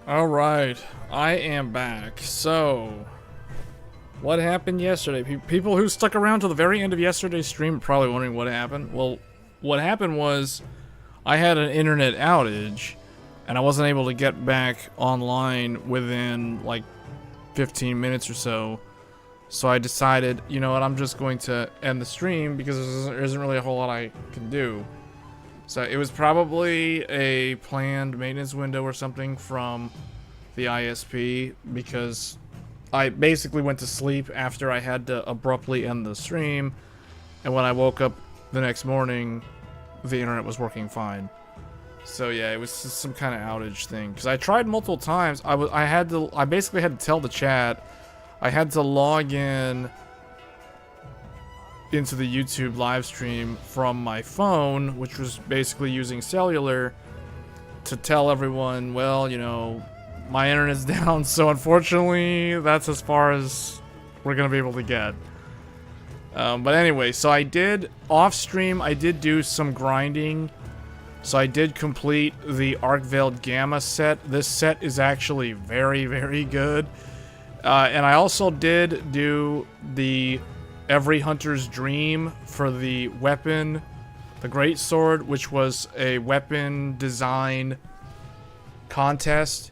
Alright, I am back. So, what happened yesterday? People who stuck around till the very end of yesterday's stream are probably wondering what happened. Well, what happened was I had an internet outage and I wasn't able to get back online within like 15 minutes or so. So I decided, you know what, I'm just going to end the stream because there isn't really a whole lot I can do. So it was probably a planned maintenance window or something from the ISP because I basically went to sleep after I had to abruptly end the stream, and when I woke up the next morning, the internet was working fine. So yeah, it was just some kind of outage thing because I tried multiple times. I basically had to tell the chat I had to log in into the YouTube live stream from my phone, which was basically using cellular, to tell everyone, well, you know, my internet's down, so unfortunately that's as far as we're gonna be able to get. But anyway, so I did off stream, I did do some grinding. So I did complete the Arkveld Gamma set. This set is actually very, very good. And I also did do the Every Hunter's Dream for the weapon, the Great Sword, which was a weapon design contest,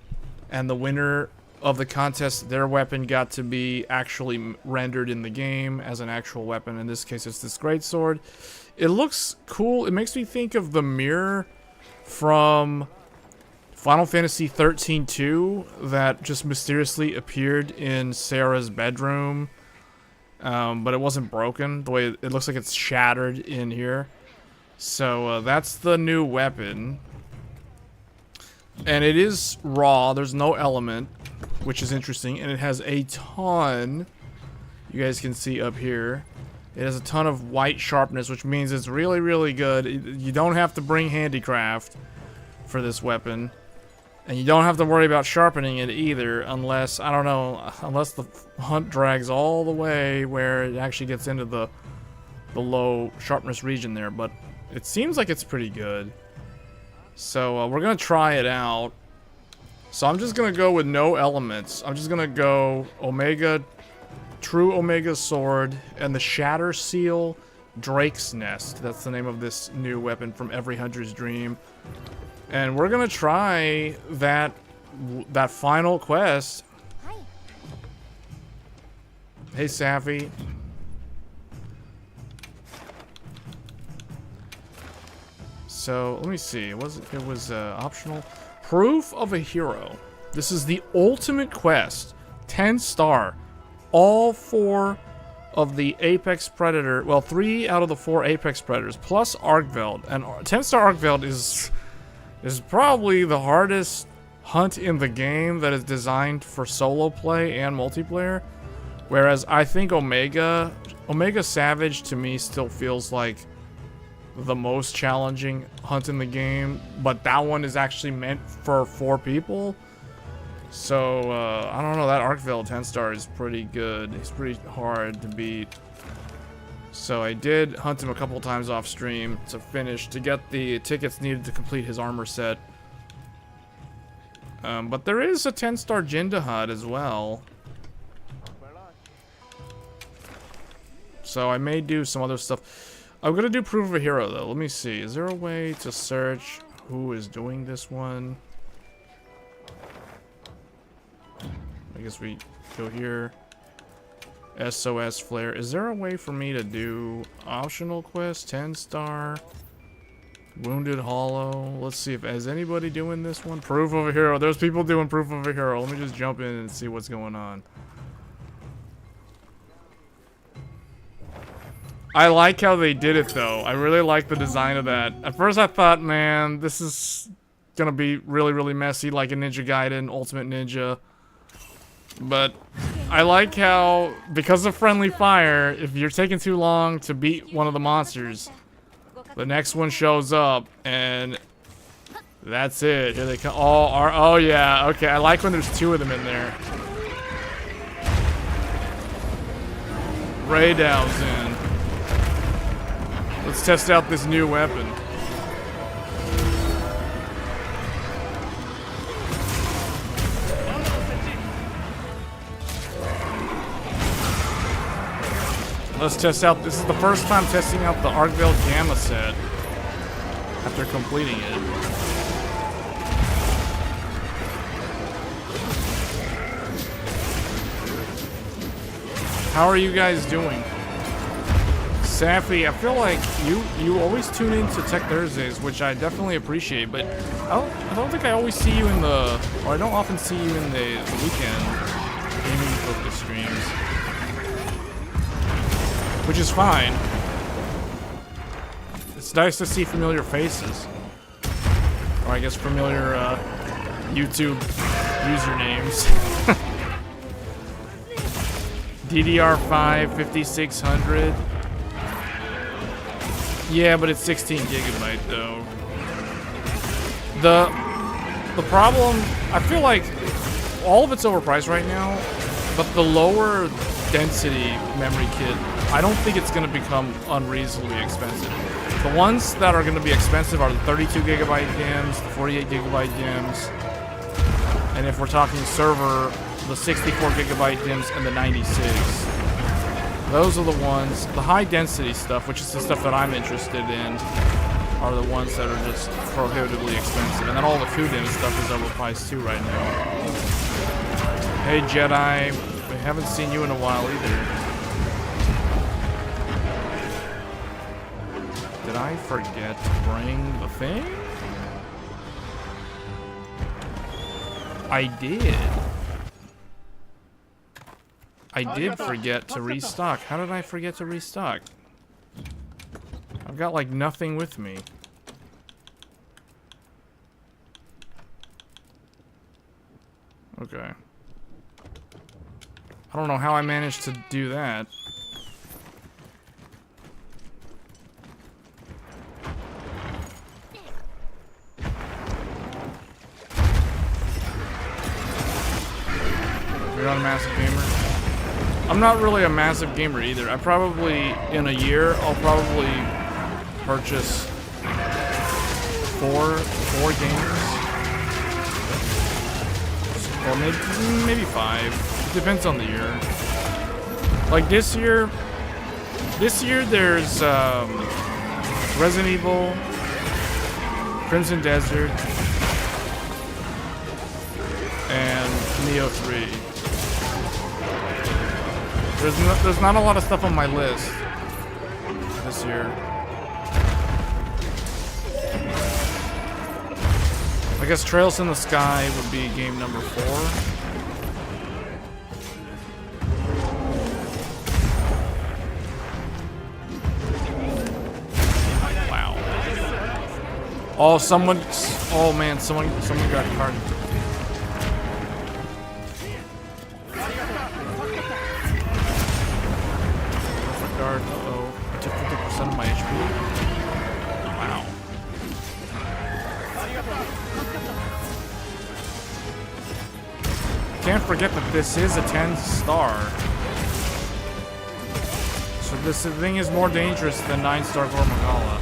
and the winner of the contest, their weapon got to be actually rendered in the game as an actual weapon. In this case, it's this Great Sword. It looks cool. It makes me think of the mirror from Final Fantasy 13-2 that just mysteriously appeared in Sarah's bedroom. But it wasn't broken. The way it looks like it's shattered in here. So that's the new weapon. And it is raw. There's no element, which is interesting. And it has a ton, you guys can see up here, it has a ton of white sharpness, which means it's really, really good. You don't have to bring handicraft for this weapon. And you don't have to worry about sharpening it either, unless, I don't know, unless the hunt drags all the way where it actually gets into the low sharpness region there. But it seems like it's pretty good. So we're going to try it out. So I'm just going to go with no elements. I'm just going to go Omega, True Omega Sword, and the Shatter Seal Drake's Nest. That's the name of this new weapon from Every Hunter's Dream. And we're gonna try that final quest. Hi. Hey, Safi. So let me see. It was optional. Proof of a Hero. This is the ultimate quest. 10-star. All 4 of the Apex Predator. Well, 3 out of the 4 Apex Predators plus Arkveld. And 10-star Arkveld is probably the hardest hunt in the game that is designed for solo play and multiplayer. Whereas I think Omega Savage to me still feels like the most challenging hunt in the game. But that one is actually meant for 4 people. So, I don't know, that Arkveld 10-star is pretty good. He's pretty hard to beat. So I did hunt him a couple times off stream to finish, to get the tickets needed to complete his armor set. But there is a 10-star Jinda hut as well. So I may do some other stuff. I'm gonna do Proof of a Hero though. Let me see. Is there a way to search who is doing this one? I guess we go here. SOS Flare. Is there a way for me to do optional quest? 10-star. Wounded Hollow. Let's see if is anybody doing this one. Proof of a Hero. There's people doing Proof of a Hero. Let me just jump in and see what's going on. I like how they did it though. I really like the design of that. At first I thought, man, this is gonna be really, really messy like a Ninja Gaiden Ultimate Ninja. But I like how, because of friendly fire, if you're taking too long to beat one of the monsters, the next one shows up, and that's it. Here they come. Oh yeah, okay. I like when there's 2 of them in there. Raydow's in. Let's test out this new weapon. Let's test out. This is the first time testing out the Arkveld Gamma set after completing it. How are you guys doing? Safi, I feel like you always tune into Tech Thursdays, which I definitely appreciate, but I don't think I always see you in the, or I don't often see you in the weekend gaming focus streams, which is fine. It's nice to see familiar faces, or I guess familiar YouTube usernames. DDR5 5600. Yeah, but it's 16 gigabyte though. The problem, I feel like all of it's overpriced right now, but the lower density memory kit, I don't think it's going to become unreasonably expensive. The ones that are going to be expensive are the 32 gigabyte DIMMs, the 48 gigabyte DIMMs, and if we're talking server, the 64 gigabyte DIMMs and the 96. Those are the ones, the high density stuff, which is the stuff that I'm interested in, are the ones that are just prohibitively expensive. And then all the CUDIM stuff is overpriced too right now. Hey Jedi, we haven't seen you in a while either. Did I forget to bring the thing? I did. I did forget to restock. How did I forget to restock? I've got like nothing with me. Okay. I don't know how I managed to do that. You're not a massive gamer? I'm not really a massive gamer either. I probably, in a year, I'll probably purchase four games. Or maybe 5. It depends on the year. Like this year there's Resident Evil, Crimson Desert, and Neo 3. There's not a lot of stuff on my list this year. I guess Trails in the Sky would be game number 4. Wow. Oh, someone got carded. Uh-oh. I took 50% of my HP. Wow. Can't forget that this is a 10-star. So this thing is more dangerous than 9-star Gormagala.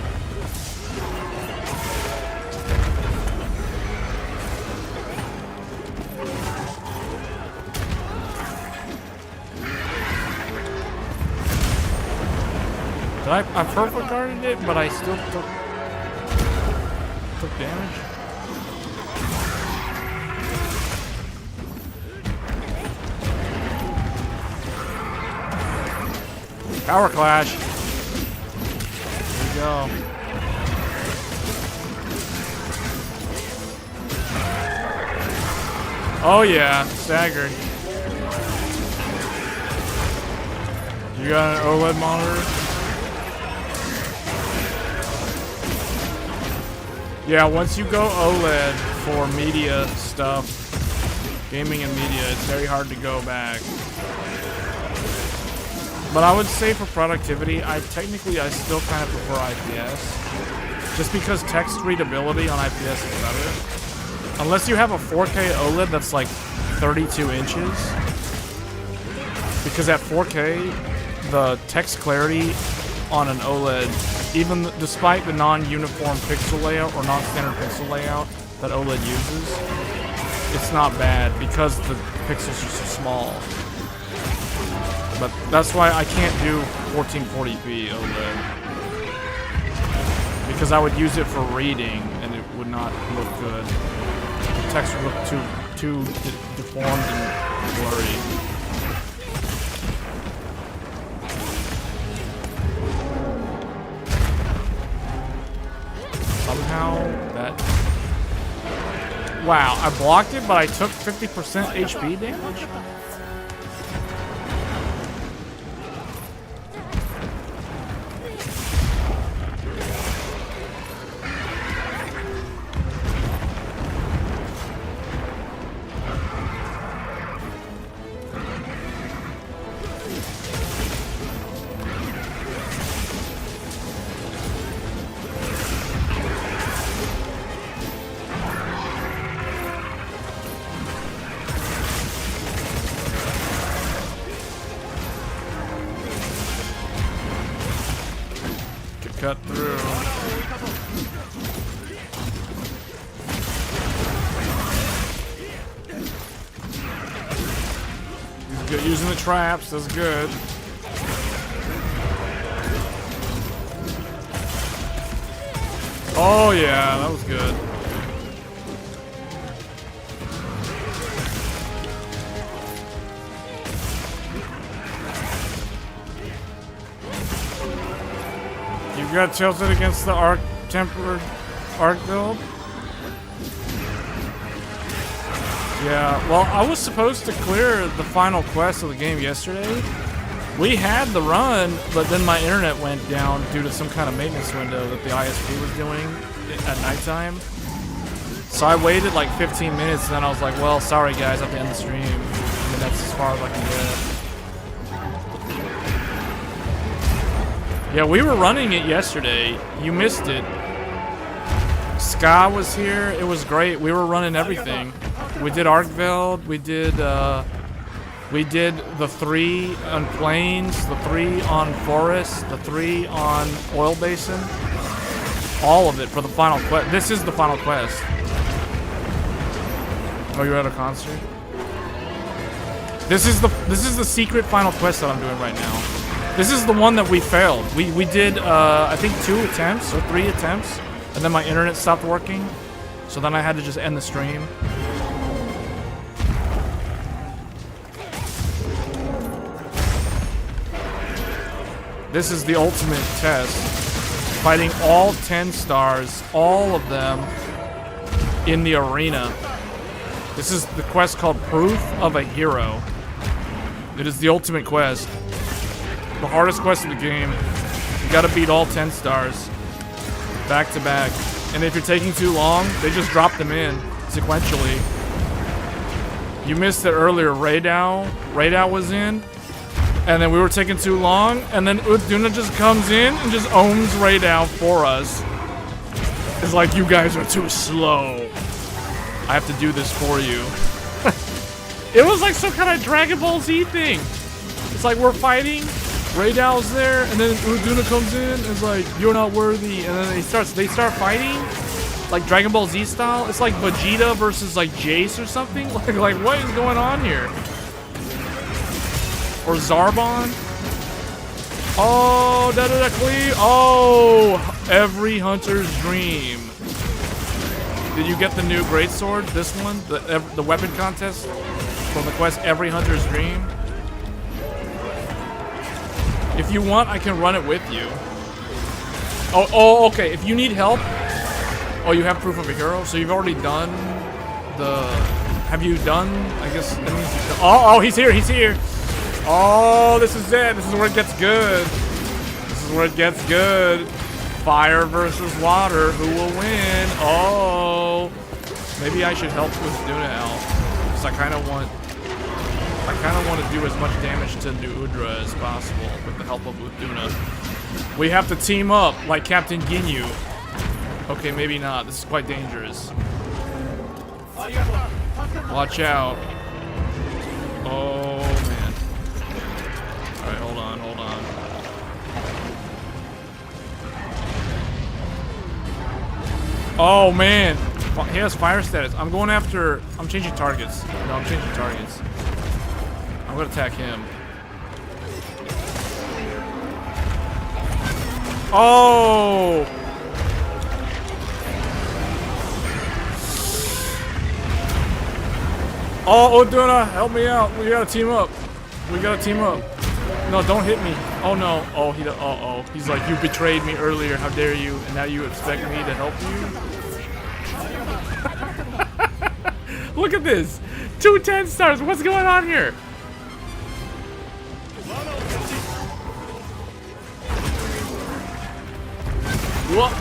I perfect guarded it, but I still took damage. Power clash. There we go. Oh yeah, staggered. You got an OLED monitor? Yeah, once you go OLED for media stuff, gaming and media, it's very hard to go back. But I would say for productivity, I still kind of prefer IPS. Just because text readability on IPS is better. Unless you have a 4K OLED that's like 32 inches. Because at 4K, the text clarity on an OLED, even despite the non-uniform pixel layout or non-standard pixel layout that OLED uses, it's not bad because the pixels are so small. But that's why I can't do 1440p OLED. Because I would use it for reading, and it would not look good. The text would look too deformed and blurry. Somehow that... Wow, I blocked it, but I took 50% HP damage? Cut through. He's good using the traps, that's good. Oh yeah, that was good. You got tilted against the tempered Arkveld? Yeah, well, I was supposed to clear the final quest of the game yesterday. We had the run, but then my internet went down due to some kind of maintenance window that the ISP was doing at nighttime. So I waited like 15 minutes, and then I was like, well, sorry guys, I have to end the stream. I mean, that's as far as I can get. Yeah, we were running it yesterday. You missed it. Ska was here. It was great. We were running everything. We did Arkveld. We did the 3 on plains, the 3 on forest, the 3 on oil basin. All of it for the final quest. This is the final quest. Oh, you're at a concert? This is the secret final quest that I'm doing right now. This is the one that we failed. We did, I think 2 attempts or 3 attempts, and then my internet stopped working. So then I had to just end the stream. This is the ultimate test. Fighting all 10 stars, all of them, in the arena. This is the quest called Proof of a Hero. It is the ultimate quest. The hardest quest in the game. You gotta beat all 10 stars. Back to back. And if you're taking too long, they just drop them in sequentially. You missed it earlier. Raydao was in. And then we were taking too long. And then Uduna just comes in and just owns Raydao for us. It's like, you guys are too slow. I have to do this for you. It was like some kind of Dragon Ball Z thing. It's like we're fighting. Raydao's there, and then Uduna comes in and is like, you're not worthy, and then they start fighting, like Dragon Ball Z style. It's like Vegeta versus like Jace or something. Like what is going on here? Or Zarbon? Oh, cleave. Oh, every hunter's dream. Did you get the new greatsword? This one, the weapon contest from the quest Every Hunter's Dream. If you want, I can run it with you. Oh, okay. If you need help, oh, you have Proof of a Hero, so you've already done the. Have you done? I guess that means you've done. Oh, he's here. He's here. Oh, this is it. This is where it gets good. This is where it gets good. Fire versus water. Who will win? Oh, maybe I should help with Duna Elf, because I kind of want to do as much damage to Nuudra as possible with the help of Uduna. We have to team up like Captain Ginyu. Okay, maybe not. This is quite dangerous. Watch out. Oh, man. Alright, hold on. Oh, man. He has fire status. I'm changing targets. No, I'm changing targets. I'm gonna attack him. Oh! Oh, Oduna, help me out. We gotta team up. We gotta team up. No, don't hit me. Oh no. Oh, he's like, you betrayed me earlier. How dare you? And now you expect me to help you? Look at this. 2 10 stars. What's going on here? What?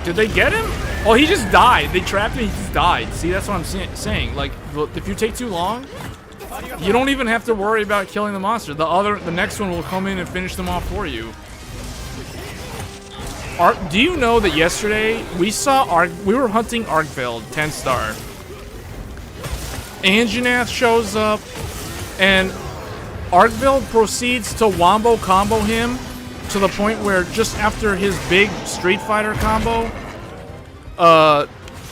Did they get him? Oh, he just died. They trapped him. He just died. See, that's what I'm saying. Like, if you take too long, you don't even have to worry about killing the monster. The next one will come in and finish them off for you. Do you know that yesterday we were hunting Arkveld 10 star. Anjanath shows up, and Arkveld proceeds to wombo combo him to the point where just after his big Street Fighter combo,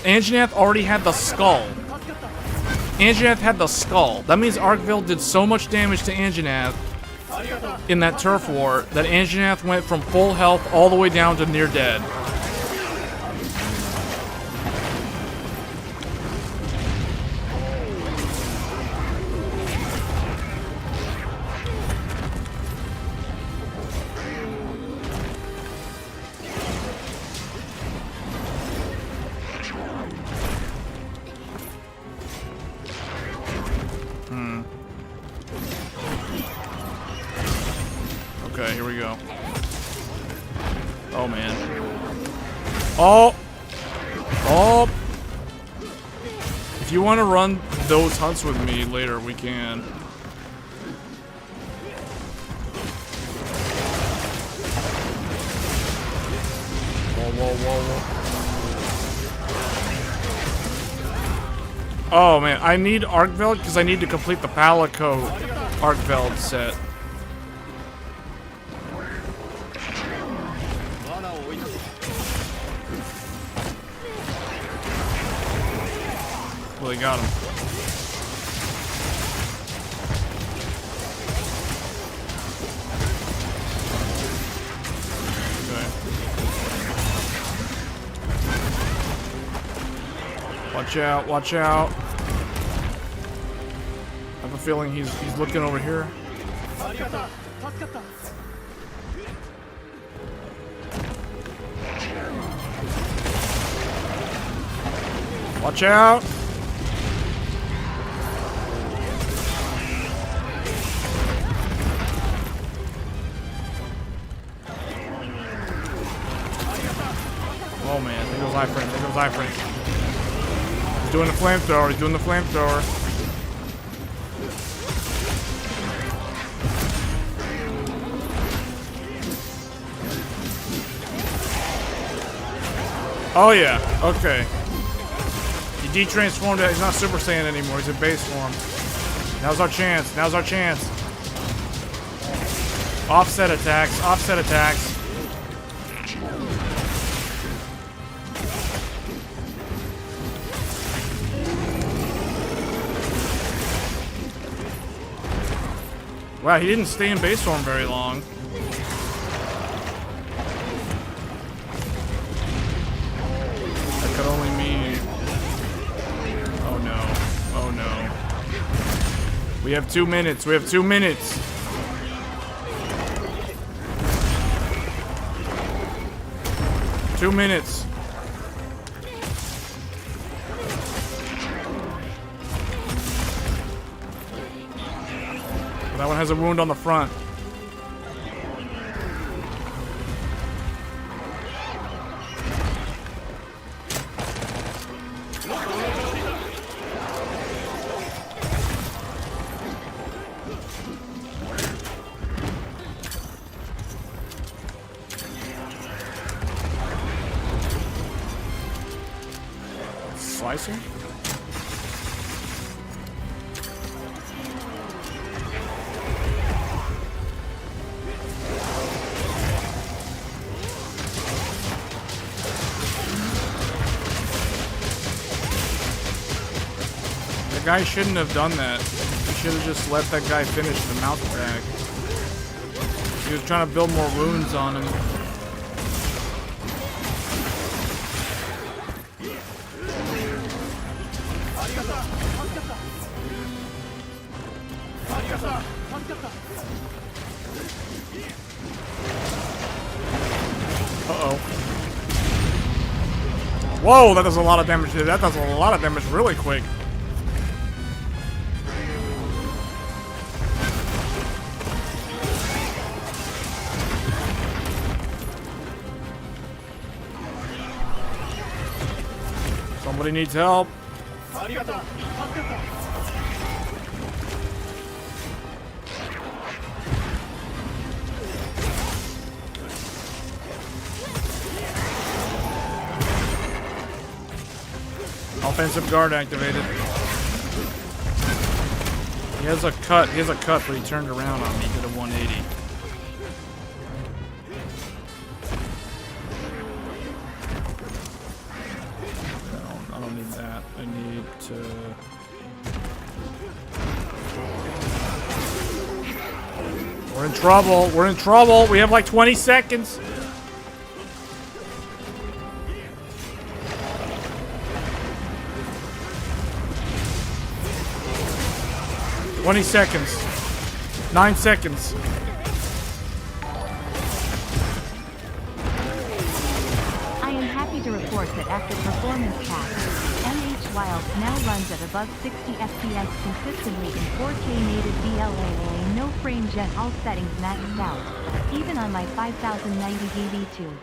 Anjanath already had the skull. Anjanath had the skull. That means Arkveld did so much damage to Anjanath in that turf war that Anjanath went from full health all the way down to near dead. Okay, here we go. Oh, man. Oh! Oh! If you want to run those hunts with me later, we can. Whoa, whoa, whoa, whoa. Oh, man. I need Arkveld because I need to complete the Palico Arkveld set. Well, they got him. Okay. Watch out, watch out. I have a feeling he's looking over here. Watch out. Oh man, there goes iframe, there goes iframe. He's doing the flamethrower, he's doing the flamethrower. Oh yeah, okay. He de-transformed it, he's not Super Saiyan anymore, he's in base form. Now's our chance, now's our chance. Offset attacks, offset attacks. Wow, he didn't stay in base form very long. That could only mean... Oh no. Oh no. We have 2 minutes. We have 2 minutes. Two minutes. That one has a wound on the front. Slicing? The guy shouldn't have done that. He should have just let that guy finish the mount attack. He was trying to build more runes on him. Uh-oh. Whoa, that does a lot of damage. That does a lot of damage really quick. Somebody needs help. Offensive guard activated. He has a cut. He has a cut, but he turned around on me. Did a 180. I don't need that. I need to. We're in trouble. We're in trouble. We have like 20 seconds. $20 seconds. 9 seconds. I am happy to report that after performance patch, MH Wild now runs at above 60 FPS consistently in 4K native VLAA, no frame gen, all settings maxed out, even on my 5090 DB2.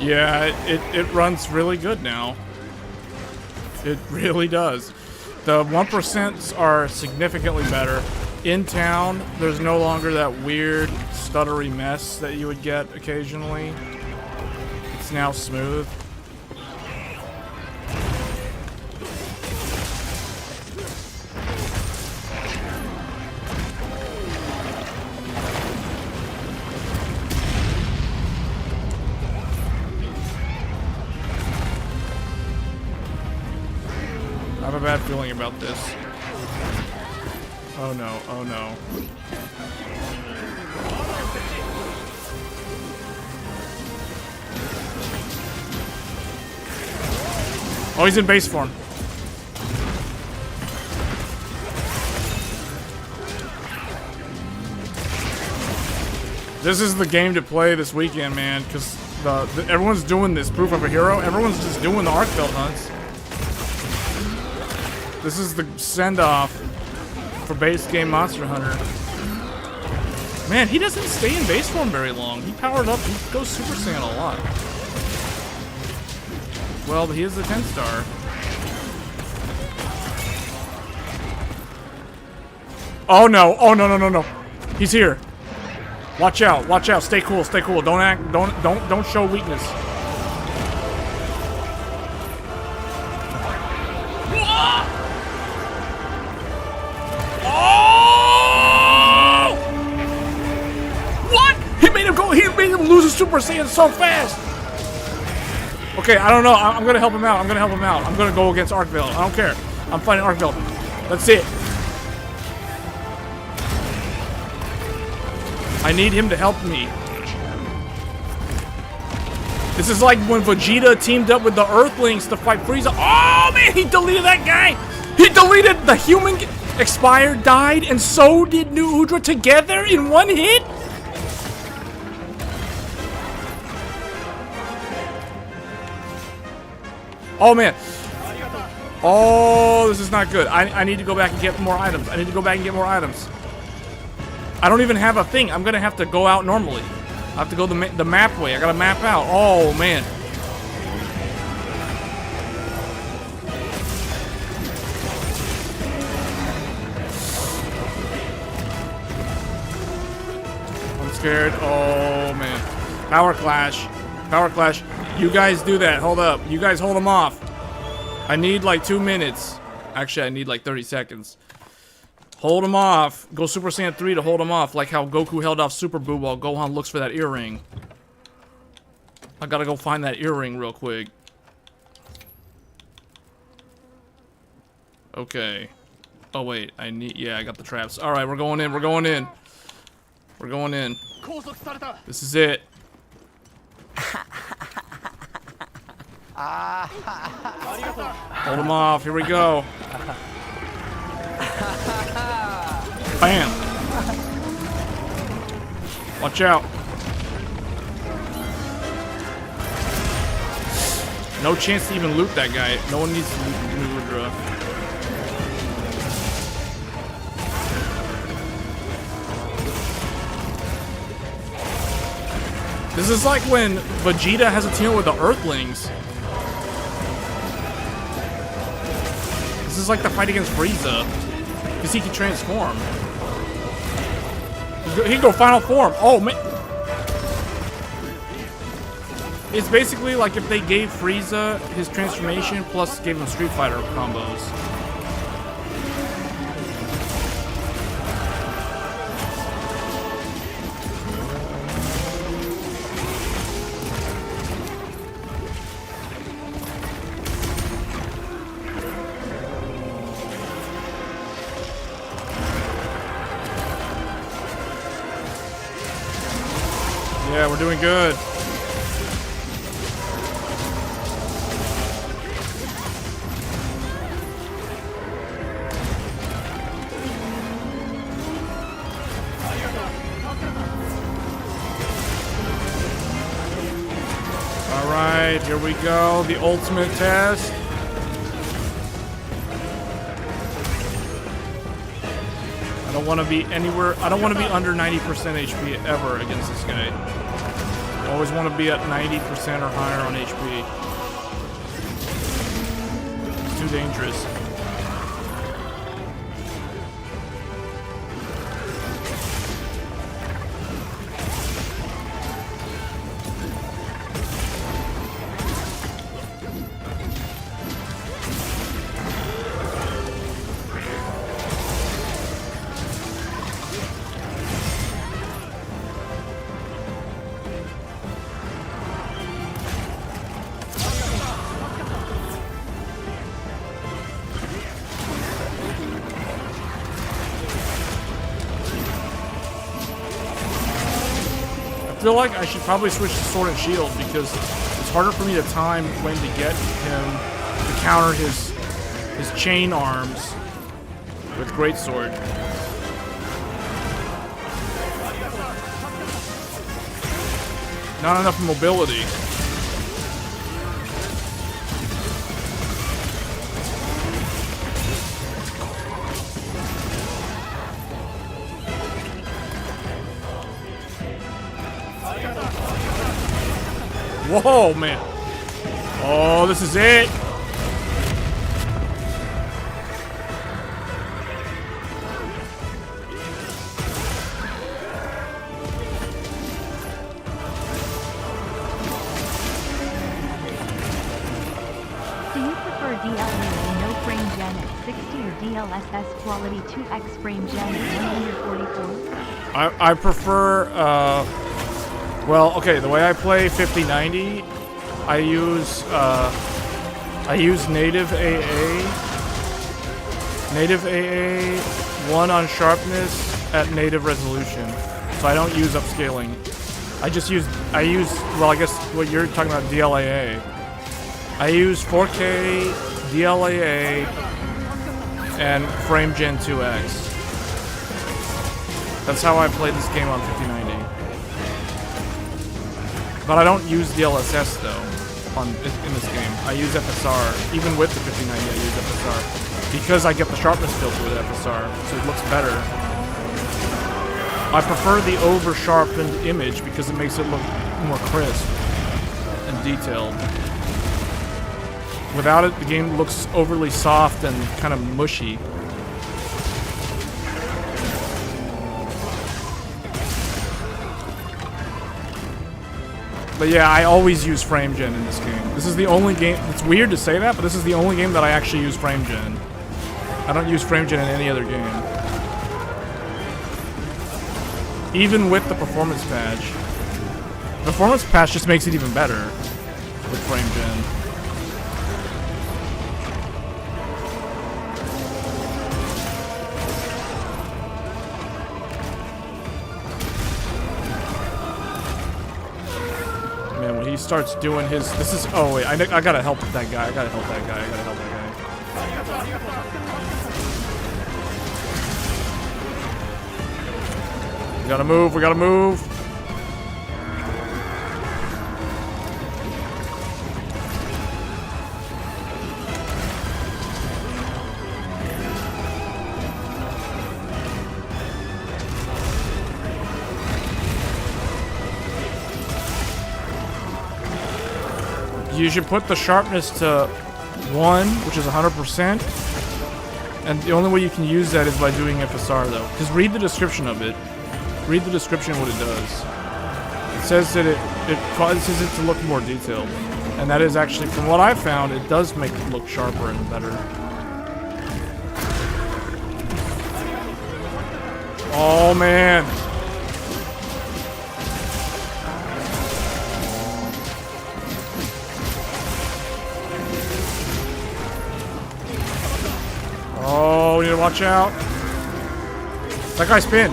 Yeah, it runs really good now. It really does. The 1% are significantly better. In town, there's no longer that weird stuttery mess that you would get occasionally. It's now smooth. I have a bad feeling about this. Oh no, oh no. Oh, he's in base form. This is the game to play this weekend, man, because everyone's doing this proof of a hero. Everyone's just doing the Arkveld hunts. This is the send-off for base game Monster Hunter. Man, he doesn't stay in base form very long. He powered up. He goes Super Saiyan a lot. Well, he is the 10-star. Oh no! Oh no! No! No! No! He's here. Watch out! Watch out! Stay cool! Stay cool! Don't act. Don't show weakness. Lose a Super Saiyan so fast. Okay, I don't know. I'm gonna help him out. I'm gonna help him out. I'm gonna go against Arkveld. I don't care. I'm fighting Arkveld. That's it. I need him to help me. This is like when Vegeta teamed up with the Earthlings to fight Frieza. Oh man, he deleted that guy. He deleted the human. Expired, died, and so did New Udra together in one hit. Oh man. Oh, this is not good. I need to go back and get more items. I need to go back and get more items. I don't even have a thing. I'm gonna have to go out normally. I have to go the map way. I gotta map out. Oh man. I'm scared. Oh man. Power Clash. Power Clash. You guys do that. Hold up. You guys hold them off. I need like 2 minutes. Actually, I need like 30 seconds. Hold them off. Go Super Saiyan 3 to hold them off. Like how Goku held off Super Buu while Gohan looks for that earring. I gotta go find that earring real quick. Okay. Oh wait, I got the traps. Alright, we're going in. We're going in. We're going in. This is it. Hold him off. Here we go. Bam. Watch out. No chance to even loot that guy. No one needs to loot Mudra. This is like when Vegeta has a team with the Earthlings. This is like the fight against Frieza. Because he can transform. He can go final form. Oh, man. It's basically like if they gave Frieza his transformation plus gave him Street Fighter combos. Yeah, we're doing good. Alright, here we go. The ultimate test. I don't want to be anywhere. I don't want to be under 90% HP ever against this guy. I always want to be at 90% or higher on HP. It's too dangerous. I feel like I should probably switch to Sword and Shield because it's harder for me to time when to get him to counter his chain arms with Greatsword. Not enough mobility. Whoa, man. Oh, this is it. Do you prefer DLSS no frame gen at 60 or DLSS quality 2x frame gen at 144? I prefer, well, okay, the way I play 5090, I use native AA. Native AA, 1 on sharpness at native resolution. So I don't use upscaling. I use, well, I guess what you're talking about, DLAA. I use 4K, DLAA, and frame gen 2x. That's how I play this game on 5090. But I don't use DLSS though in this game. I use FSR. Even with the 5090, I use FSR. Because I get the sharpness filter with FSR, so it looks better. I prefer the over-sharpened image because it makes it look more crisp and detailed. Without it, the game looks overly soft and kind of mushy. But yeah, I always use frame gen in this game. This is the only game, it's weird to say that, but this is the only game that I actually use frame gen. I don't use frame gen in any other game. Even with the performance patch. The performance patch just makes it even better with frame gen. starts doing his... This is... Oh, wait. I gotta help that guy. I gotta help that guy. We gotta move. We gotta move. You should put the sharpness to 1, which is 100%. And the only way you can use that is by doing FSR, though. Because read the description of it. Read the description of what it does. It says that it causes it to look more detailed. And that is actually, from what I found, it does make it look sharper and better. Oh, man. Oh, we need to watch out. That guy spin.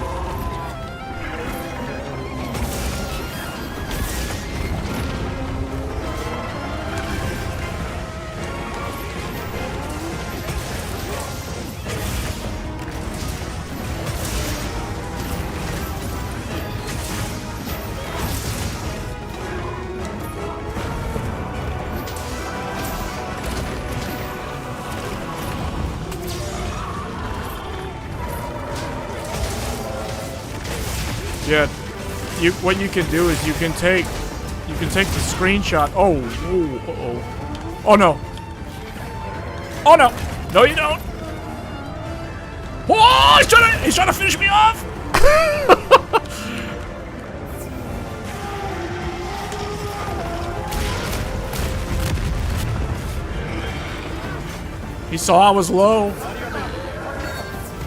Yeah, what you can do is you can take the screenshot. Oh, oh no. Oh no. No, you don't. Oh, he's trying to finish me off. He saw I was low.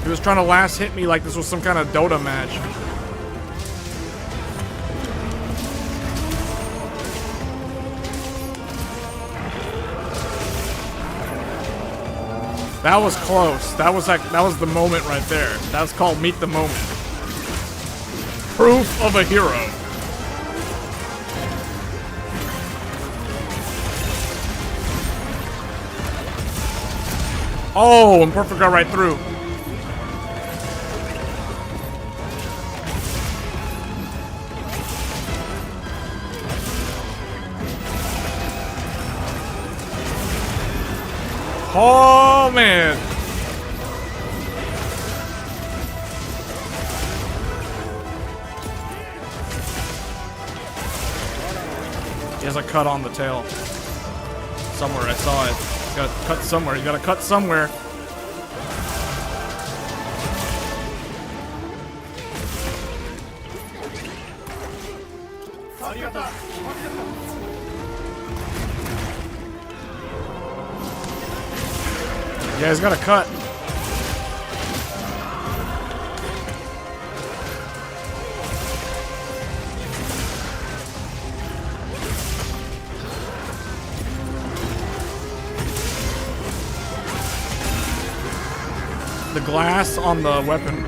He was trying to last hit me like this was some kind of Dota match. That was close. That was the moment right there. That's called meet the moment. Proof of a hero. Oh, and Perfect got right through. Oh, man. He has a cut on the tail. Somewhere, I saw it. He's got to cut somewhere. You got to cut somewhere. Yeah, he's got a cut. The glass on the weapon.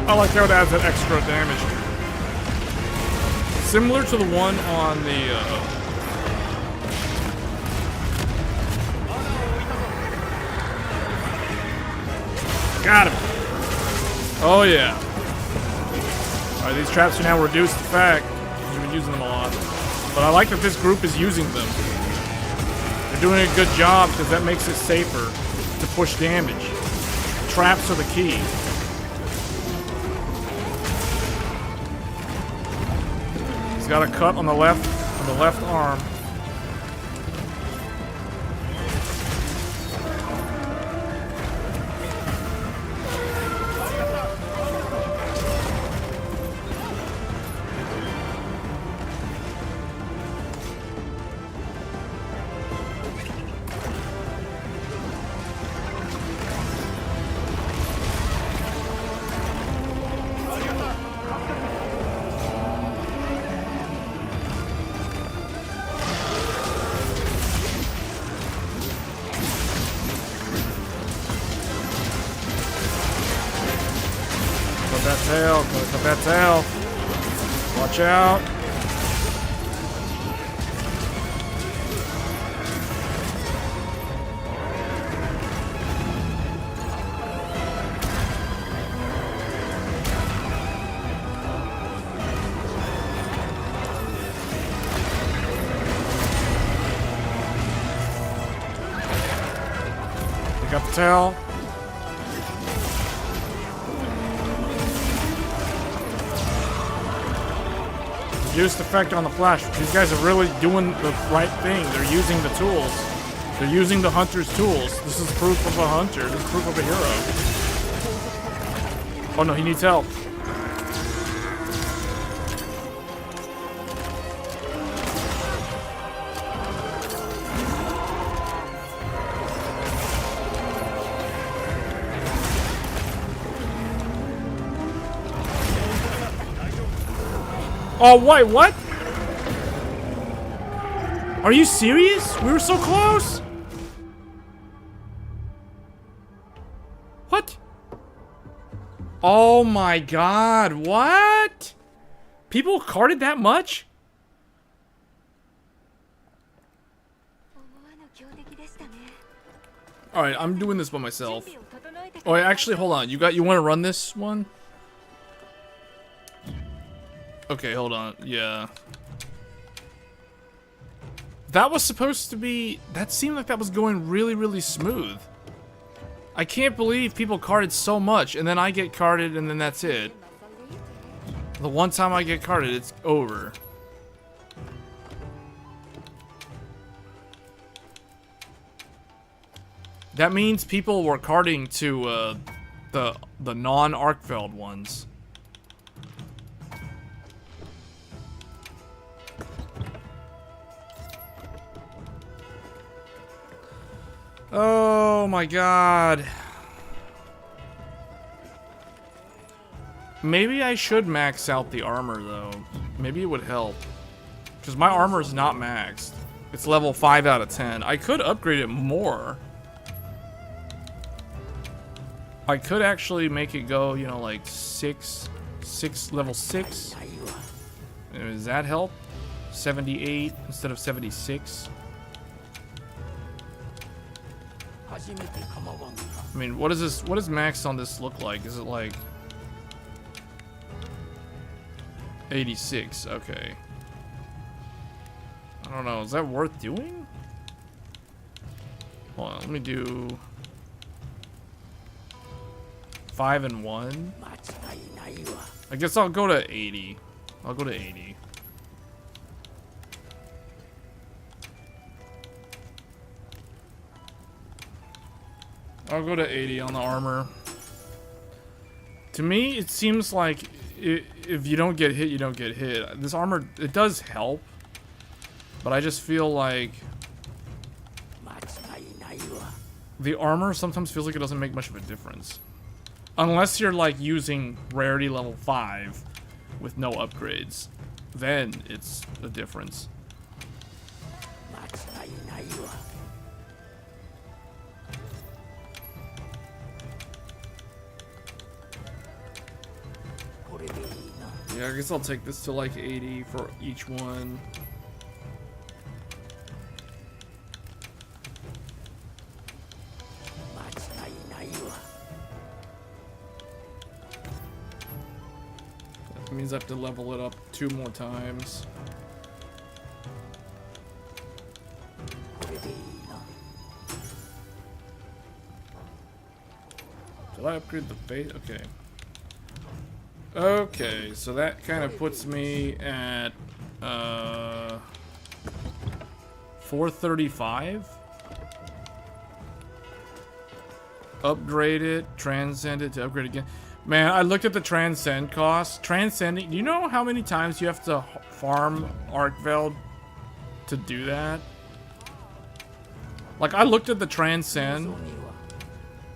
I like how it adds that extra damage. Similar to the one on the got him. Oh yeah. Alright, these traps are now reduced to fact. You've been using them a lot. But I like that this group is using them. They're doing a good job because that makes it safer to push damage. Traps are the key. He's got a cut on the left arm. Cut that tail. Watch out. Got the tail. Reduced effect on the flash. These guys are really doing the right thing. They're using the tools. They're using the hunter's tools. This is proof of a hunter. This is proof of a hero. Oh no, he needs help. Oh, wait, what? Are you serious? We were so close? What? Oh my god, what? People carded that much? Alright, I'm doing this by myself. Oh, wait, actually, hold on. You want to run this one? Okay, hold on. Yeah. That was supposed to be... That seemed like that was going really, really smooth. I can't believe people carded so much, and then I get carded, and then that's it. The one time I get carded, it's over. That means people were carding to the non-Arkveld ones. Oh my god. Maybe I should max out the armor though. Maybe it would help. Because my armor is not maxed. It's level 5 out of 10. I could upgrade it more. I could actually make it go, you know, like level 6. Does that help? 78 instead of 76. I mean, what does max on this look like? Is it like 86? Okay. I don't know. Is that worth doing? Hold on. Let me do 5 and 1. I guess I'll go to 80. I'll go to 80. I'll go to 80 on the armor. To me, it seems like if you don't get hit, you don't get hit. This armor, it does help. But I just feel like the armor sometimes feels like it doesn't make much of a difference. Unless you're like using rarity level 5 with no upgrades. Then it's a difference. Yeah, I guess I'll take this to like 80 for each one. That means I have to level it up 2 more times. Did I upgrade the face? Okay. Okay, so that kind of puts me at 435. Upgrade it, transcend it to upgrade again. Man, I looked at the transcend cost. Transcending, do you know how many times you have to farm Arkveld to do that? Like, I looked at the transcend.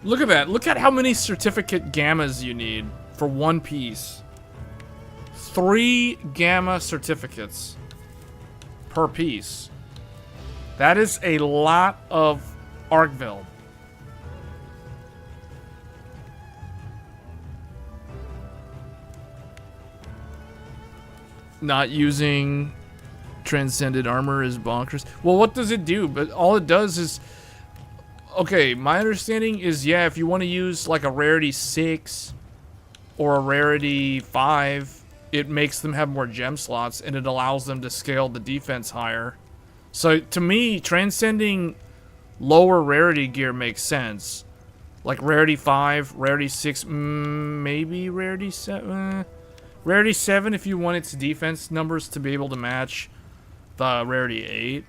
Look at that. Look at how many certificate gammas you need for one piece. 3 gamma certificates per piece. That is a lot of Arkveld. Not using transcended armor is bonkers. Well, what does it do? But all it does is... Okay, my understanding is, yeah, if you want to use like a rarity 6 or a rarity 5, it makes them have more gem slots and it allows them to scale the defense higher. So to me, transcending lower rarity gear makes sense. Like rarity 5, rarity 6, maybe rarity 7. Rarity 7 if you want its defense numbers to be able to match the rarity 8.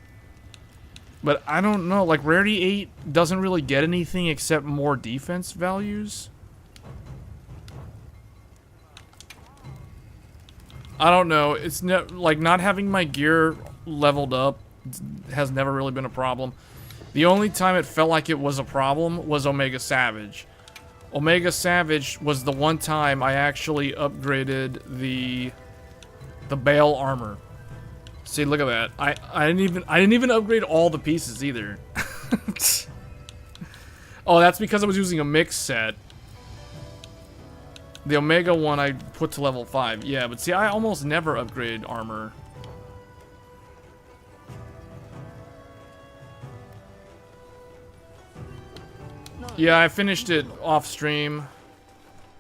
But I don't know, like rarity 8 doesn't really get anything except more defense values. I don't know, it's like not having my gear leveled up has never really been a problem. The only time it felt like it was a problem was Omega Savage. Omega Savage was the one time I actually upgraded the Bale armor. See, look at that. I didn't even upgrade all the pieces either. Oh, that's because I was using a mix set. The Omega one I put to level 5. Yeah, but see, I almost never upgrade armor. Yeah, I finished it off stream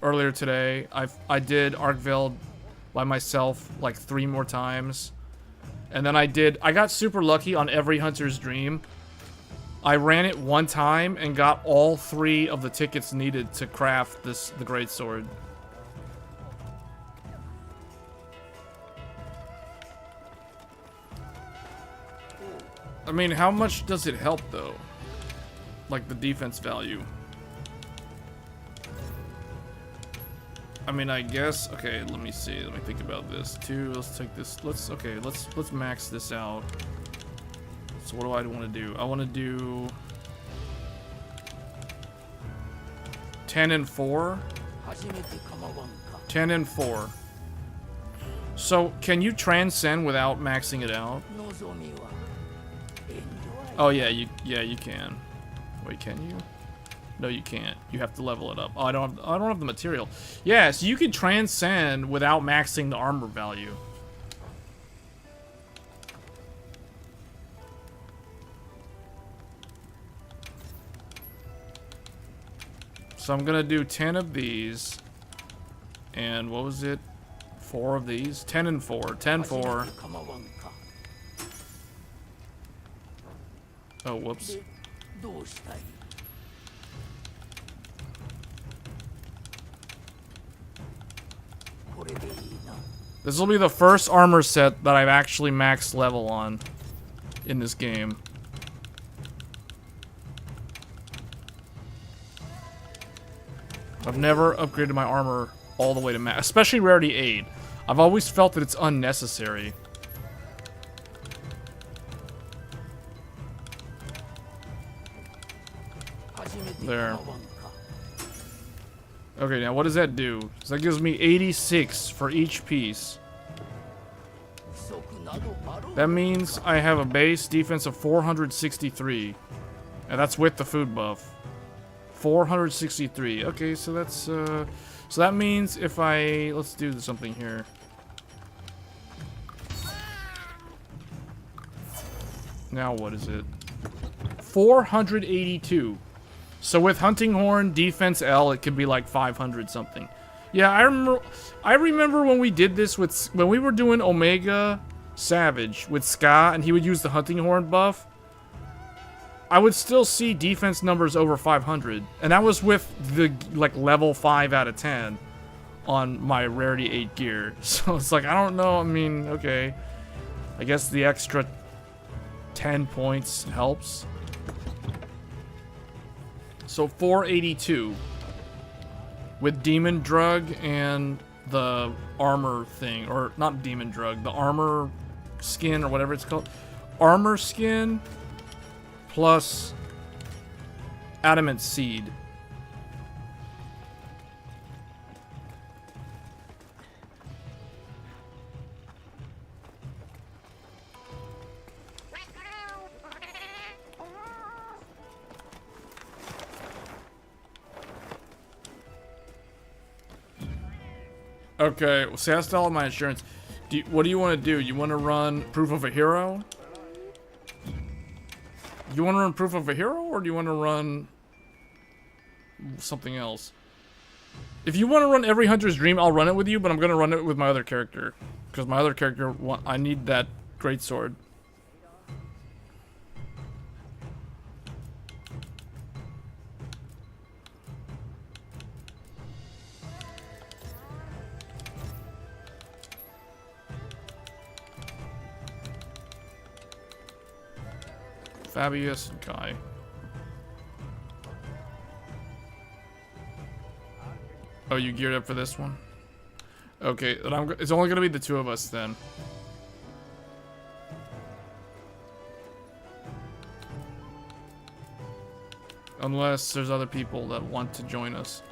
earlier today. I did Arkveld by myself like 3 more times. And then I got super lucky on every Hunter's Dream. I ran it 1 time and got all 3 of the tickets needed to craft the greatsword. I mean, how much does it help though? Like the defense value. I mean, I guess, okay, let me see. Let me think about this. 2, let's take this. Let's max this out. So what do I want to do? I want to do 10 and 4. 10 and 4. So, can you transcend without maxing it out? Oh yeah, you can. Wait, can you? No, you can't. You have to level it up. Oh, I don't have the material. Yeah, so you can transcend without maxing the armor value. So I'm gonna do 10 of these. And what was it? 4 of these? 10 and 4. 10, 4. Oh, whoops. This will be the first armor set that I've actually maxed level on in this game. I've never upgraded my armor all the way to max, especially rarity 8. I've always felt that it's unnecessary. There. Okay, now what does that do? So that gives me 86 for each piece. That means I have a base defense of 463. And that's with the food buff. 463. Okay, so that's so that means if let's do something here. Now what is it? 482. So with Hunting Horn, Defense L, it could be like 500 something. Yeah, I remember when we did this when we were doing Omega Savage with Ska and he would use the Hunting Horn buff. I would still see defense numbers over 500. And that was with the like level 5 out of 10 on my rarity 8 gear. So it's like, I don't know, I mean, okay. I guess the extra 10 points helps. So 482 with Demon Drug and the armor thing, or not Demon Drug, the armor skin or whatever it's called. Armor skin plus Adamant Seed. Okay, well, see, that's all of my insurance. What do you want to do? You want to run Proof of a Hero? You want to run Proof of a Hero, or do you want to run something else? If you want to run every Hunter's Dream, I'll run it with you, but I'm going to run it with my other character. Because my other character, I need that greatsword. Fabius and Kai. Oh, you geared up for this one? Okay, then it's only gonna be the two of us then. Unless there's other people that want to join us.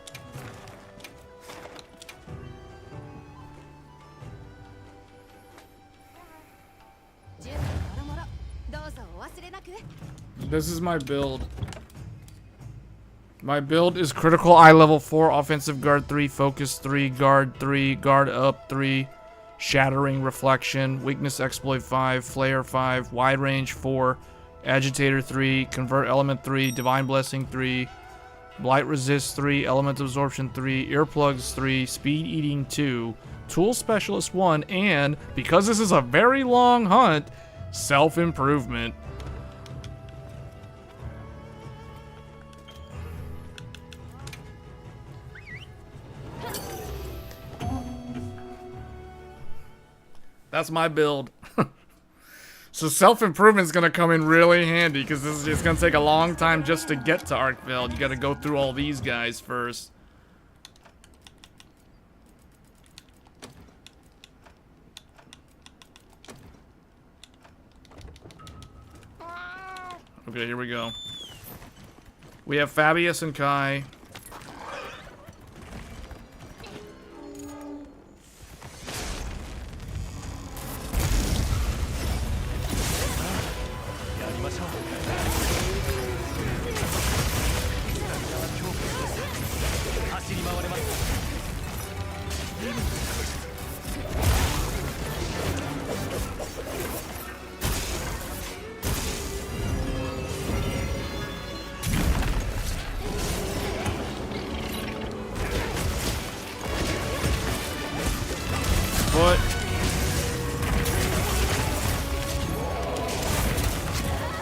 This is my build. My build is critical eye level 4, offensive guard 3, focus 3, guard 3, guard up 3, shattering reflection, weakness exploit 5, flare 5, wide range 4, agitator 3, convert element 3, divine blessing 3, blight resist 3, element absorption 3, earplugs 3, speed eating 2, tool specialist 1, and because this is a very long hunt, self improvement. That's my build. So self-improvement is going to come in really handy because this is just going to take a long time just to get to Arkveld. You got to go through all these guys first. Okay, here we go. We have Fabius and Kai. Foot.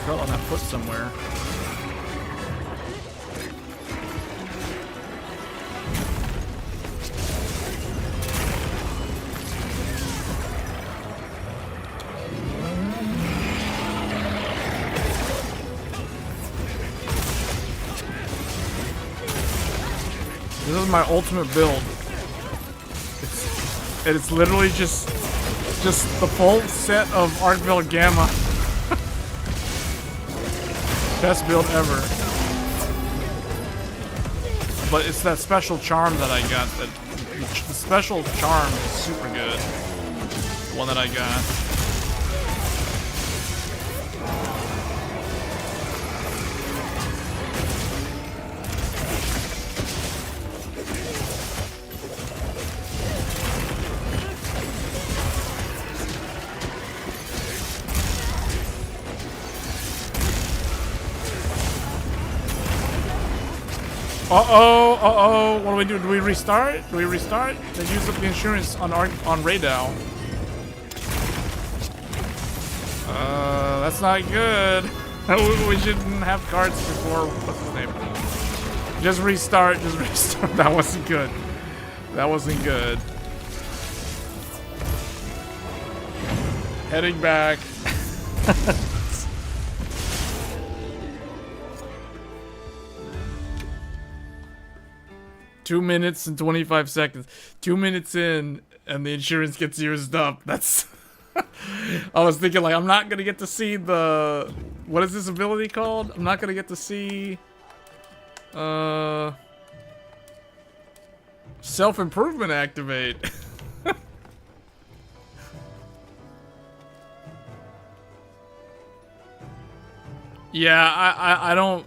Fell on that foot somewhere. This is my ultimate build. It's literally just the full set of Arkveld Gamma. Best build ever. But it's that special charm that I got. The special charm is super good. The one that I got. Uh-oh. What do we do? Do we restart? They use up the insurance on Radau. That's not good. We shouldn't have cards before. What's his name? Just restart. That wasn't good. Heading back. 2 minutes and 25 seconds. 2 minutes in, and the insurance gets used up. That's... I was thinking, like, I'm not gonna get to see the... What is this ability called? I'm not gonna get to see... Self-improvement activate. Yeah, I don't...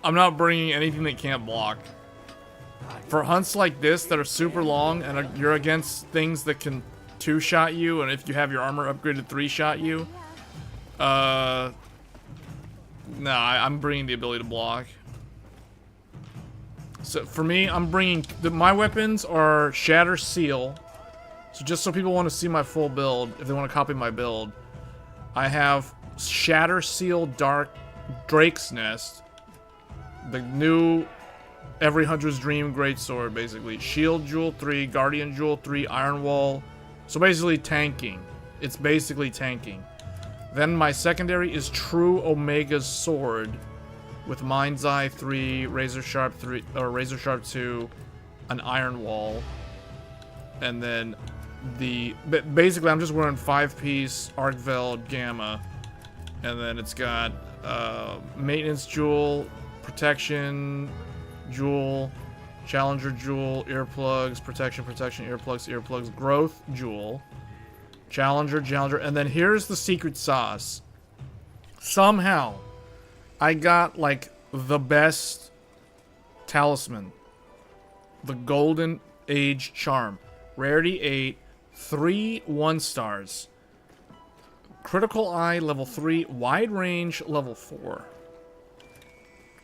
I'm not bringing anything that can't block. For hunts like this that are super long and you're against things that can 2-shot you, and if you have your armor upgraded 3-shot you, no, I'm bringing the ability to block. So for me, I'm bringing my weapons are Shatter Seal. So just so people want to see my full build, if they want to copy my build, I have Shatter Seal Drake's Nest, the new Every Hunter's Dream Greatsword, basically. Shield Jewel 3, Guardian Jewel 3, Iron Wall. So basically tanking. It's basically tanking. Then my secondary is True Omega's Sword with Mind's Eye 3, Razor Sharp 3, or Razor Sharp 2, an Iron Wall, and then basically I'm just wearing 5-piece Arkveld Gamma, and then it's got Maintenance Jewel, Protection Jewel, Challenger Jewel, Earplugs, Protection, Earplugs, Growth Jewel, Challenger, and then here's the secret sauce. Somehow, I got, like, the best talisman. The Golden Age Charm. Rarity 8, 3 1-stars. Critical Eye, level 3, Wide Range, level 4.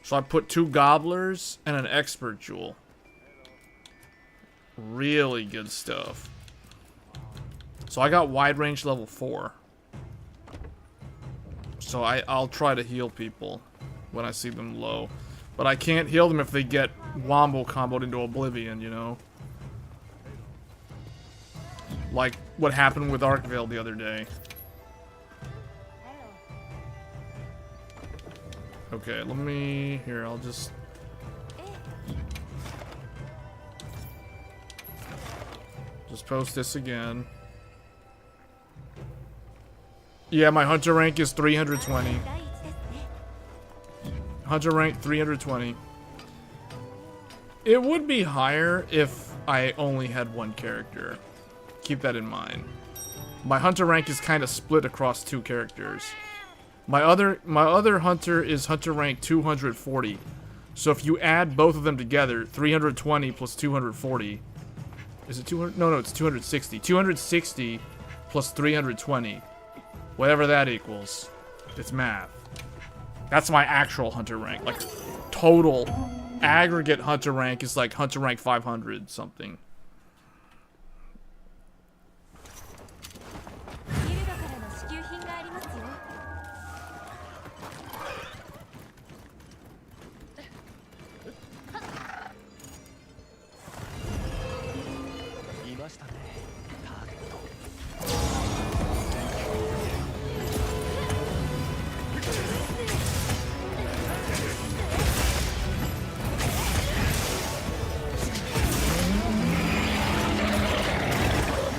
So I put 2 Gobblers and an Expert Jewel. Really good stuff. So I got Wide Range level 4. So I'll try to heal people when I see them low. But I can't heal them if they get wombo comboed into oblivion, you know? Like what happened with Arkveld the other day. Okay, let me... Here, I'll just... post this again. Yeah, my hunter rank is 320. Hunter rank 320. It would be higher if I only had one character. Keep that in mind. My hunter rank is kind of split across 2 characters. My other hunter is hunter rank 240. So if you add both of them together, 320 plus 240. Is it 200? No, it's 260. 260 plus 320. Whatever that equals. It's math. That's my actual hunter rank. Like, total aggregate hunter rank is like hunter rank 500 something.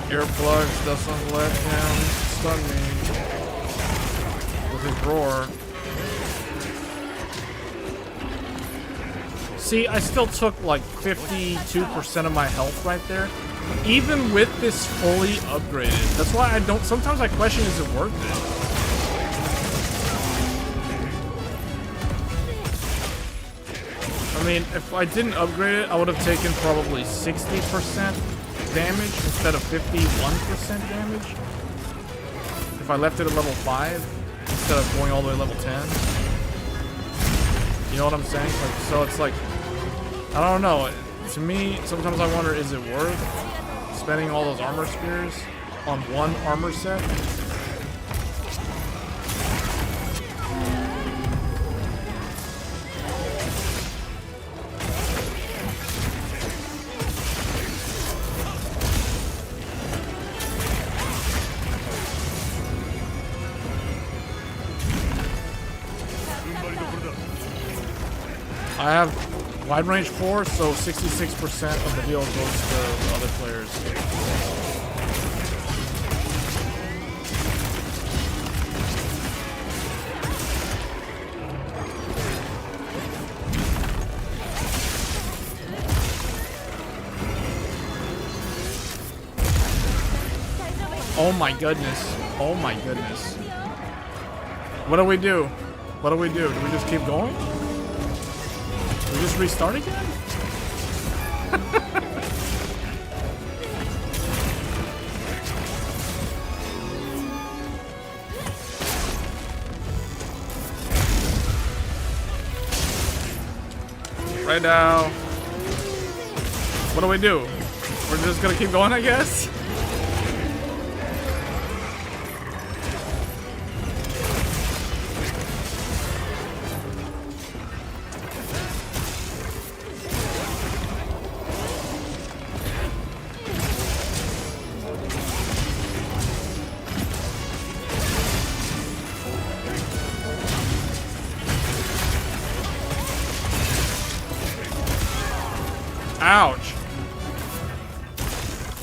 Earplugs doesn't let him stun me with his roar. See, I still took like 52% of my health right there, even with this fully upgraded. That's why I don't. Sometimes I question, is it worth it? I mean, if I didn't upgrade it, I would have taken probably 60% damage instead of 51% damage. If I left it at level 5 instead of going all the way to level 10. You know what I'm saying? Like, so it's like, I don't know. To me, sometimes I wonder, is it worth spending all those armor spears on one armor set? I have wide range 4, so 66% of the heal goes to other players. Oh my goodness. Oh my goodness. What do we do? What do we do? Do we just keep going? We just restart again? Right now. What do we do? We're just gonna keep going, I guess? Ouch.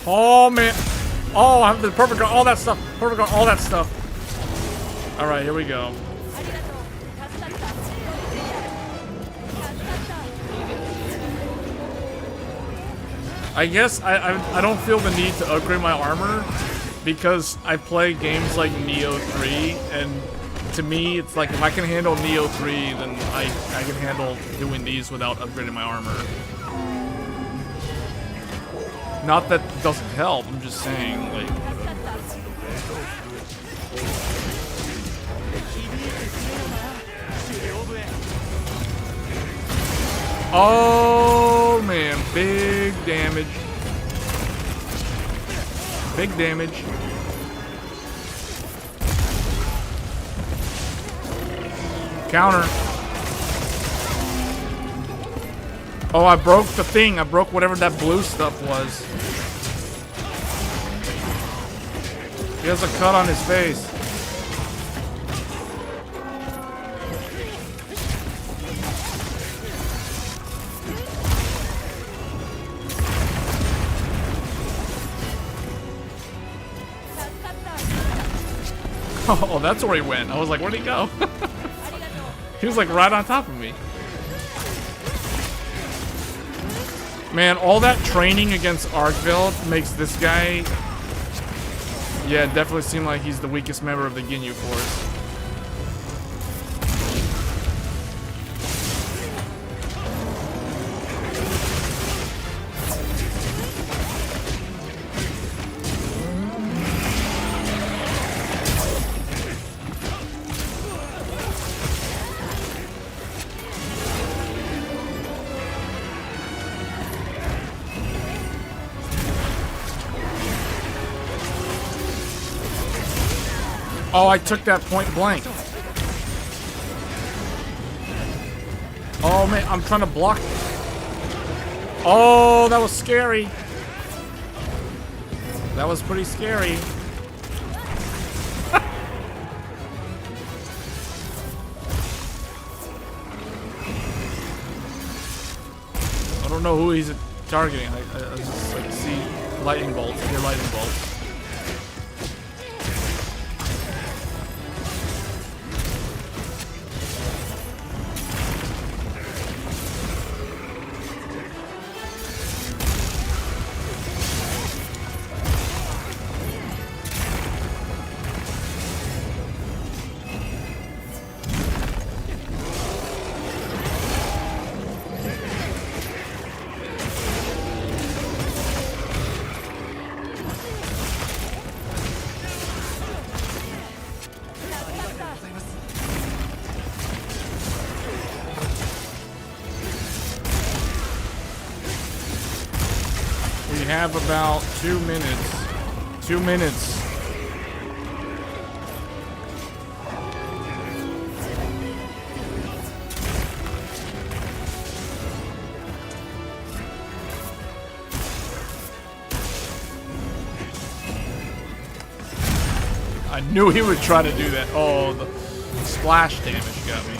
Oh, man. Oh, I have the perfect gun, all that stuff. Perfect gun, all that stuff. All right, here we go. I guess I don't feel the need to upgrade my armor because I play games like Neo 3, and to me, it's like if I can handle Neo 3, then I can handle doing these without upgrading my armor. Not that it doesn't help, I'm just saying, like... Oh, man, big damage. Big damage. Counter. Oh, I broke the thing. I broke whatever that blue stuff was. He has a cut on his face. Oh, that's where he went. I was like, where'd he go? He was like right on top of me. Man, all that training against Arkveld makes this guy, yeah, definitely seem like he's the weakest member of the Ginyu Force. Oh, I took that point blank. Oh, man, I'm trying to block. Oh, that was scary. That was pretty scary. I don't know who he's targeting. I just like see lightning bolts. I hear lightning bolts. We have about 2 minutes. 2 minutes. I knew he would try to do that. Oh, the splash damage got me.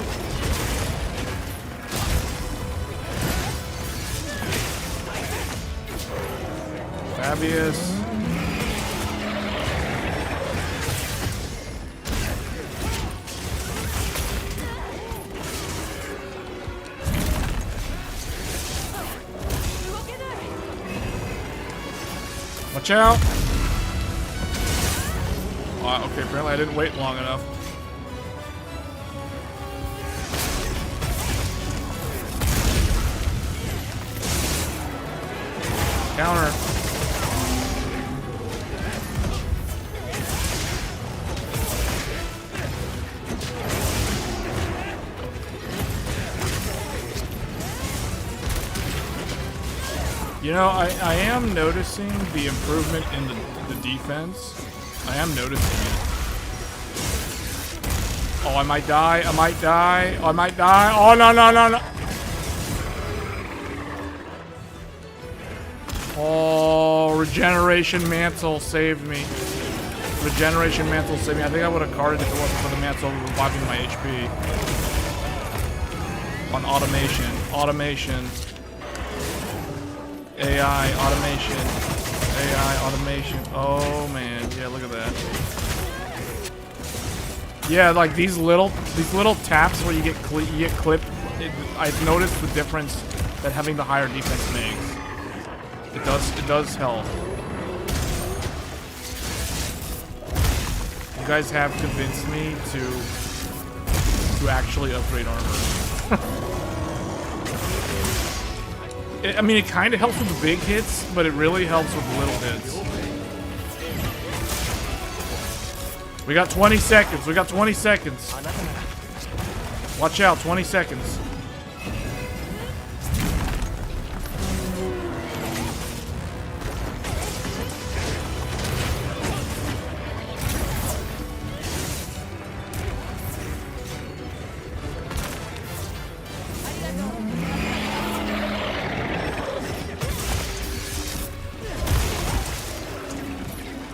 Fabius. Watch out. Oh, okay, apparently I didn't wait long enough. Counter. You know, I am noticing the improvement in the defense. I am noticing it. Oh, I might die. I might die. I might die. Oh, no, no, no, no. Oh, Regeneration Mantle saved me. Regeneration Mantle saved me. I think I would have carded if it wasn't for the Mantle reviving my HP. On automation. Automation. AI automation. AI automation. Oh man, yeah, look at that. Yeah, like these little taps where you get clipped. I've noticed the difference that having the higher defense makes. It does help. You guys have convinced me to actually upgrade armor. I mean, it kind of helps with the big hits, but it really helps with the little hits. We got 20 seconds. We got 20 seconds. Watch out, 20 seconds.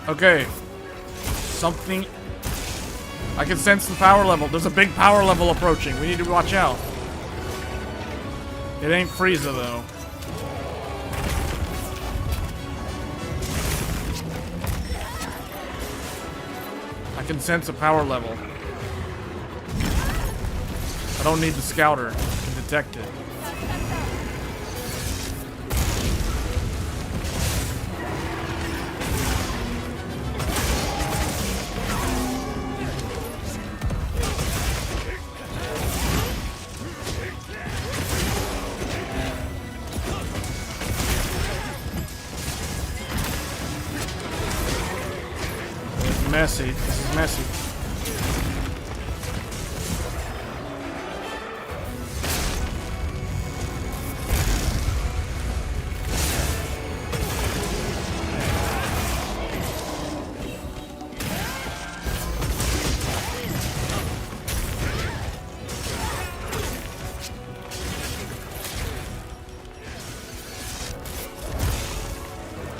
Okay. Something... I can sense the power level. There's a big power level approaching. We need to watch out. It ain't Frieza, though. I can sense a power level. I don't need the scouter to detect it. Messy. This is messy.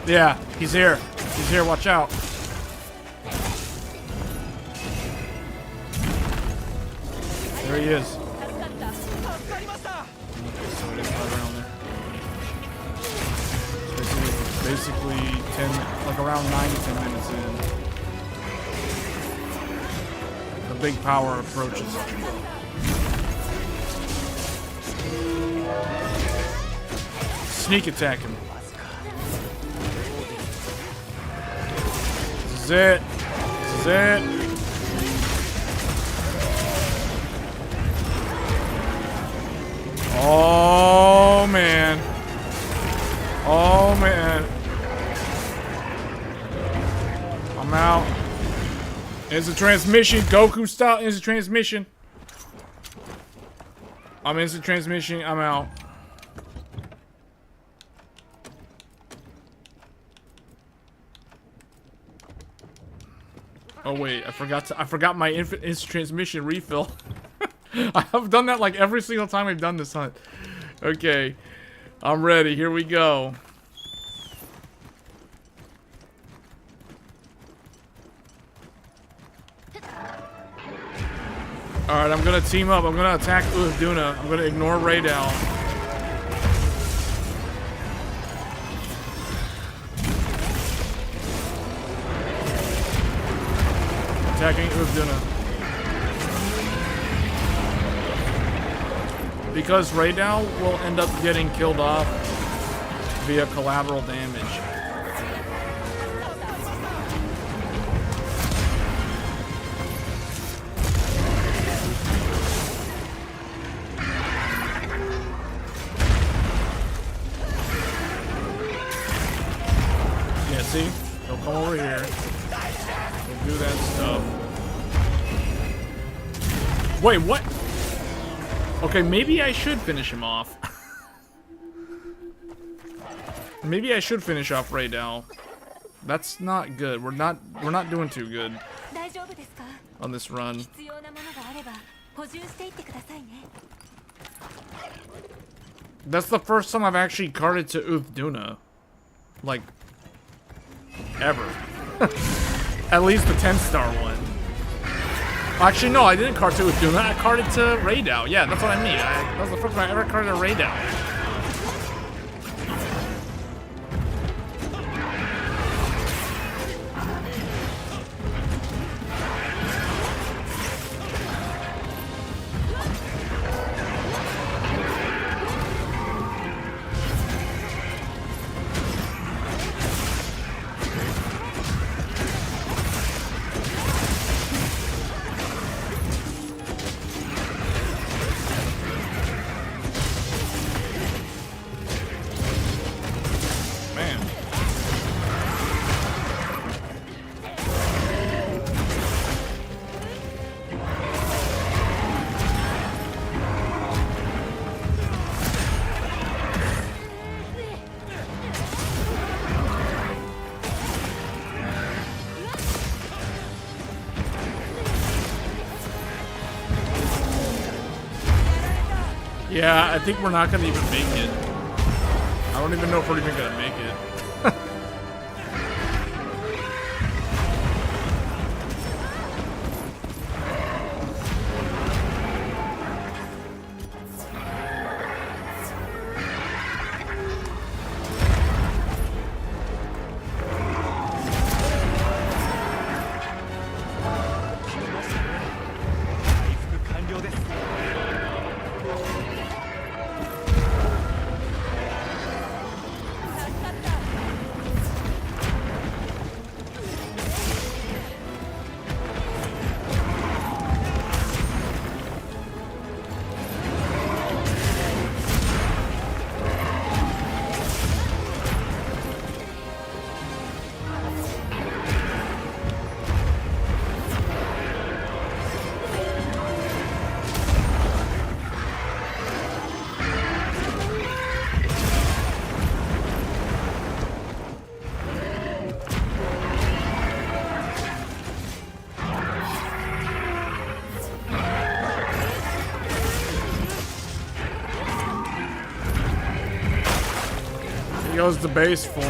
Yeah, he's here. He's here, watch out. There he is. So it is right around there. Basically 10, like around 9 to 10 minutes in. The big power approaches. Sneak attack him. This is it. This is it. Oh man. Oh man. I'm out. Instant transmission. Goku style instant transmission. I'm instant transmission. I'm out. Oh wait, I forgot my instant transmission refill. I've done that like every single time I've done this hunt. Okay, I'm ready. Here we go. Alright, I'm gonna team up. I'm gonna attack Duna. I'm gonna ignore Raydal. Attacking Duna. Because Raydal will end up getting killed off via collateral damage. Yeah, see? He'll come over here. He'll do that stuff. Wait, what? Okay, maybe I should finish him off. Maybe I should finish off Raydal. That's not good. We're not doing too good on this run. That's the first time I've actually carded to Duna. Like, ever. At least the 10-star one. Actually, no, I didn't card to Duna. I carded to Raydal. Yeah, that's what I mean. That was the first time I ever carded a Raydal. Yeah, I think we're not gonna even make it. I don't even know if we're even gonna make it. He goes to base form.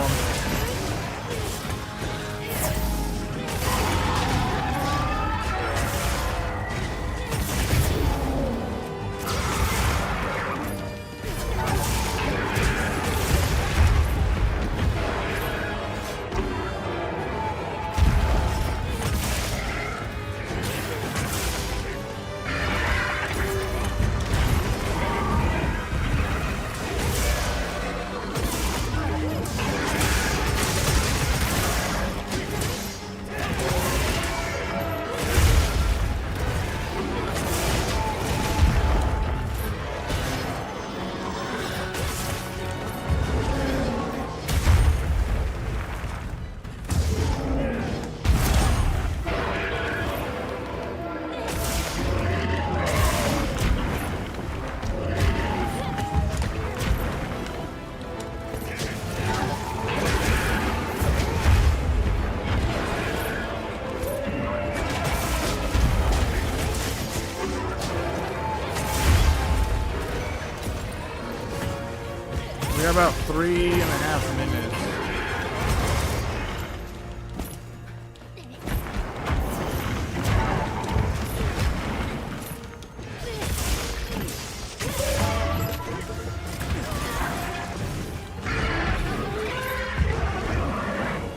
We got about 3.5 minutes.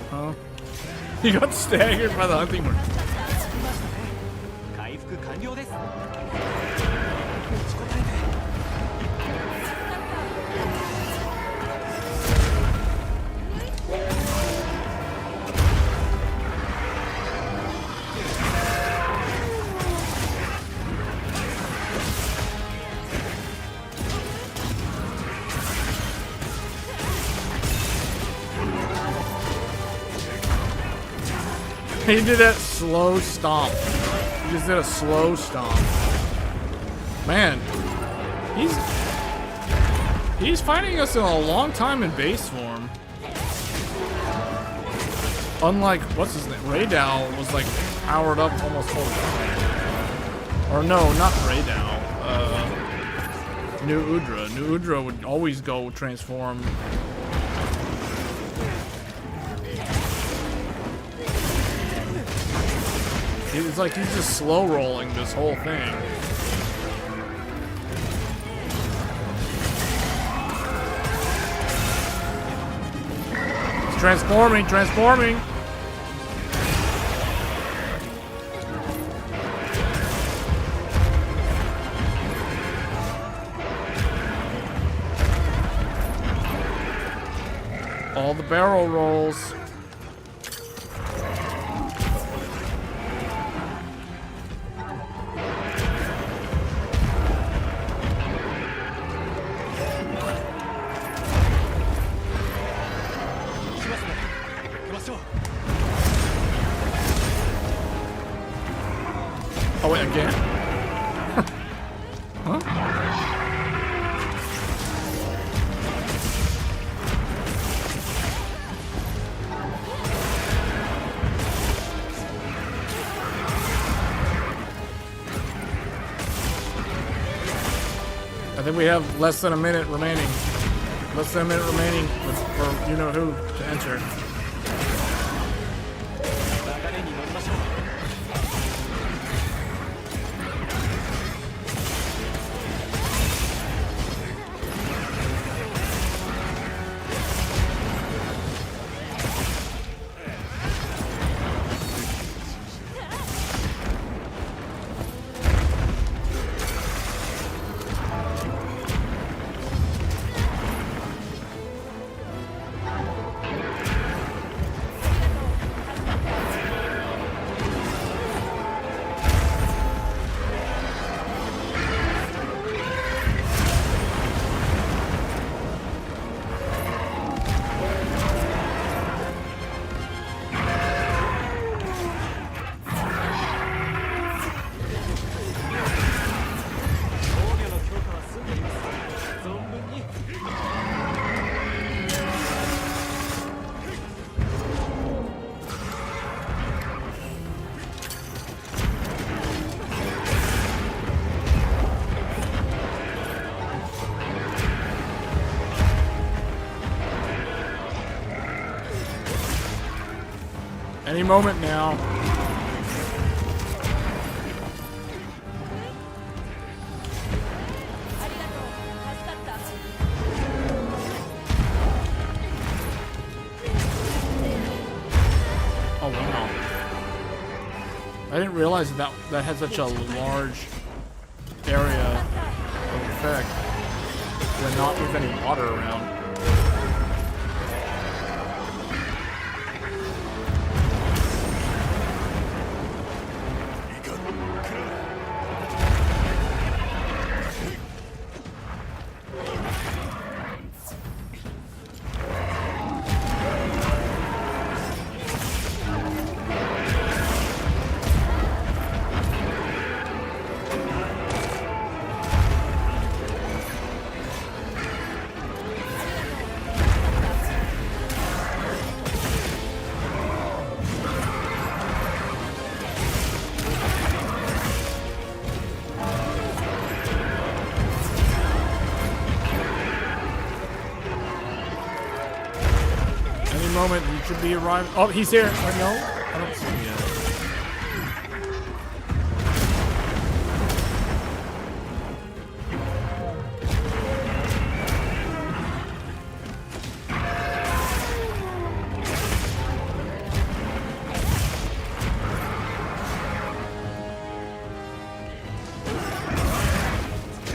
Huh? He got staggered by the hunting horse. He did that slow stomp. He just did a slow stomp. Man, he's fighting us in a long time in base form. Unlike what's his name, Raydal was like powered up almost full time. Or no, not Raydal. New Udra. New Udra would always go transform. It's like he's just slow rolling this whole thing. It's transforming, transforming. All the barrel rolls. Oh wait, again? Huh? I think we have less than a minute remaining. Less than a minute remaining for you know who to enter. Any moment now. Oh wow. I didn't realize that had such a large area of effect when not with any water around. Moment, he should be arriving. Oh, he's here. Oh, no, I don't see him yet.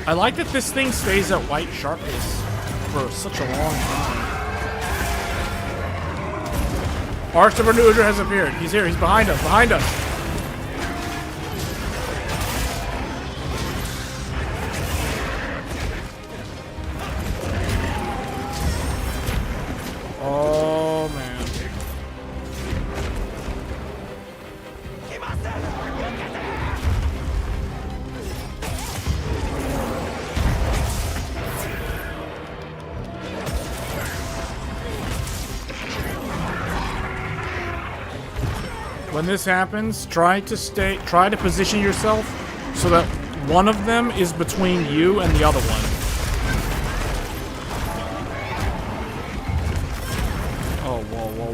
I like that this thing stays at white sharpness for such a long time. Arch of Renuder has appeared. He's here. He's behind us. Behind us. Oh, man. When this happens, try to position yourself so that one of them is between you and the other one.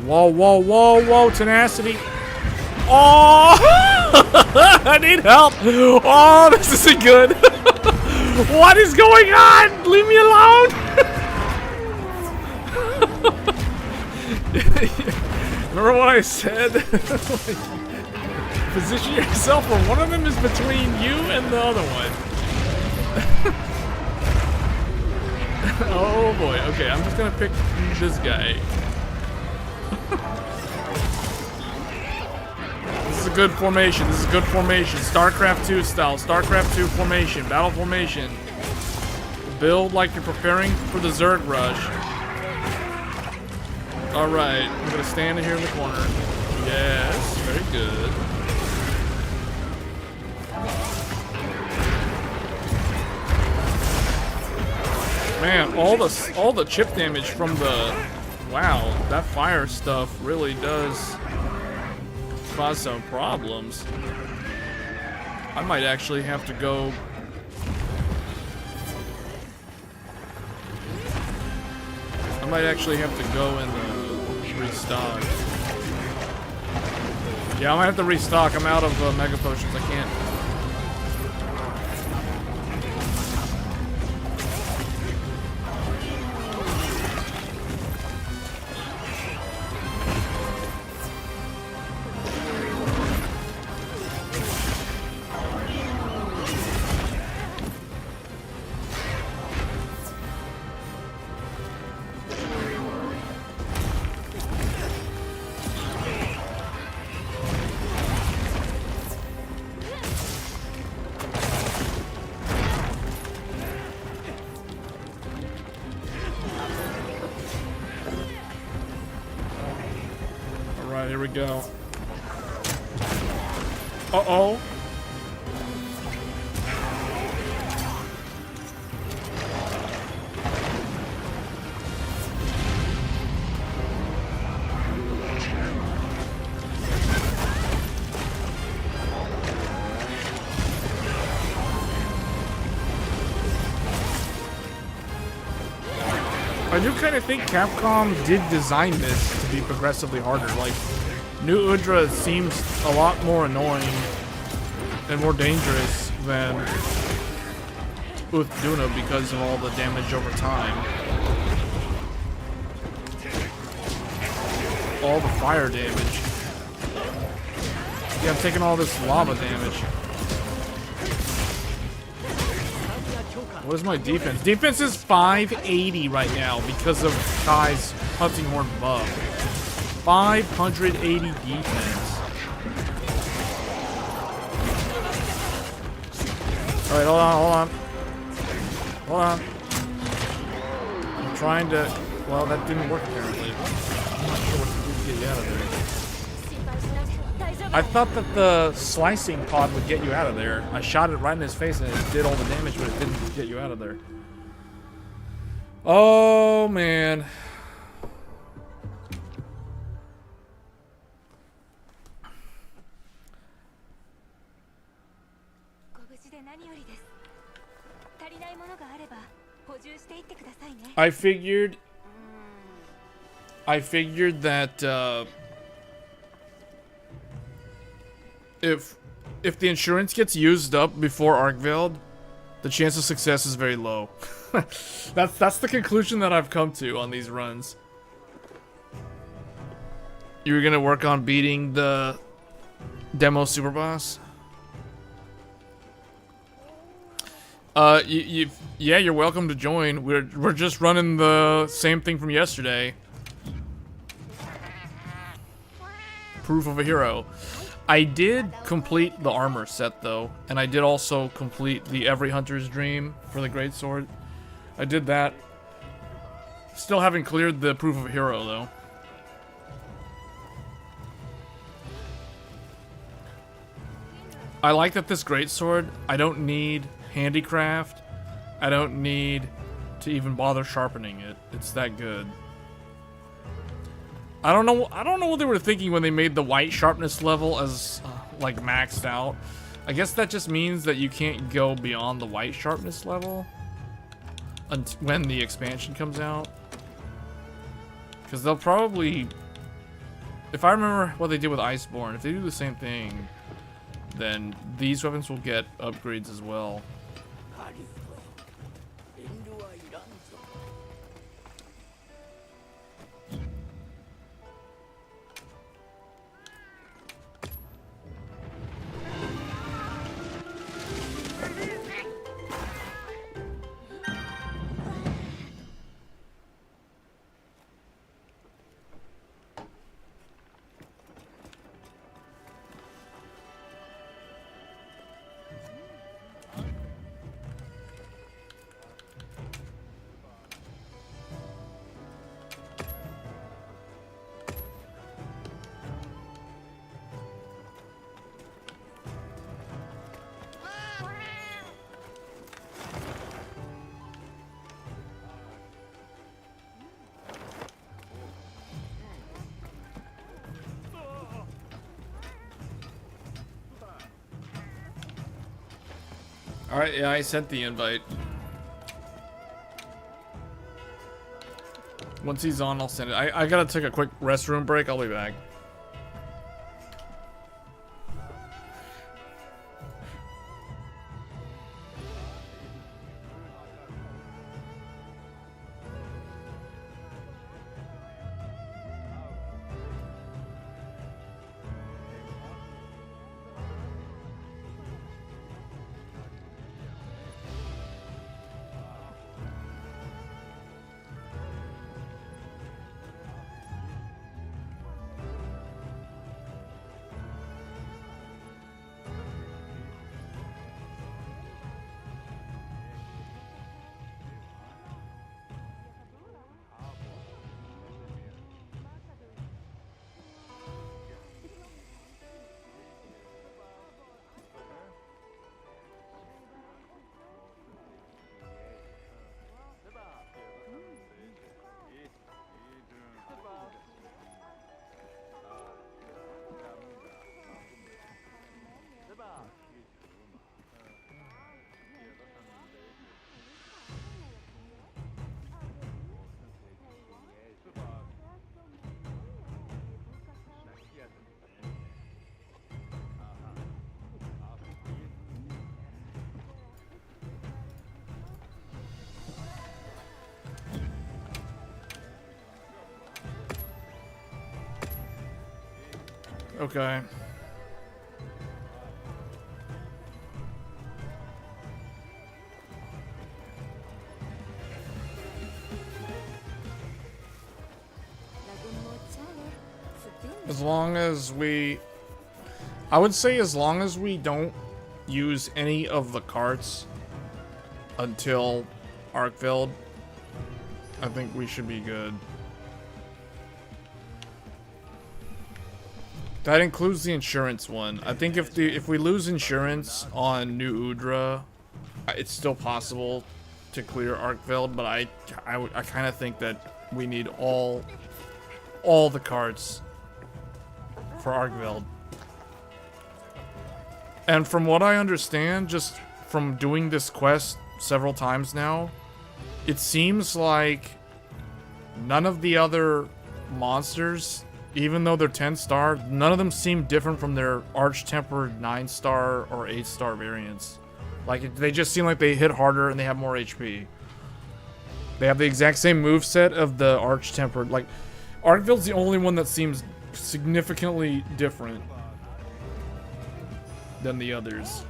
Oh, whoa, tenacity. Oh, I need help. Oh, this isn't good. What is going on? Leave me alone. Remember what I said? Like, position yourself where one of them is between you and the other one. Oh boy, okay, I'm just gonna pick this guy. This is a good formation, StarCraft 2 style, StarCraft 2 formation, battle formation. Build like you're preparing for the Zerg rush. Alright, I'm gonna stand here in the corner. Yes, very good. Man, all the chip damage from the... Wow, that fire stuff really does cause some problems. I might actually have to go I might actually have to go and restock. Yeah, I might have to restock. I'm out of mega potions. I can't. Here we go. Uh-oh. I do kind of think Capcom did design this to be progressively harder. Like, New Udra seems a lot more annoying and more dangerous than Duna because of all the damage over time. All the fire damage. Yeah, I'm taking all this lava damage. What is my defense? Defense is 580 right now because of Kai's hunting horn buff. 580 defense. Alright, hold on. Hold on. I'm trying to... Well, that didn't work apparently. I'm not sure what to do to get you out of there. I thought that the slicing pod would get you out of there. I shot it right in his face and it did all the damage, but it didn't get you out of there. Oh, man. I figured that if the insurance gets used up before Arkveld, the chance of success is very low. That's the conclusion that I've come to on these runs. You were gonna work on beating the demo super boss? Yeah, you're welcome to join. We're just running the same thing from yesterday. Proof of a hero. I did complete the armor set though, and I did also complete the Every Hunter's Dream for the Greatsword. I did that. Still haven't cleared the Proof of a Hero though. I like that this Greatsword, I don't need handicraft. I don't need to even bother sharpening it. It's that good. I don't know what they were thinking when they made the white sharpness level as like maxed out. I guess that just means that you can't go beyond the white sharpness level when the expansion comes out. Because they'll probably, if I remember what they did with Iceborne, if they do the same thing, then these weapons will get upgrades as well. Alright, yeah, I sent the invite. Once he's on, I'll send it. I gotta take a quick restroom break. I'll be back. Okay. As long as we... I would say as long as we don't use any of the carts until Arkveld, I think we should be good. That includes the insurance one. I think if we lose insurance on New Udra, it's still possible to clear Arkveld, but I kind of think that we need all the carts for Arkveld. And from what I understand, just from doing this quest several times now, it seems like none of the other monsters, even though they're 10-star, none of them seem different from their Arch-tempered 9-star or 8-star variants. Like, they just seem like they hit harder and they have more HP. They have the exact same moveset of the Arch-tempered. Like, Arkveld's the only one that seems significantly different than the others.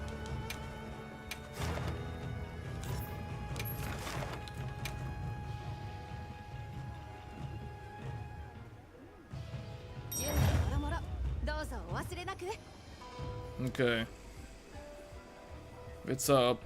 Okay. It's up.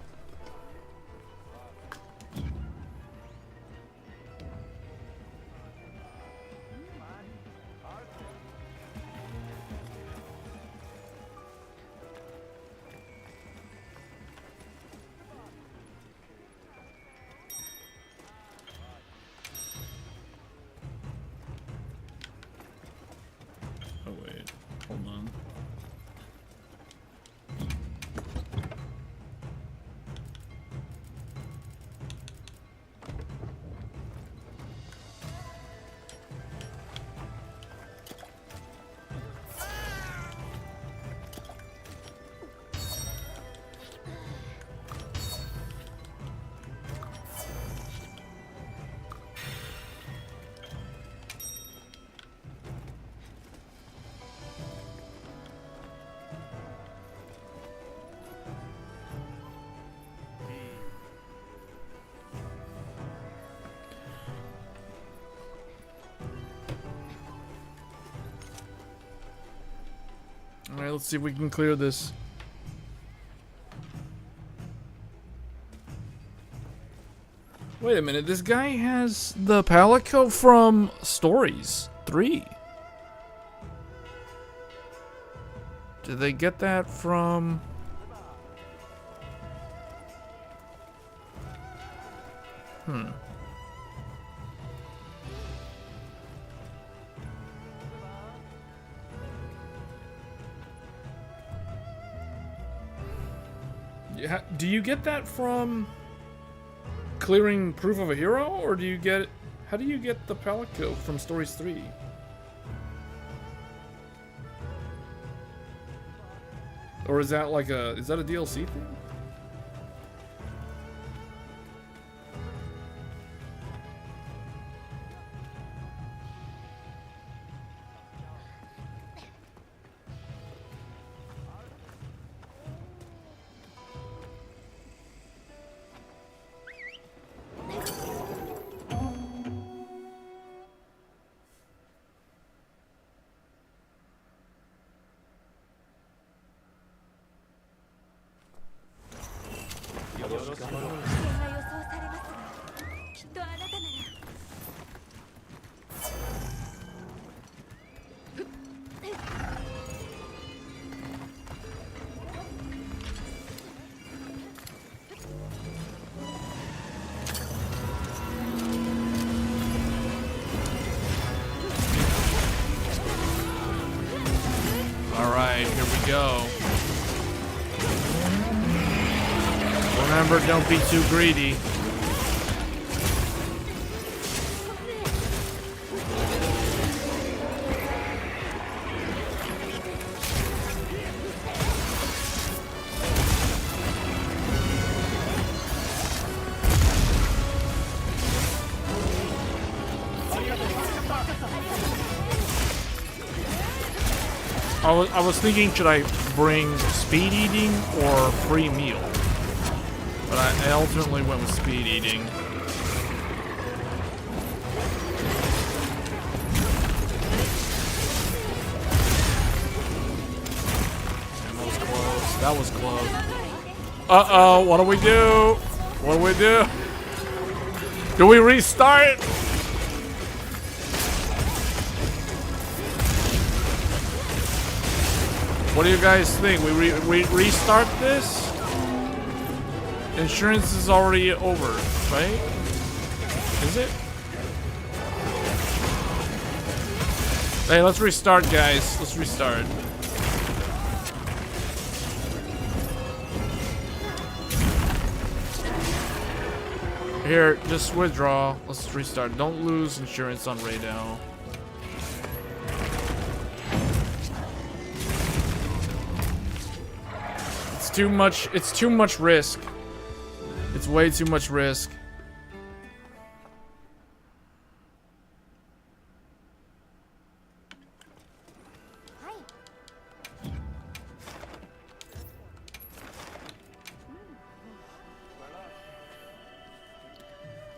Oh wait, hold on. Alright, let's see if we can clear this. Wait a minute, this guy has the Palico from Stories 3. Did they get that from... Yeah, do you get that from clearing Proof of a Hero, or do you get How do you get the Palico from Stories 3? Or is that like a DLC thing? Alright, here we go. Remember, don't be too greedy. I was thinking, should I bring speed eating or free meal? But I ultimately went with speed eating. And that was close. That was close. Uh-oh, what do we do? What do we do? Do we restart? What do you guys think? We restart this? Insurance is already over, right? Is it? Hey, let's restart, guys. Let's restart. Here, just withdraw. Let's restart. Don't lose insurance on Radau. It's too much risk. It's way too much risk.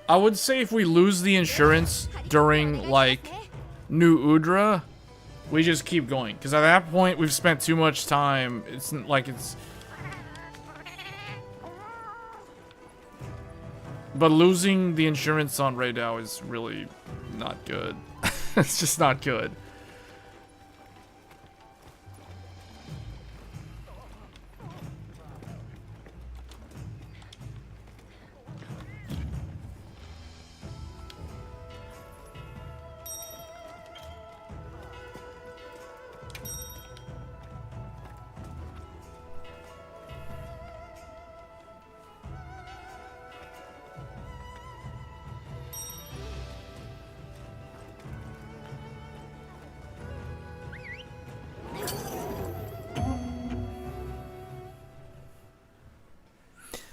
I would say if we lose the insurance during, like, New Udra, we just keep going. Because at that point, we've spent too much time. It's like it's... But losing the insurance on Radau is really not good. It's just not good.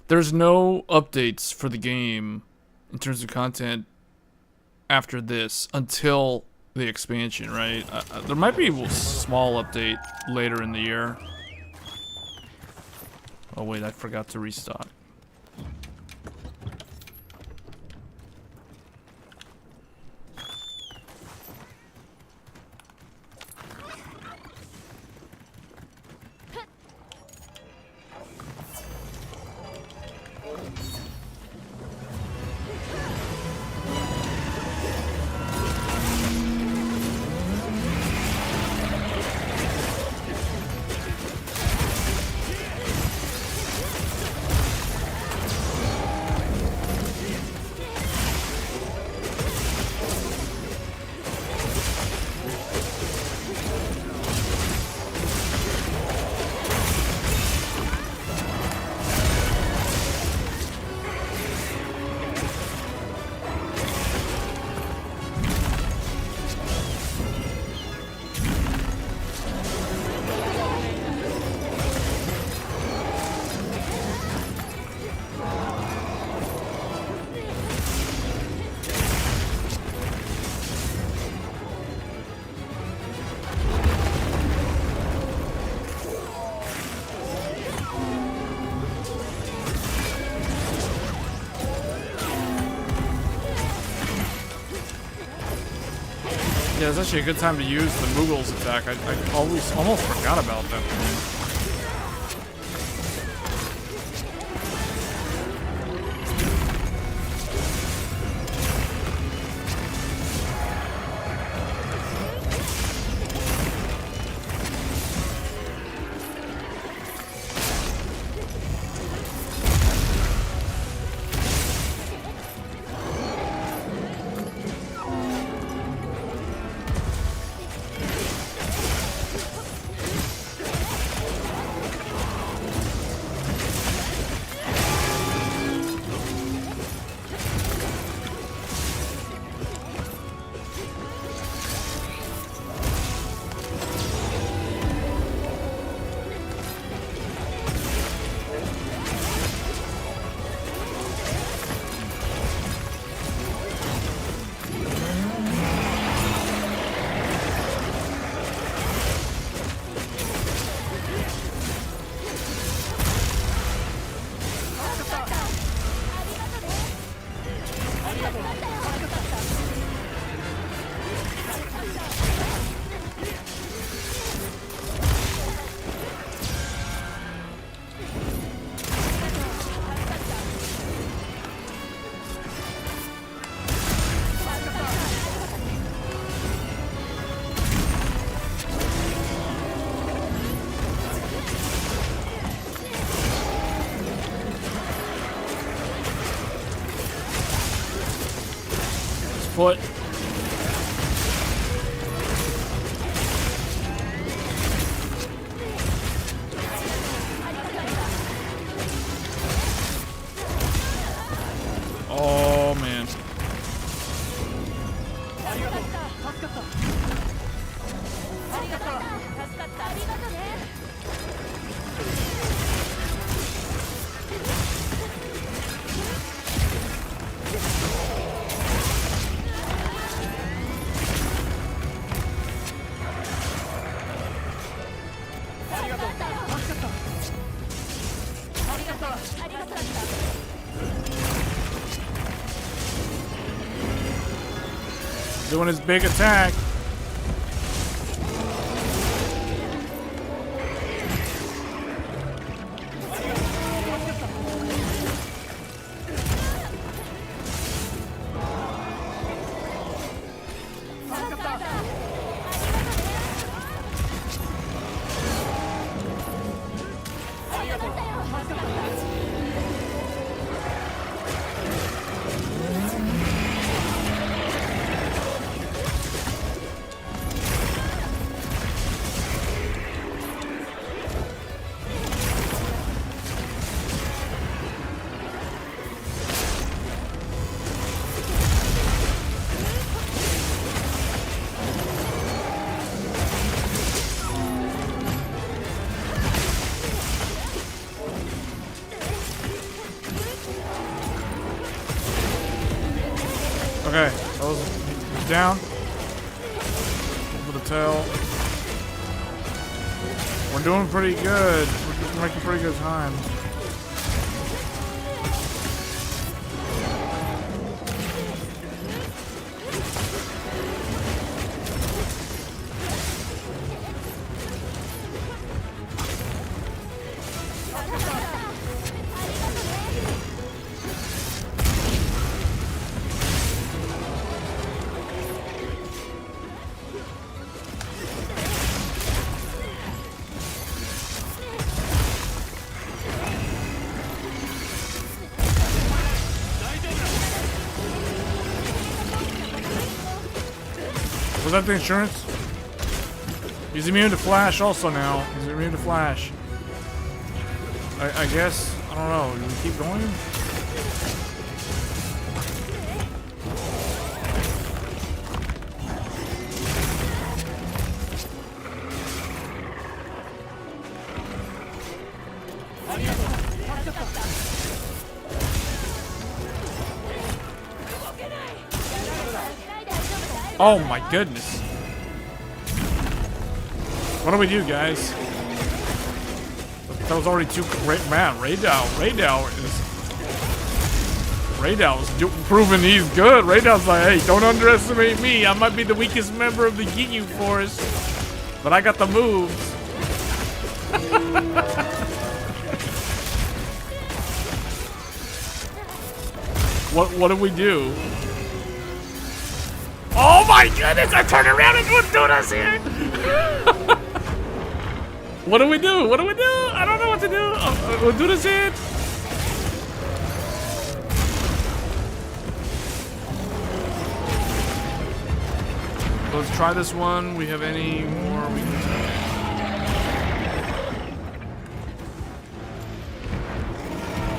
There's no updates for the game in terms of content after this until the expansion, right? There might be a small update later in the year. Oh wait, I forgot to restock. Yeah, it's actually a good time to use the Moogle's attack. I almost forgot about that thing. Foot. Oh man. Doing his big attack. Okay, that was down. Over the tail. We're doing pretty good. We're making pretty good time. Was that the insurance? He's immune to flash also now. He's immune to flash. I guess. I don't know. Do we keep going? Oh my goodness. What do we do, guys? That was already too great. Man, Raydow is... Raydow's proving he's good. Raydow's like, hey, don't underestimate me. I might be the weakest member of the Ginyu Force, but I got the moves. What do we do? Oh my goodness! I turned around and Uduna's here. What do we do? What do we do? I don't know what to do. Uduna's in. Let's try this one. We have any more we can try?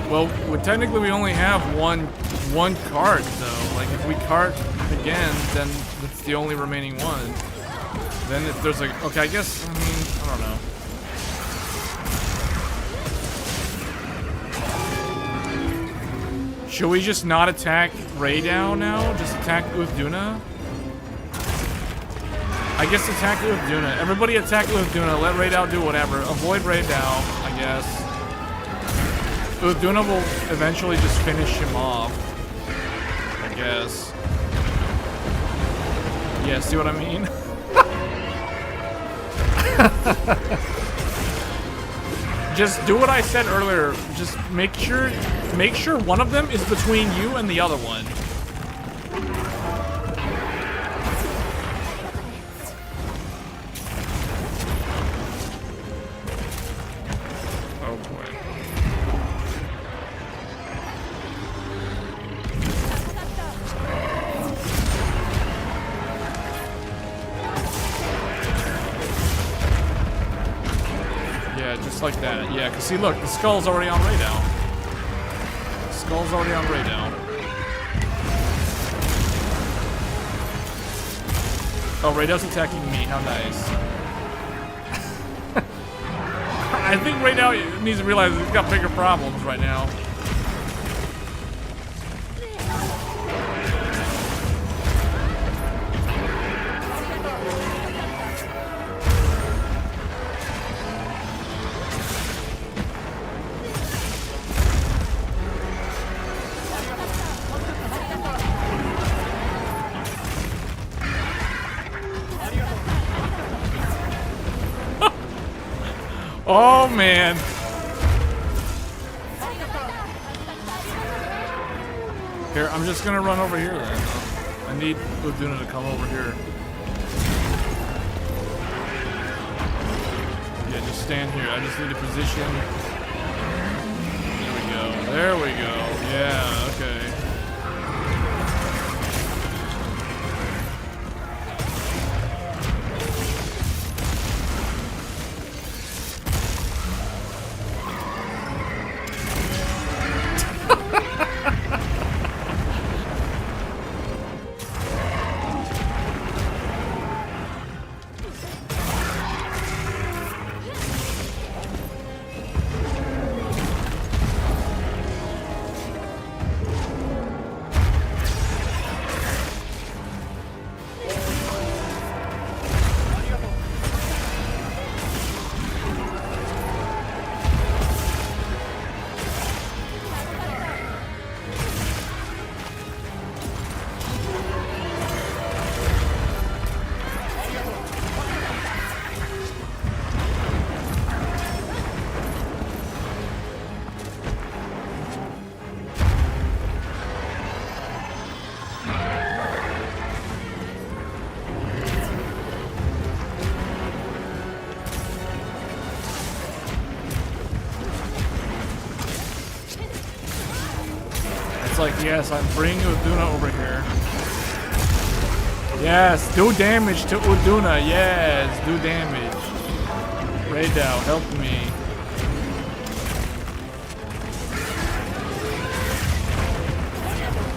Well, technically we only have one cart though. Like if we cart again, then it's the only remaining one. Then if there's like, okay, I guess, I mean, I don't know. Should we just not attack Raydow now? Just attack Uduna? I guess attack Uduna. Everybody attack Uduna. Let Raydow do whatever. Avoid Raydow, I guess. Uduna will eventually just finish him off. I guess. Yeah, see what I mean? Just do what I said earlier. Just make sure one of them is between you and the other one. Oh boy. Yeah, just like that. Yeah, cause see, look, the skull's already on Raydow. The skull's already on Raydow. Oh, Raydow's attacking me. How nice. I think Raydow needs to realize he's got bigger problems right now. Oh man. Here, I'm just gonna run over here then. I need Uduna to come over here. Yeah, just stand here. I just need a position. There we go. There we go. Yeah, okay. Like, yes, I'm bringing Uduna over here. Yes, do damage to Uduna. Yes, do damage. Raydow, help me.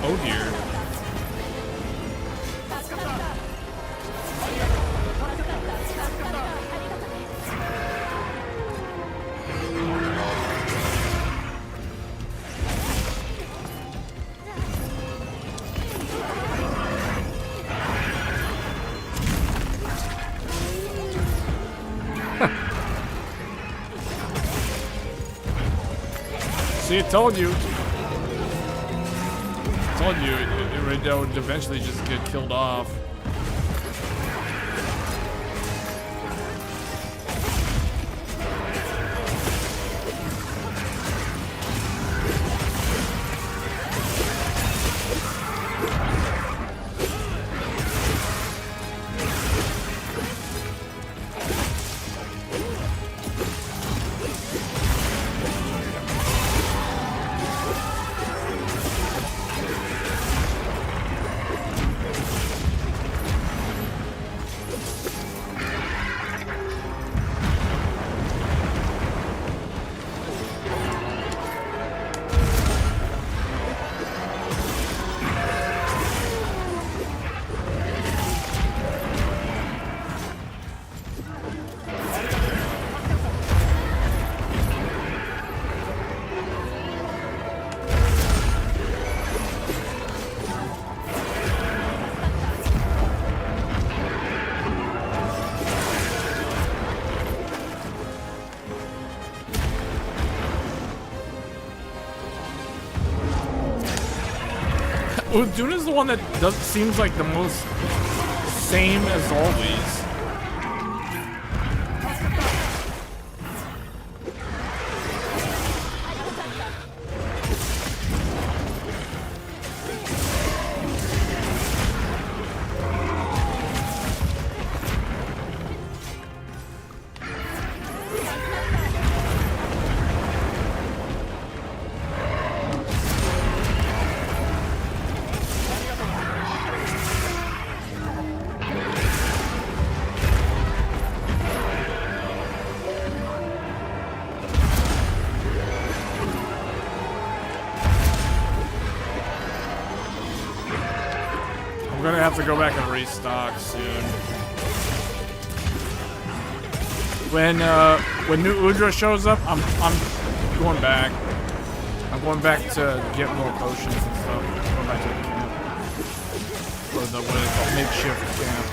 Oh dear. See, I told you. told you, it would eventually just get killed off. Duna's the one that seems like the most same as always. I'm gonna have to go back and restock soon. When new Udra shows up, I'm going back. I'm going back to get more potions and stuff. Going back to the camp. Or the what is it called? Makeshift camp.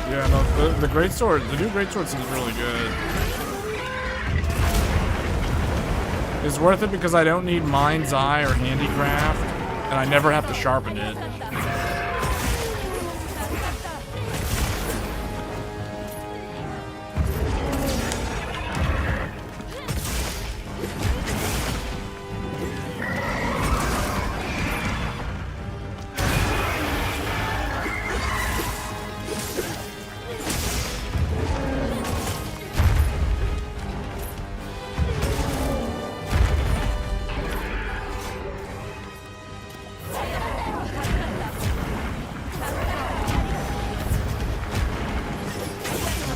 Yeah, no, the greatsword, the new greatsword seems really good. It's worth it because I don't need Mind's Eye or Handicraft, and I never have to sharpen it.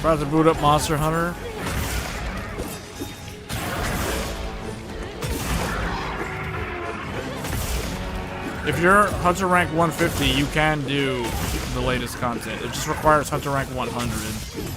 About to boot up Monster Hunter. If you're Hunter rank 150, you can do the latest content. It just requires Hunter rank 100.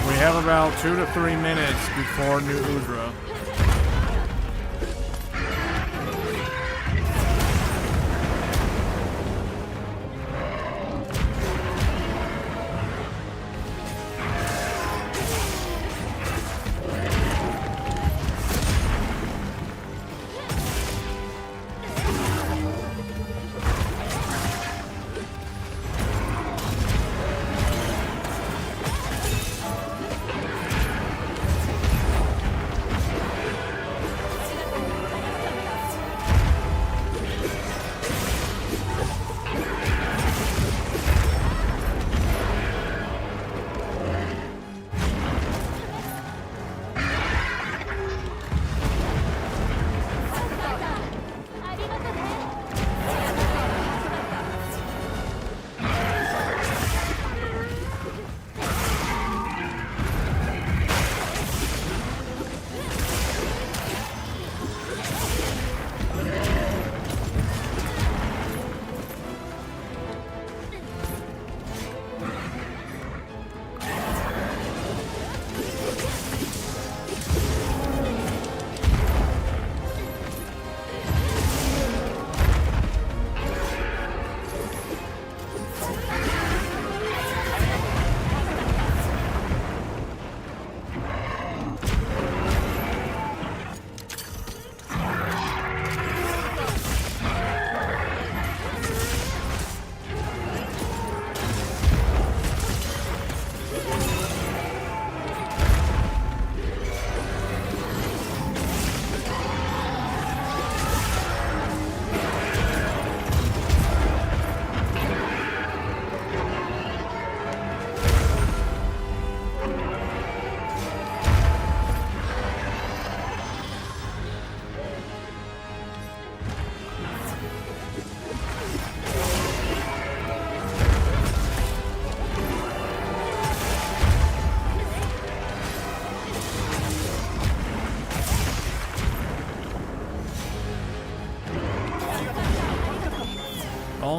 We have about 2 to 3 minutes before new Udra.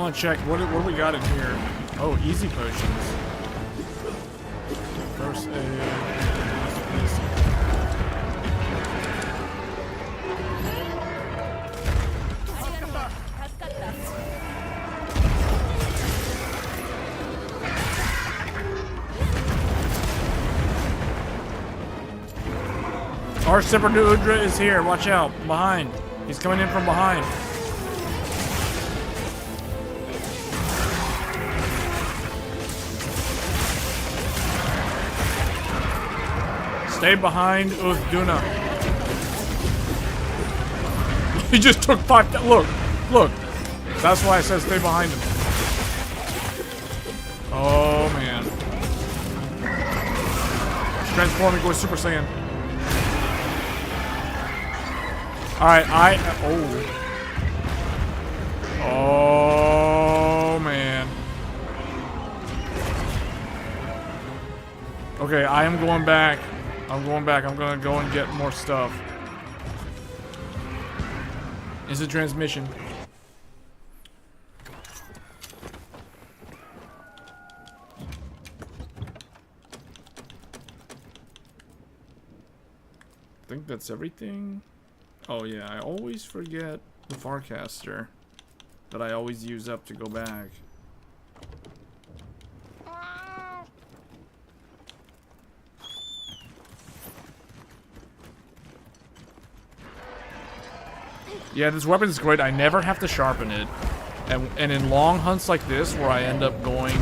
want to check what do we got in here. Oh, easy potions. First aid. Our Separate Udra is here. Watch out. Behind. He's coming in from behind. Stay behind Uthduna. He just took 5. Look. Look. That's why I said stay behind him. Oh, man. He's transforming, going Super Saiyan. Alright, Oh, man. Okay, I am going back. I'm going back. I'm gonna go and get more stuff. Is it transmission? I think that's everything. Oh yeah, I always forget the Farcaster that I always use up to go back. Yeah, this weapon is great. I never have to sharpen it. And in long hunts like this, where I end up going...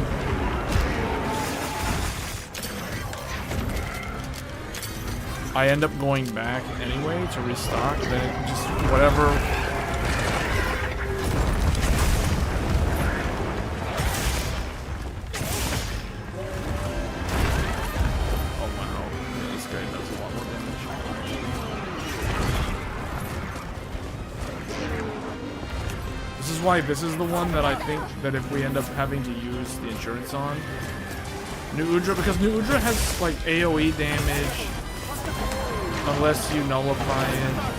back anyway to restock, then it just whatever. Oh wow, yeah, this guy does a lot more damage. This is why this is the one that I think that if we end up having to use the insurance on, New Udra, because New Udra has like AoE damage. Unless you nullify it.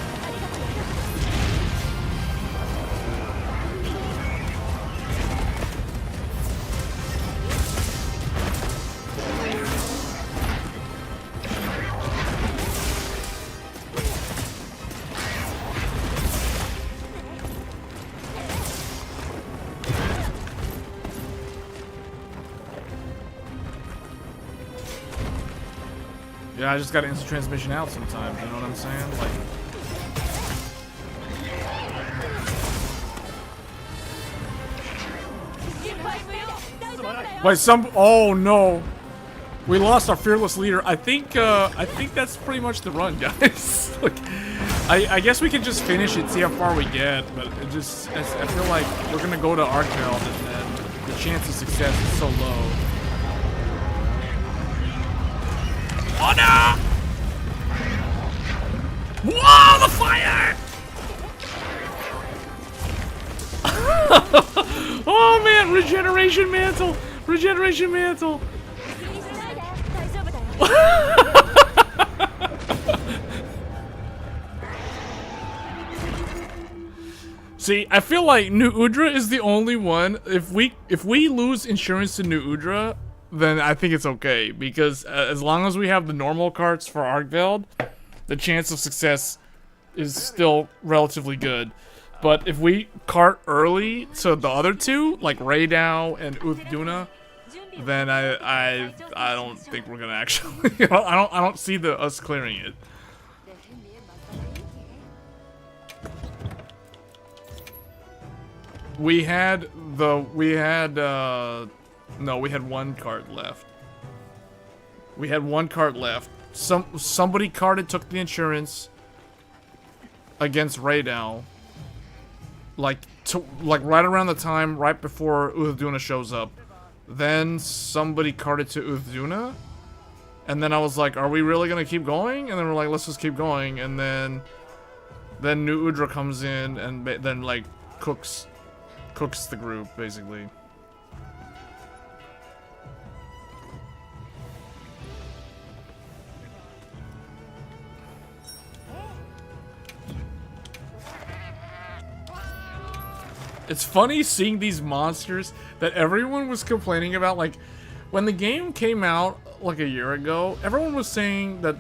Yeah, I just got instant transmission out sometimes, you know what I'm saying? Like... Wait, oh no! We lost our fearless leader. I think that's pretty much the run, guys. Like, I guess we can just finish it, see how far we get, but it just, I feel like we're gonna go to Arkveld and then the chance of success is so low. Oh no! Whoa, the fire! Oh man, regeneration mantle! Regeneration mantle! See, I feel like New Udra is the only one. If we lose insurance to New Udra, then I think it's okay, because as long as we have the normal carts for Arkveld, the chance of success is still relatively good. But if we cart early to the other two, like Raydao and Uthduna, then I don't think we're gonna actually. I don't see us clearing it. We had one cart left. We had one cart left. Somebody carted, took the insurance against Raydao. Like right around the time, right before Uthduna shows up. Then somebody carted to Uthduna. And then I was like, are we really gonna keep going? And then we're like, let's just keep going. And then New Udra comes in and then like cooks the group, basically. It's funny seeing these monsters that everyone was complaining about. Like, when the game came out like a year ago, everyone was saying that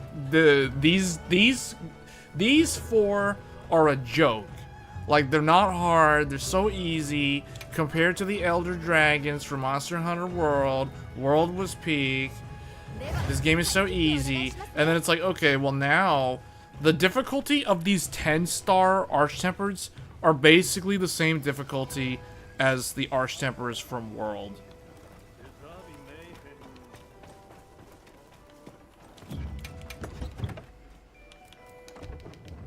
these four are a joke. Like, they're not hard, they're so easy compared to the Elder Dragons from Monster Hunter World. World was peak. This game is so easy. And then it's like, okay, well now the difficulty of these 10-star Arch-Tempereds are basically the same difficulty as the Arch-Tempereds from World.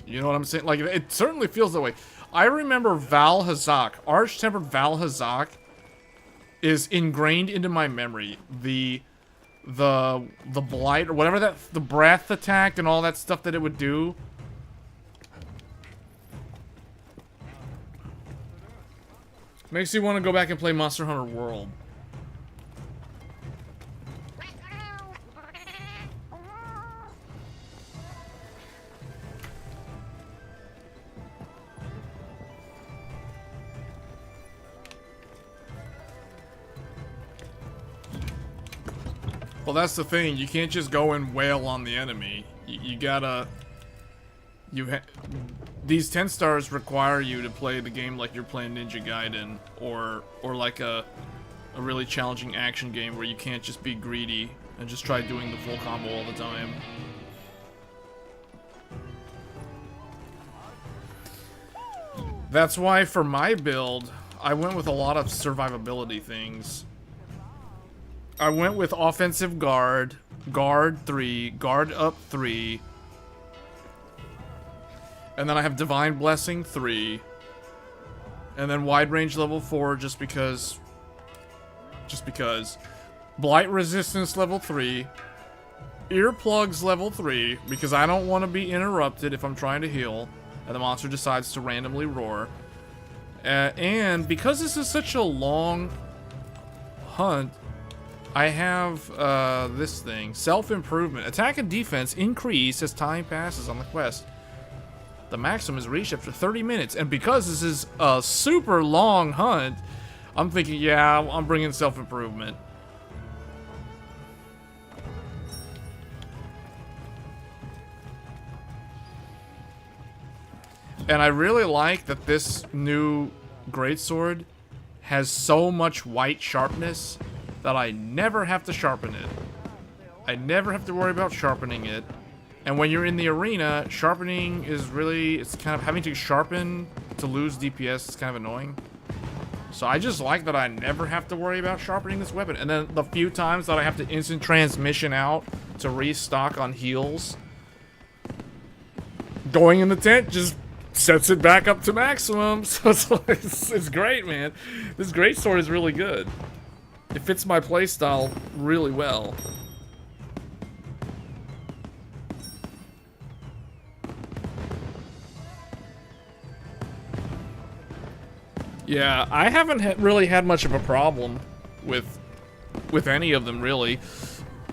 You know what I'm saying? Like, it certainly feels that way. I remember Val Hazak, Arch-Tempered Val Hazak is ingrained into my memory. The blight or whatever that, the breath attack and all that stuff that it would do. Makes you want to go back and play Monster Hunter World. Well, that's the thing. You can't just go and wail on the enemy. You gotta... These 10 stars require you to play the game like you're playing Ninja Gaiden, or like a really challenging action game where you can't just be greedy and just try doing the full combo all the time. That's why for my build, I went with a lot of survivability things. I went with offensive guard, guard 3, guard up 3, and then I have divine blessing 3, and then wide range level 4 just because blight resistance level 3, earplugs level 3 because I don't want to be interrupted if I'm trying to heal and the monster decides to randomly roar, and because this is such a long hunt, I have this thing, self-improvement. Attack and defense increase as time passes on the quest. The maximum is reached after 30 minutes, and because this is a super long hunt, I'm thinking, yeah, I'm bringing self-improvement. And I really like that this new greatsword has so much white sharpness that I never have to sharpen it. I never have to worry about sharpening it. And when you're in the arena, sharpening is really, it's kind of having to sharpen to lose DPS is kind of annoying. So I just like that I never have to worry about sharpening this weapon. And then the few times that I have to instant transmission out to restock on heals, going in the tent just sets it back up to maximum. So it's great, man. This greatsword is really good. It fits my playstyle really well. Yeah, I haven't really had much of a problem with any of them, really.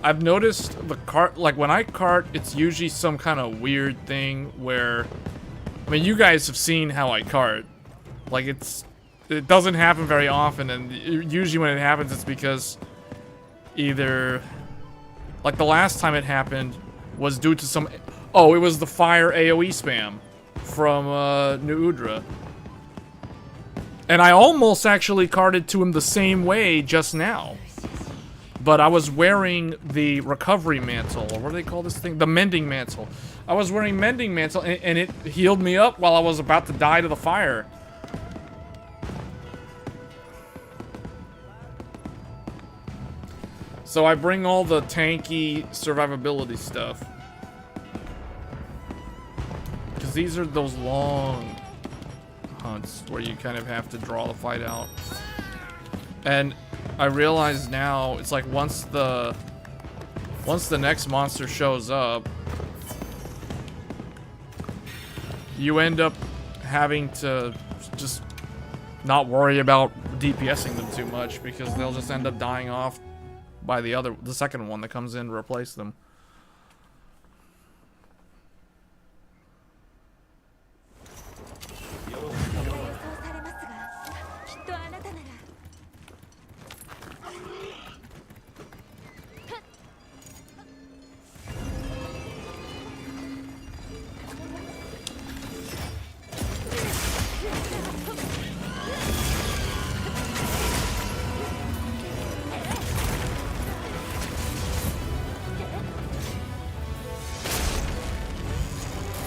I've noticed the cart, like when I cart, it's usually some kind of weird thing where, I mean, you guys have seen how I cart. Like it doesn't happen very often, and usually when it happens, it's because either, like the last time it happened was due to some, oh, it was the fire AoE spam from New Udra. And I almost actually carted to him the same way just now. But I was wearing the recovery mantle, or what do they call this thing? The mending mantle. I was wearing mending mantle, and it healed me up while I was about to die to the fire. So I bring all the tanky survivability stuff. Because these are those long hunts where you kind of have to draw the fight out. And I realize now, it's like once the next monster shows up, you end up having to just not worry about DPSing them too much because they'll just end up dying off by the second one that comes in to replace them.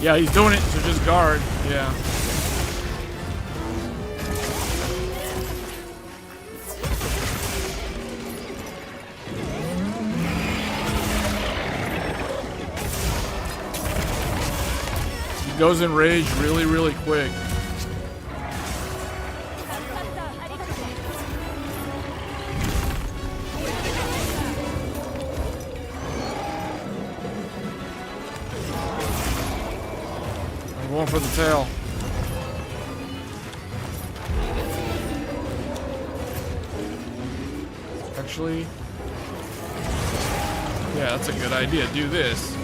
Yeah, he's doing it, so just guard. Yeah. He goes in rage really, really quick. I'm going for the tail. Actually, yeah, that's a good idea. Do this.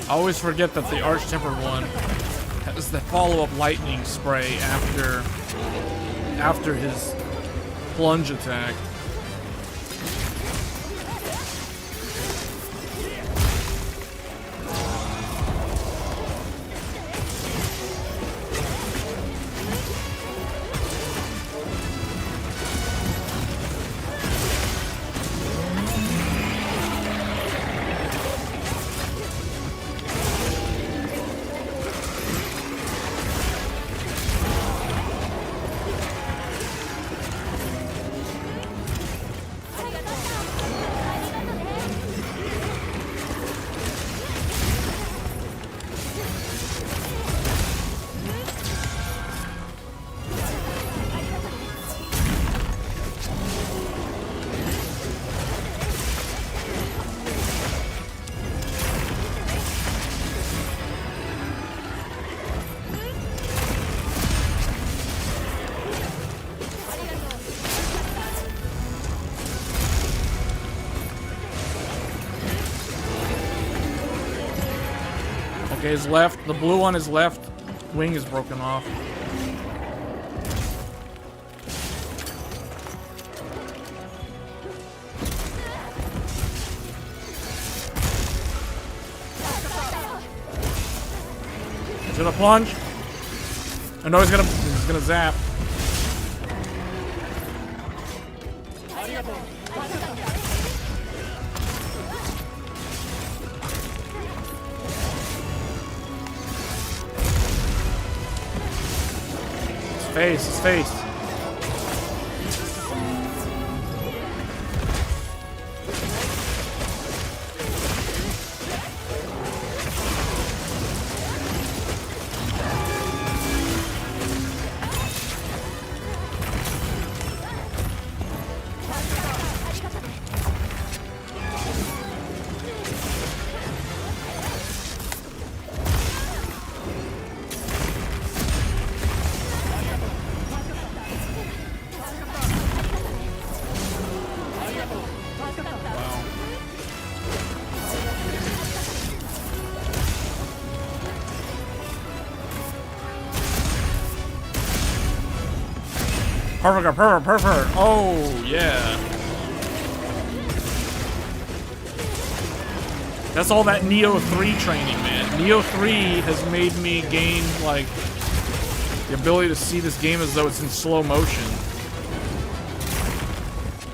I always forget that the Arch-Tempered one has the follow-up lightning spray after his plunge attack. Okay, his left, the blue on his left wing is broken off. He's gonna plunge. I know he's gonna zap. His face. Perfect. Oh, yeah. That's all that Neo 3 training, man. Neo 3 has made me gain, like, the ability to see this game as though it's in slow motion.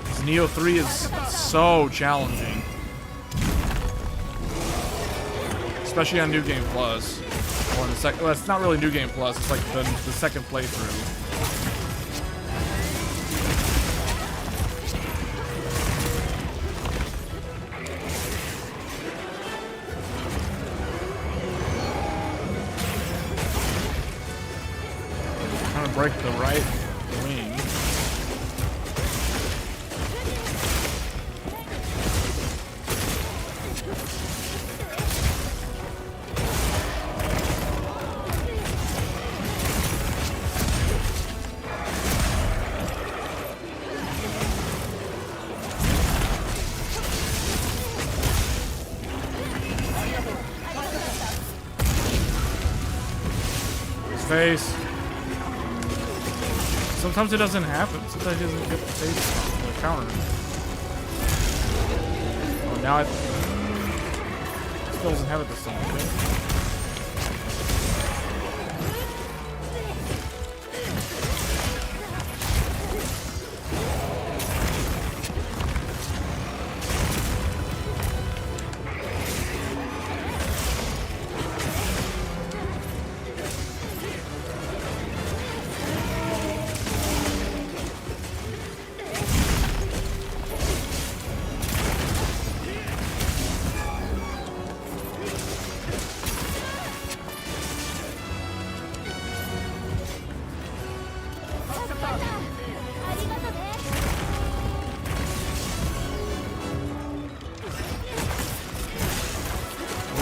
This Neo 3 is so challenging. especially on New Game Plus. Or in the second, well, it's not really New Game Plus. It's like the second playthrough. Trying to break the right wing. Face. Sometimes it doesn't happen. Sometimes he doesn't get the face the counter. Oh, now it still doesn't have it this time. Okay?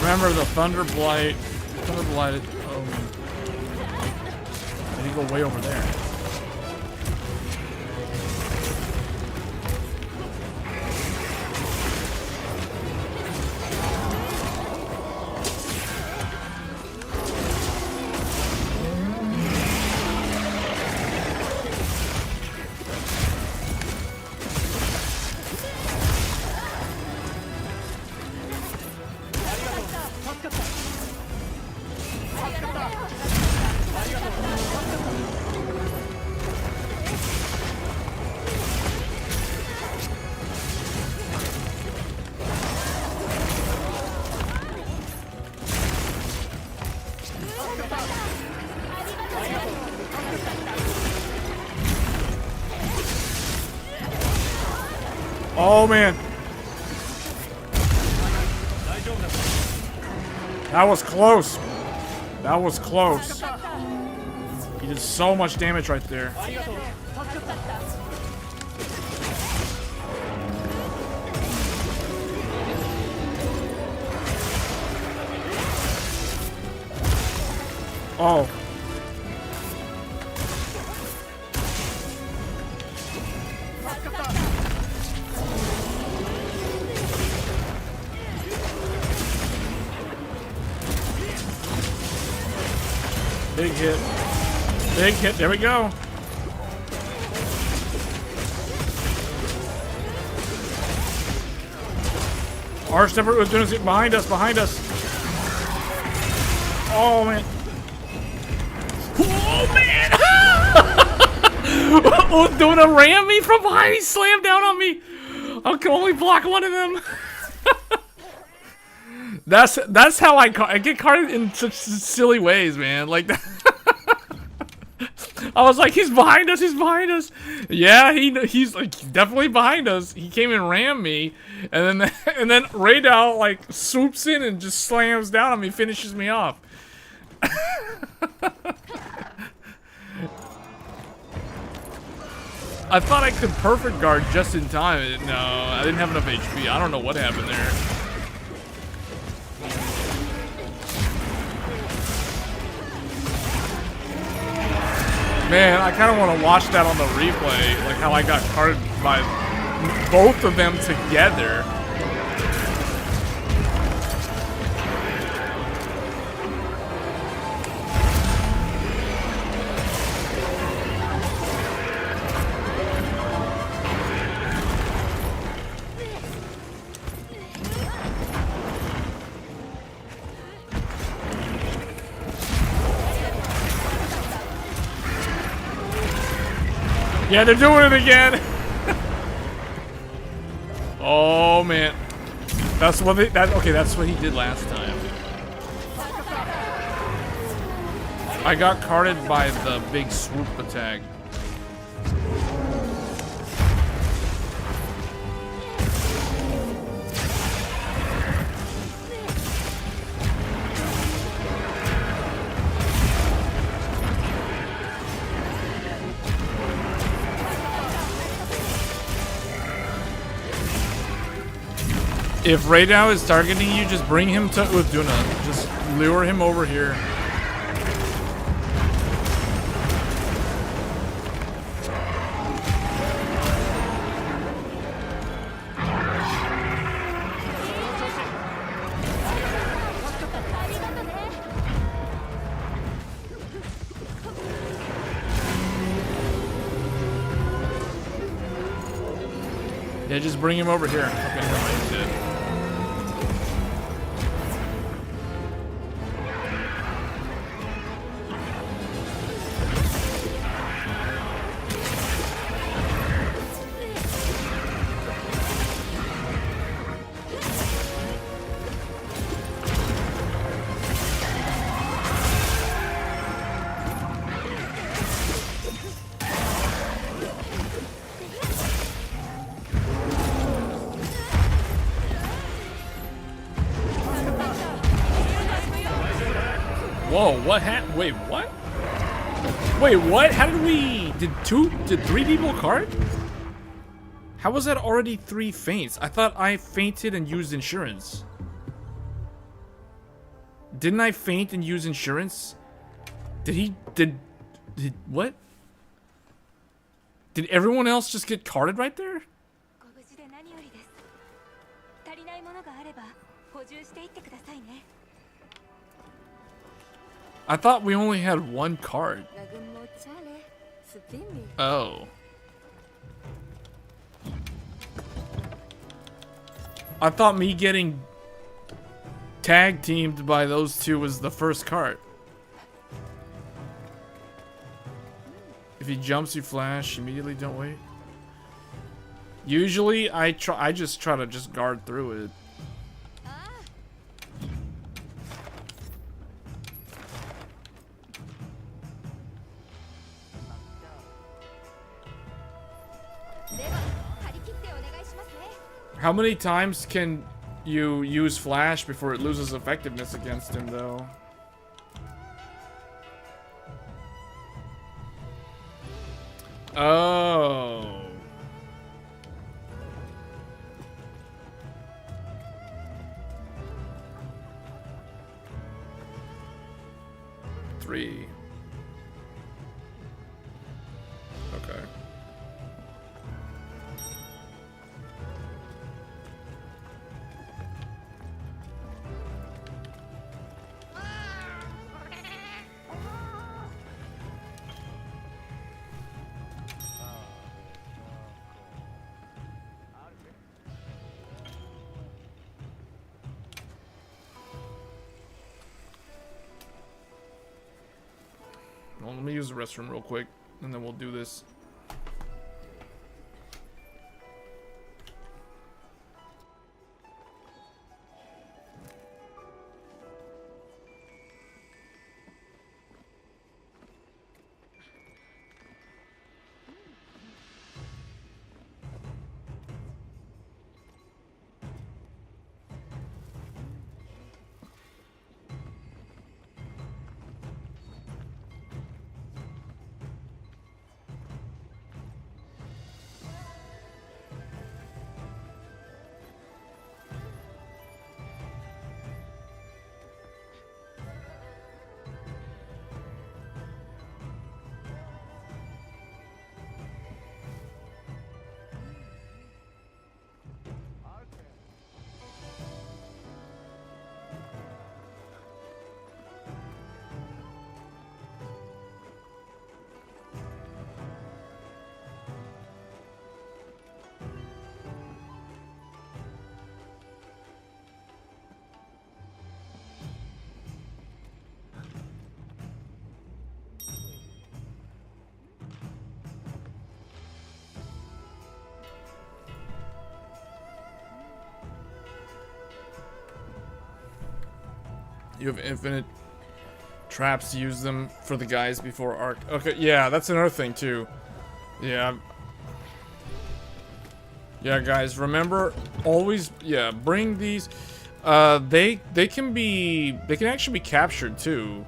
Remember the Thunder Blight. Thunder Blighted. Oh man. Did he go way over there? Oh man. That was close. That was close. He did so much damage right there. Oh. Big hit. Big hit. There we go. Arch never was doing it behind us. Behind us. Oh man. Oh man. Oh, doing a ram me from behind. He slammed down on me. I can only block one of them. That's how I get carded in such silly ways, man. Like that. I was like, he's behind us. He's behind us. Yeah, he's like definitely behind us. He came and rammed me, and then Raydal like swoops in and just slams down on me, finishes me off. I thought I could perfect guard just in time. No, I didn't have enough HP. I don't know what happened there. Man, I kind of want to watch that on the replay, like how I got carded by both of them together. Yeah, they're doing it again. Oh man, that's what okay. That's what he did last time. I got carded by the big swoop attack. If Raydao is targeting you, just bring him to Uduna. Just lure him over here. Yeah, just bring him over here. Okay, never mind, he's dead. Whoa, what happened? Wait, what? Wait, what? How did we... Did 3 people card? How was that already 3 faints? I thought I fainted and used insurance. Didn't I faint and use insurance? Did what? Did everyone else just get carded right there? I thought we only had 1 card. Oh. I thought me getting tag teamed by those 2 was the first card. If he jumps, you flash. Immediately, don't wait. Usually, I just try to just guard through it. How many times can you use flash before it loses effectiveness against him, though? Oh. Three. Okay. Well, let me use the restroom real quick, and then we'll do this. You have infinite Traps, use them for the guys before arc. Okay, yeah, that's another thing too. Yeah. Yeah, guys, remember, always, yeah, bring these. They can actually be captured too.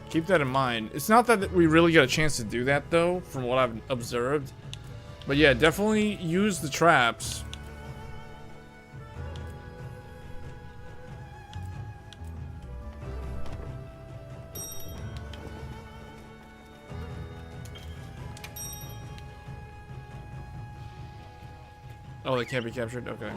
Keep that in mind. It's not that we really got a chance to do that though, from what I've observed. But yeah, definitely use the traps. Oh, they can't be captured? Okay.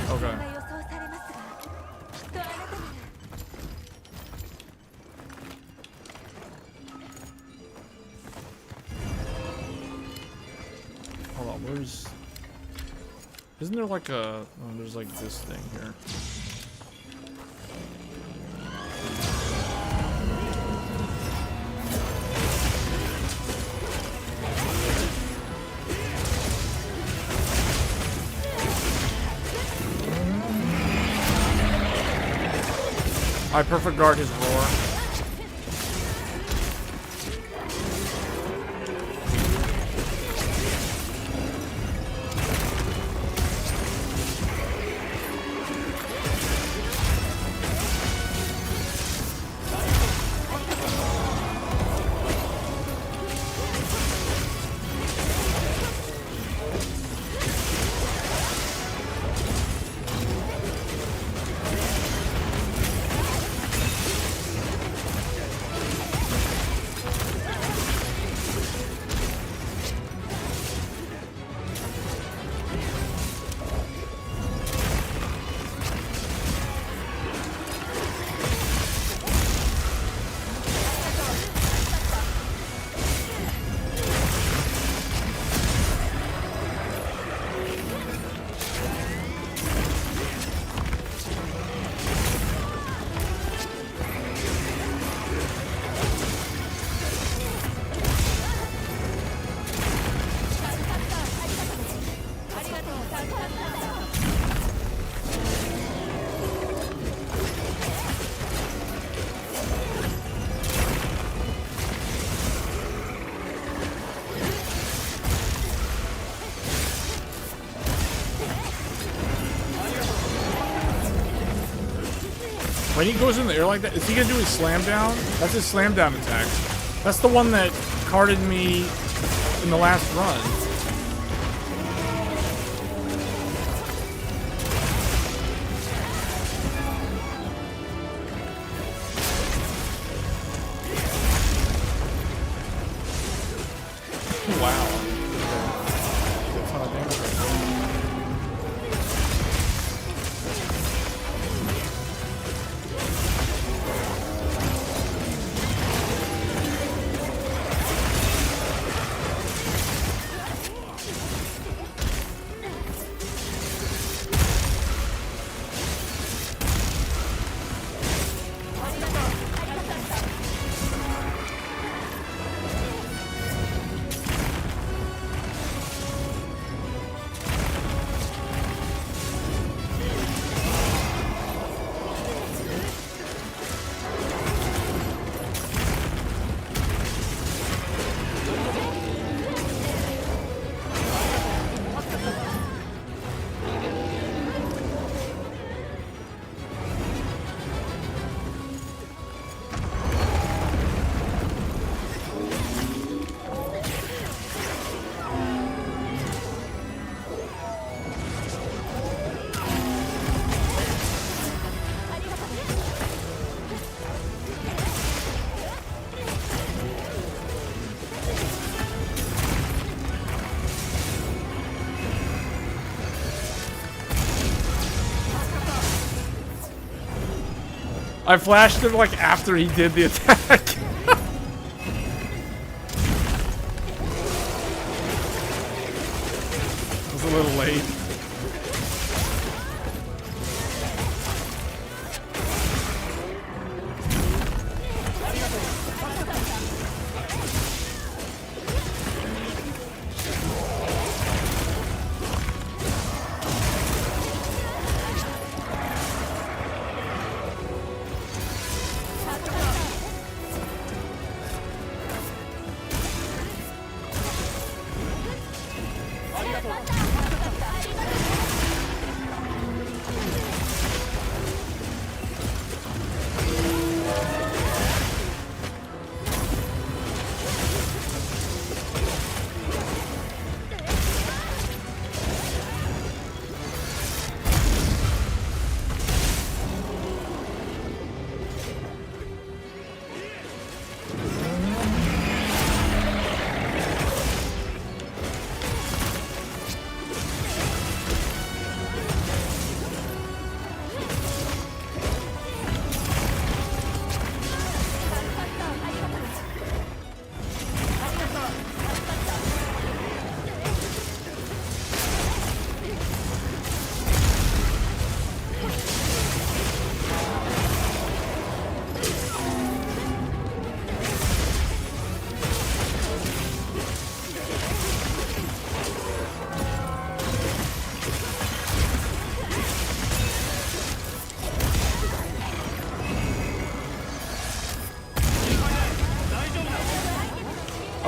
Okay. Hold on, where's... Isn't there like a... Oh, there's like this thing here. I perfect guard his roar. When he goes in the air like that, is he gonna do his slam down? That's his slam down attack. That's the one that carded me in the last run. Wow. That's a ton of damage. I flashed him like after he did the attack. It was a little late.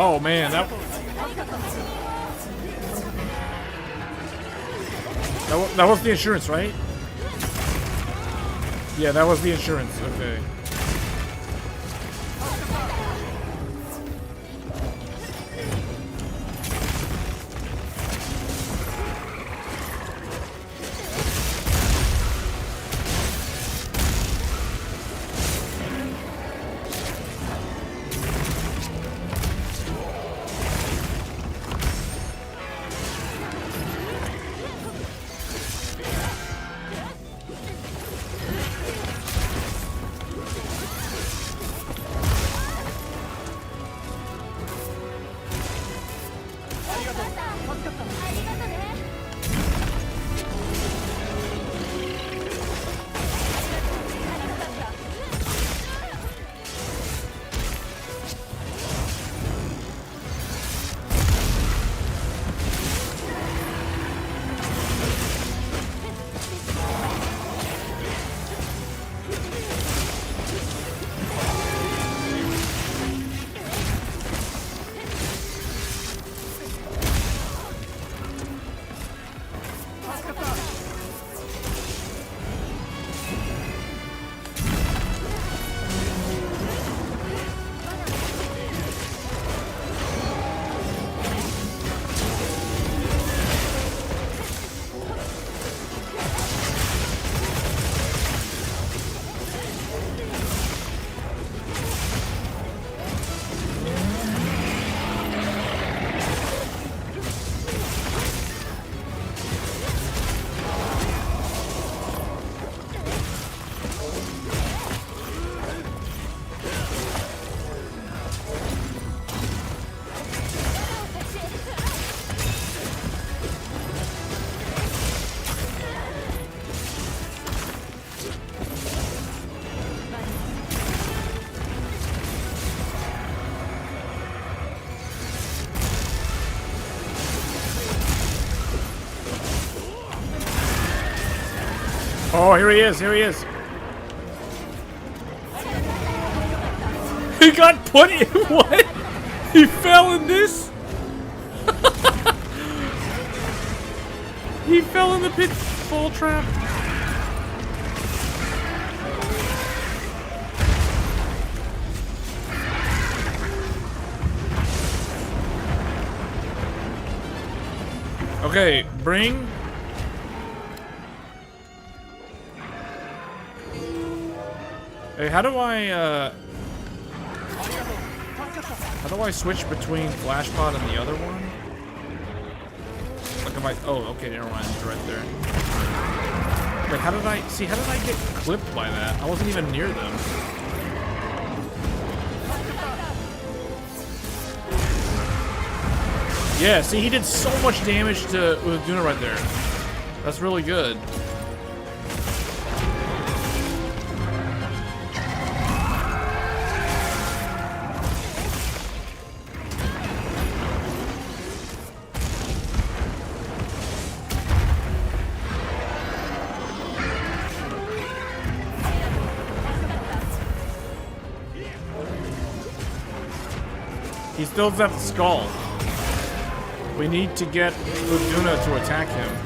Oh man, that was the insurance, right? Yeah, that was the insurance. Okay. Oh, here he is, here he is. He got put in, what? He fell in this? He fell in the pitfall trap. Okay, bring. Hey, how do I switch between Flashpod and the other one? Like if I, oh, okay, never mind, it's right there. Wait, how did I get clipped by that? I wasn't even near them. Yeah, see, he did so much damage to Uduna right there. That's really good. He still has that skull. We need to get Uduna to attack him.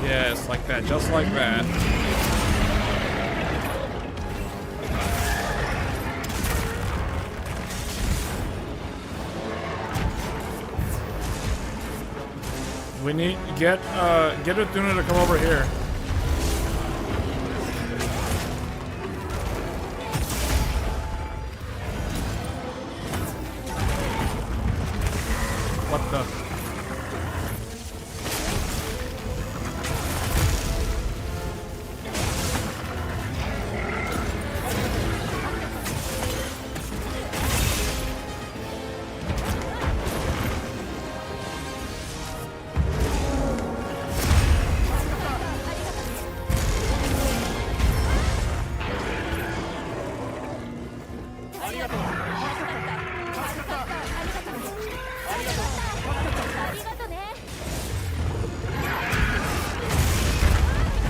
Yes, like that, just like that. We need get Uduna to come over here. What the?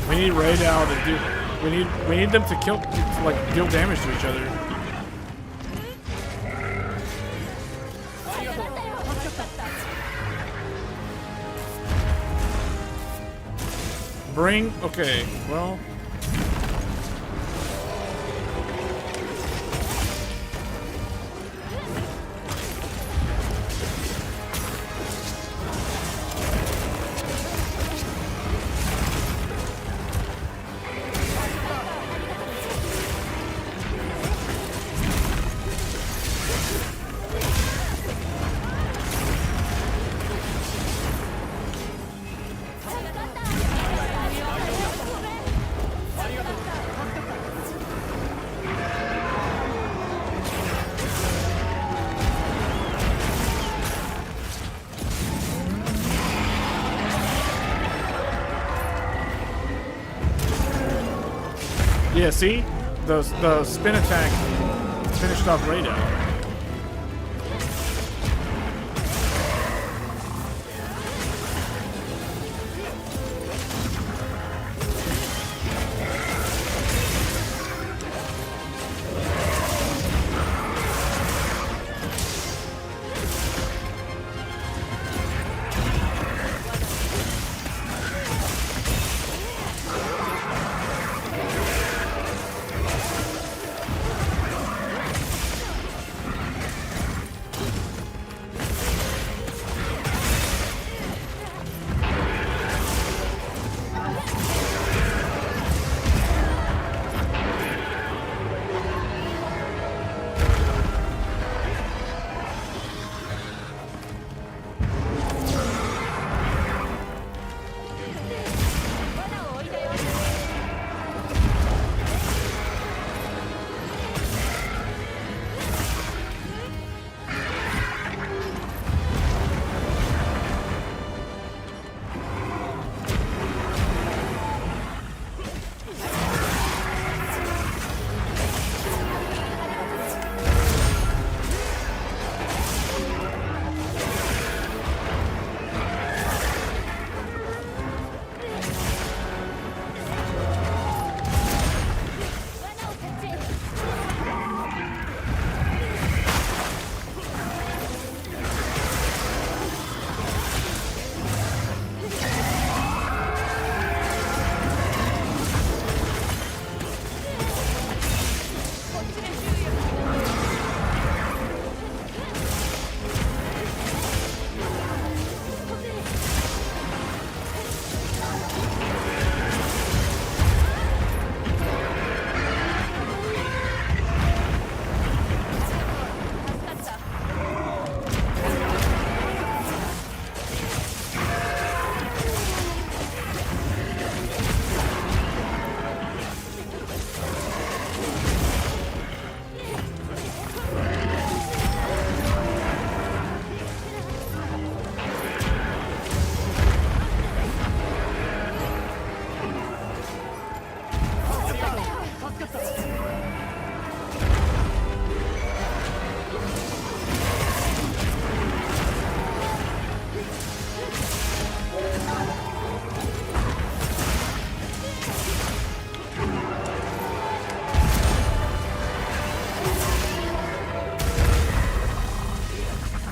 We need Ray now to do. We need them to kill, to like deal damage to each other. Bring. Okay. Well. Yeah, see? The spin attack finished off Radar.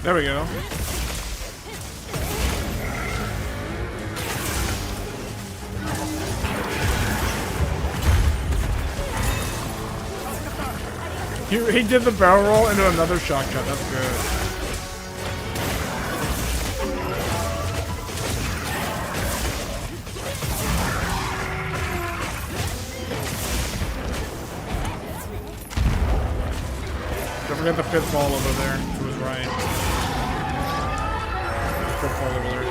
There we go. He did the barrel roll into another shotgun. That's good. Don't forget the pitfall over there to his right. Pitfall over there.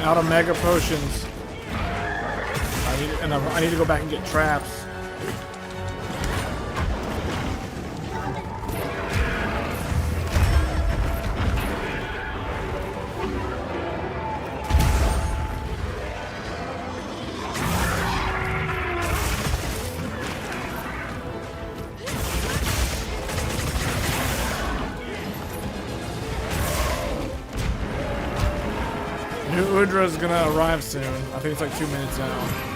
Out of mega potions. I need to go back and get traps. New Udra is gonna arrive soon. I think it's like 2 minutes now.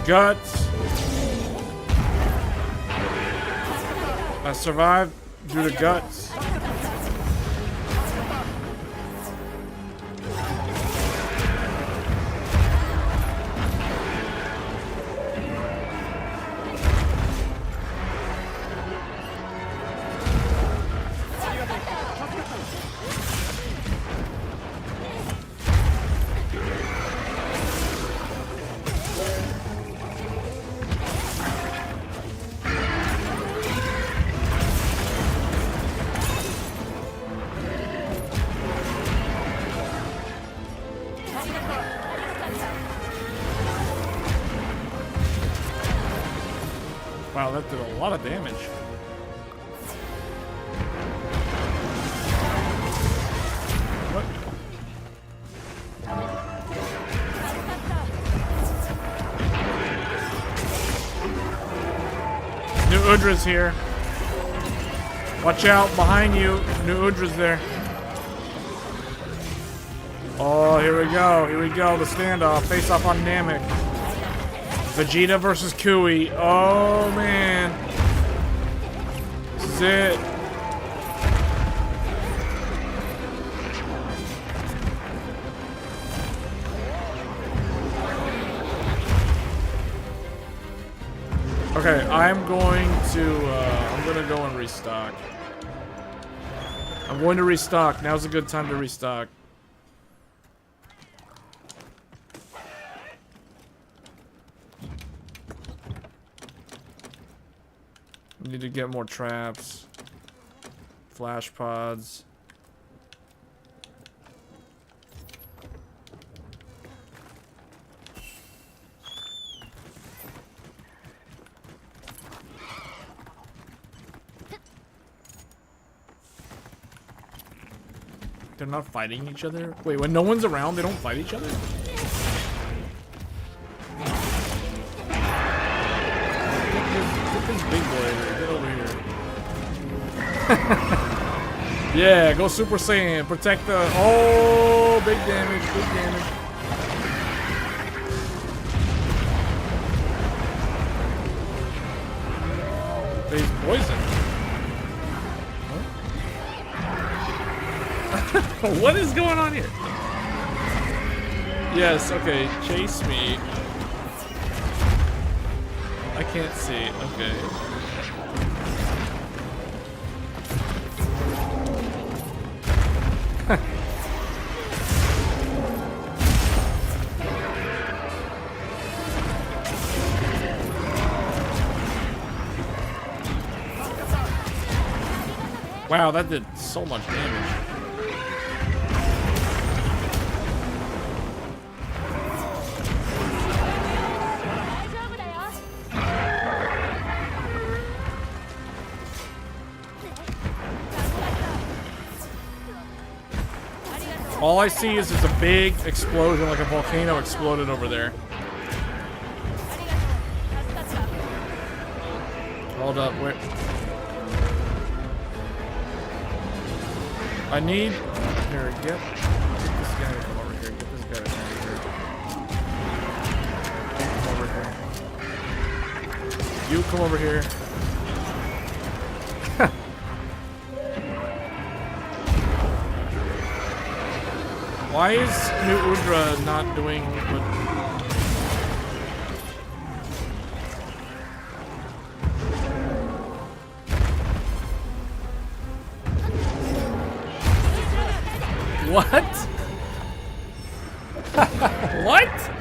Guts. I survived due to guts. Wow, that did a lot of damage. What? New Udra's here. Watch out, behind you. New Udra's there. Oh, here we go. Here we go. The standoff. Face off on Namek. Vegeta versus Kui. Oh, man. This is it. Okay, I'm going to go and restock. I'm going to restock. Now's a good time to restock. We need to get more traps. Flash pods. They're not fighting each other? Wait, when no one's around, they don't fight each other? Get this big boy here. Get over here. Yeah, go Super Saiyan. Protect the... Oh, big damage, big damage. He's poison. What is going on here? Yes, okay, chase me. I can't see, okay. Wow, that did so much damage. All I see is just a big explosion, like a volcano exploded over there. Hold up, wait. I need... Here, get this guy to come over here. Get this guy to come over here. You come over here. Why is New Udra not doing what... What? What?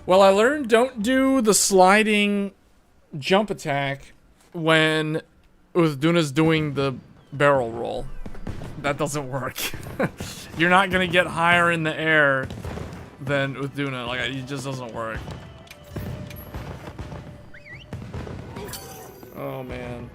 Well, I learned don't do the sliding jump attack when Uzduna's doing the barrel roll. That doesn't work. You're not gonna get higher in the air than Uzduna. Like, it just doesn't work. Oh man.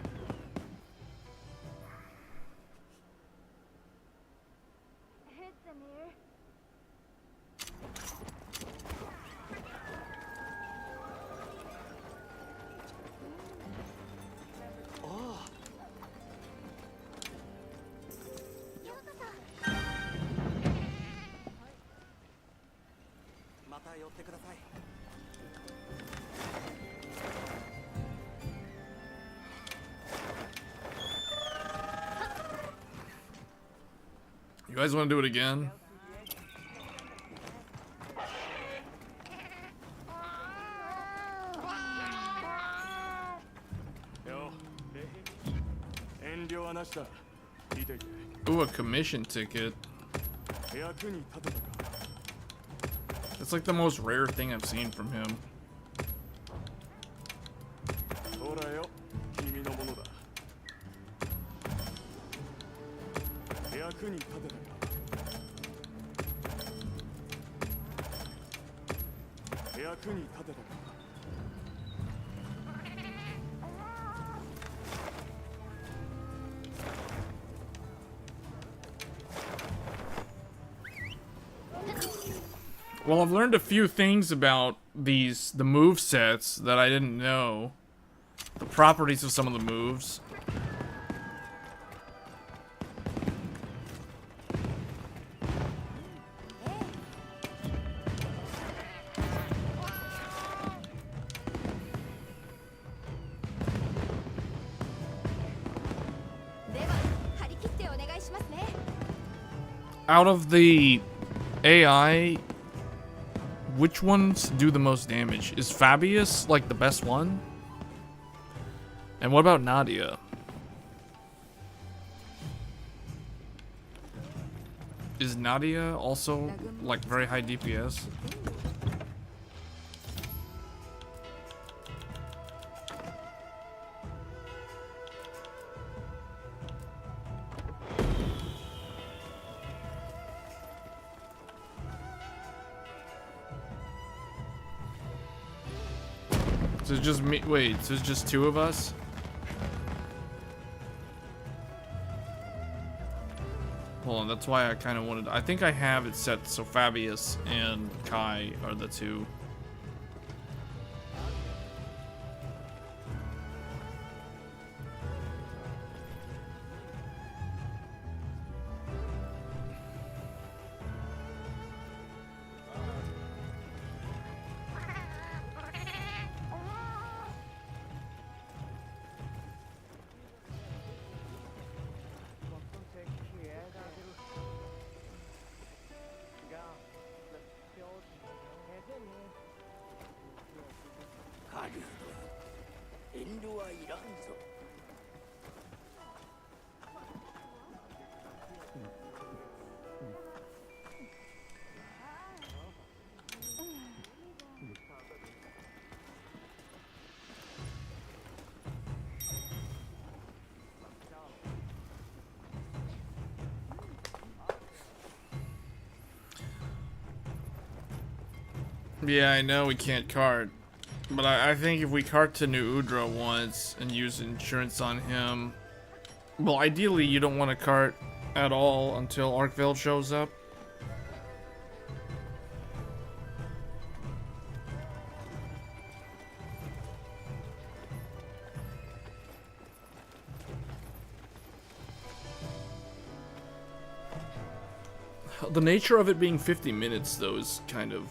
You guys want to do it again? Ooh, a commission ticket. That's like the most rare thing I've seen from him. Well, I've learned a few things about the move sets that I didn't know. The properties of some of the moves. Out of the AI, which ones do the most damage? Is Fabius like the best one? And what about Nadia? Is Nadia also like very high DPS? So it's just me. Wait, so it's just two of us? Hold on, that's why I kind of wanted. I think I have it set so Fabius and Kai are the two. Yeah, I know we can't cart, but I think if we cart to New Udra once and use insurance on him, well, ideally you don't want to cart at all until Arkveld shows up. The nature of it being 50 minutes, though, is kind of...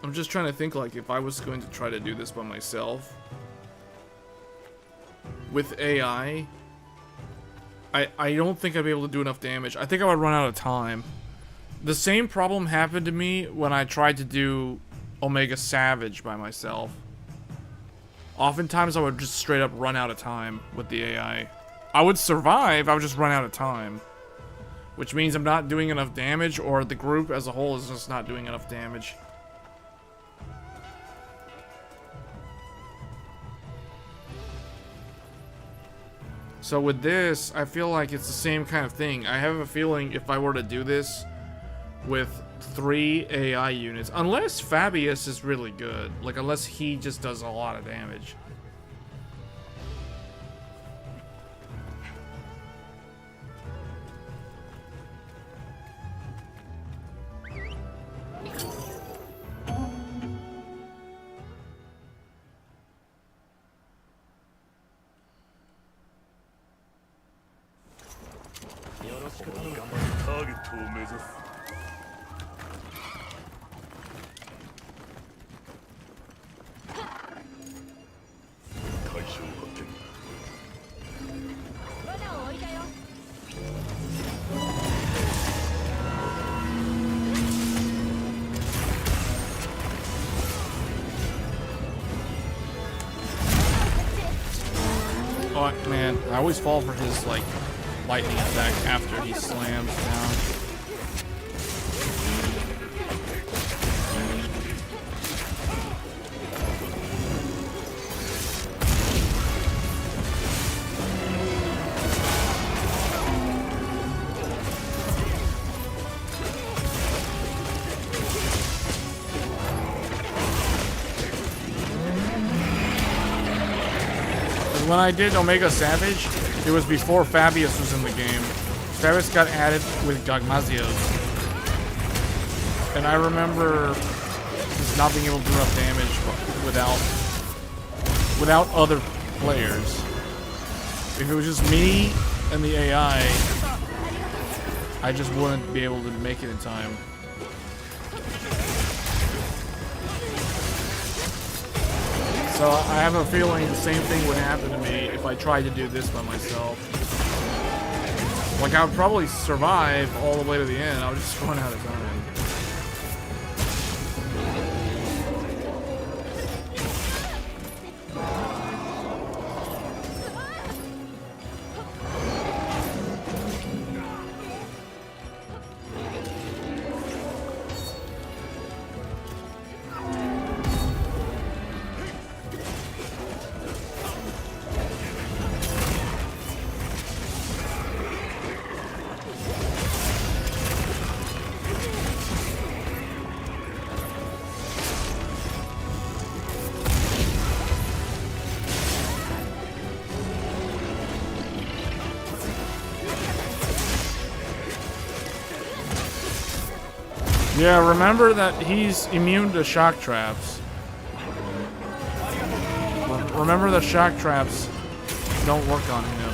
I'm just trying to think, like, if I was going to try to do this by myself with AI, I don't think I'd be able to do enough damage. I think I would run out of time. The same problem happened to me when I tried to do Omega Savage by myself. Oftentimes I would just straight up run out of time with the AI. I would survive, I would just run out of time. Which means I'm not doing enough damage, or the group as a whole is just not doing enough damage. So with this, I feel like it's the same kind of thing. I have a feeling if I were to do this with 3 AI units, unless Fabius is really good, like unless he just does a lot of damage. Oh man, I always fall for his like lightning attack after he slams down. When I did Omega Savage, it was before Fabius was in the game. Fabius got added with Gagmazios. And I remember just not being able to do enough damage without other players. If it was just me and the AI, I just wouldn't be able to make it in time. So I have a feeling the same thing would happen to me if I tried to do this by myself. Like, I would probably survive all the way to the end. I would just run out of time. Yeah, remember that he's immune to shock traps. Remember that shock traps don't work on him.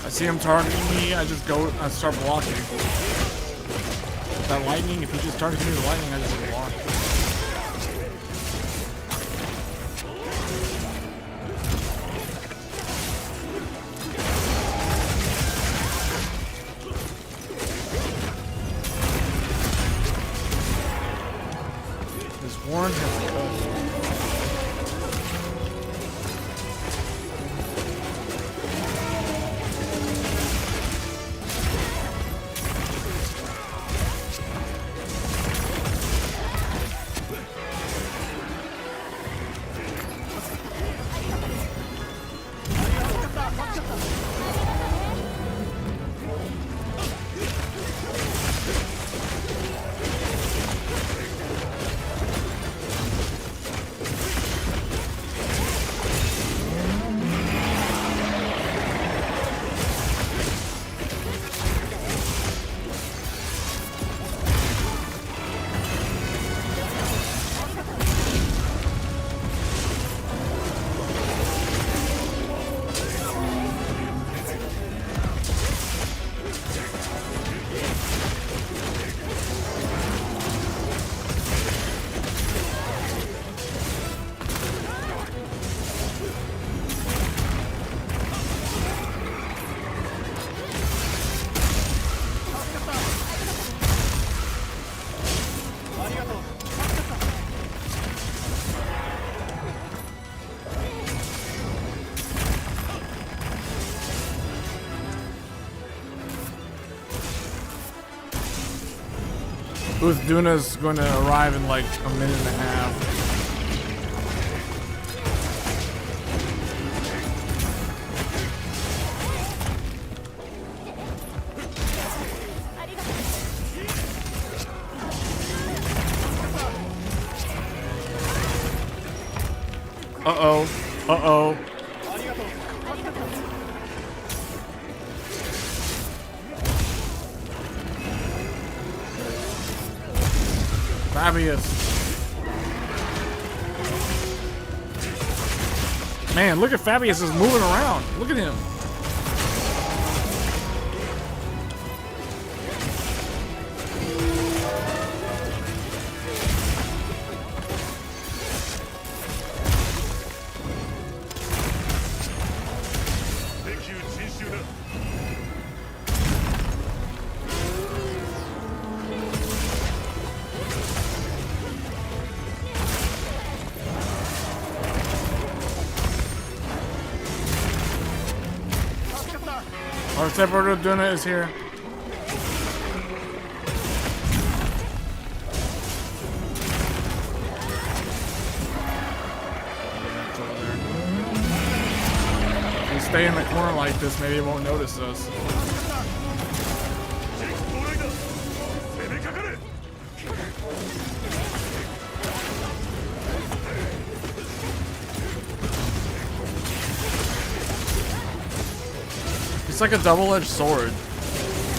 See him targeting me, I start blocking. That lightning, if he just targets me with lightning, I just block. This Warren has a code. Duna's going to arrive in like a minute and a half. Uh-oh. Uh-oh. Fabius. Man, look at Fabius is moving around. Look at him. Our separator Duna is here. If we stay in the corner like this, maybe it won't notice us. It's like a double-edged sword.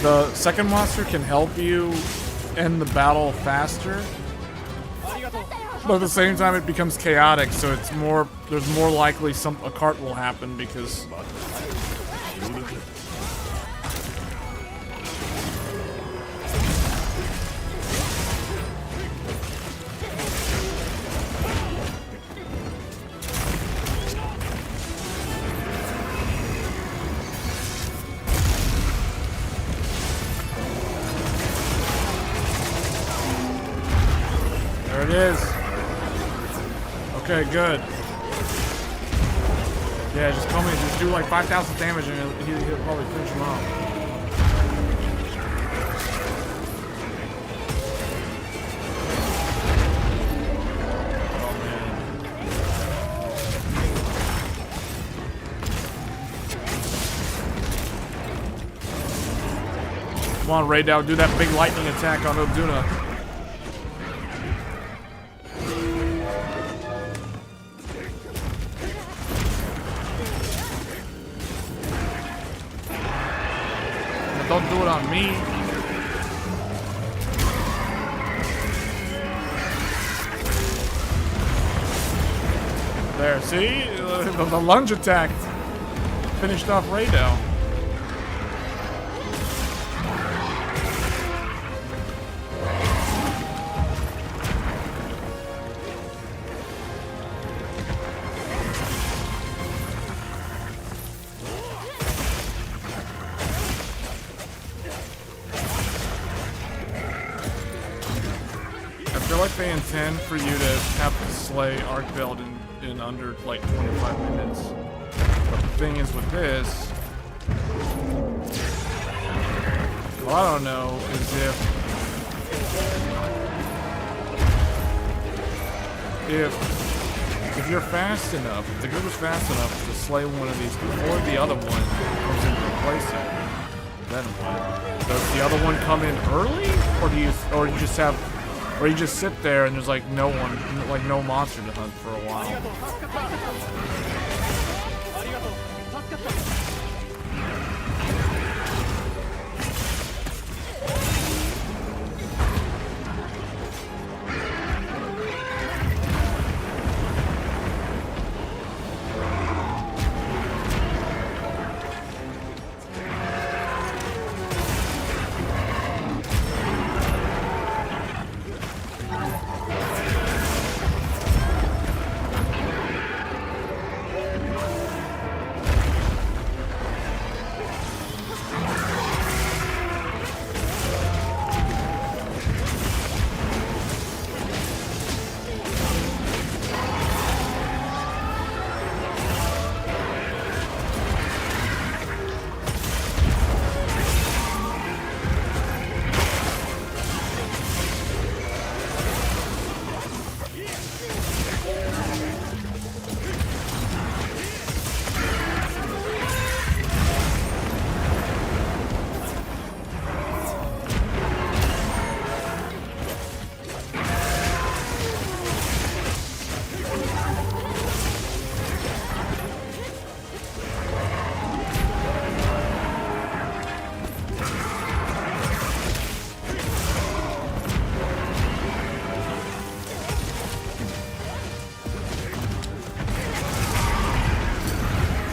The second monster can help you end the battle faster, but at the same time it becomes chaotic, so it's more, there's more likely a cart will happen because it is. Okay, good. Yeah, just come in, just do like 5,000 damage and he'll probably finish him off. Oh man. Come on, Raydao, do that big lightning attack on Oduna. Don't do it on me. There, see? The lunge attack finished off Raydao. I feel like they intend for you to have to slay Arkveld in under like 25 minutes. But the thing is with this, what I don't know is if you're fast enough, if the group is fast enough to slay one of these before the other one comes in to replace it, then what? Does the other one come in early, or you just sit there and there's like no one, like no monster to hunt for a while?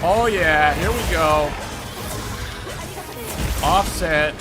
Oh yeah, here we go. Offset.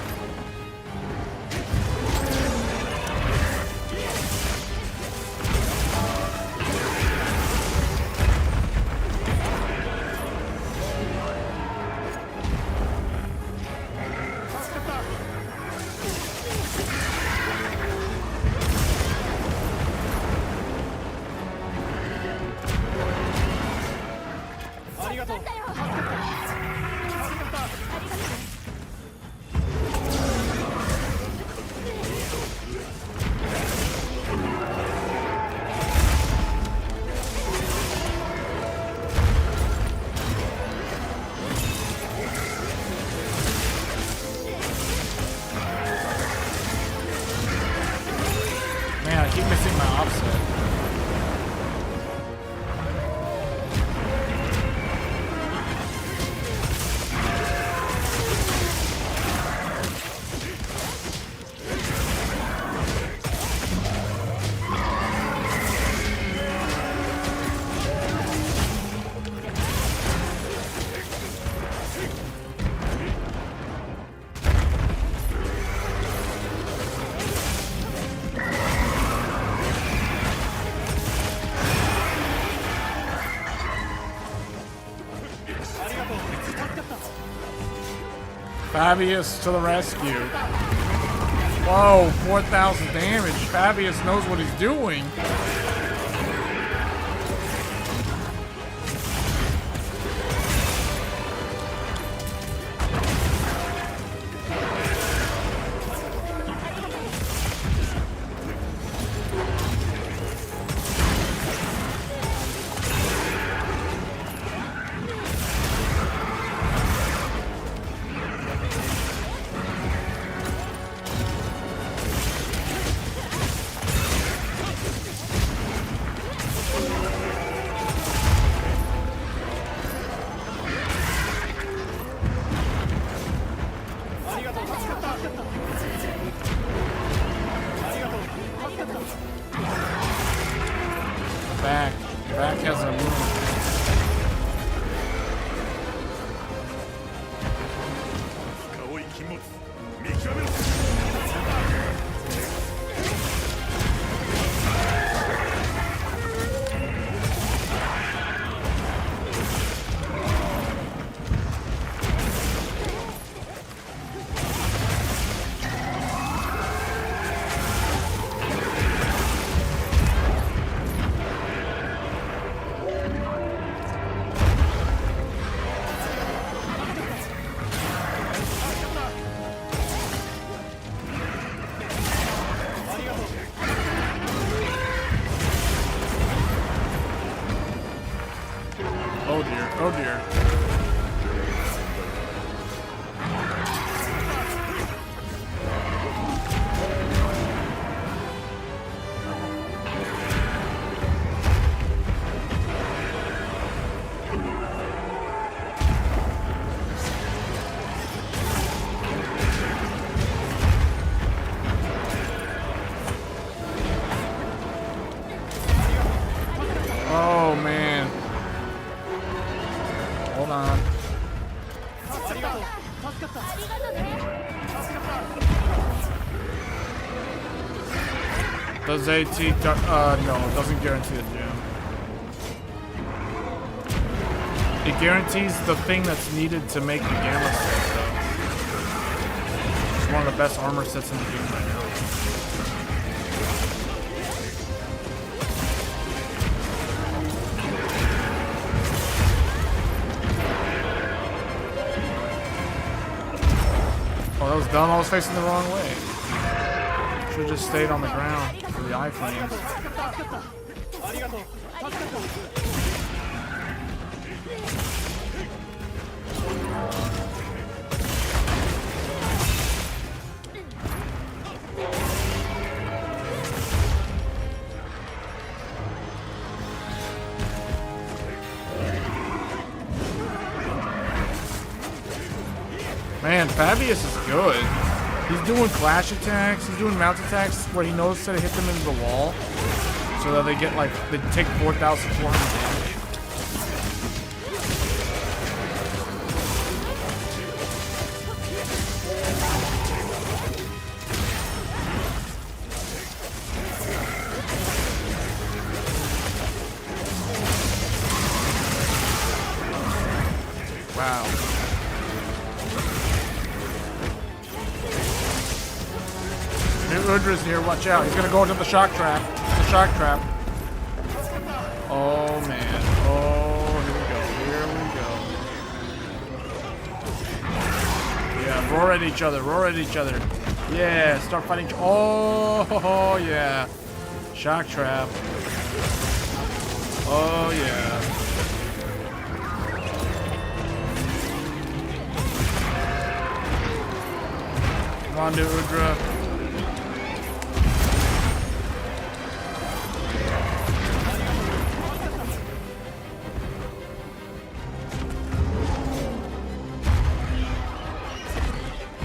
Man, I keep missing my offset. Fabius to the rescue. Whoa, 4,000 damage. Fabius knows what he's doing. Back has a move. Oh dear, oh dear. Oh man. Hold on. Does AT, no, it doesn't guarantee a gem. It guarantees the thing that's needed to make the gamma set, though. It's one of the best armor sets in the game right now. Oh, that was dumb. I was facing the wrong way. Should have just stayed on the ground for the iframes. Man, Fabius is good. He's doing clash attacks, he's doing mount attacks where he knows to hit them into the wall so that they get like, they take 4,400 damage. Wow. New Udra's here, watch out. He's gonna go into the shock trap. The shock trap. Oh man. Oh, here we go. Yeah, roar at each other, roar at each other. Yeah, start fighting. Oh, yeah. Shock trap. Oh, yeah. Come on, New Udra.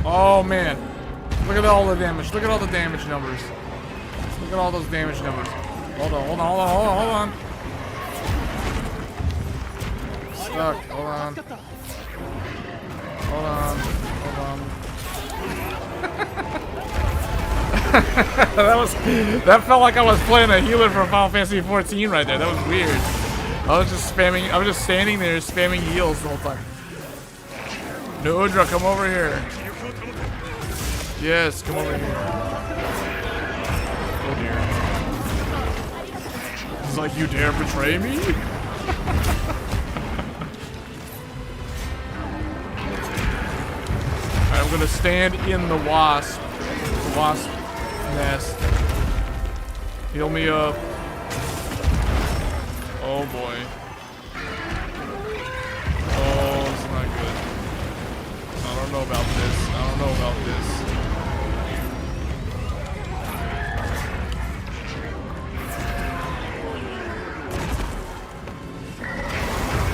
Oh, man. Look at all the damage. Look at all the damage numbers. Look at all those damage numbers. Hold on, hold on, hold on, hold on, hold on. Stuck. Hold on. Hold on. Hold on. that felt like I was playing a healer from Final Fantasy 14 right there. That was weird. I was just standing there spamming heals the whole time. No, Udra, come over here. Yes, come over here. Oh dear. It's like, you dare betray me? Alright, I'm gonna stand in the wasp nest. Heal me up. Oh boy. Oh, it's not good. I don't know about this. I don't know about this.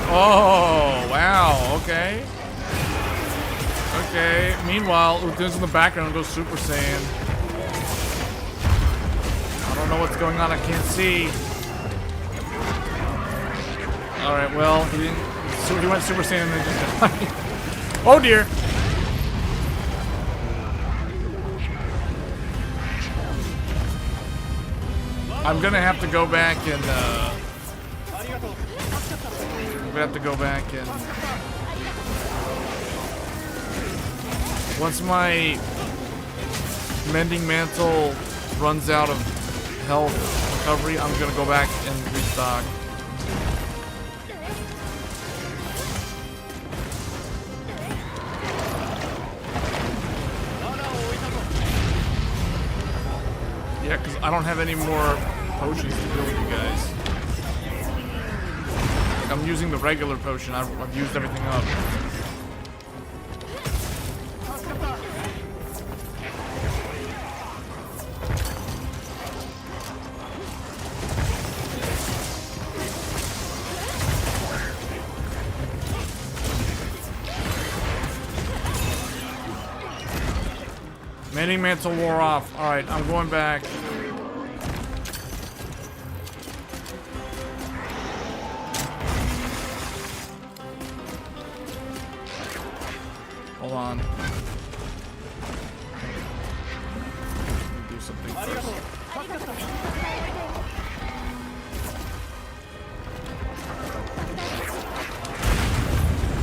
Oh, wow, okay. Okay, meanwhile, Uthun's in the background goes Super Saiyan. I don't know what's going on, I can't see. Alright, well, he didn't. So he went Super Saiyan and then just died. Oh dear! I'm gonna have to go back and, we have to go back and once my mending mantle runs out of health recovery, I'm gonna go back and restock. Yeah, because I don't have any more potions to heal you guys. I'm using the regular potion. I've used everything up. Mending mantle wore off. Alright, I'm going back. Hold on. Do something first.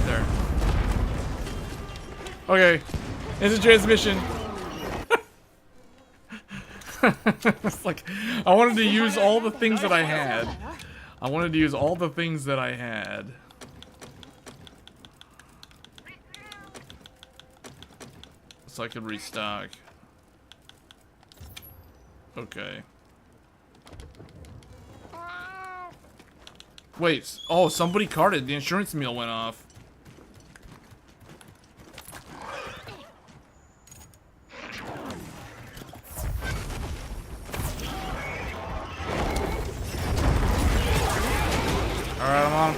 There. Okay. This is transmission. It's like, I wanted to use all the things that I had. I wanted to use all the things that I had. So I could restock. Okay. Wait, oh, somebody carded. The insurance meal went off. Alright, I'm on.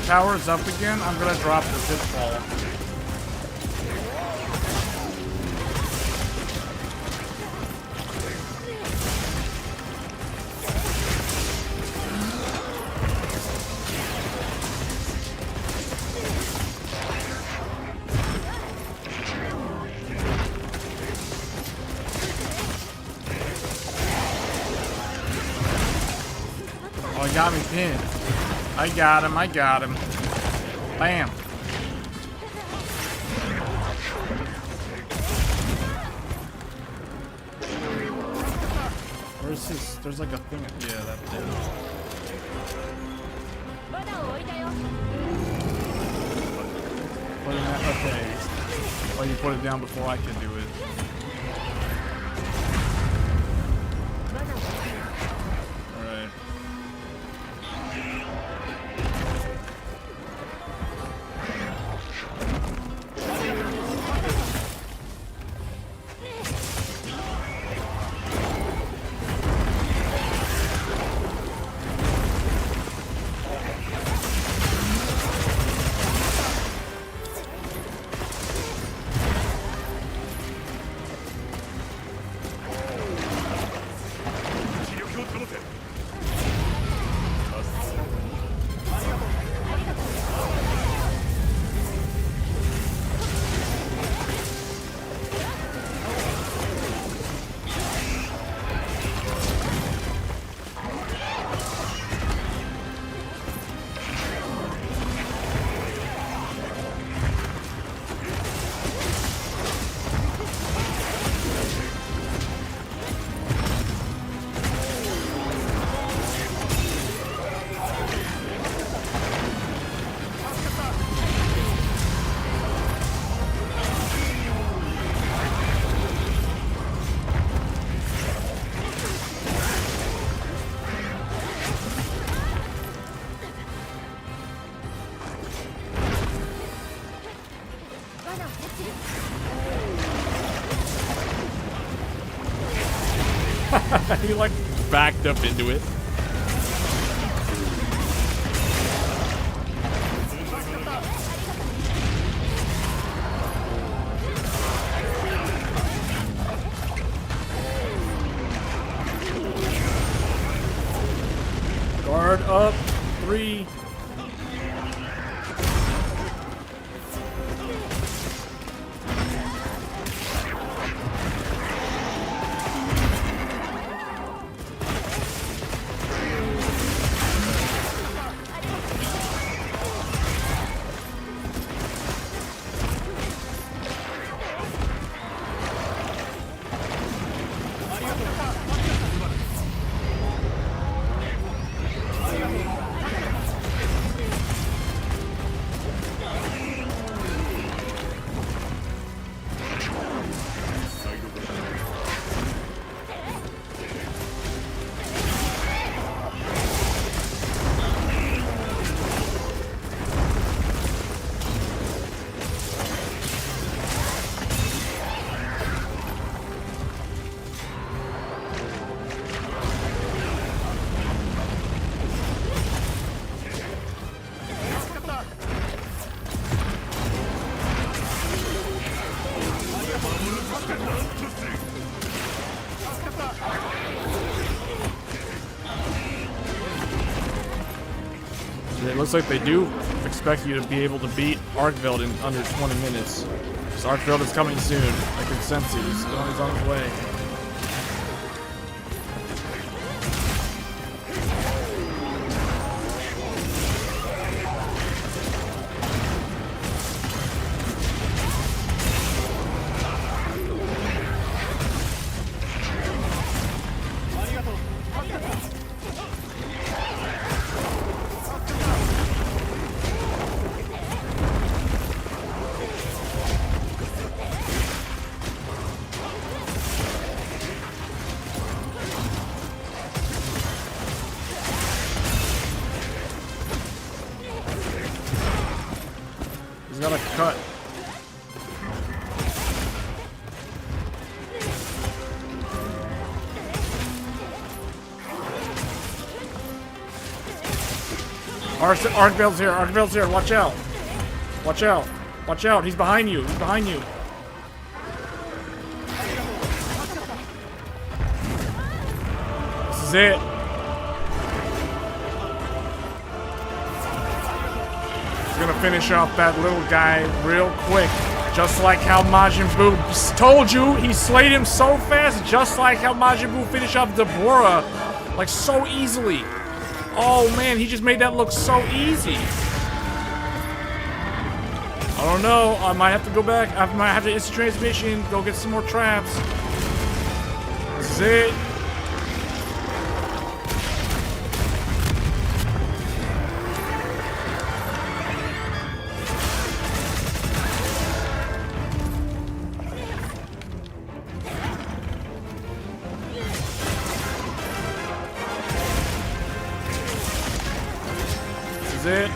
tower's up again, I'm gonna drop the pitfall. Oh, he got me pinned. I got him, I got him. Bam. Where's his? There's like a thing. Yeah, that's it. Put it down. Okay. Oh, you put it down before I could do it. Alright. He like backed up into it. Guard up, 3. It looks like they do expect you to be able to beat Arkveld in under 20 minutes. Because Arkveld is coming soon. I can sense it. He's on his way. Arkveld's here. Arkveld's here. Watch out. Watch out. Watch out. He's behind you. He's behind you. This is it. He's gonna finish off that little guy real quick. Just like how Majin Buu told you, he slayed him so fast. Just like how Majin Buu finished off Deborah, like so easily. Oh man, he just made that look so easy. I don't know. I might have to go back. I might have to instant transmission. Go get some more traps. This is it. It.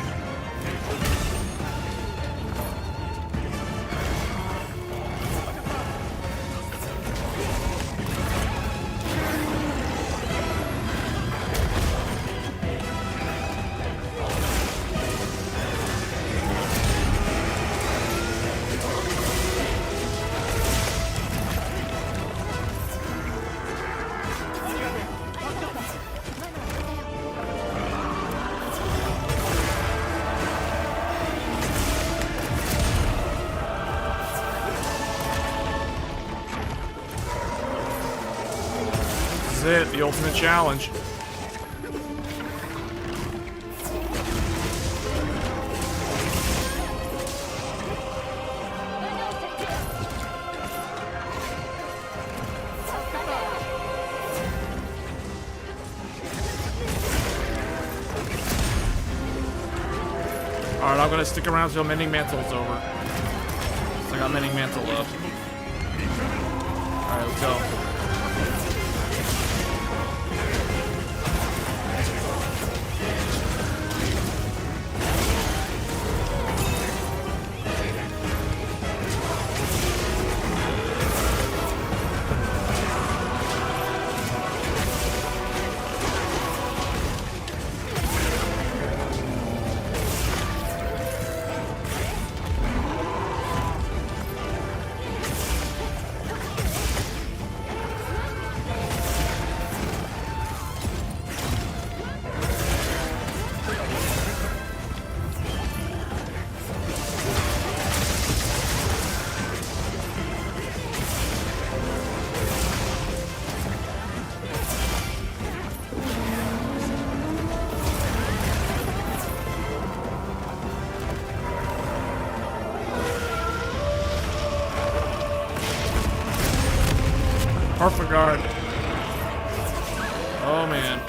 This is it, the ultimate challenge. Alright, I'm gonna stick around until Mending Mantle's over. So I got Mending Mantle up. Alright, let's go. Perfect guard. Oh man.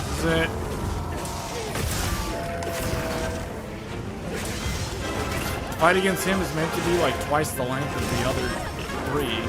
This is it. Fight against him is meant to be like twice the length of the other three.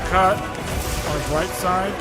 Cut on his right side.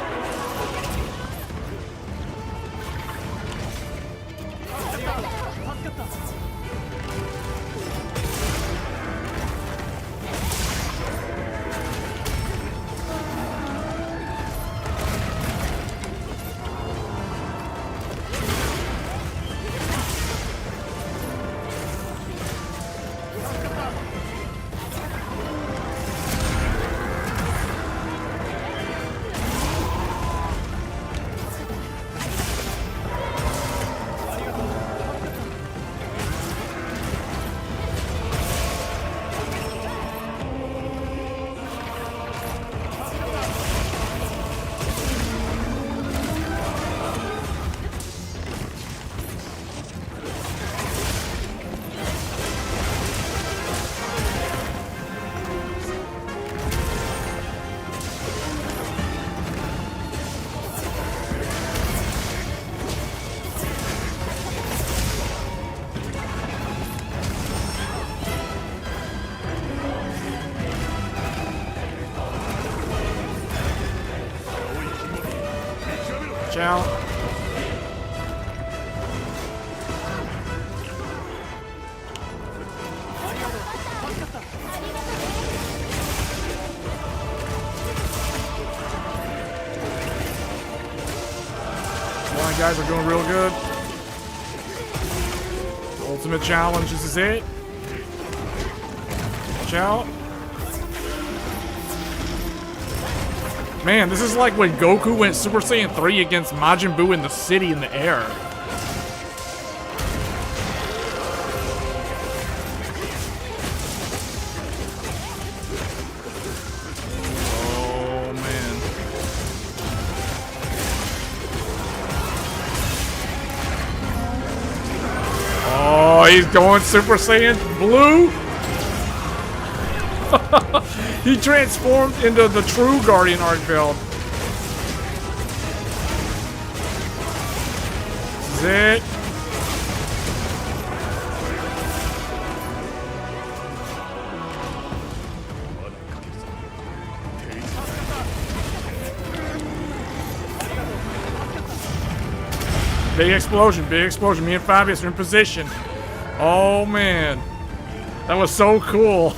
out. Come on, guys, we're doing real good. Ultimate challenge, this is it. Watch out. Man, this is like when Goku went Super Saiyan 3 against Majin Buu in the city in the air. Oh, man. Oh, he's going Super Saiyan Blue. He transformed into the true Guardian Arkveld. This is it. Big explosion, big explosion. Me and Fabius are in position. Oh man, that was so cool.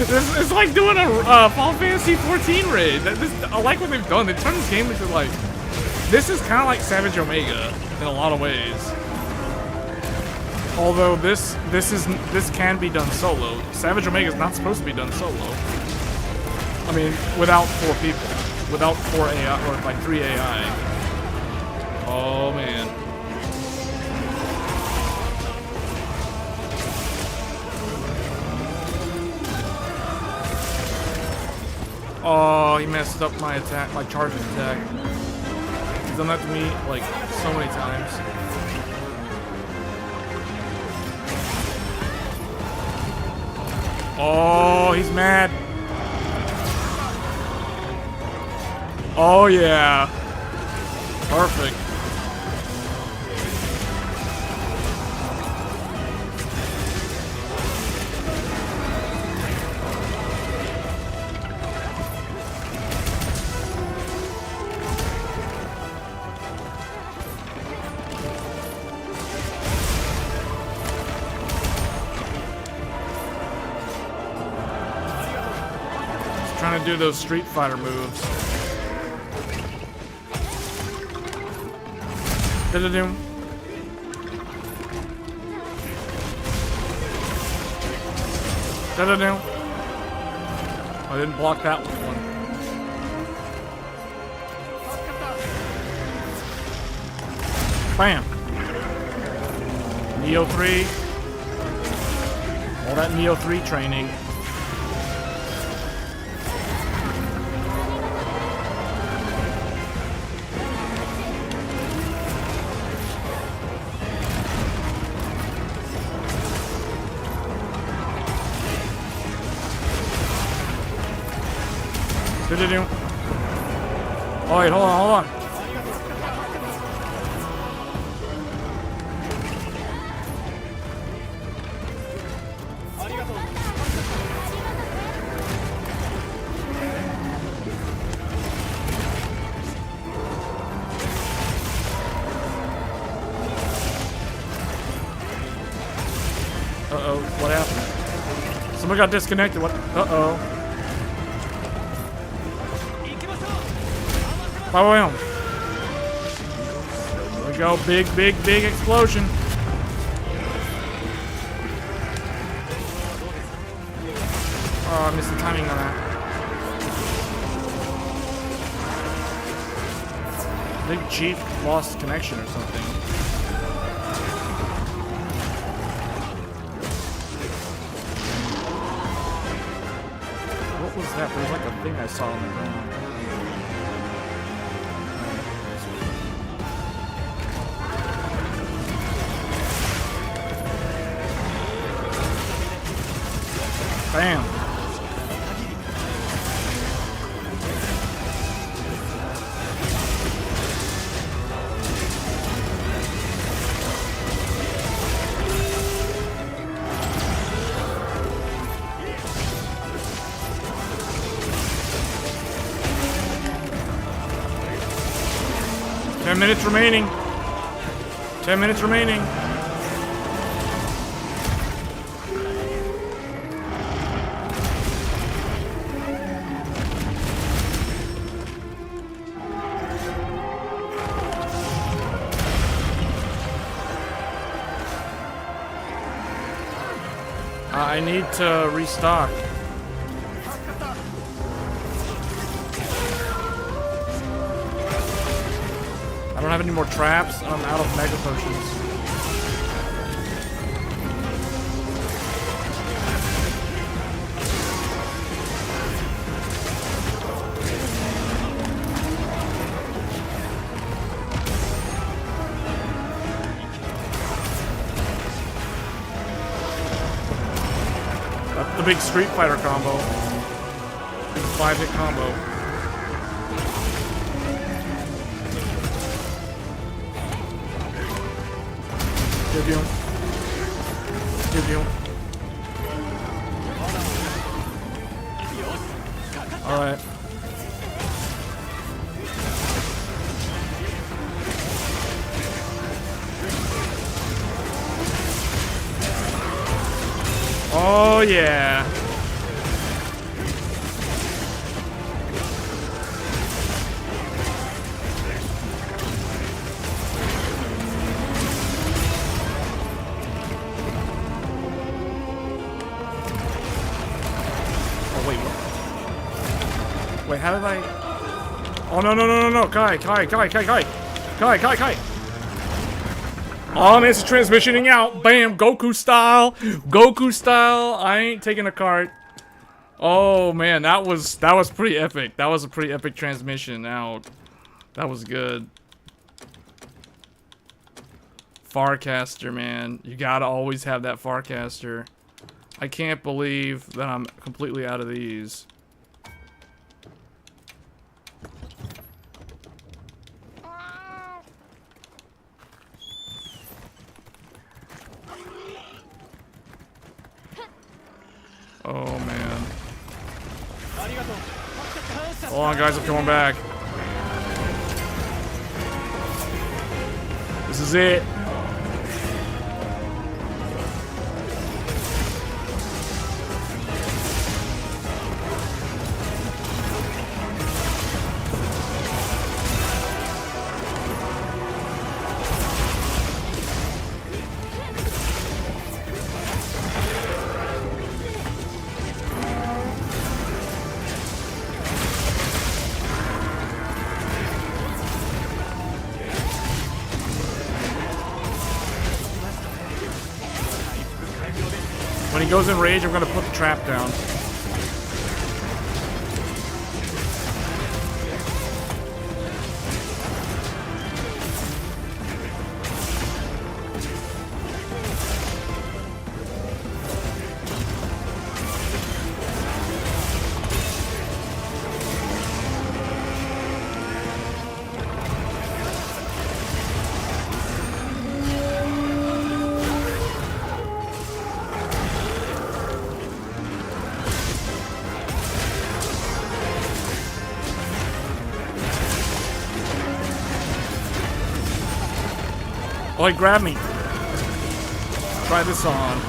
It's like doing a Final Fantasy 14 raid. I like what they've done. They turned this game into like, this is kind of like Savage Omega in a lot of ways. Although this can be done solo. Savage Omega is not supposed to be done solo. I mean, without 4 people, without 4 AI or like 3 AI. Oh man. Oh, he messed up my attack, my charging attack. He's done that to me, like, so many times. Oh, he's mad. Oh, yeah. Perfect. Trying to do those Street Fighter moves. Da-da-doom. Da-da-doom. I didn't block that one. Bam. Neo 3. All that Neo 3 training. Do-do-do. Oh wait, hold on. Uh-oh, what happened? Someone got disconnected, what? Uh-oh. There we go, big explosion. Oh, I missed the timing on that. I think Chief lost connection or something. What was that? There was like a thing I saw on the ground. Bam. 10 minutes remaining. 10 minutes remaining. I need to restock. I don't have any more traps. I'm out of mega potions. That's the big Street Fighter combo. Big 5-hit combo. Give you. Give you. Alright. Oh yeah. Wait, how did I... Oh, no. Kai. Oh, man, it's transmissioning out. Bam, Goku style. Goku style. I ain't taking a cart. Oh, man, that was pretty epic. That was a pretty epic transmission out. That was good. Farcaster, man. You gotta always have that Farcaster. I can't believe that I'm completely out of these. Oh man. Hold on guys, I'm coming back. This is it. When he goes in rage, I'm gonna put the trap down. Oh, he grabbed me. Try this on.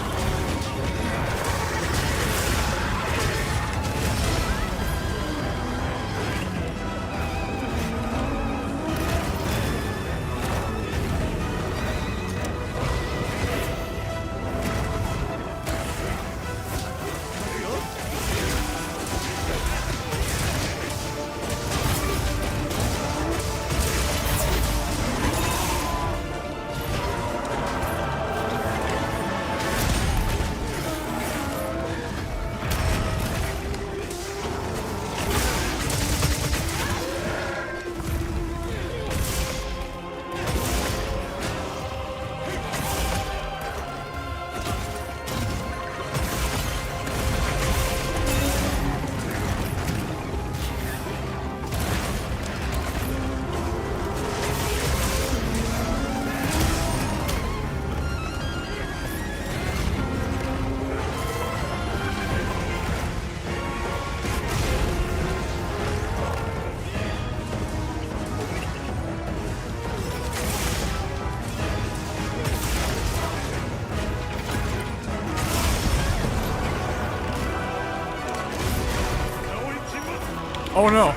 Oh no.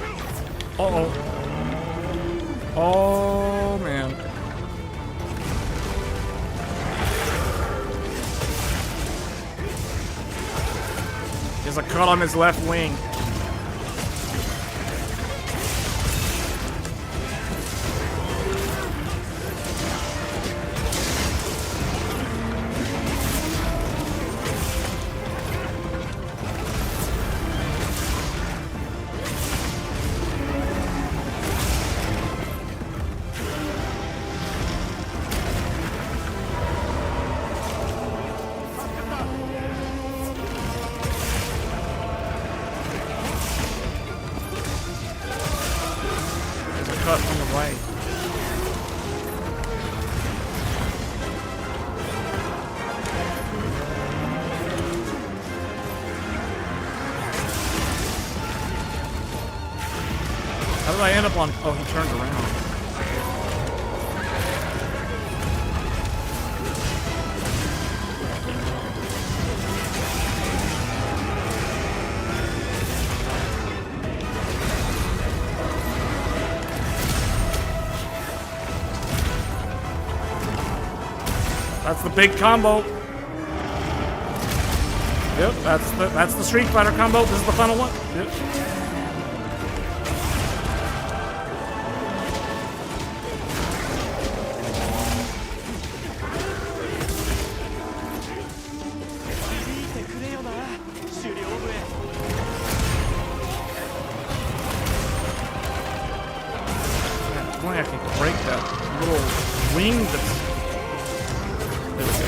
Uh-oh. Oh man. There's a cut on his left wing. Cut on the right. How did I end up on? Oh, he turned around. That's the big combo. Yep, that's the Street Fighter combo. This is the final one. Yep. If only I can break that little wing that's... There we go.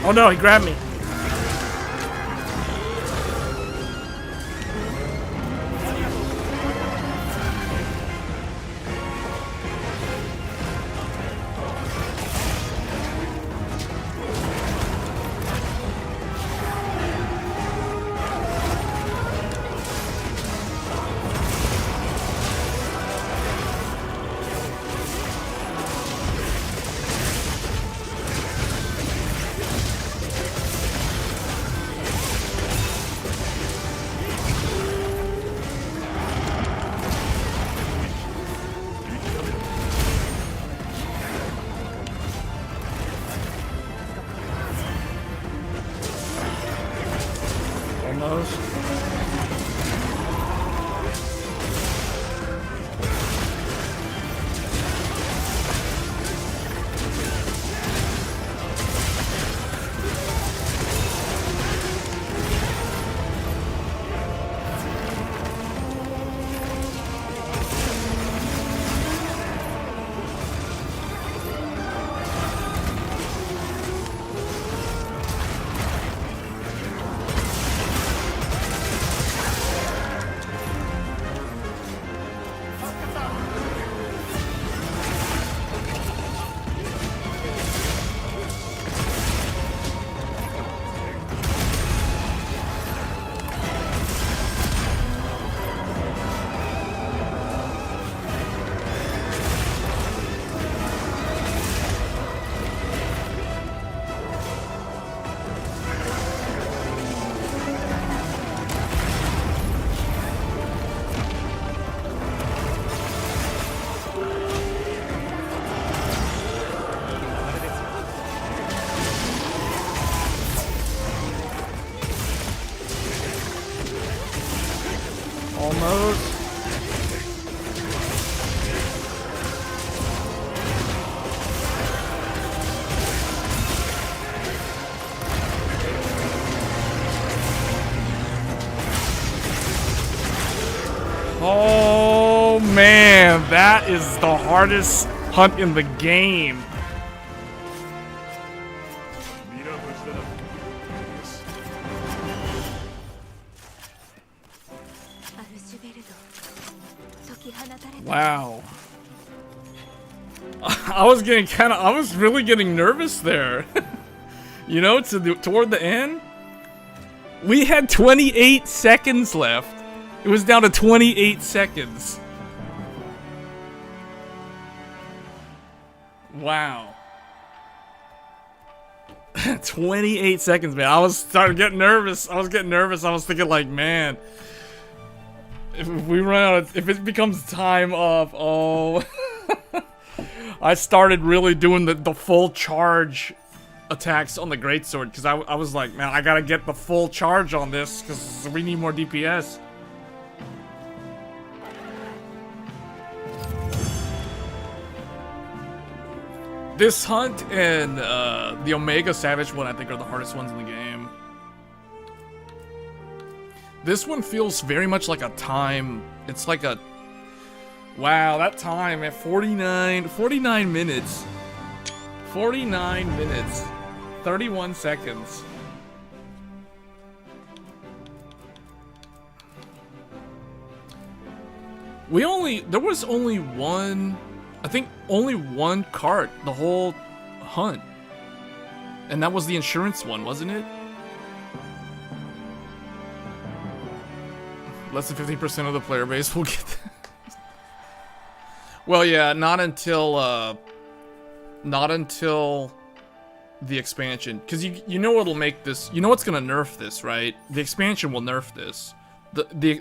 Oh no, he grabbed me. Almost. Almost. Oh man, that is the hardest hunt in the game. Wow. I was really getting nervous there. You know, toward the end. We had 28 seconds left. It was down to 28 seconds. Wow. 28 seconds, man. I was starting getting nervous. I was thinking like, man, if we run out of, if it becomes time up, oh. I started really doing the full charge attacks on the greatsword because I was like, man, I gotta get the full charge on this because we need more DPS. This hunt and the Omega Savage one, I think, are the hardest ones in the game. This one feels very much like a time. It's like a... Wow, that time at 49 minutes. 49 minutes. 31 seconds. There was only one... I think only one cart the whole hunt. And that was the insurance one, wasn't it? Less than 50% of the player base will get that. Well, yeah, not until the expansion. Because you know what'll make this... You know what's going to nerf this, right? The expansion will nerf this.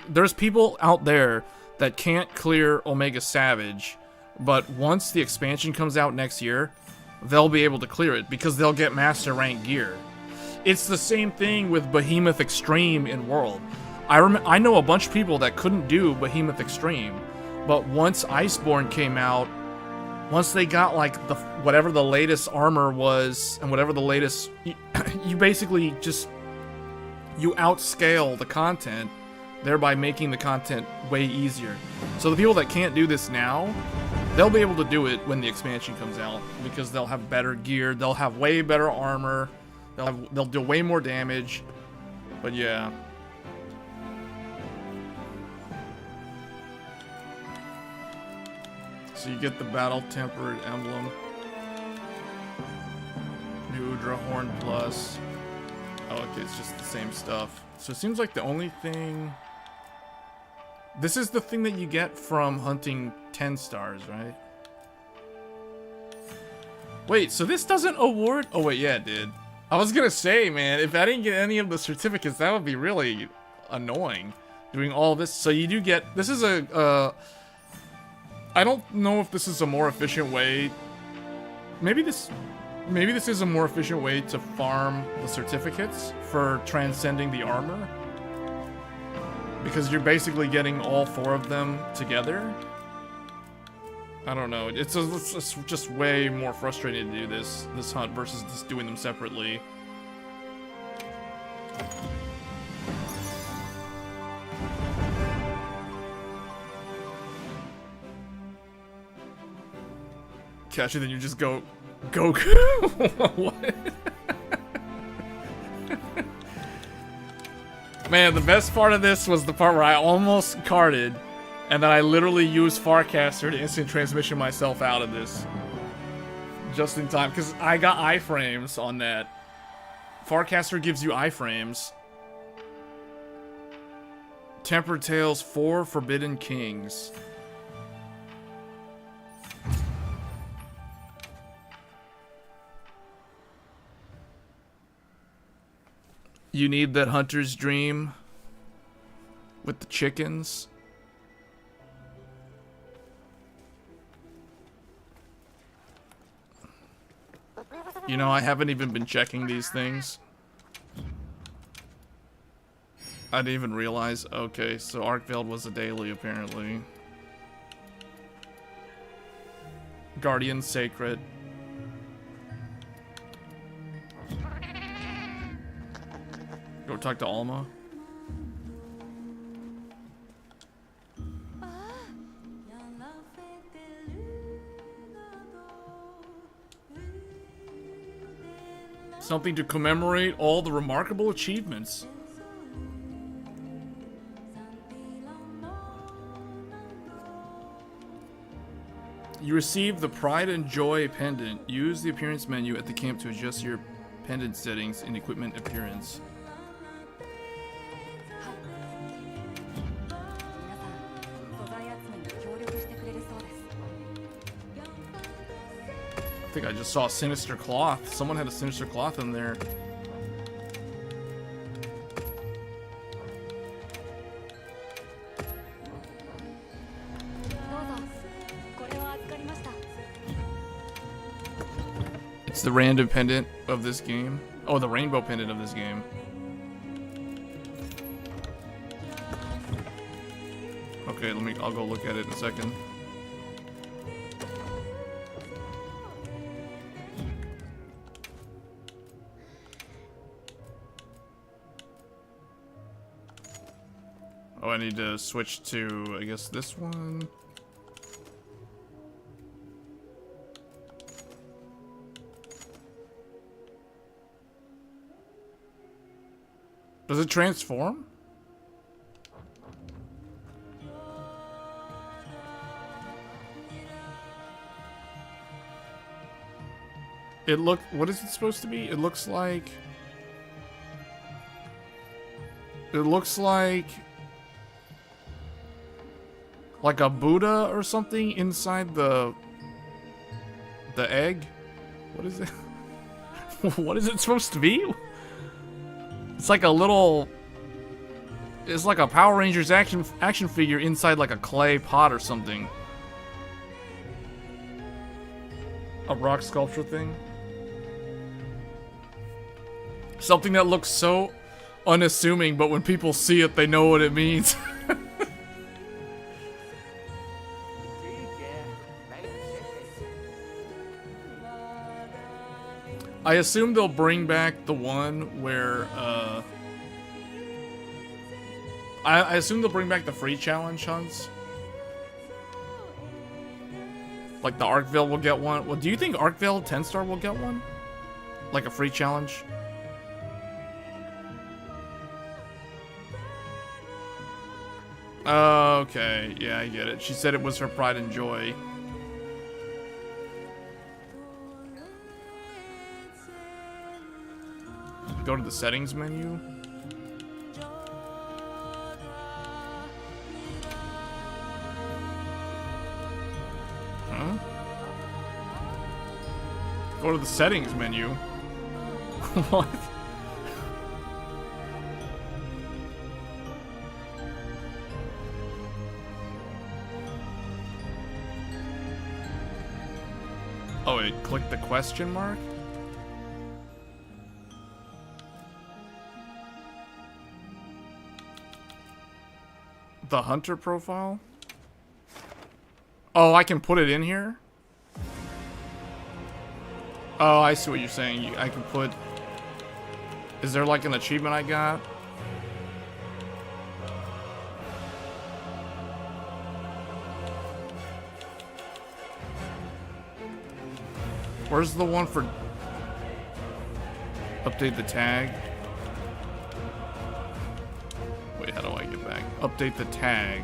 There's people out there that can't clear Omega Savage... But once the expansion comes out next year, they'll be able to clear it because they'll get master rank gear. It's the same thing with Behemoth Extreme in World. I know a bunch of people that couldn't do Behemoth Extreme, but once Iceborne came out, once they got like whatever the latest armor was and whatever the latest, you basically just outscale the content, thereby making the content way easier. So the people that can't do this now, they'll be able to do it when the expansion comes out because they'll have better gear, they'll have way better armor, they'll do way more damage. But yeah. So you get the battle tempered emblem. New Udra Horn Plus. Oh, okay, it's just the same stuff. So it seems like the only thing... This is the thing that you get from hunting 10 stars, right? Wait, so this doesn't award... Oh, wait, yeah, it did. I was gonna say, man, if I didn't get any of the certificates, that would be really annoying. Doing all this. So you do get... This is a... I don't know if this is a more efficient way... Maybe this is a more efficient way to farm the certificates for transcending the armor. Because you're basically getting all 4 of them together. I don't know. It's just way more frustrating to do this hunt versus just doing them separately. Catch it, then you just go what? Man, the best part of this was the part where I almost carted, and then I literally used Farcaster to instant transmission myself out of this. Just in time, because I got iframes on that. Farcaster gives you iframes. Tempered Tales 4 Forbidden Kings. You need that hunter's dream with the chickens. You know, I haven't even been checking these things. I didn't even realize. Okay, so Arkveld was a daily, apparently. Guardian Sacred. Go talk to Alma. Something to commemorate all the remarkable achievements. You receive the Pride and Joy pendant. Use the appearance menu at the camp to adjust your pendant settings in equipment appearance. I think I just saw a sinister cloth. Someone had a sinister cloth in there. It's the random pendant of this game. Oh, the rainbow pendant of this game. Okay, I'll go look at it in a second. Oh, I need to switch to, I guess, this one. Does it transform? What is it supposed to be? It looks like a Buddha or something inside the egg. What is it? What is it supposed to be? It's like a little. It's like a Power Rangers action figure inside like a clay pot or something. A rock sculpture thing. Something that looks so unassuming, but when people see it, they know what it means. I assume they'll bring back the one where, I assume they'll bring back the free challenge hunts. Like the Arkveld will get one. Well, do you think Arkveld 10-star will get one? Like a free challenge? Okay, yeah, I get it. She said it was her pride and joy. Go to the settings menu. Huh? Go to the settings menu. What? Oh, wait, click the question mark? The hunter profile? Oh, I can put it in here? Oh, I see what you're saying. I can put... Is there like an achievement I got? Where's the one for... Update the tag? Wait, how do I get back? Update the tag.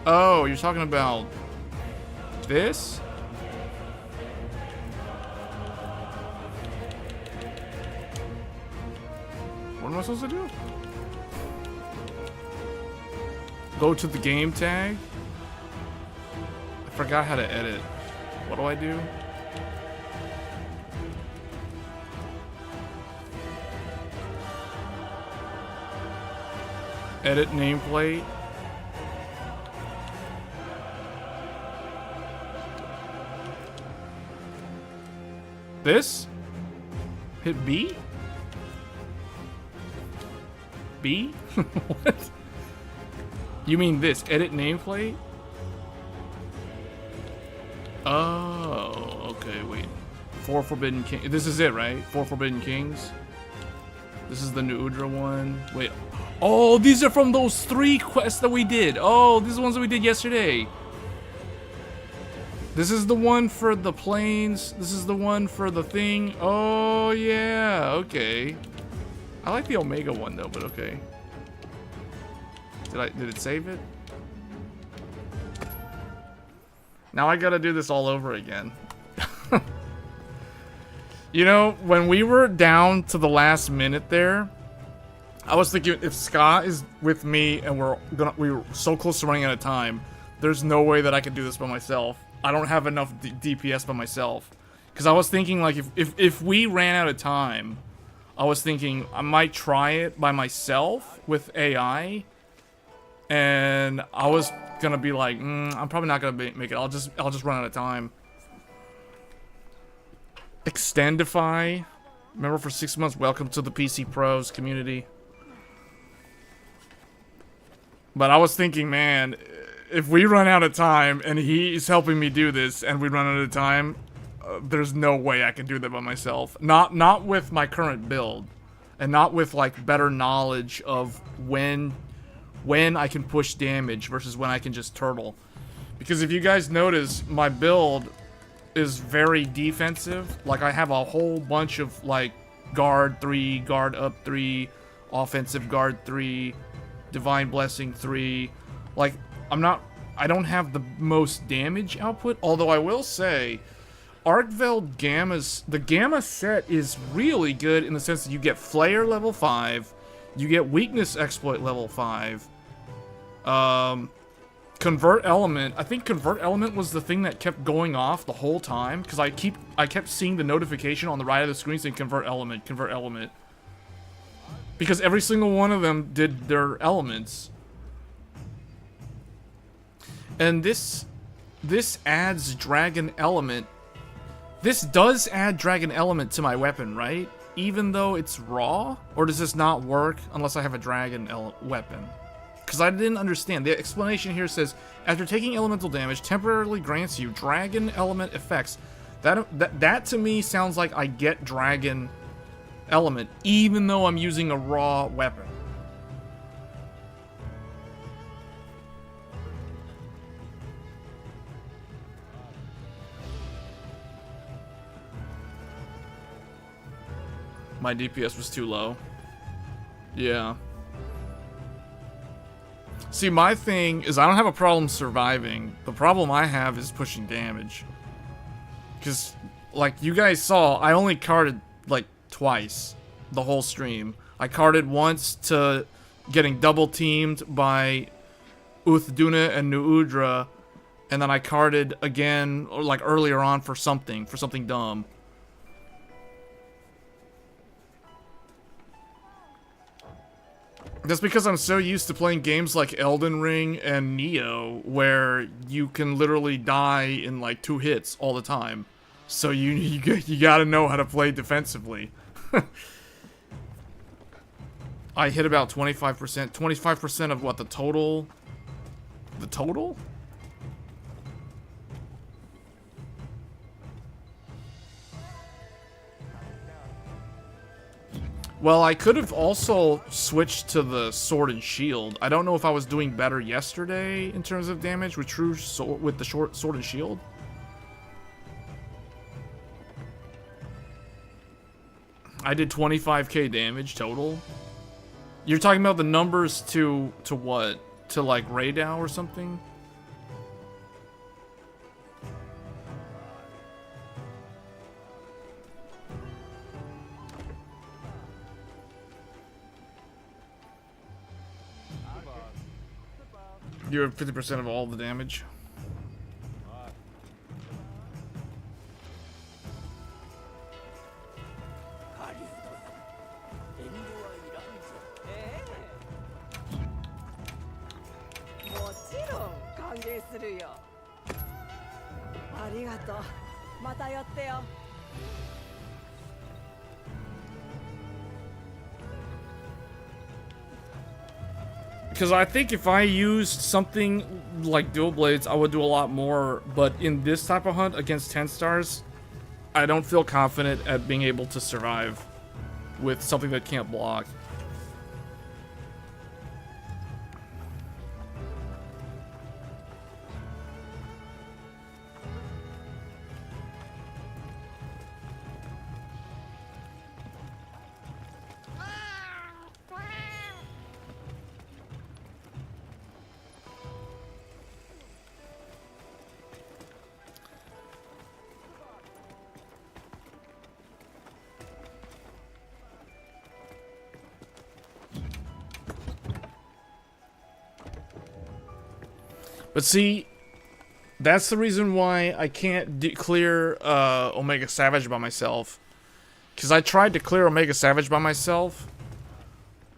Oh, you're talking about... this? What am I supposed to do? Go to the game tag? I forgot how to edit. What do I do? Edit nameplate. This? Hit B? B? What? You mean this? Edit nameplate? Oh, okay, wait. 4 Forbidden Kings. This is it, right? 4 Forbidden Kings? This is the new Udra one. Wait. Oh, these are from those 3 quests that we did. Oh, these are the ones that we did yesterday. This is the one for the planes. This is the one for the thing. Oh, yeah. Okay. I like the Omega one, though, but okay. Did it save it? Now I gotta do this all over again. You know, when we were down to the last minute there, I was thinking if Scott is with me and we were so close to running out of time, there's no way that I could do this by myself. I don't have enough DPS by myself. Because I was thinking, like, if we ran out of time, I was thinking I might try it by myself with AI. And I was gonna be like, I'm probably not gonna make it. I'll just run out of time. Extendify. Remember for 6 months, welcome to the PC Pros community. But I was thinking, man, if we run out of time and he's helping me do this and we run out of time, there's no way I can do that by myself. Not with my current build. And not with, like, better knowledge of when I can push damage versus when I can just turtle. Because if you guys notice, my build is very defensive. Like, I have a whole bunch of, like, guard 3, guard up 3, offensive guard 3, divine blessing 3. Like, I don't have the most damage output, although I will say Arkveld the Gamma set is really good in the sense that you get Flare level 5, you get Weakness Exploit level 5, Convert Element. I think Convert Element was the thing that kept going off the whole time, because I kept seeing the notification on the right of the screen saying Convert Element, Convert Element. Because every single one of them did their elements. And this adds Dragon Element. This does add Dragon Element to my weapon, right? Even though it's raw? Or does this not work unless I have a Dragon weapon? Because I didn't understand. The explanation here says, after taking elemental damage, temporarily grants you Dragon Element effects. That to me sounds like I get Dragon Element, even though I'm using a raw weapon. My DPS was too low. Yeah. See, my thing is I don't have a problem surviving. The problem I have is pushing damage. Because, like you guys saw, I only carded, like, twice the whole stream. I carded once to getting double teamed by Uthduna and Nuudra, and then I carded again, or like earlier on for something dumb. That's because I'm so used to playing games like Elden Ring and Nioh, where you can literally die in like 2 hits all the time. So you gotta know how to play defensively. I hit about 25%. 25% of what, the total? The total? Well, I could have also switched to the sword and shield. I don't know if I was doing better yesterday in terms of damage with with the sword and shield. I did 25k damage total. You're talking about the numbers to what? To like Raydao or something? You're 50% of all the damage. Because I think if I used something like dual blades, I would do a lot more. But in this type of hunt against 10 stars, I don't feel confident at being able to survive with something that can't block. But see, That's the reason why I can't clear Omega Savage by myself. Because I tried to clear Omega Savage by myself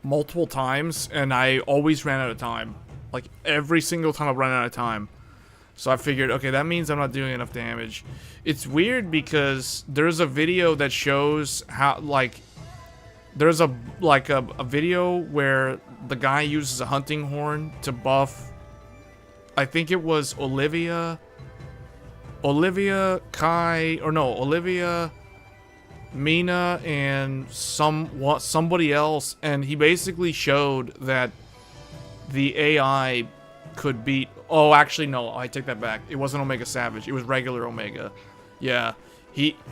multiple times, and I always ran out of time. Like, every single time I ran out of time. So I figured, okay, that means I'm not doing enough damage. It's weird because there's a video that shows how, like, there's a video where the guy uses a hunting horn to buff, I think it was Olivia, Mina, and somebody else, and he basically showed that the AI could beat. Oh, actually, no, I take that back. It wasn't Omega Savage. It was regular Omega. Yeah,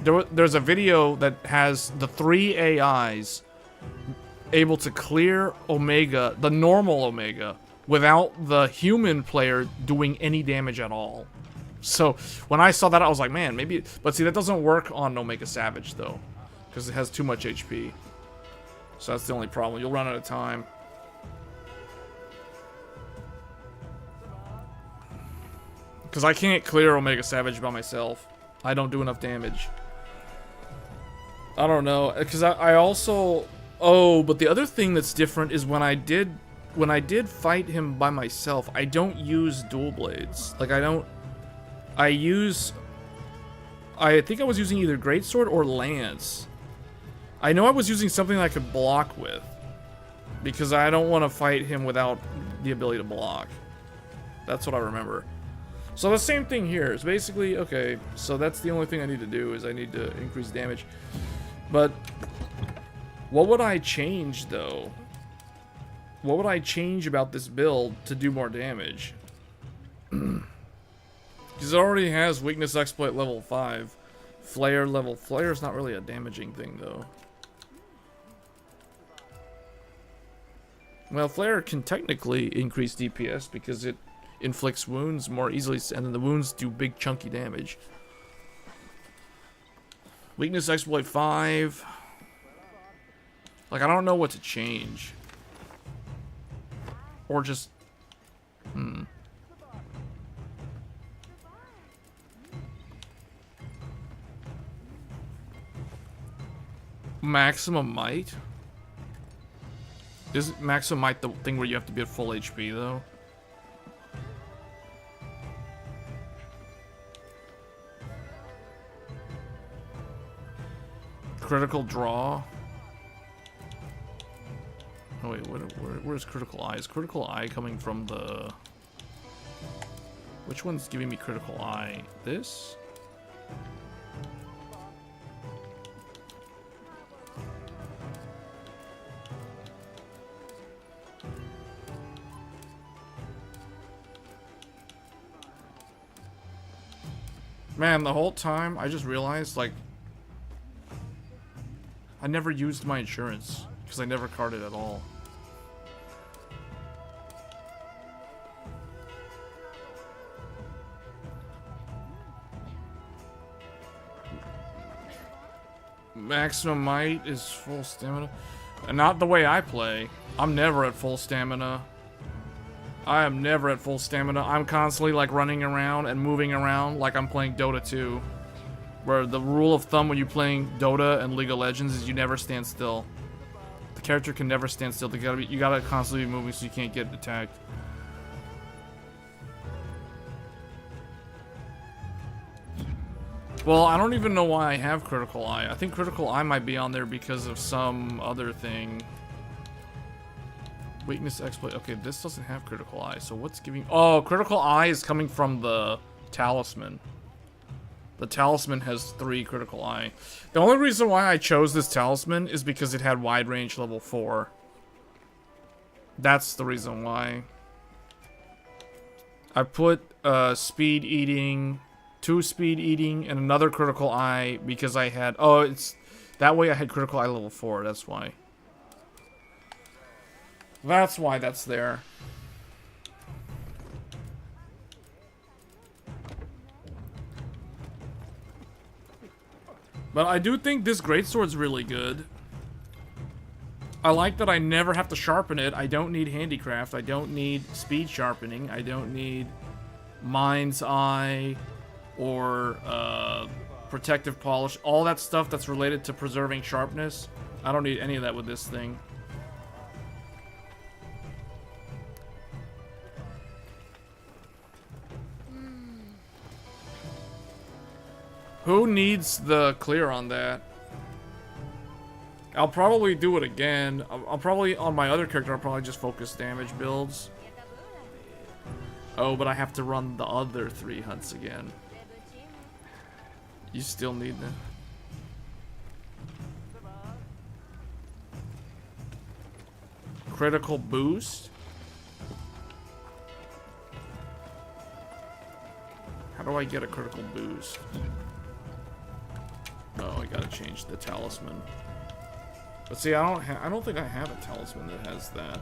there's a video that has the 3 AIs able to clear Omega, the normal Omega, without the human player doing any damage at all. So when I saw that, I was like, man, maybe. But see, that doesn't work on Omega Savage though, because it has too much HP. So that's the only problem. You'll run out of time. Because I can't clear Omega Savage by myself. I don't do enough damage. I don't know. Because I also... Oh, but the other thing that's different is when I did fight him by myself, I don't use dual blades. Like, I don't... I think I was using either Greatsword or Lance. I know I was using something I could block with. Because I don't want to fight him without the ability to block. That's what I remember. So the same thing here. It's basically, okay, so that's the only thing I need to do is I need to increase damage. But what would I change, though? What would I change about this build to do more damage? Because it already has Weakness Exploit level 5. Flare level... Flare's not really a damaging thing, though. Well, Flare can technically increase DPS because it inflicts wounds more easily, and then the wounds do big chunky damage. Weakness Exploit 5. Like, I don't know what to change. Or just... Maximum Might? Isn't Maximum Might the thing where you have to be at full HP, though? Critical Draw? Oh wait, where's Critical Eye? Is Critical Eye coming from the... Which one's giving me Critical Eye? This? Man, the whole time, I just realized, like, I never used my insurance, because I never carded at all. Maximum Might is full stamina. And not the way I play. I'm never at full stamina. I am never at full stamina. I'm constantly like running around and moving around like I'm playing Dota 2. Where the rule of thumb when you're playing Dota and League of Legends is you never stand still. The character can never stand still. You gotta constantly be moving so you can't get attacked. Well, I don't even know why I have Critical Eye. I think Critical Eye might be on there because of some other thing. Weakness Exploit. Okay, this doesn't have Critical Eye, so what's giving... Oh, Critical Eye is coming from the Talisman. The Talisman has 3 Critical Eye. The only reason why I chose this Talisman is because it had Wide Range level 4. That's the reason why. I put Speed Eating, 2 Speed Eating, and another Critical Eye because I had... Oh, it's... That way I had Critical Eye level 4, that's why. That's why that's there. But I do think this greatsword's really good. I like that I never have to sharpen it. I don't need handicraft. I don't need speed sharpening. I don't need Mind's Eye, or Protective Polish. All that stuff that's related to preserving sharpness. I don't need any of that with this thing. Who needs the clear on that? I'll probably do it again. I'll probably, on my other character, I'll probably just focus damage builds. Oh, but I have to run the other 3 hunts again. You still need them. Critical boost? How do I get a critical boost? Oh, I gotta change the talisman. But see, I don't think I have a talisman that has that.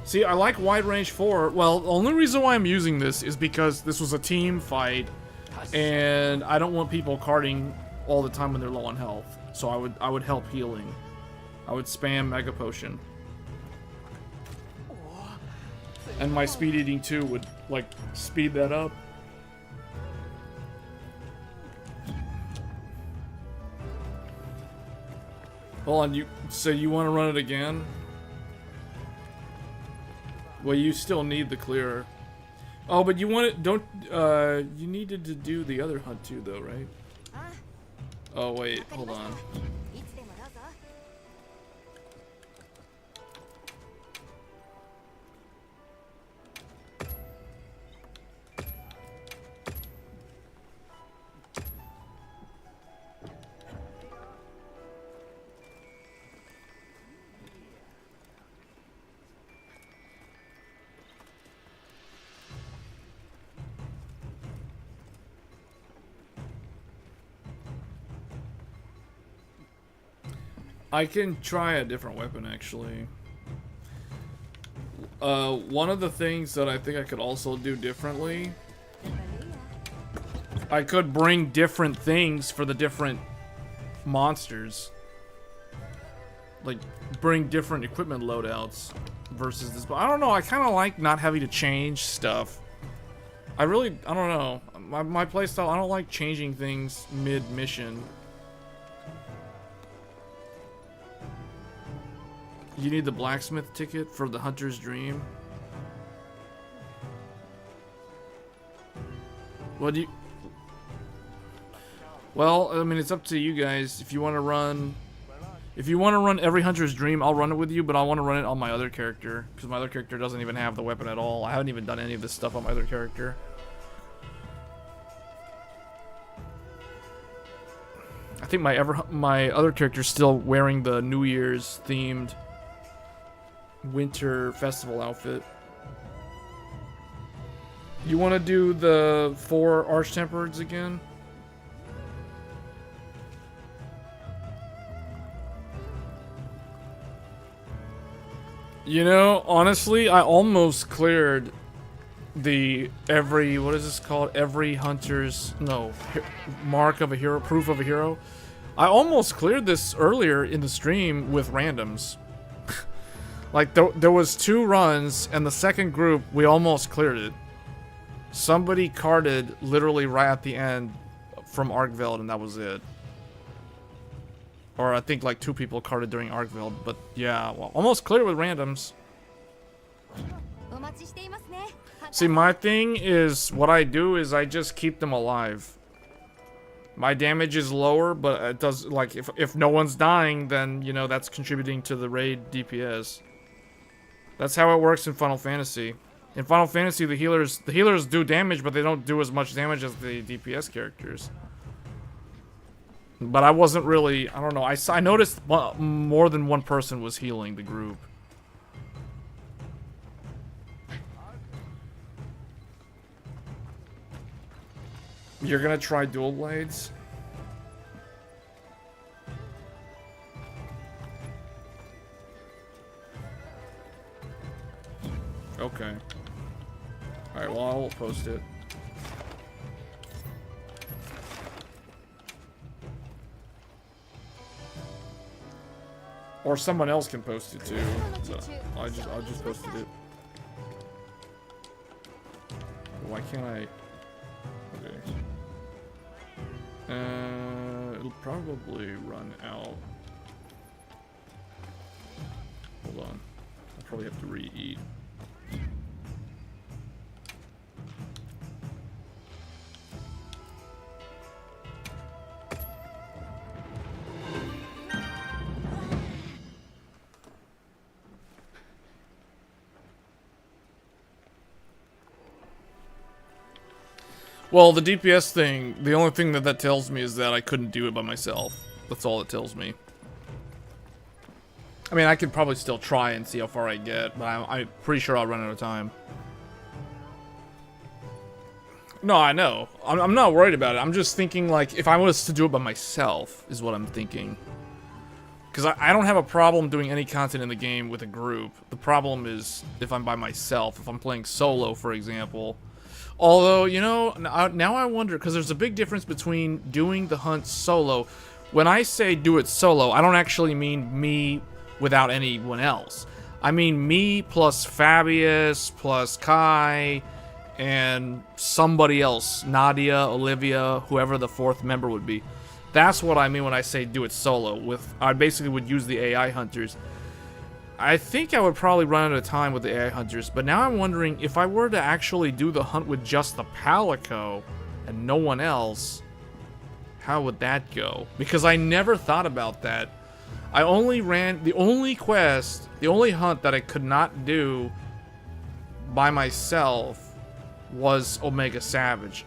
See, I like wide range 4. Well, the only reason why I'm using this is because this was a team fight, and I don't want people carding all the time when they're low on health. So I would help healing. I would spam Mega Potion. And my speed eating too would like speed that up. Hold on, so you want to run it again? Well, you still need the clear. Oh, but you want it, you needed to do the other hunt too though, right? Oh wait, hold on. I can try a different weapon, actually. One of the things that I think I could also do differently, I could bring different things for the different monsters. Like, bring different equipment loadouts versus this. But I don't know, I kind of like not having to change stuff. I don't know. My playstyle, I don't like changing things mid-mission. You need the blacksmith ticket for the hunter's dream. What do you... Well, I mean, it's up to you guys. If you want to run every hunter's dream, I'll run it with you, but I want to run it on my other character, because my other character doesn't even have the weapon at all. I haven't even done any of this stuff on my other character. I think my other character's still wearing the New Year's themed winter festival outfit. You want to do the 4 Arch-Tempereds again? You know, honestly, I almost cleared the what is this called? Every hunter's, no, mark of a hero, proof of a hero. I almost cleared this earlier in the stream with randoms. Like, there was 2 runs, and the second group, we almost cleared it. Somebody carded literally right at the end from Arkveld, and that was it. Or I think like 2 people carded during Arkveld, but yeah, well, almost cleared with randoms. See, my thing is, what I do is I just keep them alive. My damage is lower, but it does, like, if no one's dying, then, you know, that's contributing to the raid DPS. That's how it works in Final Fantasy. In Final Fantasy, the healers do damage, but they don't do as much damage as the DPS characters. But I wasn't really, I don't know, I noticed more than one person was healing the group. You're gonna try dual blades? Okay. Alright, well, I'll post it. Or someone else can post it too. So I just posted it. Why can't I? Okay. It'll probably run out. Hold on. I'll probably have to reheat. Well, the DPS thing, the only thing that tells me is that I couldn't do it by myself. That's all it tells me. I mean, I could probably still try and see how far I get, but I'm pretty sure I'll run out of time. No, I know. I'm not worried about it. I'm just thinking, like, if I was to do it by myself, is what I'm thinking. Because I don't have a problem doing any content in the game with a group. The problem is if I'm by myself. If I'm playing solo, for example. Although, you know, now I wonder, because there's a big difference between doing the hunt solo. When I say do it solo, I don't actually mean me without anyone else. I mean me plus Fabius, plus Kai, and somebody else. Nadia, Olivia, whoever the fourth member would be. That's what I mean when I say do it solo. I basically would use the AI hunters. I think I would probably run out of time with the AI hunters, but now I'm wondering if I were to actually do the hunt with just the Palico and no one else, how would that go? Because I never thought about that. I only ran the only quest, the only hunt that I could not do by myself was Omega Savage.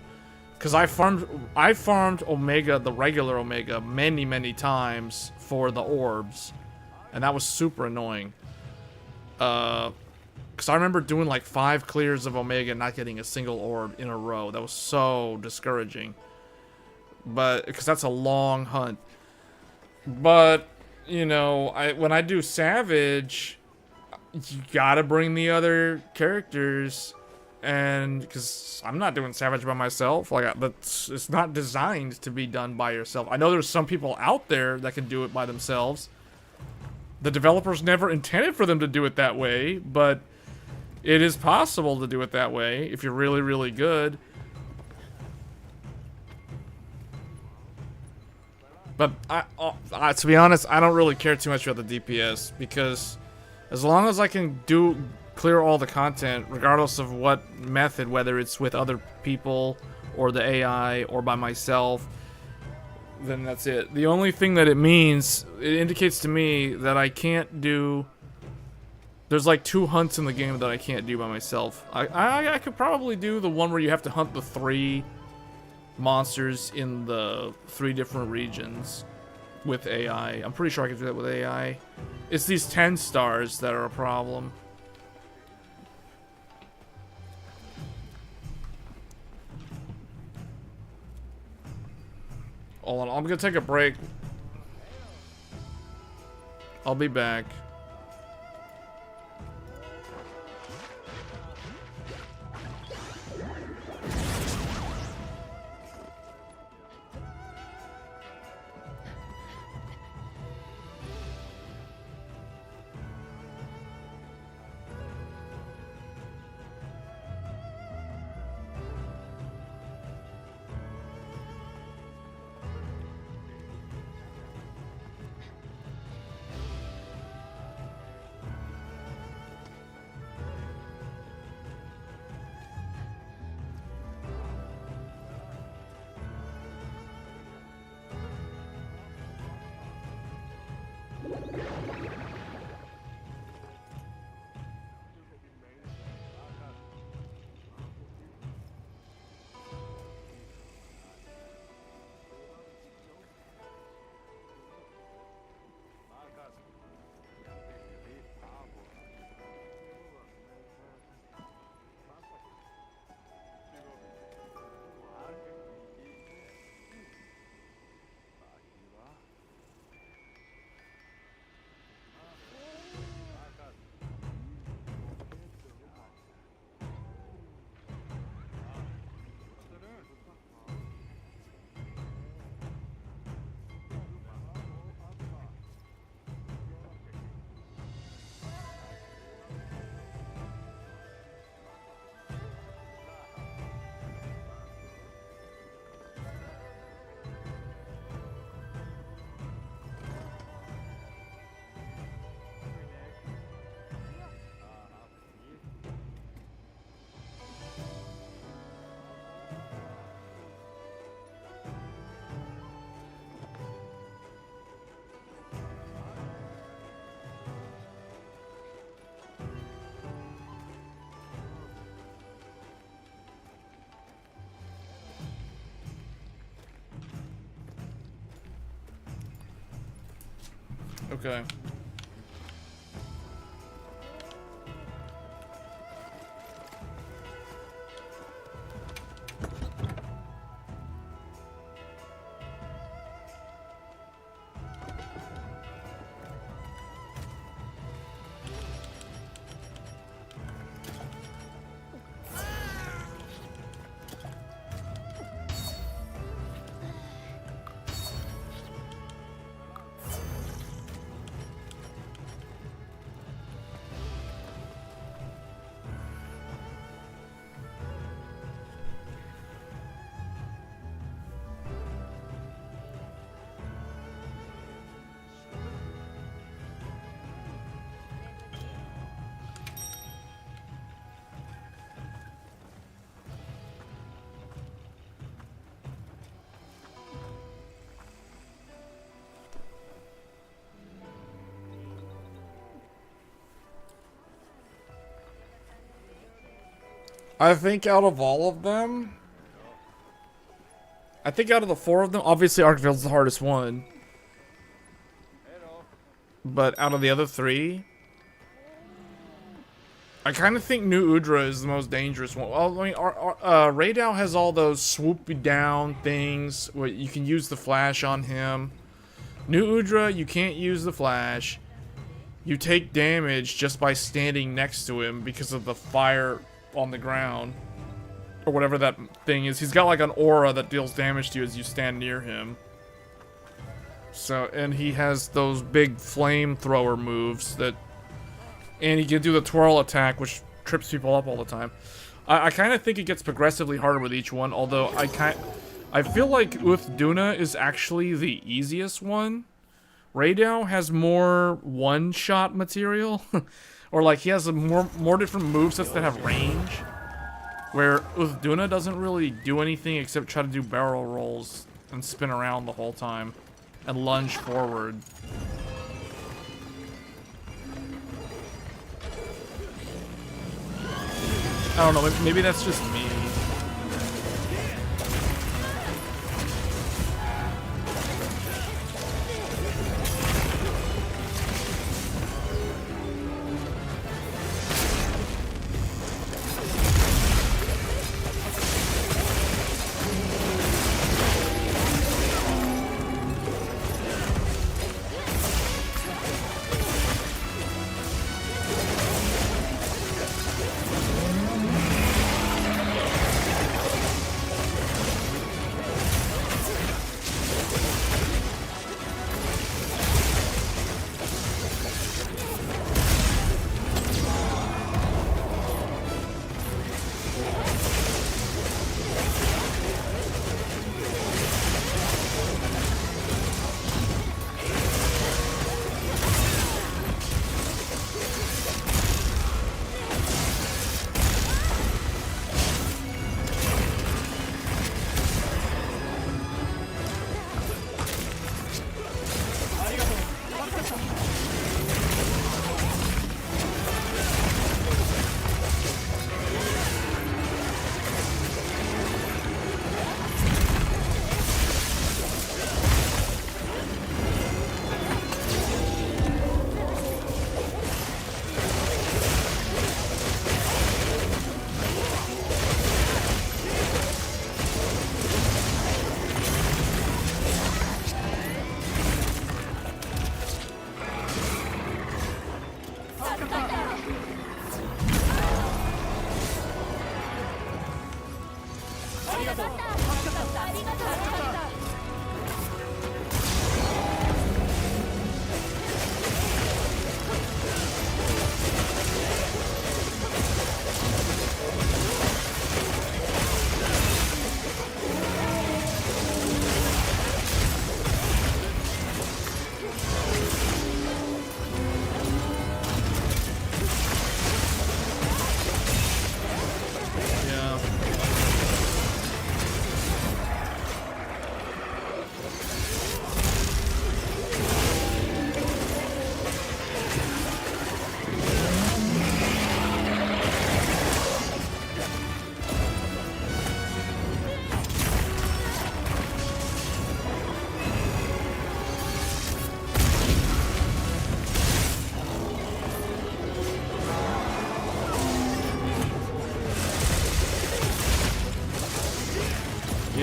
Because I farmed Omega, the regular Omega, many times for the orbs. And that was super annoying. Because I remember doing like 5 clears of Omega and not getting a single orb in a row. That was so discouraging. But, because that's a long hunt. But, you know, when I do Savage, you gotta bring the other characters. And, because I'm not doing Savage by myself. Like, it's not designed to be done by yourself. I know there's some people out there that can do it by themselves. The developers never intended for them to do it that way, but it is possible to do it that way if you're really, really good. But to be honest, I don't really care too much about the DPS, because as long as I can clear all the content, regardless of what method, whether it's with other people or the AI or by myself, then that's it. The only thing that it means, it indicates to me that I can't do... There's like 2 hunts in the game that I can't do by myself. I could probably do the one where you have to hunt the 3 monsters in the 3 different regions with AI. I'm pretty sure I can do that with AI. It's these 10 stars that are a problem. Hold on, I'm gonna take a break. I'll be back. Okay. I think out of all of them, I think out of the 4 of them, obviously Arkveld's the hardest one. But out of the other 3, I kind of think New Udra is the most dangerous one. Well, I mean, Raydao has all those swoopy down things where you can use the flash on him. New Udra, you can't use the flash. You take damage just by standing next to him because of the fire on the ground. Or whatever that thing is. He's got like an aura that deals damage to you as you stand near him. So, and he has those big flamethrower moves that... And he can do the twirl attack, which trips people up all the time. I kind of think it gets progressively harder with each one, although I feel like Uthduna is actually the easiest one. Raydao has more one-shot material. Or like he has a more different movesets that have range. Where Uthduna doesn't really do anything except try to do barrel rolls and spin around the whole time. And lunge forward. I don't know, maybe that's just me.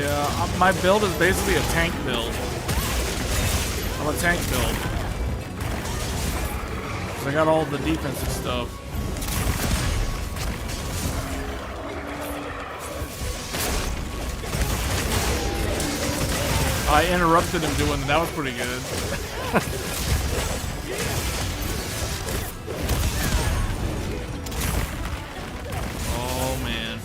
Yeah, my build is basically a tank build. I'm a tank build. So I got all the defensive stuff. I interrupted him doing that. That was pretty good. Oh man.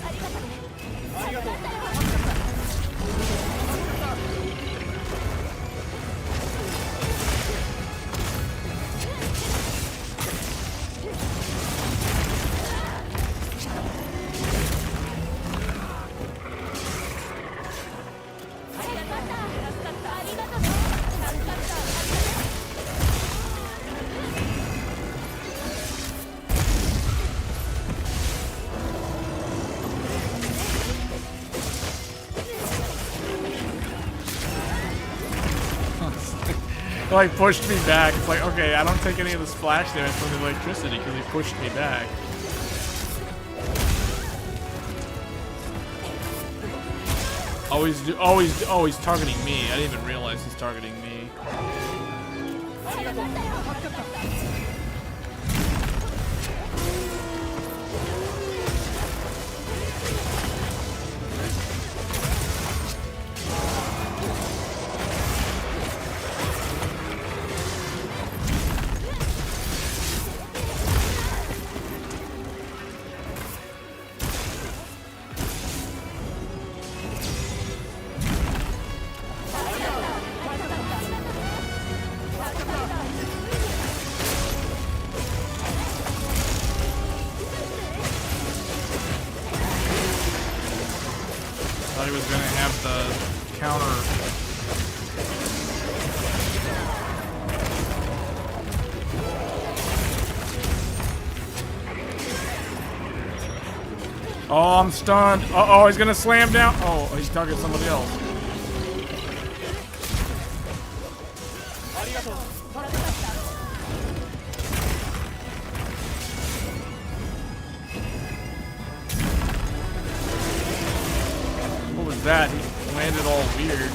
Like pushed me back. It's like, okay, I don't take any of the splash damage from the electricity because he pushed me back. Always targeting me. I didn't even realize he's targeting me. Thought he was gonna have the counter. Oh, I'm stunned. Uh-oh, he's gonna slam down. Oh, he's targeting somebody else. What was that? He landed all weird.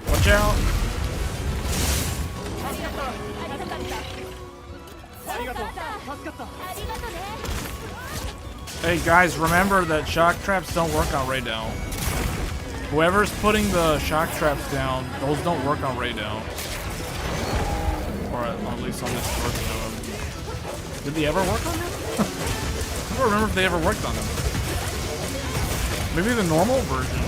Watch out. Hey guys, remember that shock traps don't work on Ray down. Whoever's putting the shock traps down, those don't work on Ray down. Or at least on this version of them. Did they ever work on them? I don't remember if they ever worked on them. Maybe the normal version.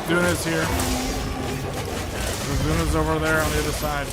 Duna's here. Duna's over there on the other side.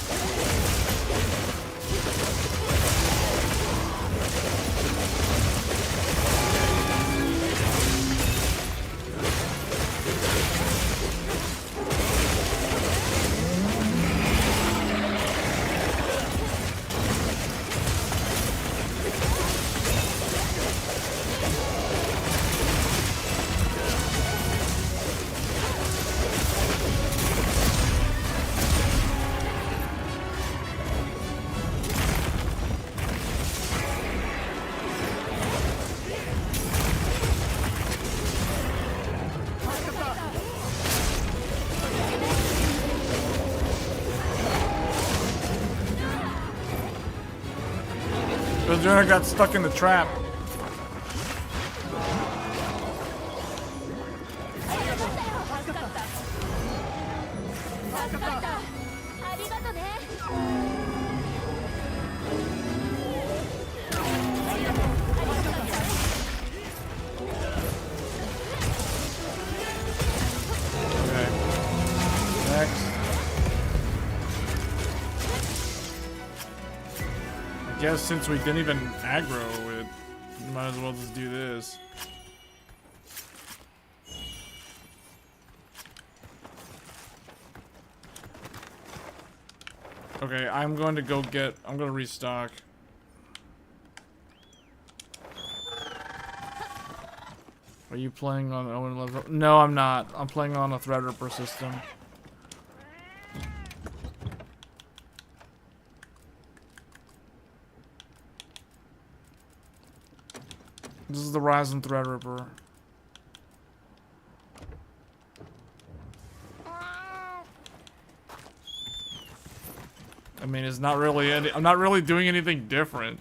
Duna got stuck in the trap. Okay. Next. I guess since we didn't even aggro it, we might as well just do this. Okay, I'm going to restock. Are you playing on Owen level? No, I'm not. I'm playing on a Threadripper system. This is the Ryzen Threadripper. I mean, it's not really I'm not really doing anything different.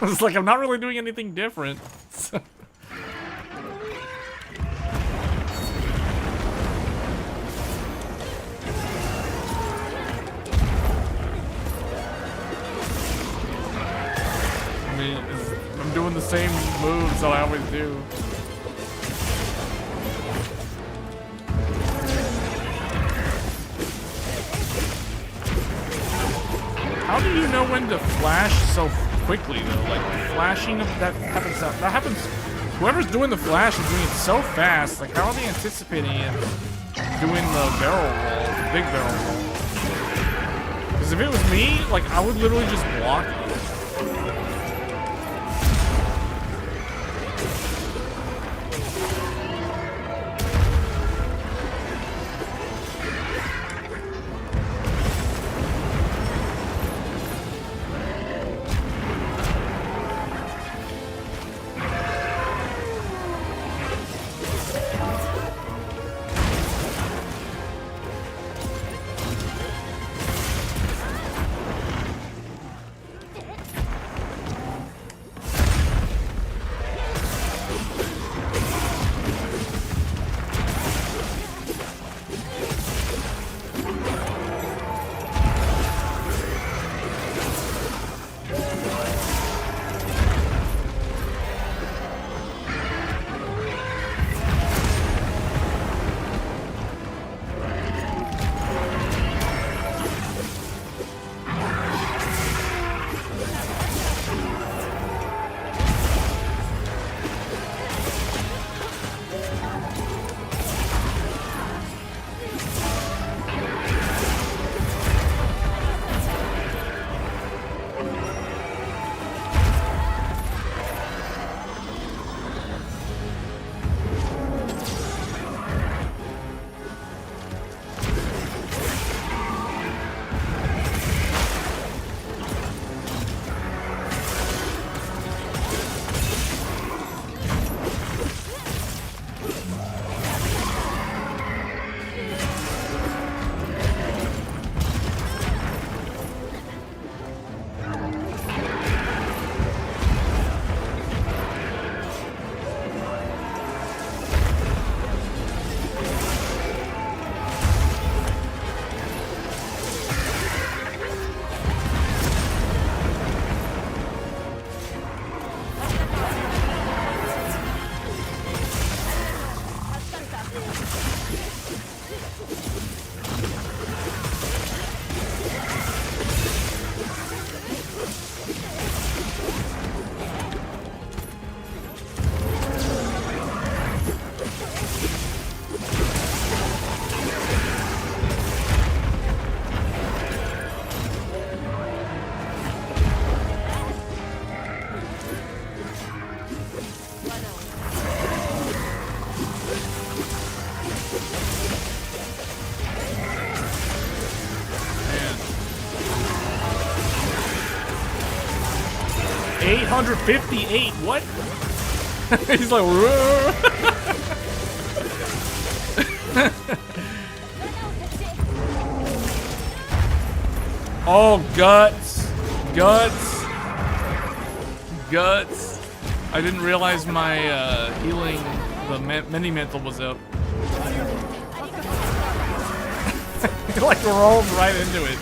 It's like I'm not really doing anything different. I mean, I'm doing the same moves that I always do. How do you know when to flash so quickly though? Like flashing that happens. Whoever's doing the flash is doing it so fast. Like how are they anticipating it doing the barrel roll, the big barrel roll? Because if it was me, like I would literally just block it. 858. What? He's like, whoa. Oh, guts. Guts. Guts. I didn't realize my healing, the mini mental was up. He like rolled right into it.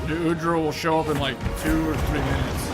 Udra will show up in like 2 or 3 minutes.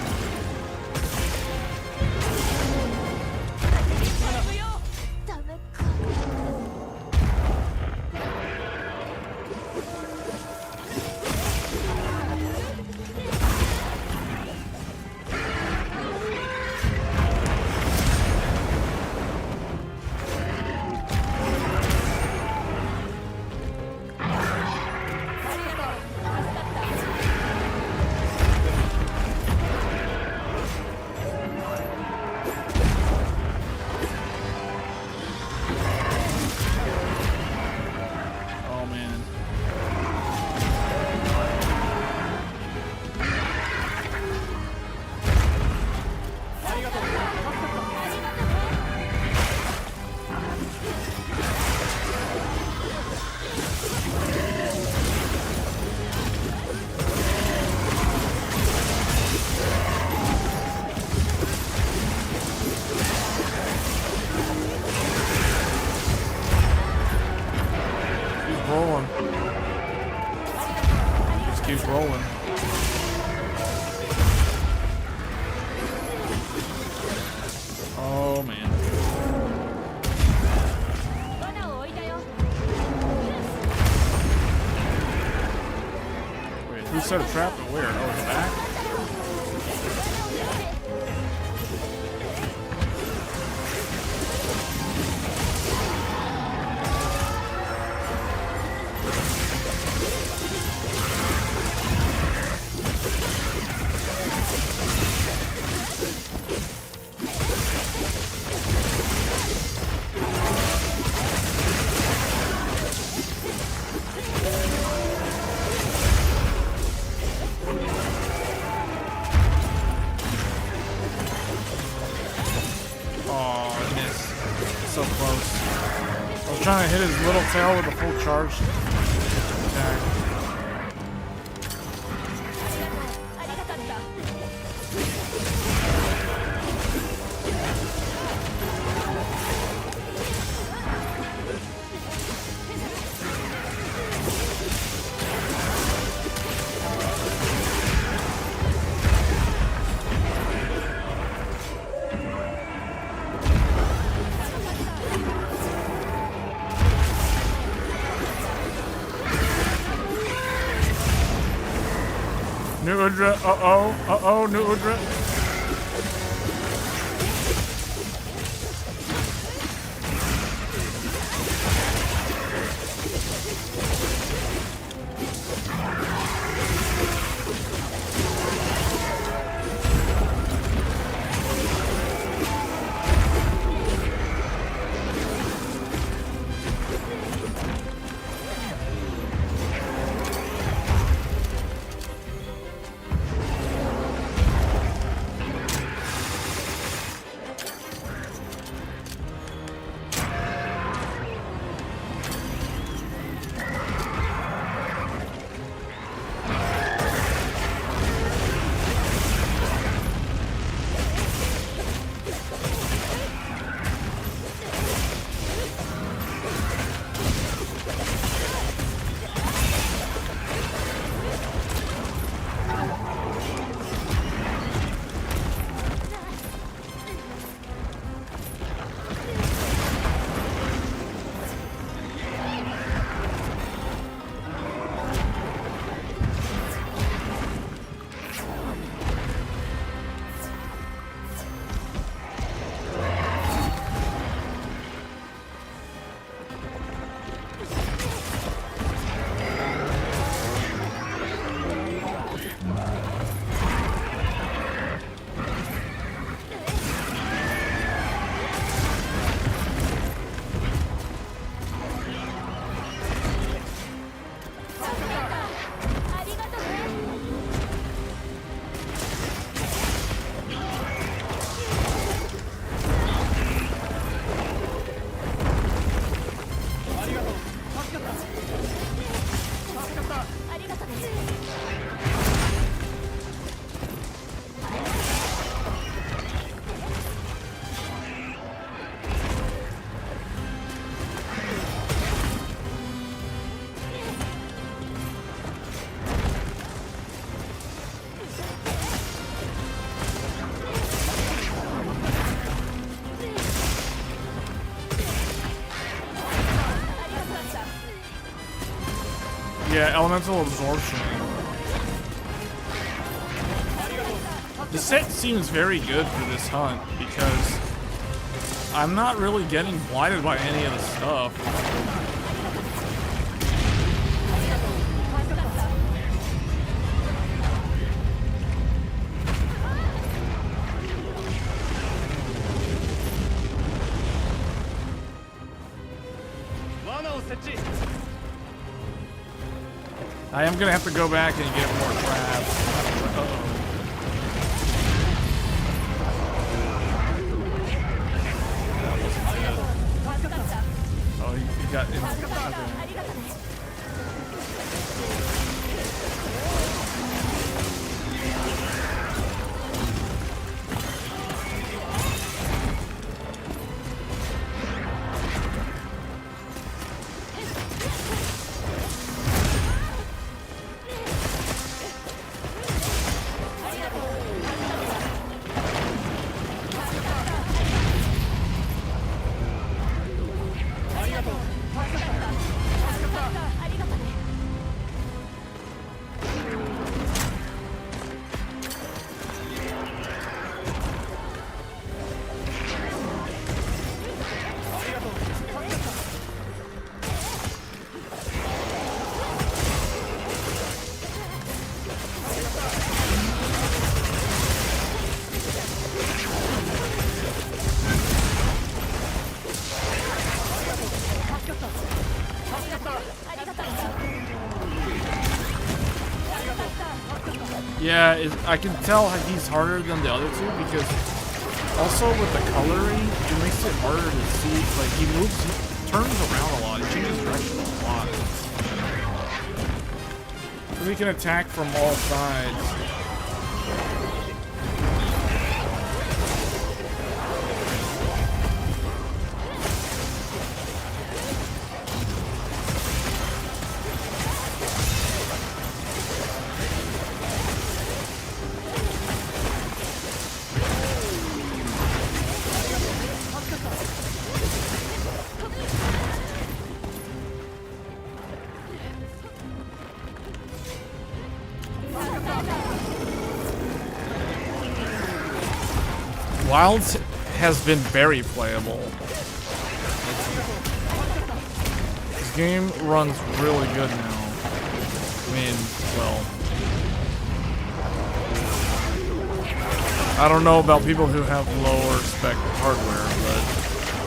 Rolling. Just keeps rolling. Oh man. Wait, who set a trap and where? Oh, in the back? So close. I was trying to hit his little tail with a full charge attack. Udra. Uh-oh, new Udra. Yeah, elemental absorption. The set seems very good for this hunt because I'm not really getting blinded by any of the stuff. I am gonna have to go back and get more crabs. Uh-oh. Oh, you got it. Okay. Yeah, I can tell he's harder than the other two because also with the coloring, it makes it harder to see. Like he turns around a lot, he changes direction a lot. So he can attack from all sides. Wilds has been very playable. This game runs really good now. I mean, well, I don't know about people who have lower spec hardware, but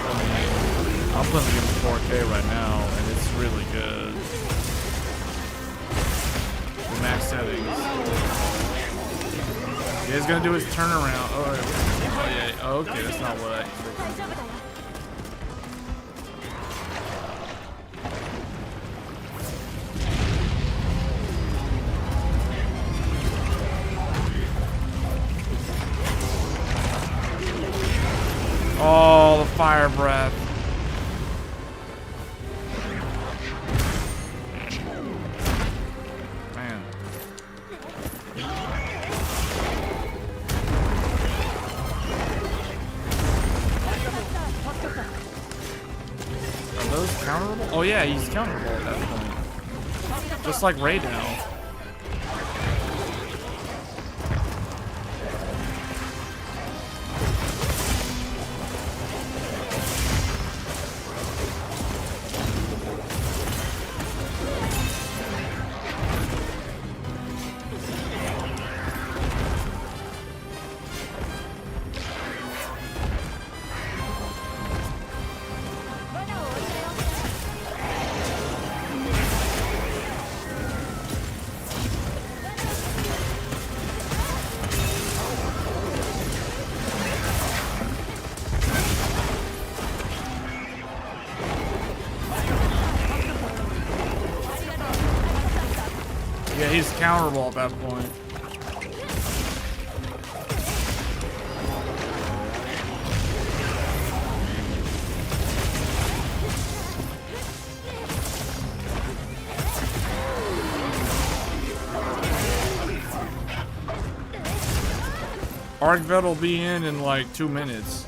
I mean, I'm playing the game in 4K right now, and it's really good. The max settings. Yeah, he's gonna do his turnaround. Oh yeah. Oh, okay, that's not what I expected. Oh, the fire breath. Man. Are those counterable? Oh yeah, he's counterable at that point. Just like Ray now. Yeah, he's counterable at that point. Arkveld will be in like 2 minutes.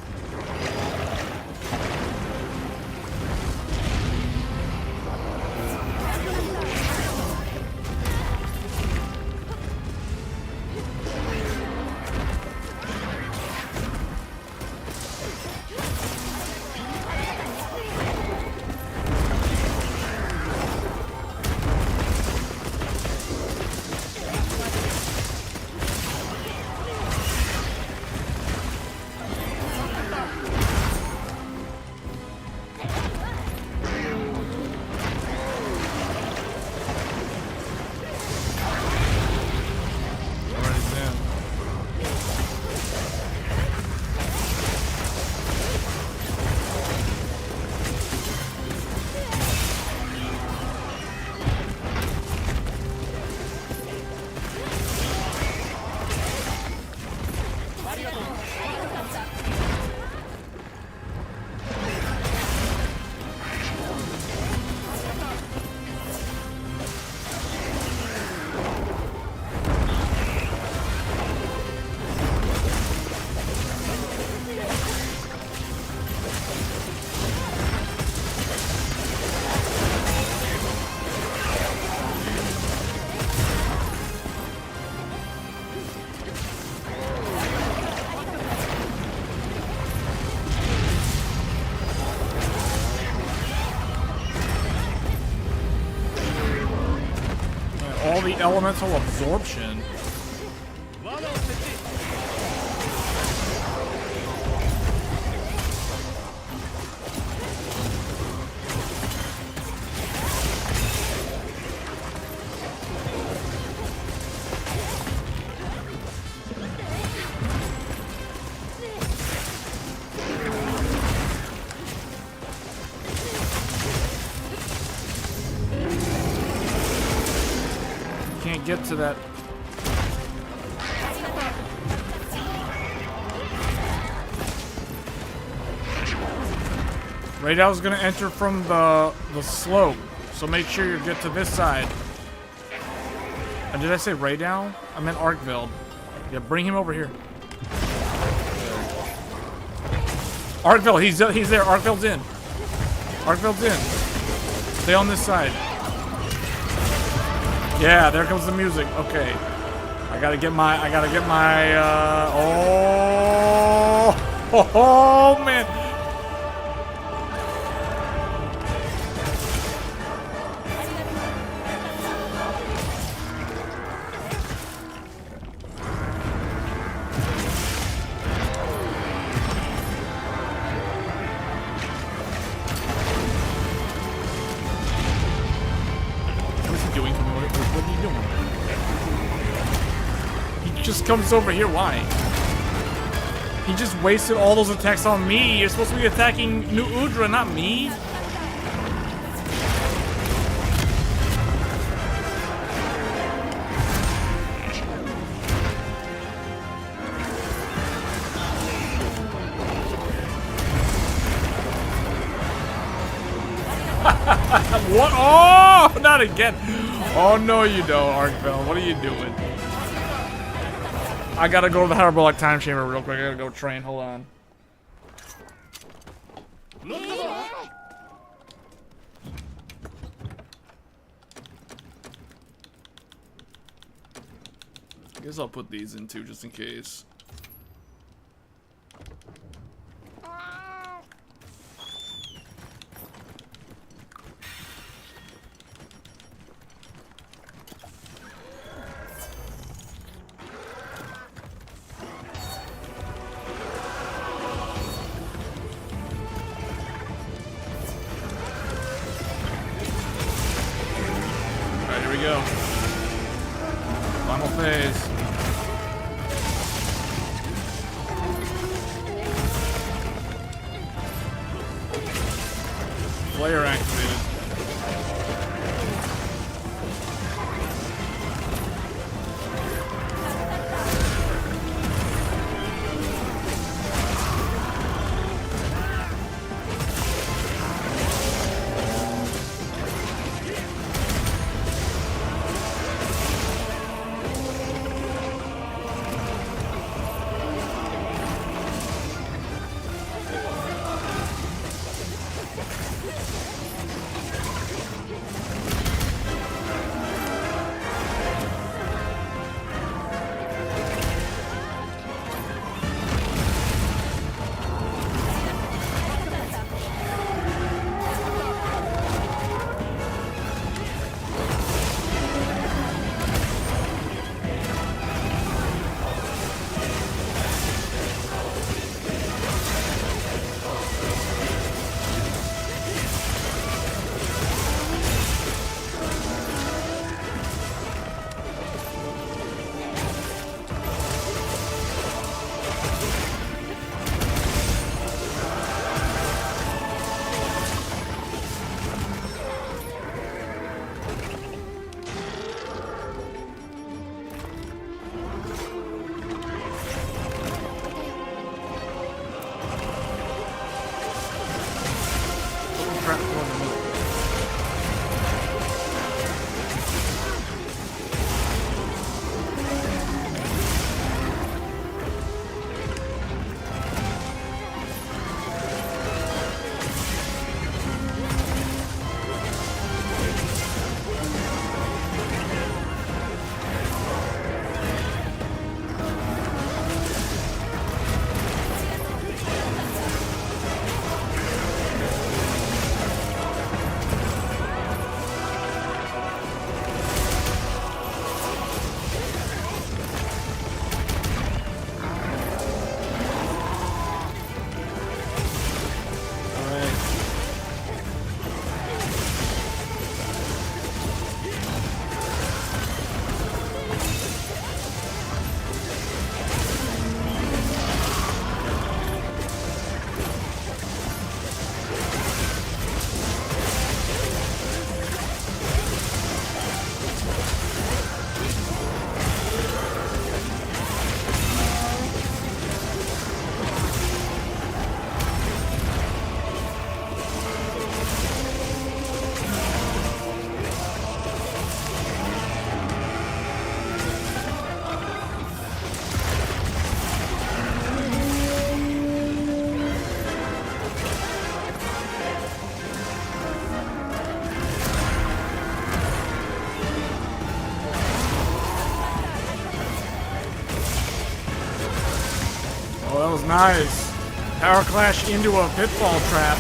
All the elemental absorption. Can't get to that. Raydow's gonna enter from the slope, so make sure you get to this side. And did I say Raydow? I meant Arkveld. Yeah, bring him over here. Arkveld, he's there. Arkveld's in. Arkveld's in. Stay on this side. Yeah, there comes the music. Okay. I gotta get my, oh. Oh man. What's he doing? What are you doing? He just comes over here. Why? He just wasted all those attacks on me. You're supposed to be attacking New Udra, not me. What? Oh, not again. Oh, no, you don't, Arkveld. What are you doing? I gotta go to the hyperbolic time chamber real quick. I gotta go train. Hold on. I guess I'll put these in too, just in case. Here we go. Final phase. Flare activated. That was nice. Power Clash into a pitfall trap.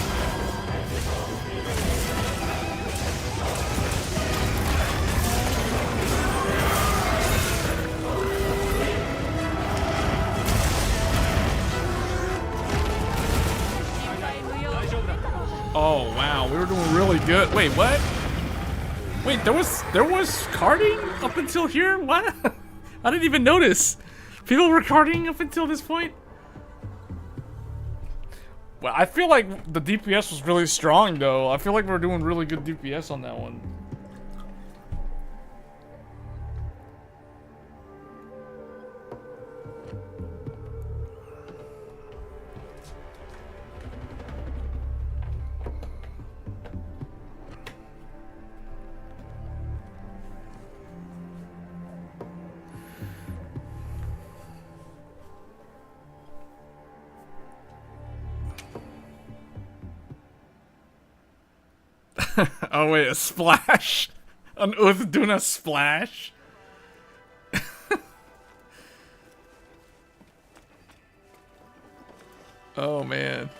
Oh wow, we were doing really good. Wait, what? Wait, there was carding up until here? What? I didn't even notice. People were carding up until this point? Well, I feel like the DPS was really strong though. I feel like we're doing really good DPS on that one. Oh wait, a splash? An Uthaduna splash? Oh man.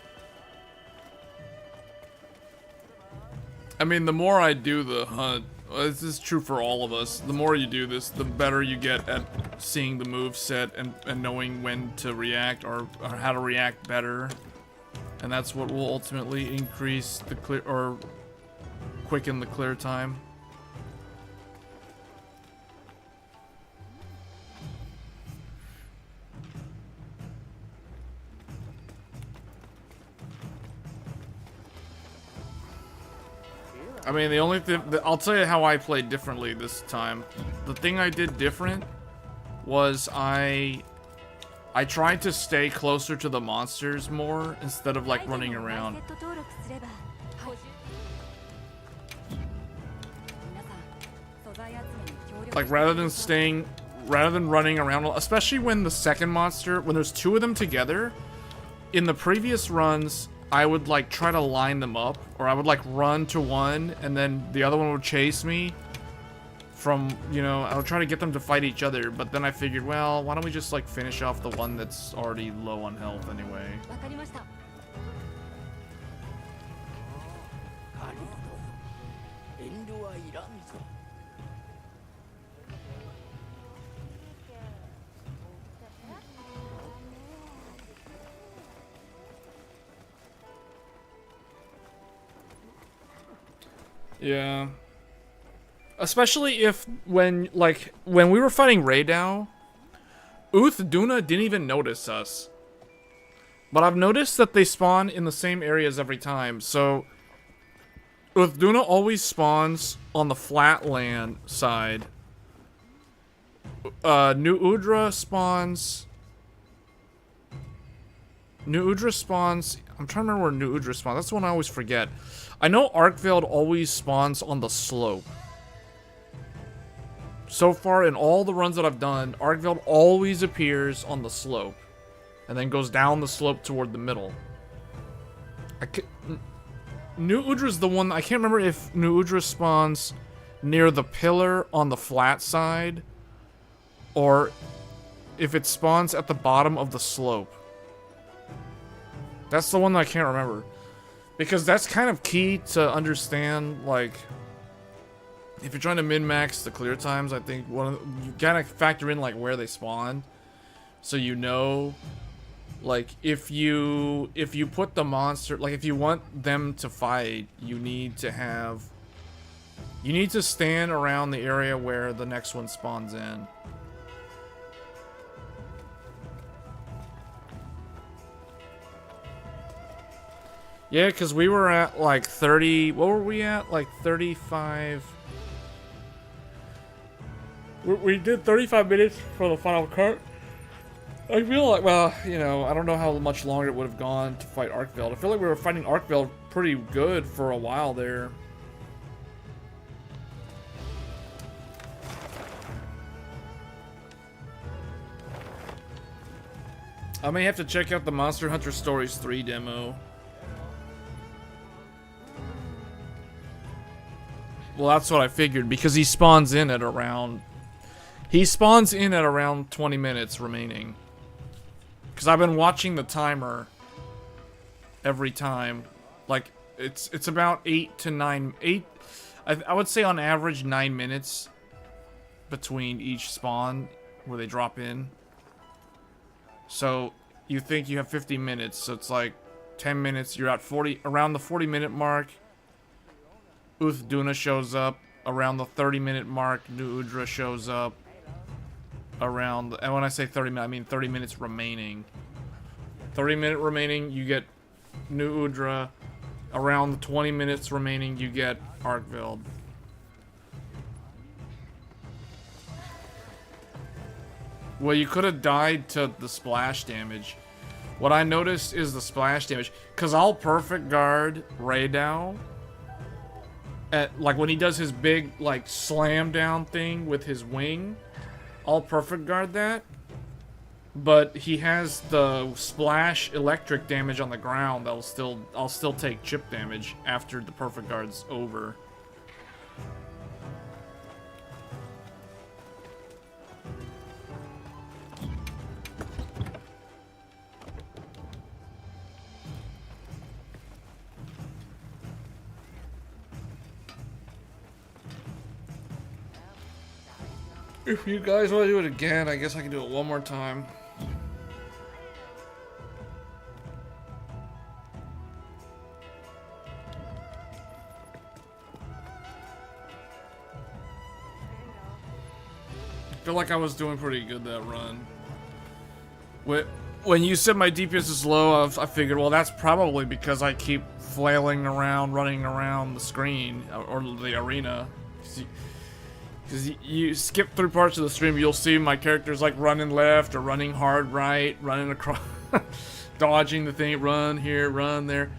I mean, the more I do the hunt, this is true for all of us, the more you do this, the better you get at seeing the move set and knowing when to react or how to react better. And that's what will ultimately increase the clear or quicken the clear time. I mean, the only thing, I'll tell you how I played differently this time. The thing I did different was I tried to stay closer to the monsters more instead of like running around. Like rather than running around, especially when the second monster, when there's two of them together, in the previous runs, I would like try to line them up, or I would like run to one and then the other one would chase me from, you know, I would try to get them to fight each other, but then I figured, well, why don't we just like finish off the one that's already low on health anyway. Yeah. Especially if, when we were fighting Raydao, Uthaduna didn't even notice us. But I've noticed that they spawn in the same areas every time, so Uthaduna always spawns on the flatland side. New Udra spawns... I'm trying to remember where New Udra spawns. That's the one I always forget. I know Arkveld always spawns on the slope. So far, in all the runs that I've done, Arkveld always appears on the slope. And then goes down the slope toward the middle. New Udra's the one... I can't remember if New Udra spawns near the pillar on the flat side. Or if it spawns at the bottom of the slope. That's the one that I can't remember. Because that's kind of key to understand, like... If you're trying to min-max the clear times, I think you gotta factor in, like, where they spawn. So you know... Like, if you put the monster... Like, if you want them to fight, you need to have... You need to stand around the area where the next one spawns in. Yeah, because we were at, like, 30... What were we at? Like, 35... We did 35 minutes for the final cut. I feel like, well, you know, I don't know how much longer it would have gone to fight Arkveld. I feel like we were fighting Arkveld pretty good for a while there. I may have to check out the Monster Hunter Stories 3 demo. Well, that's what I figured, because he spawns in at around... He spawns in at around 20 minutes remaining. Because I've been watching the timer every time. Like, it's about 8 to 9, I would say on average 9 minutes between each spawn where they drop in. So you think you have 50 minutes, so it's like 10 minutes, you're at around the 40-minute mark. Duna shows up. Around the 30-minute mark, New Udra shows up. And when I say 30 minutes, I mean 30 minutes remaining. 30-minute remaining, you get New Udra. Around the 20 minutes remaining, you get Arkveld. Well, you could have died to the splash damage. What I noticed is the splash damage. Because I'll perfect guard Raydao. Like when he does his big like slam down thing with his wing. I'll perfect guard that. But he has the splash electric damage on the ground I'll still take chip damage after the perfect guard's over. If you guys want to do it again, I guess I can do it one more time. I feel like I was doing pretty good that run. When you said my DPS is low, I figured, well, that's probably because I keep flailing around, running around the screen, or the arena. Because you skip through parts of the stream, you'll see my characters like running left or running hard right, running across, dodging the thing, run here, run there.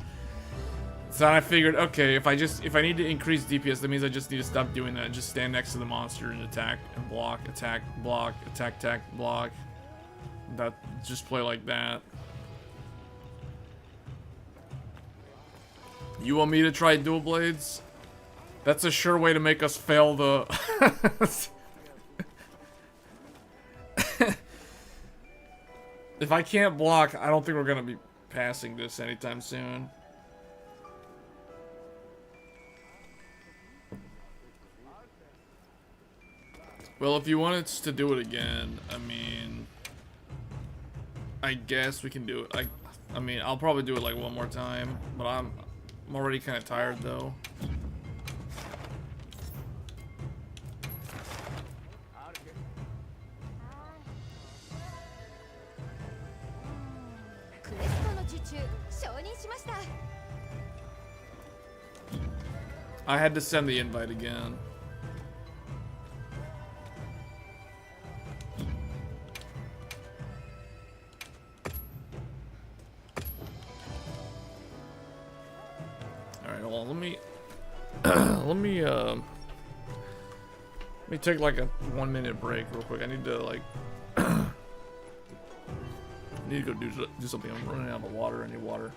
So I figured, okay, if I need to increase DPS, that means I just need to stop doing that and just stand next to the monster and attack and block, attack, block, attack, attack, block. Just play like that. You want me to try dual blades? That's a sure way to make us fail the... If I can't block, I don't think we're gonna be passing this anytime soon. Well, if you want us to do it again, I mean... I guess we can do it. I mean, I'll probably do it like one more time, but I'm already kind of tired though. I had to send the invite again. Alright, well, let me take like a 1 minute break real quick. I need to like need to go do something. I'm running out of water. I need water.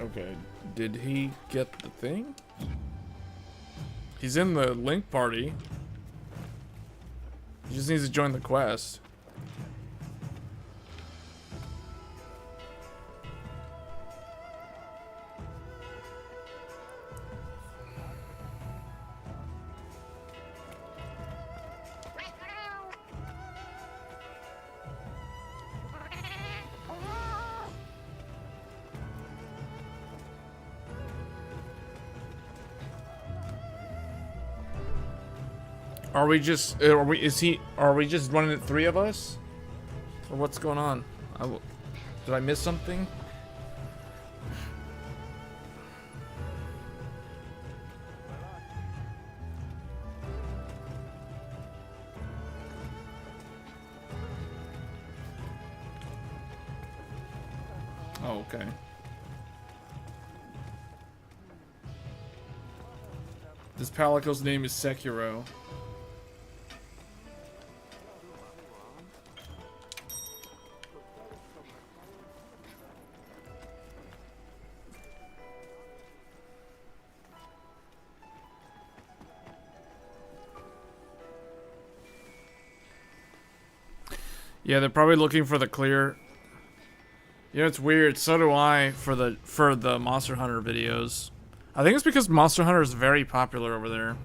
Okay, did he get the thing? He's in the link party. He just needs to join the quest. Are we just are we just running it 3 of us? Or what's going on? Did I miss something? Oh, okay. This Palico's name is Sekiro. Yeah, they're probably looking for the clear. You know, it's weird. So do I for the Monster Hunter videos. I think it's because Monster Hunter is very popular over there.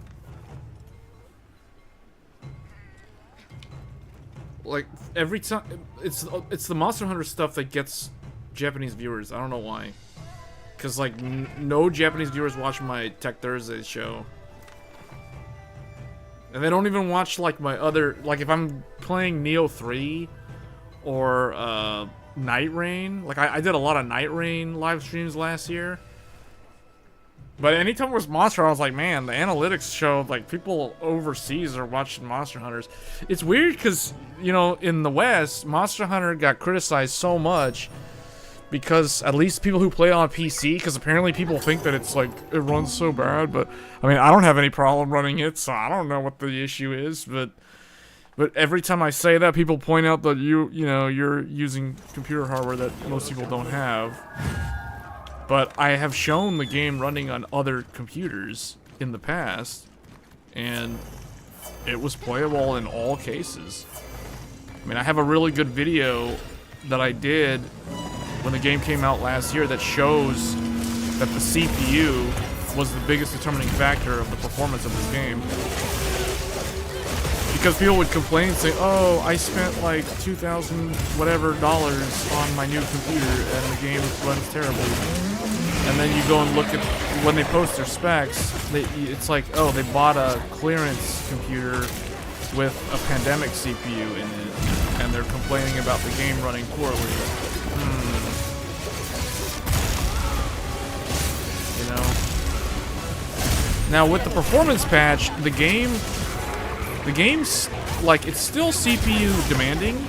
Like every time, it's the Monster Hunter stuff that gets Japanese viewers. I don't know why. Cause like no Japanese viewers watch my Tech Thursdays show. And they don't even watch like my other, like if I'm playing Neo 3 or Night Rain, like I did a lot of Night Rain live streams last year. But anytime it was Monster, I was like, man, the analytics showed like people overseas are watching Monster Hunters. It's weird because, you know, in the West, Monster Hunter got criticized so much because at least people who play on PC, because apparently people think that it's like, it runs so bad, but I mean, I don't have any problem running it, so I don't know what the issue is, but every time I say that, people point out that you know, you're using computer hardware that most people don't have. But I have shown the game running on other computers in the past, and it was playable in all cases. I mean, I have a really good video that I did when the game came out last year that shows that the CPU was the biggest determining factor of the performance of this game. Because people would complain and say, oh, I spent like $2,000 whatever on my new computer and the game runs terribly. And then you go and look at, when they post their specs, it's like, oh, they bought a clearance computer with a pandemic CPU in it, and they're complaining about the game running poorly. You know? Now with the performance patch, the game's like, it's still CPU demanding.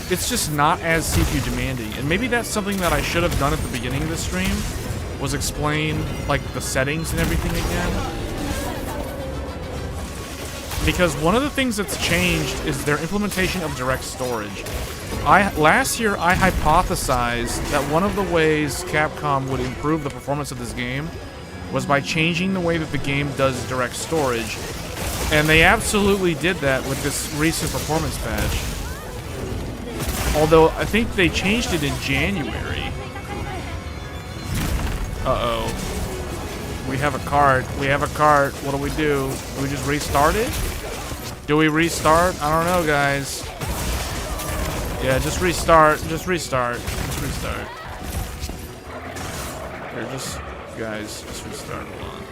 It's just not as CPU demanding. And maybe that's something that I should have done at the beginning of the stream, was explain like the settings and everything again. Because one of the things that's changed is their implementation of direct storage. Last year I hypothesized that one of the ways Capcom would improve the performance of this game was by changing the way that the game does direct storage. And they absolutely did that with this recent performance patch. Although I think they changed it in January. Uh-oh. We have a cart. We have a cart. What do? Do we just restart it? Do we restart? I don't know, guys. Yeah, just restart. Just restart. Just restart. Here, guys, just restart. Hold on.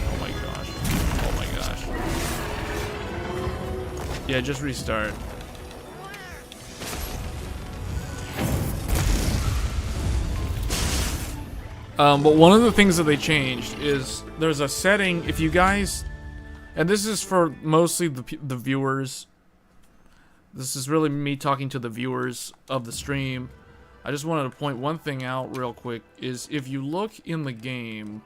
Oh my gosh. Oh my gosh. Yeah, just restart. But one of the things that they changed is there's a setting, if you guys, and this is for mostly the viewers, this is really me talking to the viewers of the stream. I just wanted to point one thing out real quick, is if you look in the game,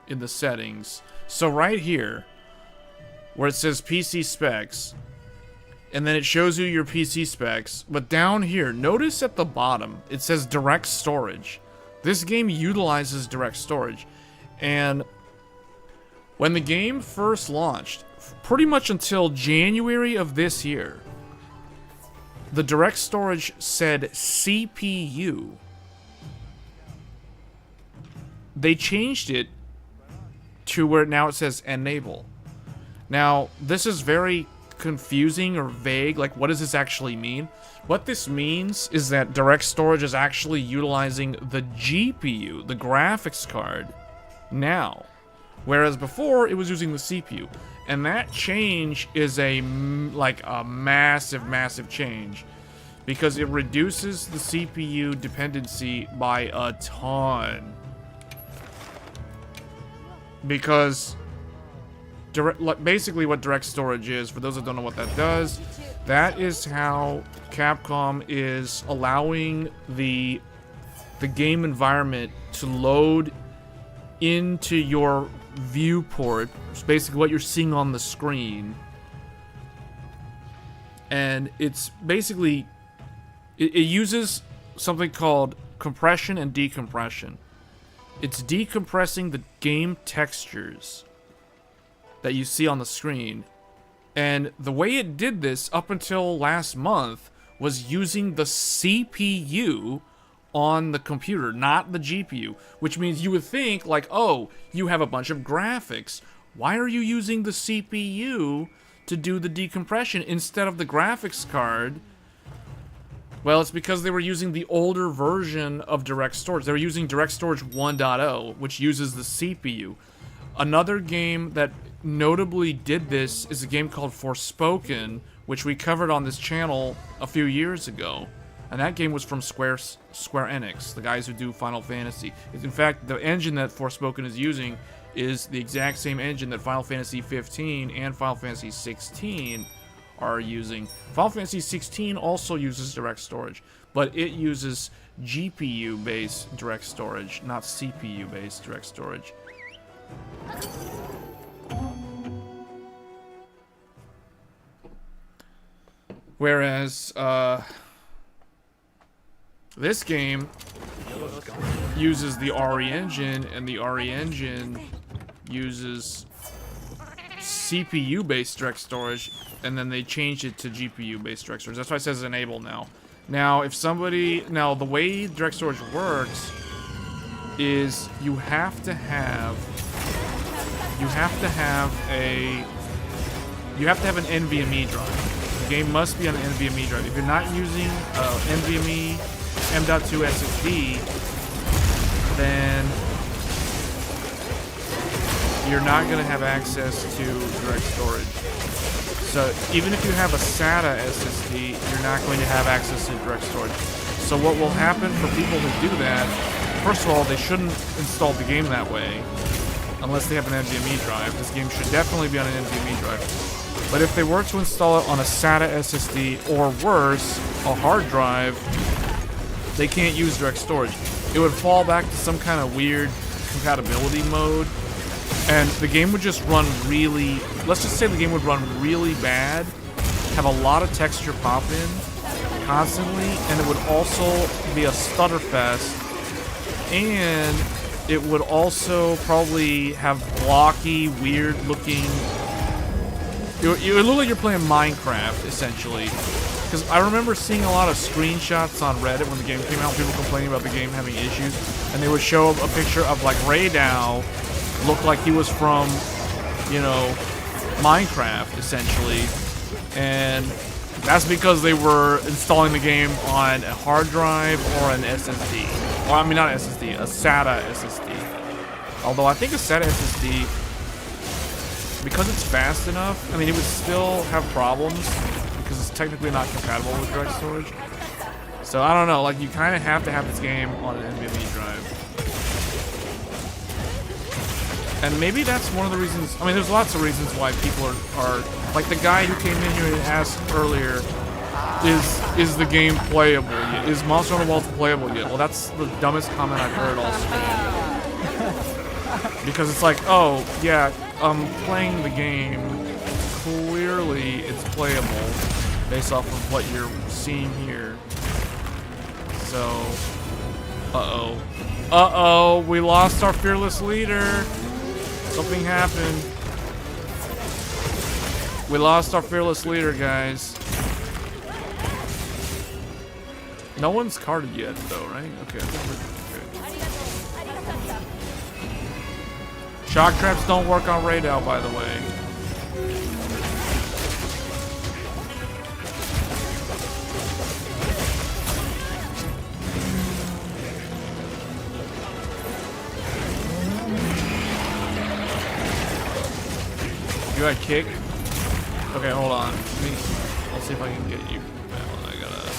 in the settings, so right here, where it says PC specs, and then it shows you your PC specs. But down here, notice at the bottom, it says direct storage. This game utilizes direct storage. And when the game first launched, pretty much until January of this year, the direct storage said CPU. They changed it to where now it says enable. Now, this is very confusing or vague. Like, what does this actually mean? What this means is that direct storage is actually utilizing the GPU, the graphics card, now. Whereas before, it was using the CPU. And that change is a massive, massive change. Because it reduces the CPU dependency by a ton. Because basically what direct storage is, for those that don't know what that does, that is how Capcom is allowing the game environment to load into your viewport. It's basically what you're seeing on the screen. And it's basically, it uses something called compression and decompression. It's decompressing the game textures that you see on the screen. And the way it did this up until last month was using the CPU on the computer, not the GPU. Which means you would think, like, oh, you have a bunch of graphics. Why are you using the CPU to do the decompression instead of the graphics card? Well, it's because they were using the older version of direct storage. They were using direct storage 1.0, which uses the CPU. Another game that notably did this is a game called Forspoken, which we covered on this channel a few years ago. And that game was from Square Enix, the guys who do Final Fantasy. In fact, the engine that Forspoken is using is the exact same engine that Final Fantasy 15 and Final Fantasy 16 are using. Final Fantasy 16 also uses direct storage, but it uses GPU-based direct storage, not CPU-based direct storage. Whereas, this game uses the RE engine, and the RE engine uses CPU-based direct storage, and then they changed it to GPU-based direct storage. That's why it says enable now. Now, if somebody... Now, the way direct storage works is you have to have an NVMe drive. The game must be on an NVMe drive. If you're not using NVMe M.2 SSD, then you're not going to have access to direct storage. So even if you have a SATA SSD, you're not going to have access to direct storage. So what will happen for people who do that, first of all, they shouldn't install the game that way unless they have an NVMe drive. This game should definitely be on an NVMe drive. But if they were to install it on a SATA SSD, or worse, a hard drive, they can't use direct storage. It would fall back to some kind of weird compatibility mode, and the game would just run really... Let's just say the game would run really bad, have a lot of texture pop in constantly, and it would also be a stutter fest, and it would also probably have blocky, weird looking... It would look like you're playing Minecraft, essentially. Because I remember seeing a lot of screenshots on Reddit when the game came out, people complaining about the game having issues, and they would show a picture of, like, Raydow looked like he was from, you know, Minecraft, essentially. And that's because they were installing the game on a hard drive or an SSD. Well, I mean, not an SSD, a SATA SSD. Although I think a SATA SSD, because it's fast enough, I mean, it would still have problems because it's technically not compatible with direct storage. So I don't know, like, you kind of have to have this game on an NVMe drive. And maybe that's one of the reasons. I mean, there's lots of reasons why people are like the guy who came in here and asked earlier, is the game playable yet? Is Monster Hunter World playable yet? Well, that's the dumbest comment I've heard all stream. Because it's like, oh yeah, playing the game, clearly it's playable. based off of what you're seeing here. So, uh-oh, we lost our fearless leader. Something happened. We lost our fearless leader, guys. No one's carded yet, though, right? Okay, I think we're good. Shock traps don't work on raid out, by the way. You got kick? Okay, hold on. I'll see if I can get you. I gotta.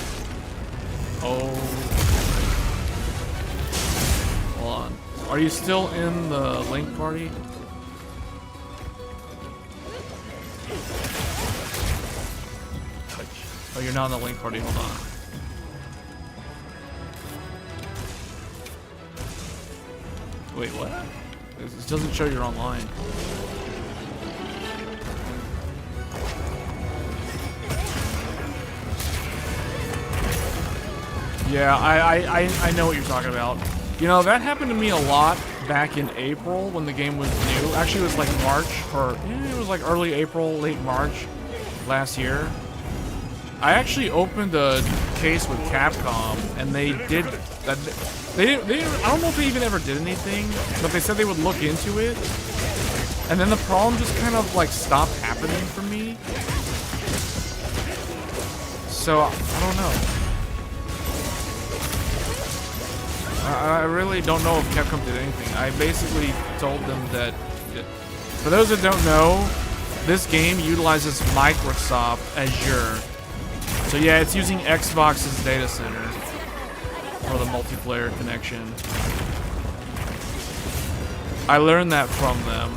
Oh. Hold on. Are you still in the link party? Touch. Oh, you're not in the link party. Hold on. Wait, what? This doesn't show you're online. Yeah, I know what you're talking about. You know, that happened to me a lot back in April when the game was new. Actually, it was like March, or it was like early April, late March last year. I actually opened a case with Capcom, and they did that. They didn't, I don't know if they even ever did anything, but they said they would look into it. And then the problem just kind of like stopped happening for me. So, I don't know. I really don't know if Capcom did anything. I basically told them that, for those that don't know, this game utilizes Microsoft Azure. So yeah, it's using Xbox's data center for the multiplayer connection. I learned that from them.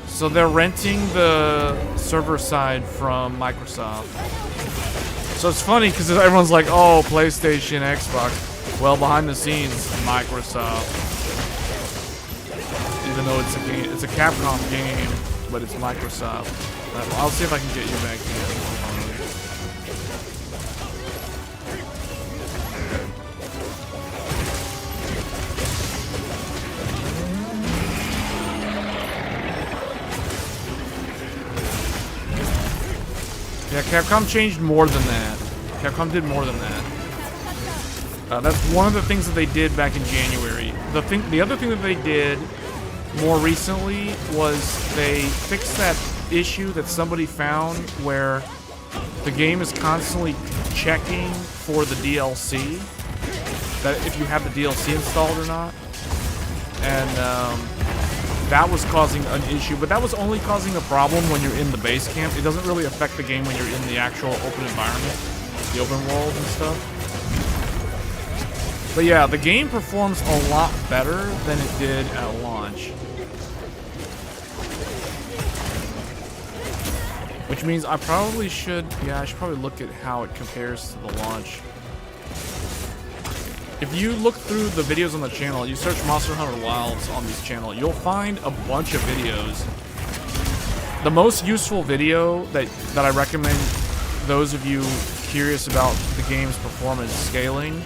So they're renting the server side from Microsoft. So it's funny because everyone's like, oh, PlayStation, Xbox. Well, behind the scenes, Microsoft. Even though it's a game, it's a Capcom game, but it's Microsoft. I'll see if I can get you back in. Yeah, Capcom changed more than that. Capcom did more than that. That's one of the things that they did back in January. The other thing that they did more recently was they fixed that issue that somebody found where the game is constantly checking for the DLC, that if you have the DLC installed or not. And that was causing an issue, but that was only causing a problem when you're in the base camp. It doesn't really affect the game when you're in the actual open environment, the open world and stuff. But yeah, the game performs a lot better than it did at launch. Which means I probably should, I should probably look at how it compares to the launch. If you look through the videos on the channel, you search Monster Hunter Wilds on this channel, you'll find a bunch of videos. The most useful video that I recommend those of you curious about the game's performance scaling,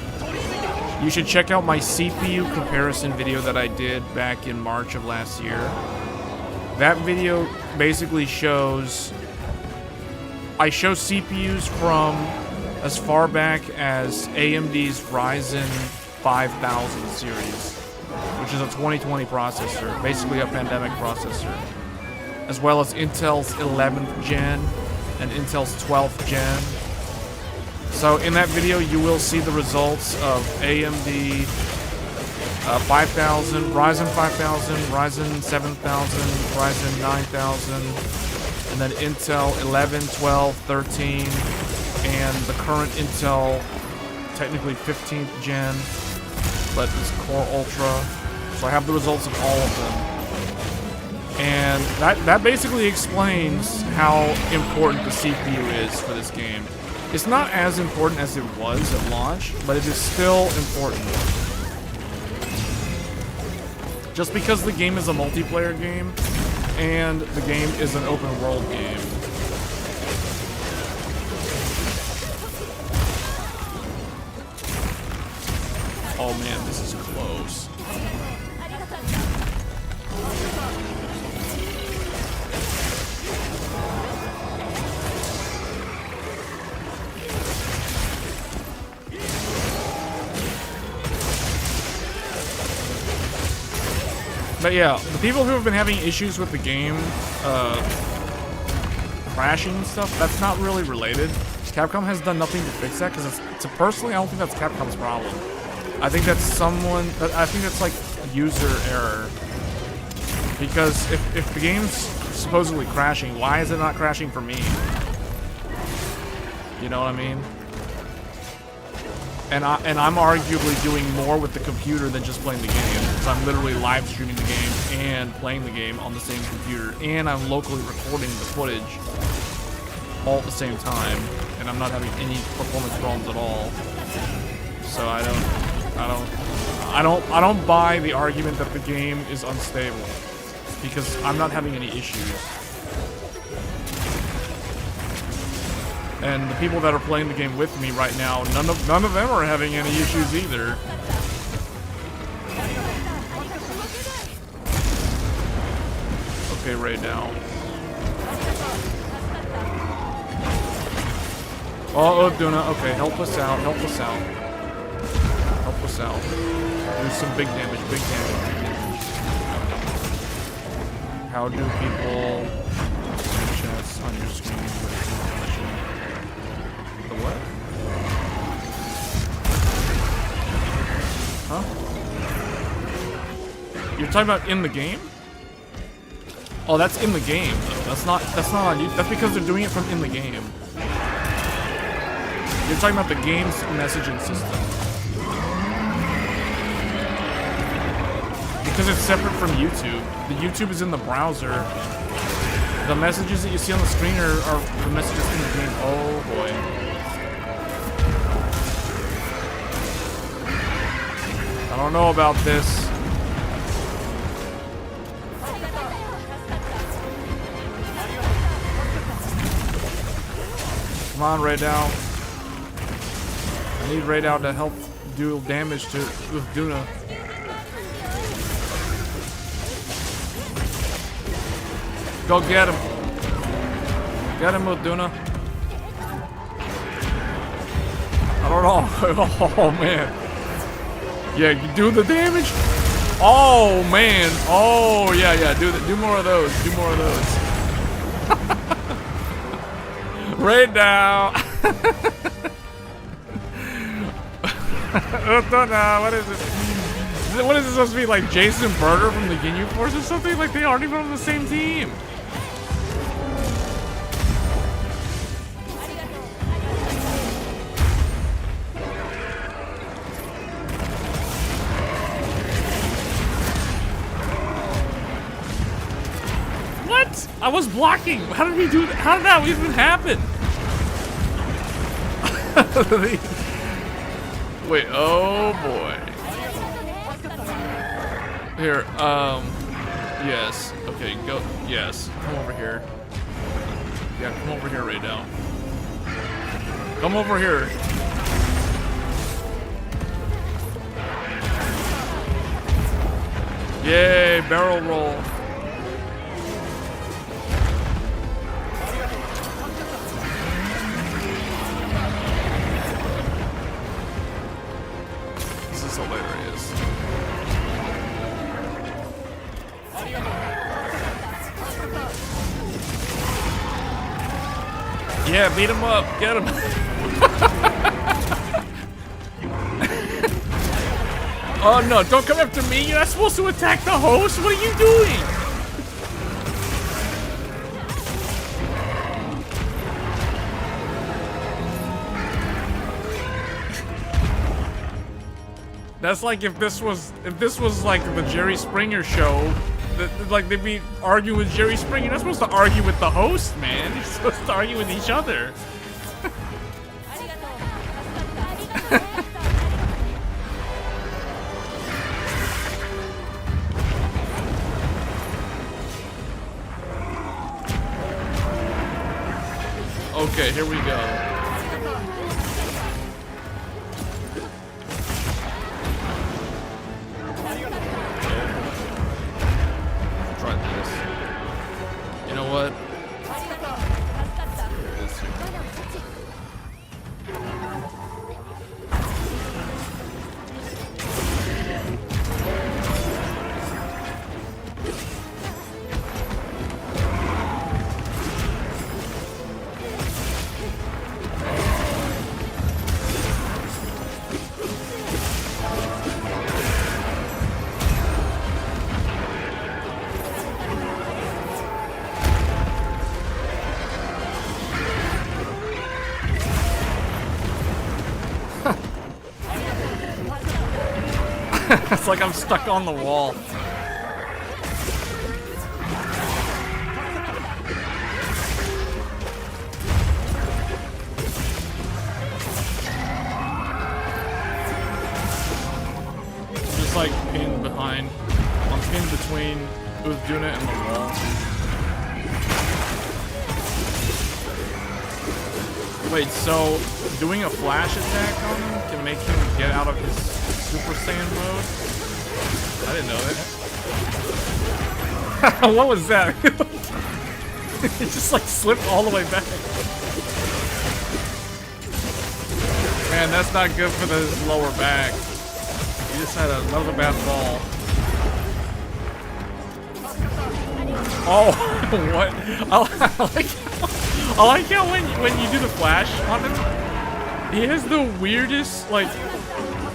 you should check out my CPU comparison video that I did back in March of last year. That video basically shows, I show CPUs from as far back as AMD's Ryzen 5000 series, which is a 2020 processor, basically a pandemic processor, as well as Intel's 11th gen and Intel's 12th gen. So in that video, you will see the results of AMD 5000, Ryzen 5000, Ryzen 7000, Ryzen 9000, and then Intel 11, 12, 13, and the current Intel, technically 15th gen, but it's Core Ultra. So I have the results of all of them. And that basically explains how important the CPU is for this game. It's not as important as it was at launch, but it is still important. Just because the game is a multiplayer game, and the game is an open world game. Oh man, this is close. But yeah, the people who have been having issues with the game, crashing and stuff, that's not really related. Capcom has done nothing to fix that, because personally, I don't think that's Capcom's problem. I think that's I think that's like user error. Because if the game's supposedly crashing, why is it not crashing for me? You know what I mean? And I'm arguably doing more with the computer than just playing the game. Because I'm literally live streaming the game and playing the game on the same computer. And I'm locally recording the footage all at the same time. And I'm not having any performance problems at all. So I don't buy the argument that the game is unstable. Because I'm not having any issues. And the people that are playing the game with me right now, none of them are having any issues either. Okay, right now. Oh, Duna. Okay, help us out. Help us out. Help us out. Do some big damage. Big damage. Big damage. How do people chats on your screen? What? Huh? You're talking about in the game? Oh, that's in the game though. That's not on you. That's because they're doing it from in the game. You're talking about the game's messaging system. Because it's separate from YouTube. The YouTube is in the browser. The messages that you see on the screen are the messages in the game. Oh boy. I don't know about this. Come on, Raydow. I need Raydow to help do damage to with Duna. Go get him. Get him with Duna. I don't know. Oh man. Yeah, you do the damage. Oh man. Oh yeah. Do more of those. Do more of those. Right now. What is it? What is this supposed to be, like Jason Berger from the Ginyu Force or something? Like they aren't even on the same team. What? I was blocking. How did he do that? How did that even happen? Wait, oh boy. Here, yes. Okay, go, yes. Come over here. Yeah, come over here right now. Come over here. Yay, barrel roll. This is hilarious. Yeah, beat him up. Get him. Oh no, don't come after me. You're not supposed to attack the host. What are you doing? That's like if this was like the Jerry Springer show. Like they'd be arguing with Jerry Springer. You're not supposed to argue with the host, man. You're supposed to argue with each other. Okay, here we go. It's like I'm stuck on the wall. Just like pinned behind. I'm pinned between who's doing it and the wall. Wait, so doing a flash attack on him can make him get out of his Super Saiyan mode? I didn't know that. What was that? It just like slipped all the way back. Man, that's not good for the lower back. He just had another bad fall. Oh, what? I like how when you do the flash on him, he has the weirdest, like,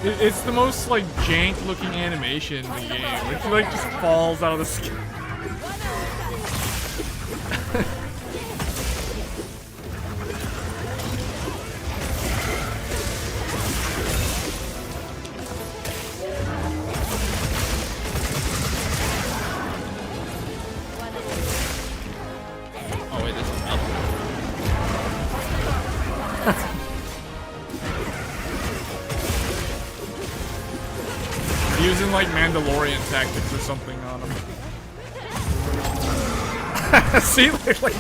it's the most, like, jank looking animation in the game. Like, he, like, just falls out of the sky. Oh, wait, this is up. Using like Mandalorian tactics or something on him. See, like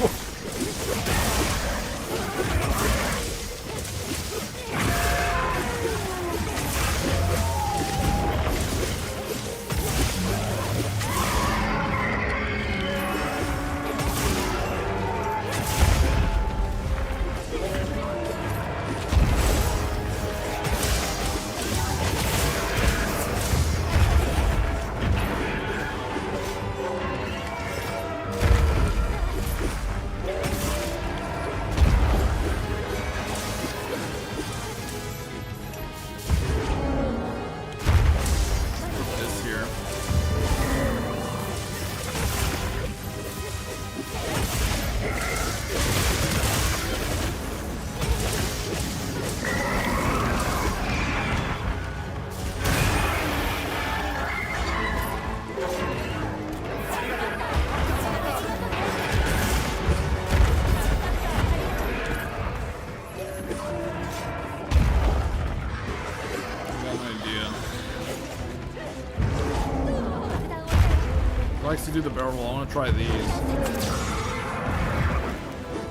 likes to do the barrel roll. I want to try these.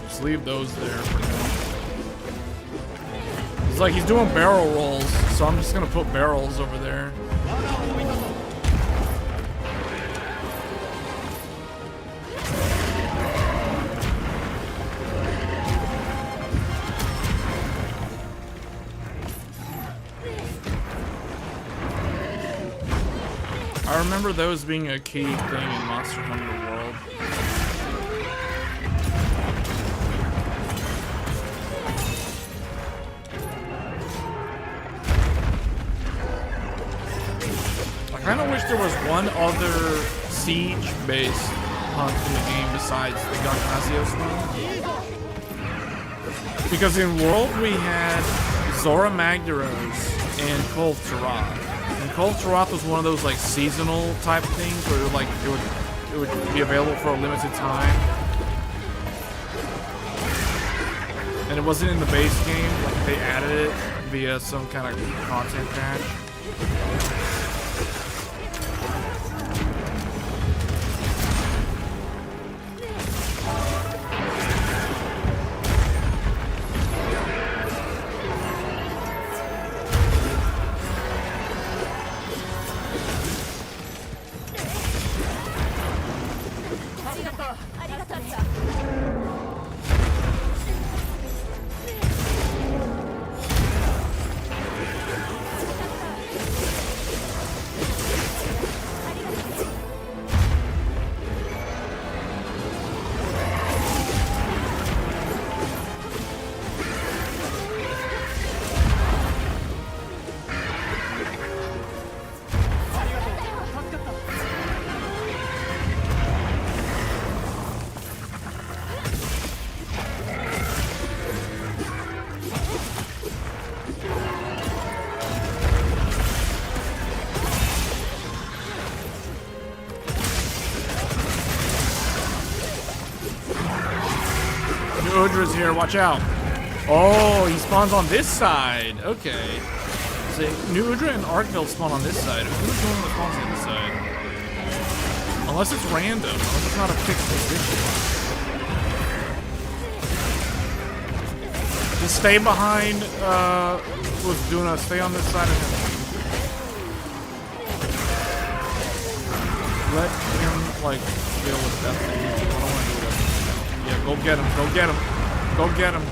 Just leave those there for now. It's like he's doing barrel rolls, so I'm just gonna put barrels over there. I remember those being a key thing in Monster Hunter World. I kind of wish there was one other siege-based hunt in the game besides the Gaknazios one. Because in World we had Zora Magdaros and Kulve Taroth. And Kulve Taroth was one of those like seasonal type things where it would be available for a limited time. And it wasn't in the base game, like they added it via some kind of content patch. Udra's here, watch out. Oh, he spawns on this side. Okay. So New Udra and Arkveld spawn on this side. Who's the one that spawns on this side? Unless it's random. Unless it's not a fixed position. Just stay behind, who's doing a stay on this side of him. Let him, like, deal with that thing. I don't want to do that. Yeah, go get him, go get him. Go get him.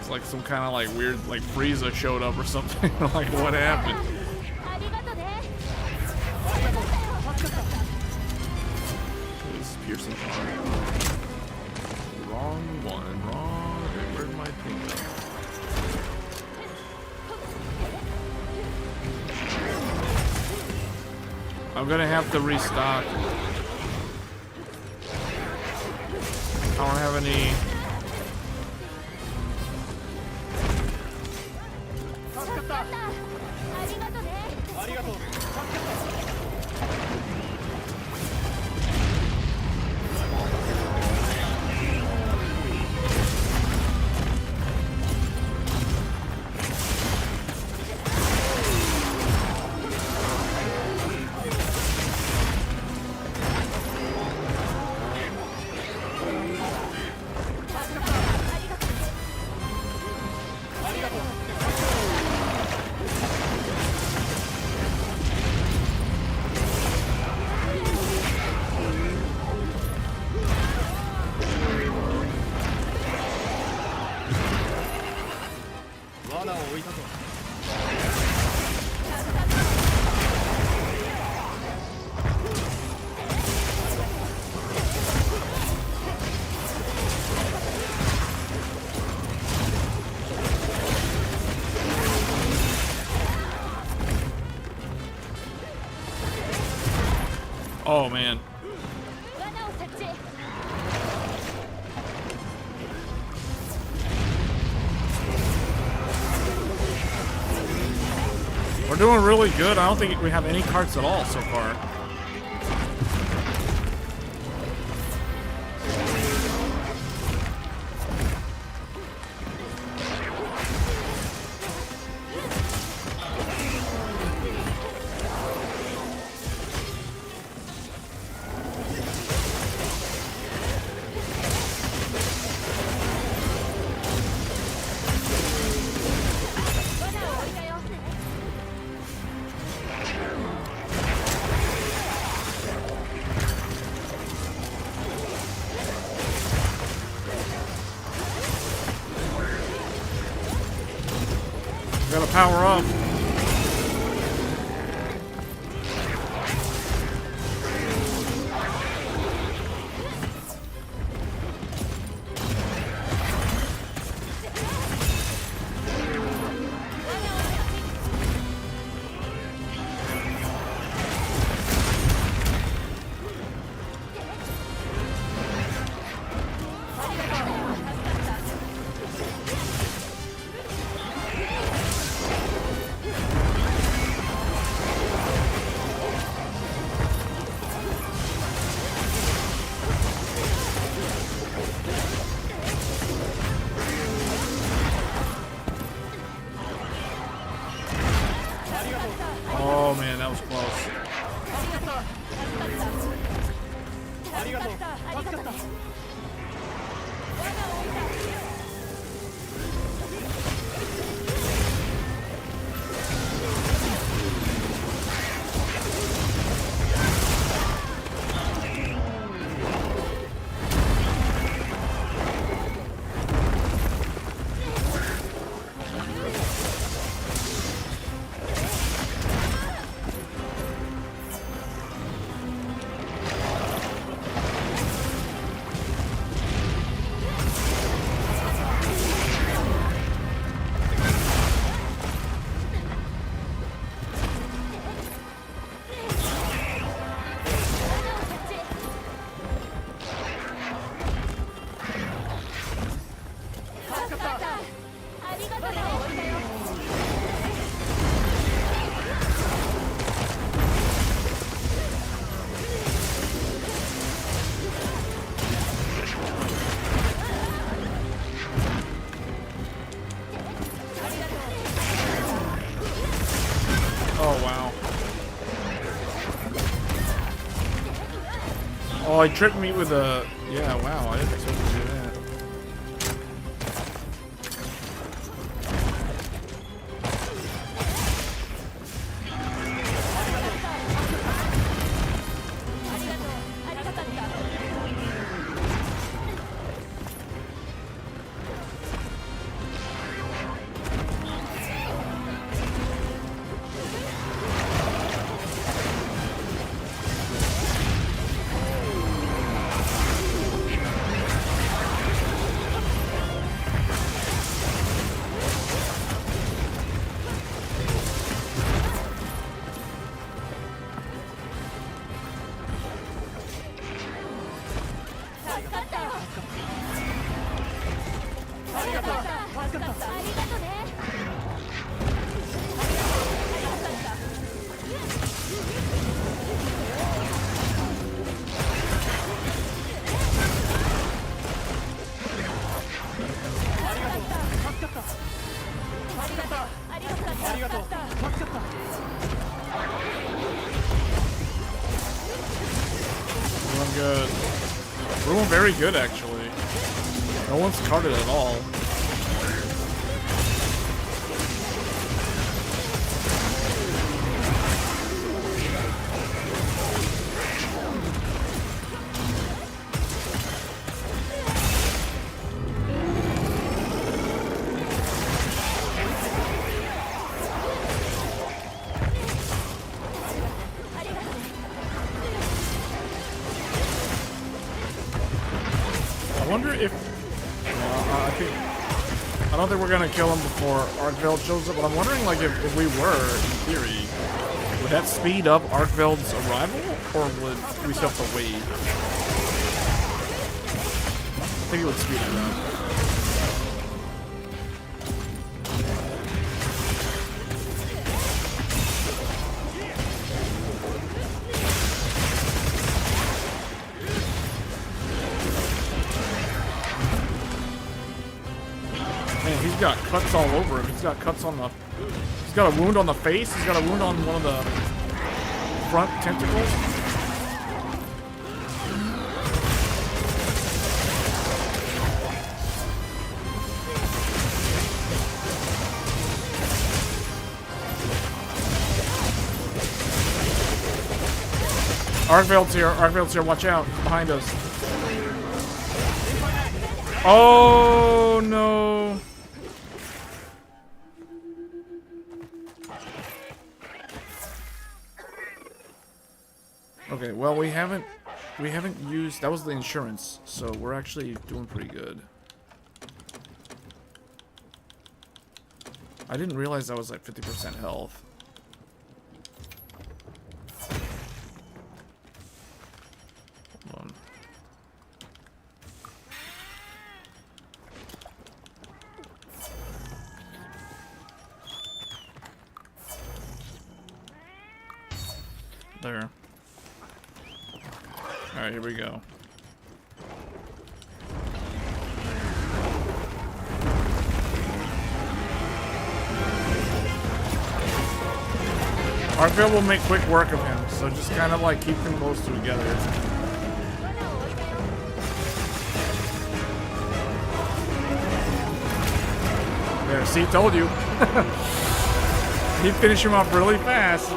It's like some kind of like weird, like Frieza showed up or something. Like what happened? This is piercing fire. Wrong one. Wrong. Okay, where'd my thing go? I'm gonna have to restock. I don't have any. Oh man. We're doing really good. I don't think we have any carts at all so far. Gotta power up. Oh man, that was close. Oh, wow. Oh, he tripped me with a... Yeah, wow, I didn't expect him to do that. Doing good. We're doing very good, actually. No one's carded at all. I wonder if... I don't think we're gonna kill him before Arkveld shows up, but I'm wondering, like, if we were, in theory, would that speed up Arkveld's arrival, or would we still have to wait? I think it would speed it up. Man, he's got cuts all over him. He's got cuts on the... He's got a wound on the face. He's got a wound on one of the front tentacles. Arkveld's here. Arkveld's here. Watch out. Behind us. Oh, no. Okay, well, we haven't used... That was the insurance, so we're actually doing pretty good. I didn't realize that was like 50% health. Hold on. There. Alright, here we go. Arkveld will make quick work of him, so just kind of like keep them close together. There, see, told you. He'd finish him off really fast.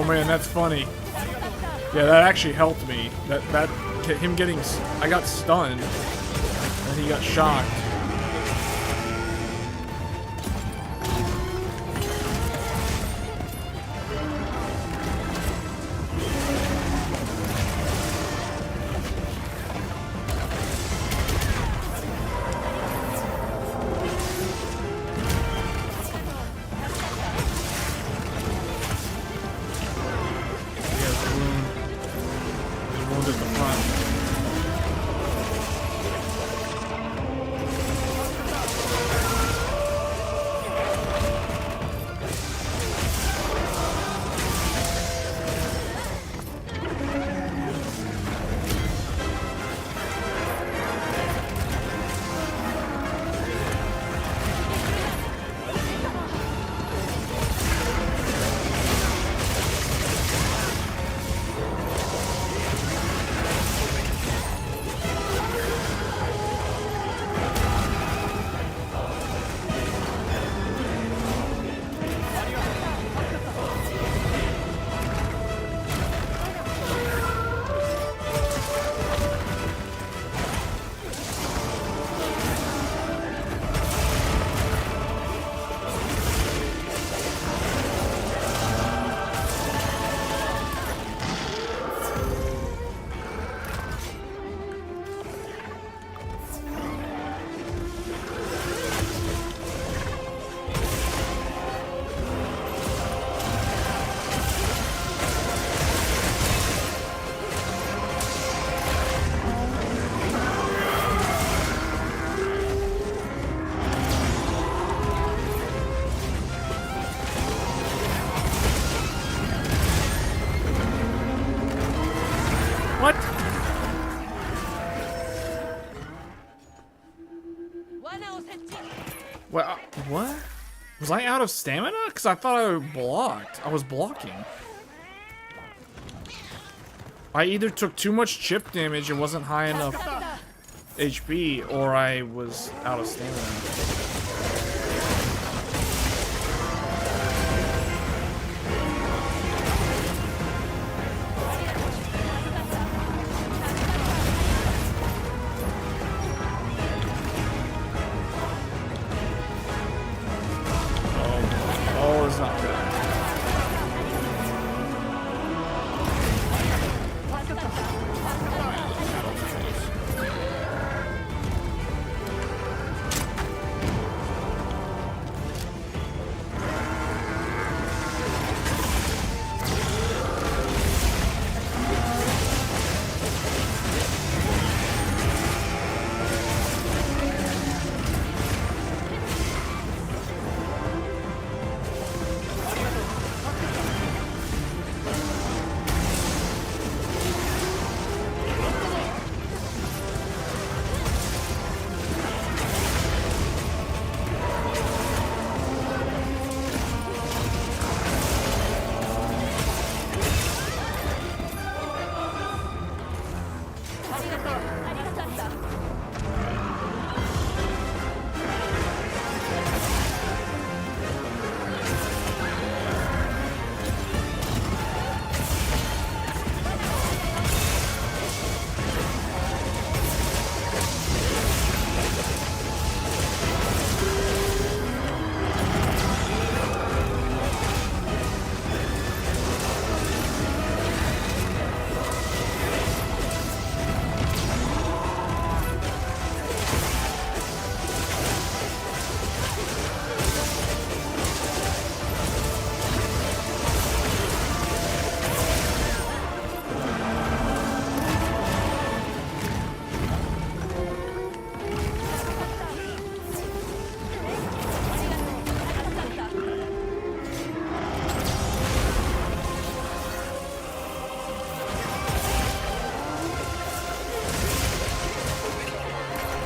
Oh man, that's funny. Yeah, that actually helped me. Him getting, I got stunned, and he got shocked. What? Well, what? Was I out of stamina? Because I thought I blocked. I was blocking. I either took too much chip damage and wasn't high enough HP, or I was out of stamina.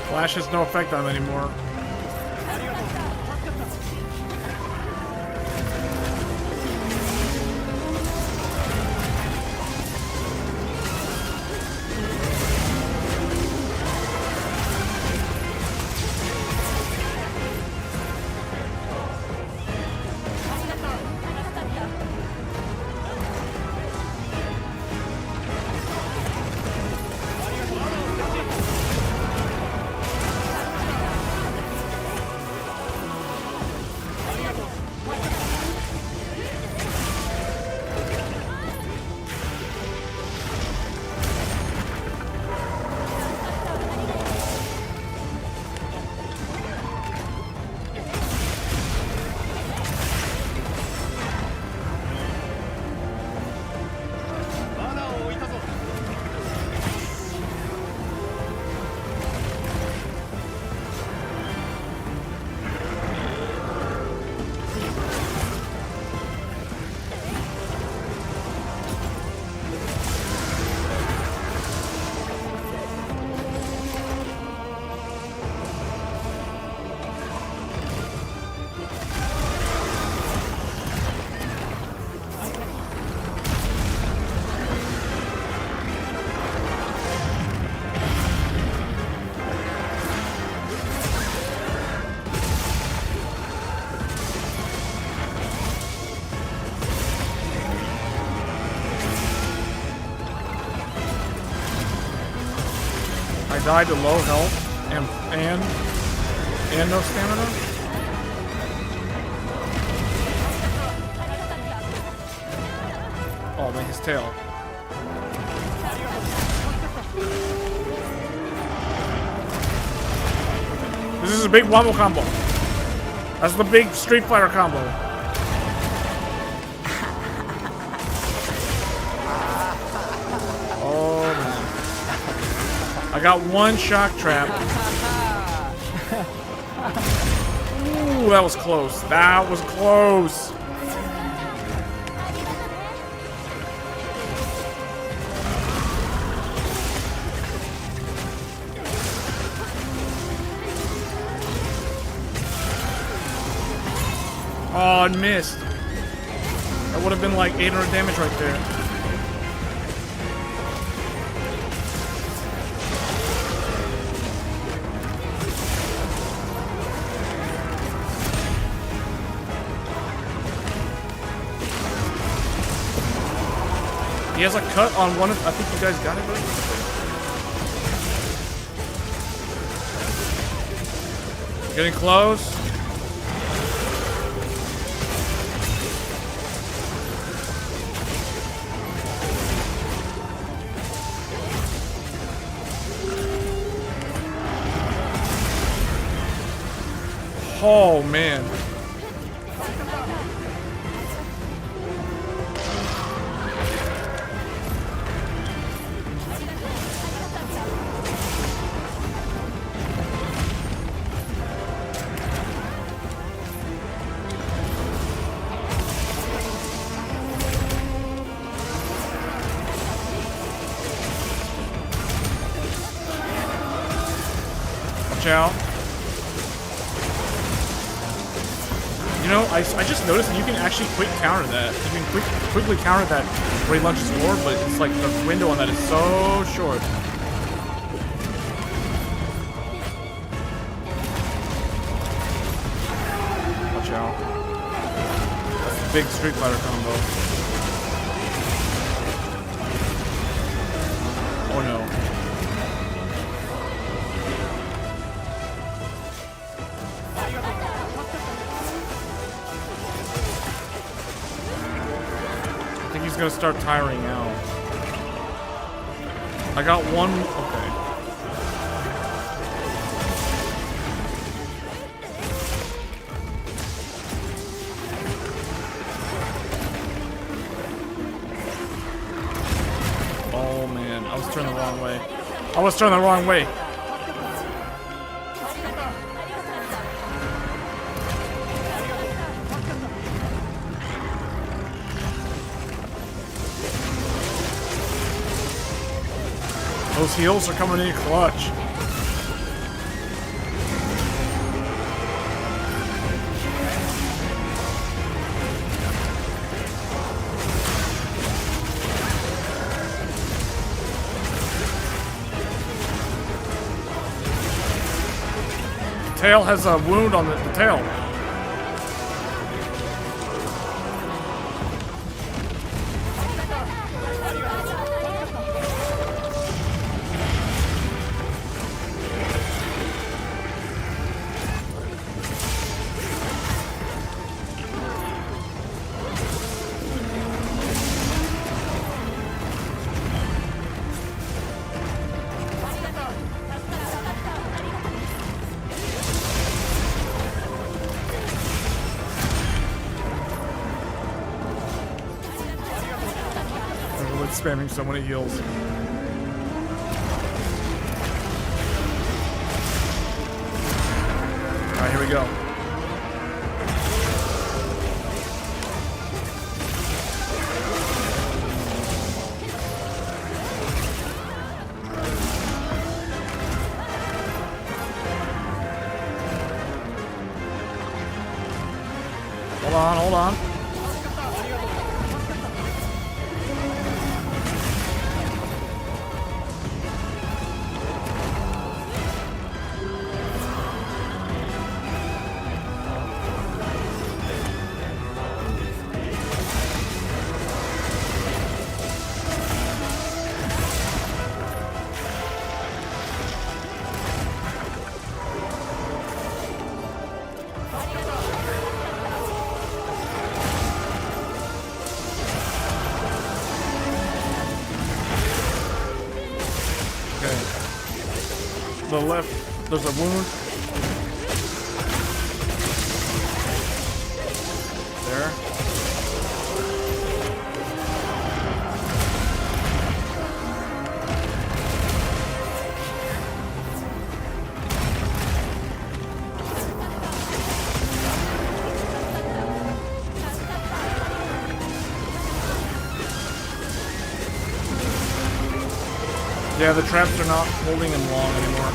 Flash has no effect on him anymore. die to low health and no stamina? Oh man, his tail. This is a big wombo combo. That's the big Street Fighter combo. Oh man. I got one shock trap. Ooh, that was close. That was close. Oh, I missed. That would have been like 800 damage right there. He has a cut on one of... I think you guys got it, right? Getting close. Oh man. Watch out. You know, I just noticed that you can actually quick counter that. You can quickly counter that where he launches forward, but it's like the window on that is so short. Watch out. That's a big Street Fighter combo. Oh no. He's gonna start tiring out. I got one. Okay. Oh man, I was turning the wrong way. I was turning the wrong way. Those heals are coming in clutch. The tail has a wound on the tail. Spamming so many heals. Alright, here we go. Hold on, hold on. the left, there's a wound. There. Yeah, the traps are not holding him long anymore.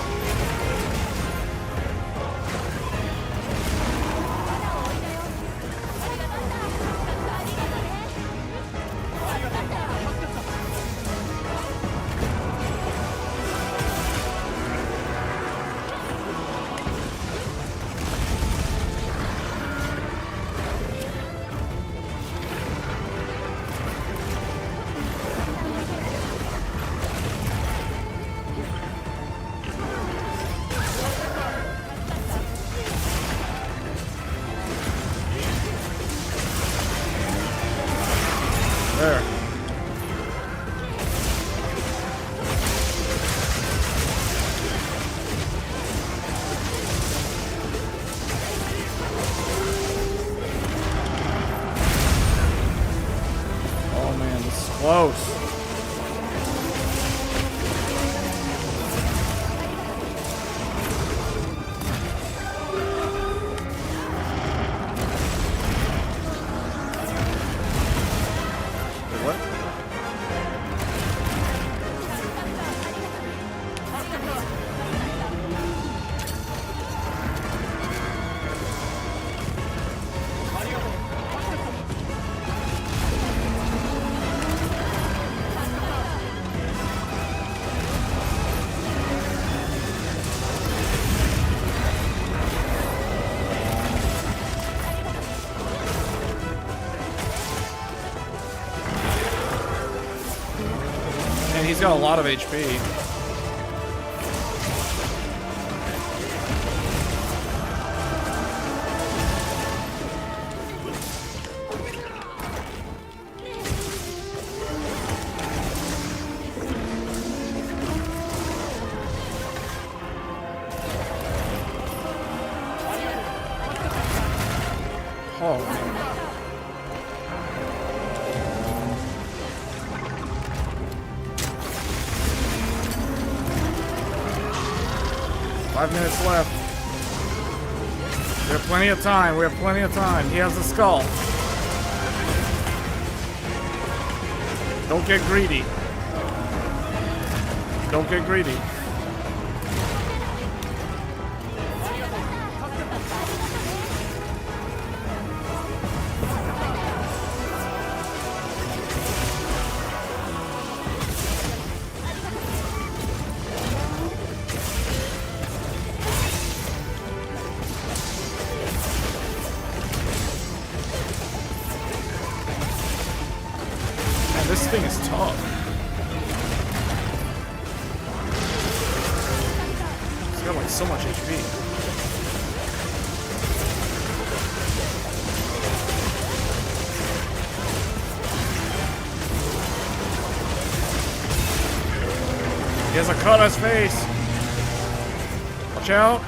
There. Oh man, this is close. What? And he's got a lot of HP. Oh, man. 5 minutes left. We have plenty of time. We have plenty of time. He has the skull. Don't get greedy. Don't get greedy. This thing is tough. It's got like so much HP. He has a cut on his face. Watch out.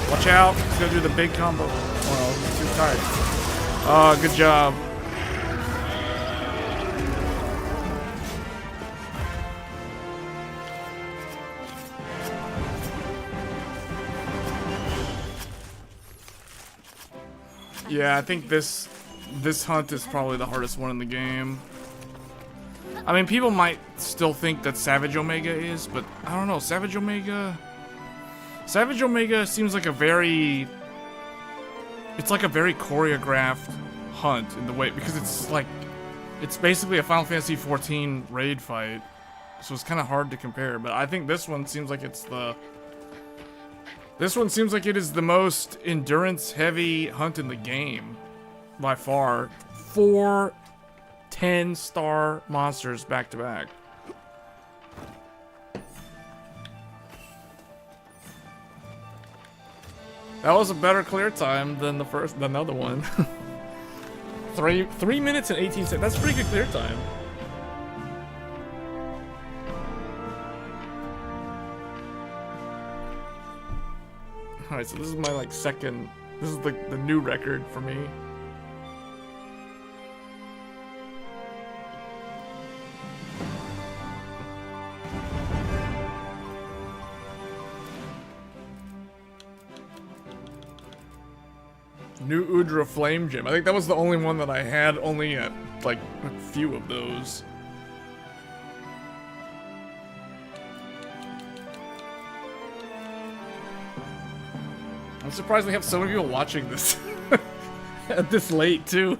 Watch out. He's gonna do the big combo. Oh, he's too tired. Oh, good job. Yeah, I think this hunt is probably the hardest one in the game. I mean, people might still think that Savage Omega is, but I don't know. Savage Omega seems like a very... It's like a very choreographed hunt in the way, because it's like... It's basically a Final Fantasy 14 raid fight, so it's kind of hard to compare. But I think this one seems like it's the. This one seems like it is the most endurance-heavy hunt in the game, by far. 4 10-star monsters back to back. That was a better clear time than the other one. 3 minutes and 18 seconds. That's pretty good clear time. Alright, so this is my like second. This is the new record for me. New Udra Flame Gem. I think that was the only one that I had, only at like a few of those. I'm surprised we have so many people watching this at this late too.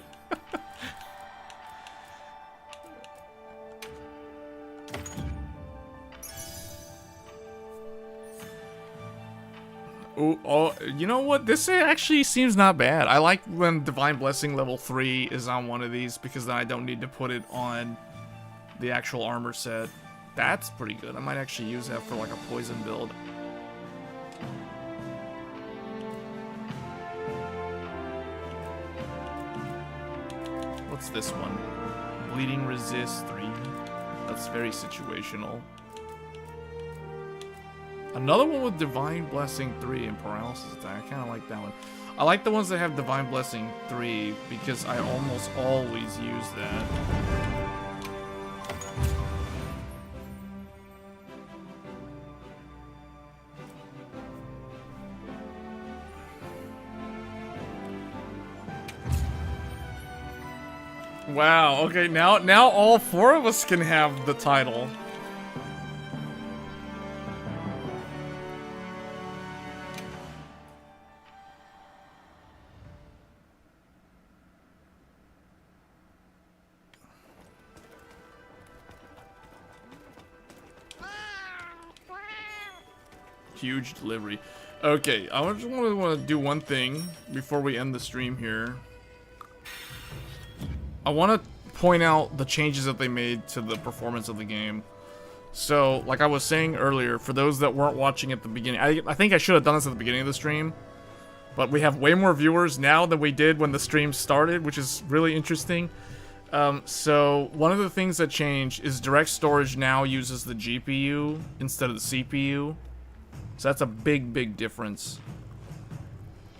Oh, you know what? This actually seems not bad. I like when Divine Blessing level 3 is on one of these because then I don't need to put it on the actual armor set. That's pretty good. I might actually use that for like a poison build. What's this one? Bleeding Resist 3. That's very situational. Another one with Divine Blessing 3 and Paralysis Attack. I kind of like that one. I like the ones that have Divine Blessing 3 because I almost always use that. Wow, okay, now all 4 of us can have the title. Huge delivery. Okay, I just want to do one thing before we end the stream here. I want to point out the changes that they made to the performance of the game. So, like I was saying earlier, for those that weren't watching at the beginning, I think I should have done this at the beginning of the stream, but we have way more viewers now than we did when the stream started, which is really interesting. So, one of the things that changed is direct storage now uses the GPU instead of the CPU. So that's a big, big difference.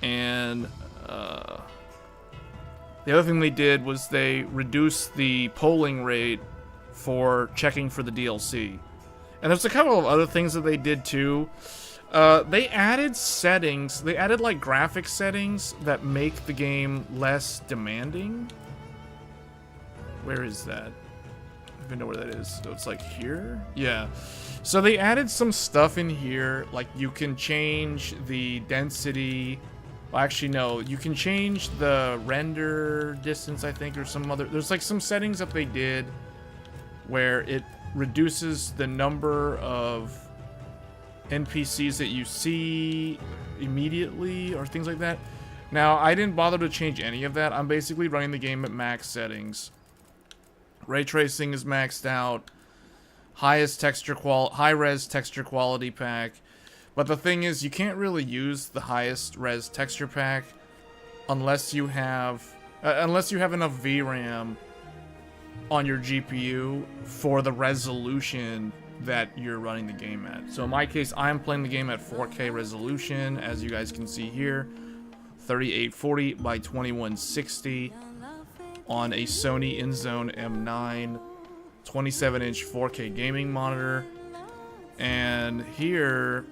And the other thing they did was they reduced the polling rate for checking for the DLC. And there's a couple of other things that they did too. They added settings. They added like graphic settings that make the game less demanding. Where is that? I don't even know where that is. So it's like here? Yeah. So they added some stuff in here, like you can change the density. Well, actually, no, you can change the render distance, I think, or some other. There's like some settings that they did where it reduces the number of NPCs that you see immediately or things like that. Now, I didn't bother to change any of that. I'm basically running the game at max settings. Ray tracing is maxed out. High-res texture quality pack. But the thing is, you can't really use the highest res texture pack unless you have enough VRAM on your GPU for the resolution that you're running the game at. So in my case, I'm playing the game at 4K resolution, as you guys can see here, 3840 by 2160 on a Sony InZone M9 27-inch 4K gaming monitor. And here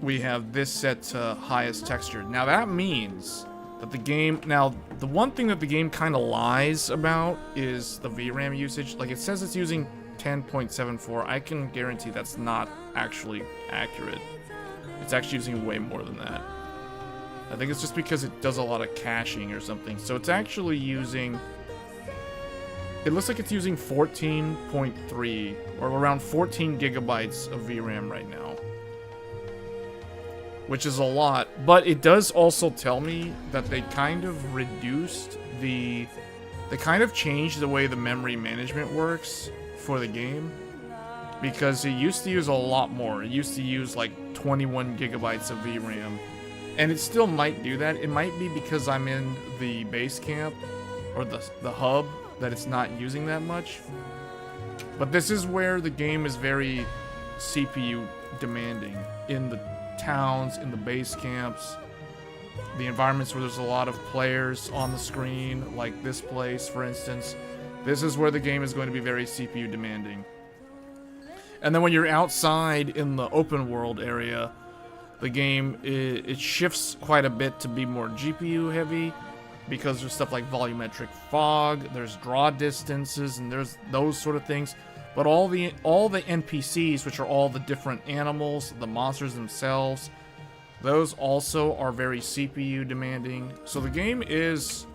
we have this set to highest texture. Now that means that the game, now the one thing that the game kind of lies about is the VRAM usage. Like it says it's using 10.74. I can guarantee that's not actually accurate. It's actually using way more than that. I think it's just because it does a lot of caching or something. So it's actually using... It looks like it's using 14.3 or around 14 gigabytes of VRAM right now. Which is a lot, but it does also tell me that they kind of reduced the... They kind of changed the way the memory management works for the game. Because it used to use a lot more. It used to use like 21 gigabytes of VRAM. And it still might do that. It might be because I'm in the base camp or the hub that it's not using that much. But this is where the game is very CPU demanding. In the towns, in the base camps, the environments where there's a lot of players on the screen, like this place, for instance. This is where the game is going to be very CPU demanding. And then when you're outside in the open world area, the game, it shifts quite a bit to be more GPU heavy, because there's stuff like volumetric fog, there's draw distances, and there's those sort of things. But all the NPCs, which are all the different animals, the monsters themselves, those also are very CPU demanding. So the game is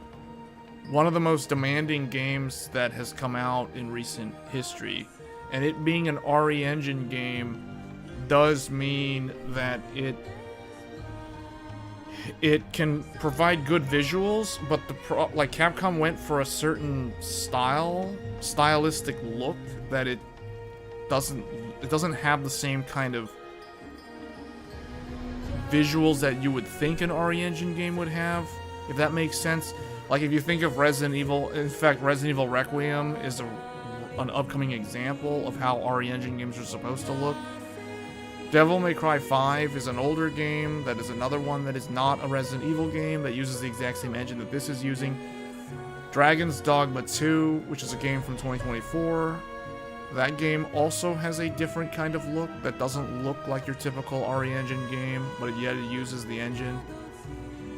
one of the most demanding games that has come out in recent history. And it being an RE Engine game does mean that it can provide good visuals, but like Capcom went for a certain stylistic look that it doesn't have the same kind of visuals that you would think an RE Engine game would have, if that makes sense. Like if you think of Resident Evil, in fact, Resident Evil Requiem is an upcoming example of how RE Engine games are supposed to look. Devil May Cry 5 is an older game that is another one that is not a Resident Evil game that uses the exact same engine that this is using. Dragon's Dogma 2, which is a game from 2024. That game also has a different kind of look that doesn't look like your typical RE Engine game, but yet it uses the engine.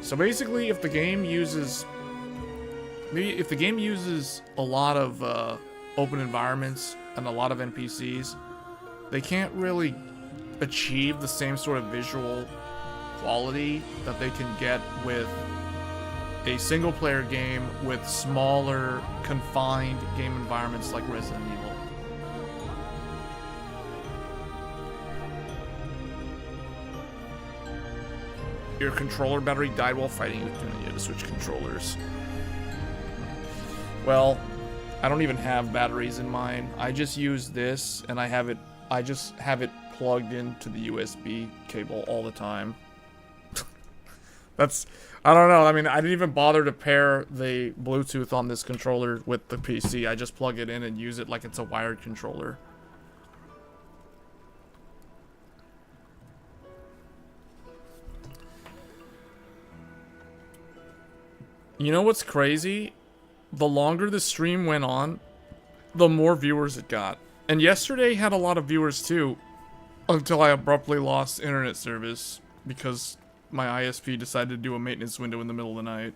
So basically, if the game uses a lot of open environments and a lot of NPCs, they can't really achieve the same sort of visual quality that they can get with a single player game with smaller, confined game environments like Resident Evil. Your controller battery died while fighting you. You had to switch controllers. Well, I don't even have batteries in mine. I just use this, and I just have it plugged into the USB cable all the time. I don't know. I mean, I didn't even bother to pair the Bluetooth on this controller with the PC. I just plug it in and use it like it's a wired controller. You know what's crazy? The longer the stream went on, the more viewers it got. And yesterday had a lot of viewers too, until I abruptly lost internet service because my ISP decided to do a maintenance window in the middle of the night.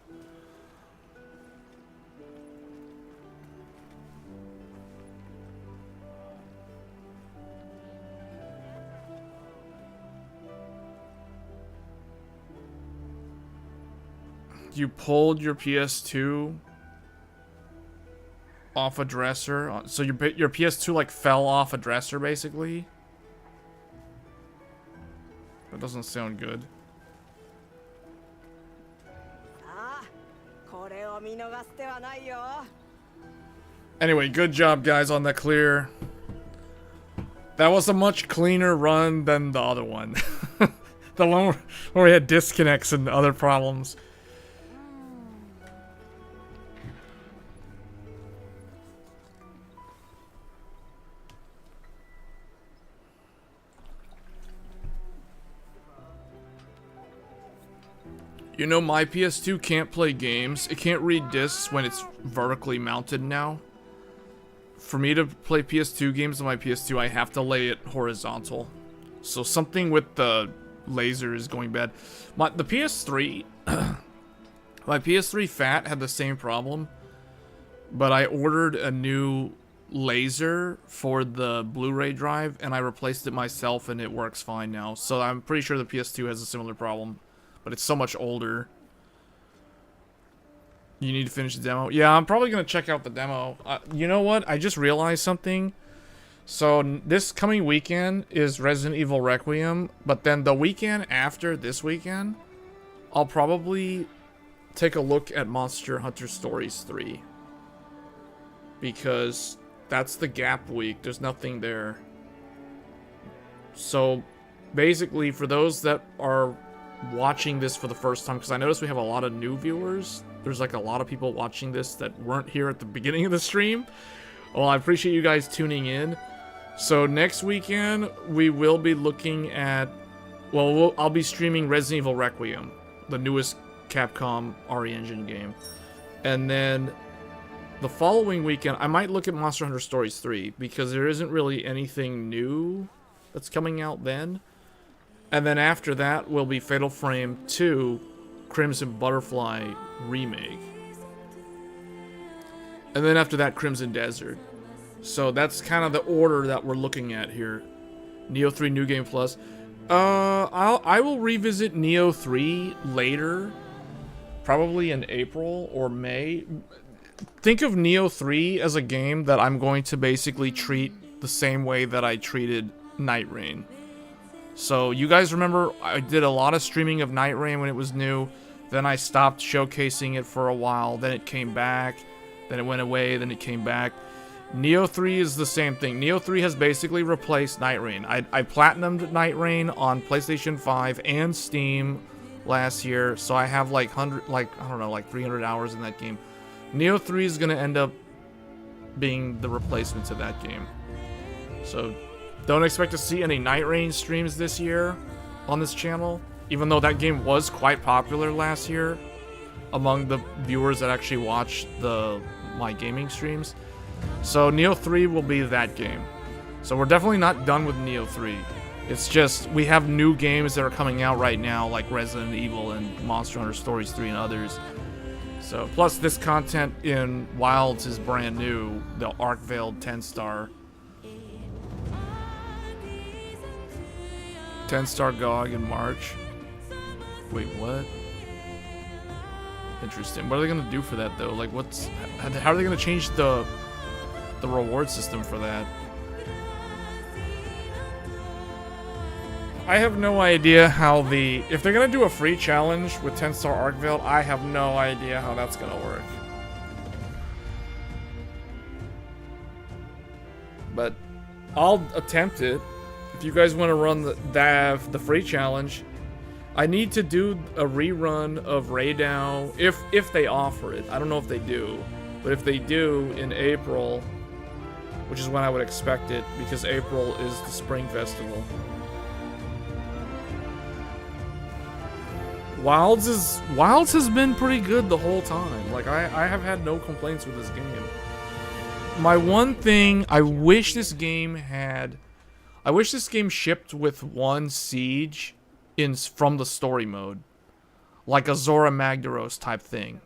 You pulled your PS2 off a dresser, so your PS2 like fell off a dresser basically. That doesn't sound good. Anyway, good job guys on the clear. That was a much cleaner run than the other one. The one where we had disconnects and other problems. You know, my PS2 can't play games. It can't read discs when it's vertically mounted now. For me to play PS2 games on my PS2, I have to lay it horizontal. So something with the laser is going bad. The PS3, my PS3 Fat had the same problem, but I ordered a new laser for the Blu-ray drive, and I replaced it myself, and it works fine now. So I'm pretty sure the PS2 has a similar problem. but it's so much older. You need to finish the demo. Yeah, I'm probably gonna check out the demo. You know what? I just realized something. So this coming weekend is Resident Evil Requiem, but then the weekend after this weekend, I'll probably take a look at Monster Hunter Stories 3. Because that's the gap week. There's nothing there. So basically, for those that are watching this for the first time, because I noticed we have a lot of new viewers. There's like a lot of people watching this that weren't here at the beginning of the stream. Well, I appreciate you guys tuning in. So next weekend, we will be looking at... Well, I'll be streaming Resident Evil Requiem, the newest Capcom RE Engine game. And then the following weekend, I might look at Monster Hunter Stories 3, because there isn't really anything new that's coming out then. And then after that will be Fatal Frame 2 Crimson Butterfly Remake. And then after that, Crimson Desert. So that's kind of the order that we're looking at here. Neo 3 New Game Plus. I will revisit Neo 3 later. Probably in April or May. Think of Neo 3 as a game that I'm going to basically treat the same way that I treated Night Rain. So you guys remember I did a lot of streaming of Night Rain when it was new. Then I stopped showcasing it for a while. Then it came back. Then it went away. Then it came back. Neo 3 is the same thing. Neo 3 has basically replaced Night Rain. I platinumed Night Rain on PlayStation 5 and Steam last year. So I have like 300 hours in that game. Neo 3 is going to end up being the replacement to that game. So don't expect to see any Night Rain streams this year on this channel, even though that game was quite popular last year among the viewers that actually watched my gaming streams. So Neo 3 will be that game. So we're definitely not done with Neo 3. It's just we have new games that are coming out right now, like Resident Evil and Monster Hunter Stories 3 and others. So plus this content in Wilds is brand new, the Arkveld 10-star. 10-star GOG in March. Wait, what? Interesting. What are they gonna do for that though? Like, how are they gonna change the reward system for that? I have no idea how if they're gonna do a free challenge with 10-star Arkveld, I have no idea how that's gonna work. But I'll attempt it. If you guys want to run the free challenge, I need to do a rerun of Raidao if they offer it. I don't know if they do, but if they do in April, which is when I would expect it, because April is the Spring Festival. Wilds has been pretty good the whole time. Like I have had no complaints with this game. My one thing, I wish this game shipped with one siege from the story mode, like a Zora Magdaros type thing.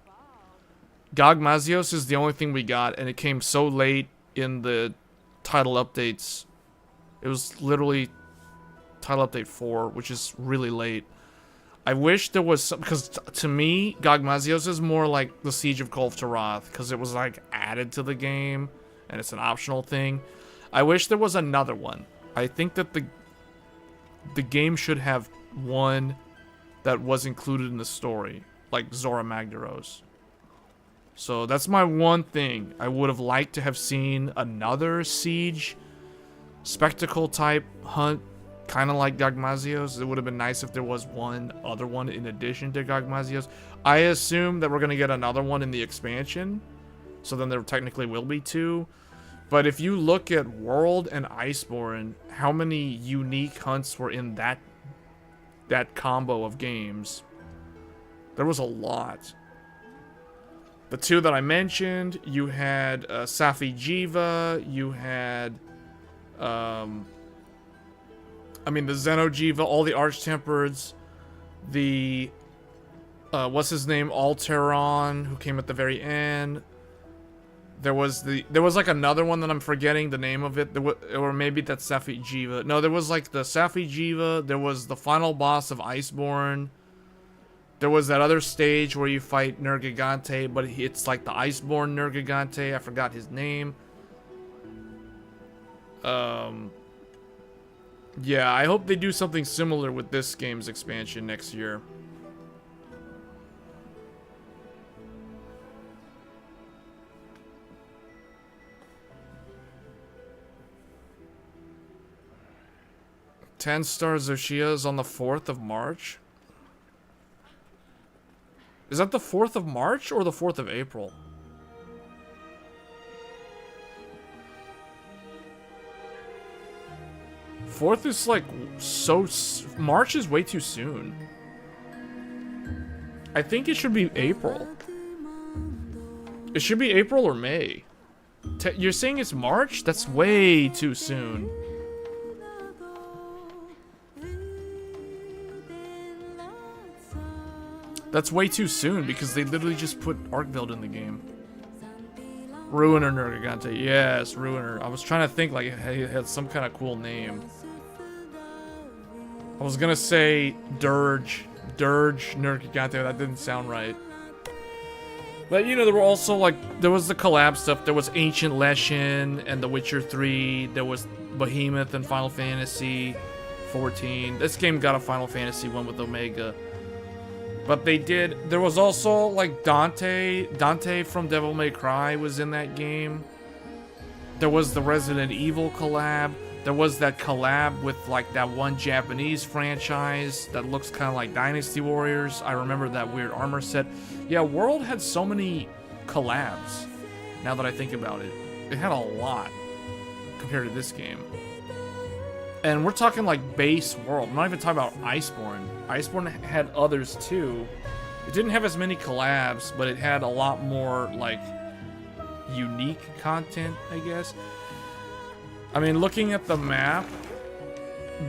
Gog Mazios is the only thing we got, and it came so late in the title updates. It was literally title update 4, which is really late. I wish there was some, because to me, Gog Mazios is more like the Siege of Kulf Taroth, because it was like added to the game, and it's an optional thing. I wish there was another one. I think that the game should have one that was included in the story, like Zora Magdaros. So that's my one thing. I would have liked to have seen another Siege spectacle type hunt, kind of like Gog Mazios. It would have been nice if there was one other one in addition to Gog Mazios. I assume that we're going to get another one in the expansion, so then there technically will be 2. But if you look at World and Iceborne, how many unique hunts were in that combo of games? There was a lot. The 2 that I mentioned, you had Safi Jiva, you had, the Zeno Jiva, all the Arch-Tempereds, the, what's his name, Alteron, who came at the very end. There was like another one that I'm forgetting the name of it. Or maybe that's Safi Jiva. No, there was like the Safi Jiva. There was the final boss of Iceborne. There was that other stage where you fight Nergigante, but it's like the Iceborne Nergigante. I forgot his name. Yeah, I hope they do something similar with this game's expansion next year. Ten Star Zoshia is on the 4th of March. Is that the 4th of March or the 4th of April? Fourth is like so... March is way too soon. I think it should be April. It should be April or May. You're saying it's March? That's way too soon. That's way too soon because they literally just put Arkveld in the game. Ruiner Nergigante. Yes, Ruiner. I was trying to think like it had some kind of cool name. I was gonna say Dirge. Dirge Nergigante. That didn't sound right. But you know, there were also like, there was the collab stuff. There was Ancient Leshen and The Witcher 3. There was Behemoth and Final Fantasy 14. This game got a Final Fantasy one with Omega. But they did, there was also like Dante from Devil May Cry was in that game. There was the Resident Evil collab. There was that collab with like that one Japanese franchise that looks kind of like Dynasty Warriors. I remember that weird armor set. Yeah, World had so many collabs, now that I think about it. It had a lot compared to this game. And we're talking like base World. I'm not even talking about Iceborne. Iceborne had others too. It didn't have as many collabs, but it had a lot more like unique content, I guess. I mean, looking at the map,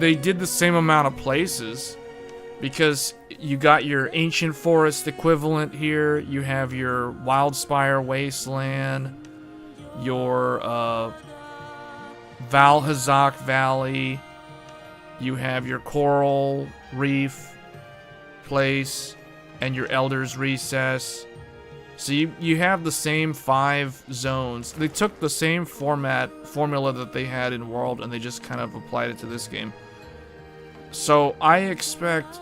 they did the same amount of places because you got your Ancient Forest equivalent here. You have your Wildspire Wasteland, your Valhazak Valley. You have your Coral Reef place and your Elder's Recess. So you have the same 5 zones. They took the same formula that they had in World and they just kind of applied it to this game. So I expect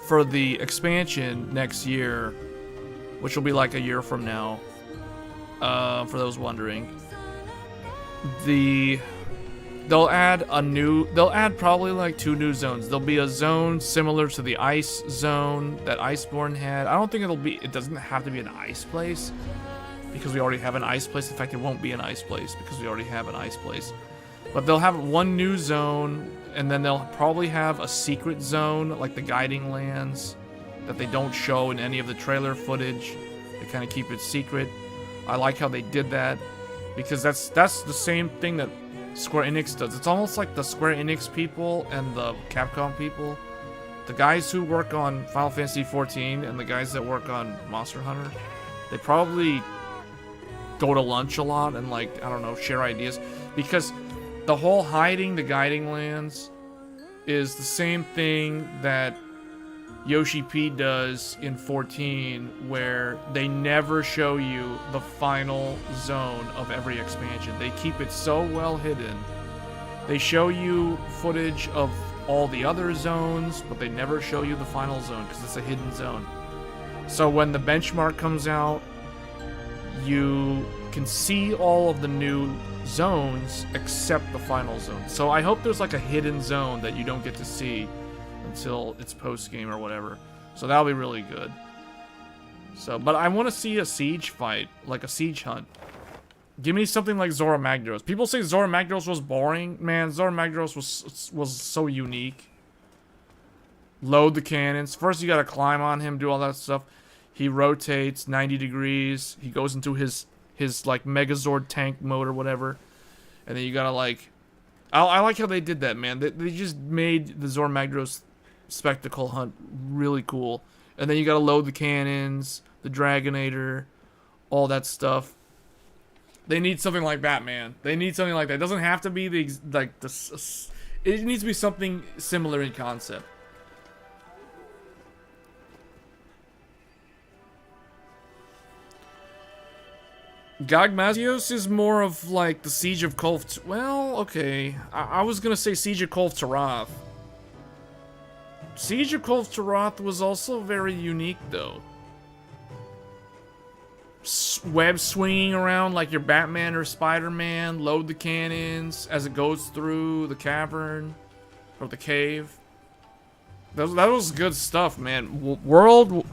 for the expansion next year, which will be like a year from now, for those wondering, they'll add probably like 2 new zones. There'll be a zone similar to the ice zone that Iceborne had. I don't think it doesn't have to be an ice place because we already have an ice place. In fact, it won't be an ice place because we already have an ice place. But they'll have one new zone, and then they'll probably have a secret zone like the Guiding Lands that they don't show in any of the trailer footage. They kind of keep it secret. I like how they did that because that's the same thing that Square Enix does. It's almost like the Square Enix people and the Capcom people. The guys who work on Final Fantasy 14 and the guys that work on Monster Hunter, they probably go to lunch a lot and like, I don't know, share ideas. Because the whole hiding the Guiding Lands is the same thing that Yoshi P does in 14, where they never show you the final zone of every expansion. They keep it so well hidden. They show you footage of all the other zones, but they never show you the final zone because it's a hidden zone. So when the benchmark comes out, you can see all of the new zones except the final zone. So I hope there's like a hidden zone that you don't get to see until it's post-game or whatever. So that'll be really good. So, but I want to see a siege fight, like a siege hunt. Give me something like Zora Magdaros. People say Zora Magdaros was boring. Man, Zora Magdaros was so unique. Load the cannons. First you gotta climb on him, do all that stuff. He rotates 90 degrees. He goes into his like Megazord tank mode or whatever. And then you gotta like... I like how they did that, man. They just made the Zora Magdaros spectacle hunt really cool. And then you gotta load the cannons, the Dragonator, all that stuff. They need something like that, man. They need something like that. It doesn't have to be it needs to be something similar in concept. Gagmazios is more of like the Siege of Kolf. Well, okay. I was gonna say Siege of Kolf Tarath. Siege of Kolf Tarath was also very unique, though. Web swinging around like your Batman or Spider-Man. Load the cannons as it goes through the cavern or the cave. That was good stuff, man. World,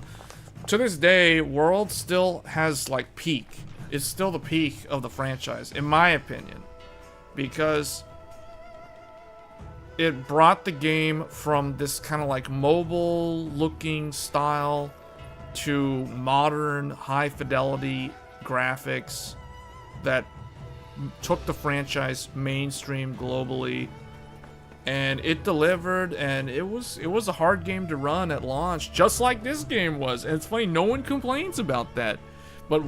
to this day, World still has like peak. It's still the peak of the franchise, in my opinion, because it brought the game from this kind of like mobile-looking style to modern, high-fidelity graphics that took the franchise mainstream globally, and it delivered. And it was a hard game to run at launch, just like this game was. And it's funny, no one complains about that, but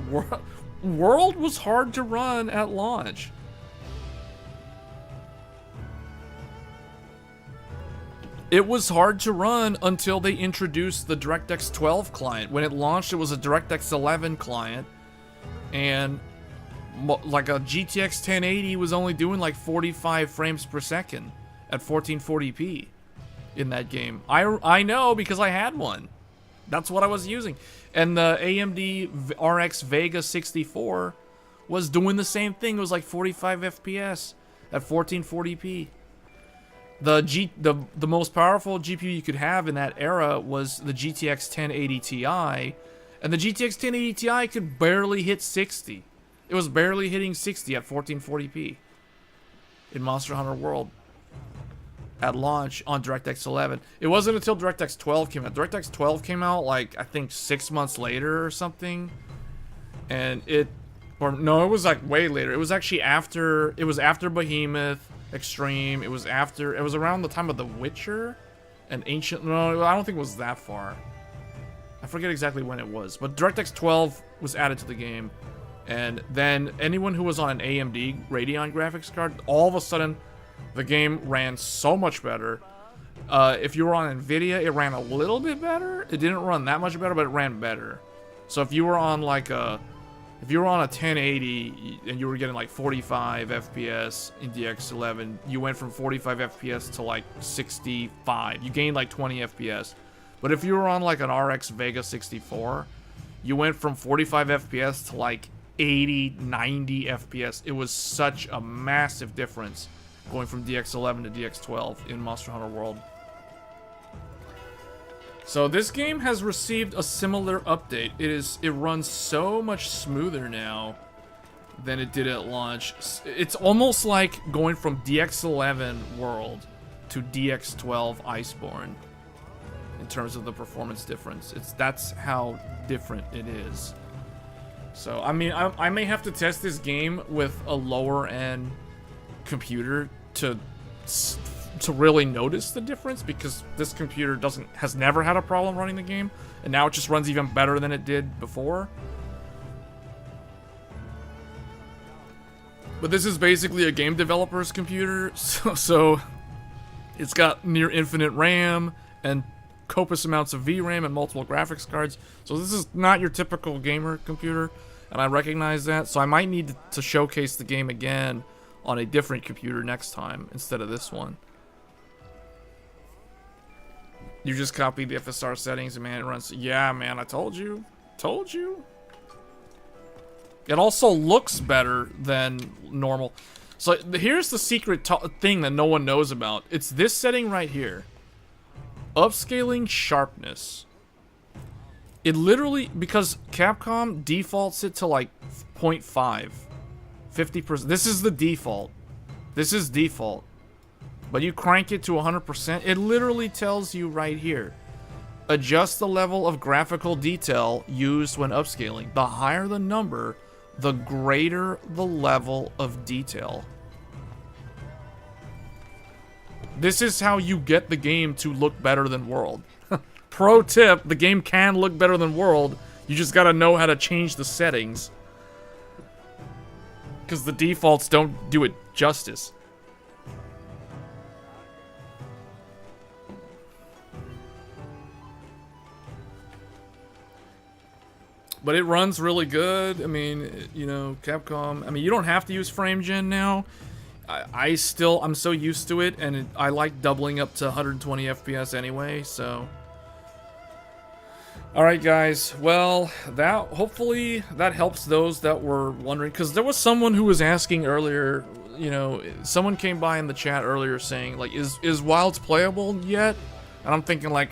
World was hard to run at launch. It was hard to run until they introduced the DirectX 12 client. When it launched, it was a DirectX 11 client, and like a GTX 1080 was only doing like 45 frames per second at 1440p in that game. I know because I had one. That's what I was using. And the AMD RX Vega 64 was doing the same thing. It was like 45 FPS at 1440p. The most powerful GPU you could have in that era was the GTX 1080 Ti, and the GTX 1080 Ti could barely hit 60. It was barely hitting 60 at 1440p in Monster Hunter World at launch on DirectX 11. It wasn't until DirectX 12 came out. DirectX 12 came out like I think 6 months later or something, and it was like way later. It was actually after. It was after Behemoth Extreme. It was around the time of The Witcher and Ancient. No, I don't think it was that far. I forget exactly when it was, but DirectX 12 was added to the game, and then anyone who was on an AMD Radeon graphics card, all of a sudden the game ran so much better. If you were on Nvidia, it ran a little bit better. It didn't run that much better, but it ran better. So if you were on like a 1080 and you were getting like 45 FPS in DX11, you went from 45 FPS to like 65. You gained like 20 FPS. But if you were on like an RX Vega 64, you went from 45 FPS to like 80, 90 FPS. It was such a massive difference going from DX11 to DX12 in Monster Hunter World. So this game has received a similar update. It runs so much smoother now than it did at launch. It's almost like going from DX11 World to DX12 Iceborne in terms of the performance difference. That's how different it is. So I mean, I may have to test this game with a lower end computer to really notice the difference, because this computer has never had a problem running the game, and now it just runs even better than it did before. But this is basically a game developer's computer, so it's got near infinite RAM and copious amounts of VRAM and multiple graphics cards. So this is not your typical gamer computer, and I recognize that. So I might need to showcase the game again on a different computer next time instead of this one. You just copy the FSR settings and man, it runs. Yeah, man, I told you. Told you. It also looks better than normal. So here's the secret thing that no one knows about. It's this setting right here. Upscaling sharpness. It literally, because Capcom defaults it to like 0.5. 50%. This is the default. This is default. But you crank it to 100%, it literally tells you right here. Adjust the level of graphical detail used when upscaling. The higher the number, the greater the level of detail. This is how you get the game to look better than World. Pro tip, the game can look better than World. You just gotta know how to change the settings, because the defaults don't do it justice. But it runs really good. I mean, you know, Capcom. I mean, you don't have to use frame gen now. I'm so used to it, and I like doubling up to 120 FPS anyway, so. Alright guys, well, hopefully that helps those that were wondering, because there was someone who was asking earlier, you know, someone came by in the chat earlier saying, like, is Wilds playable yet? And I'm thinking, like,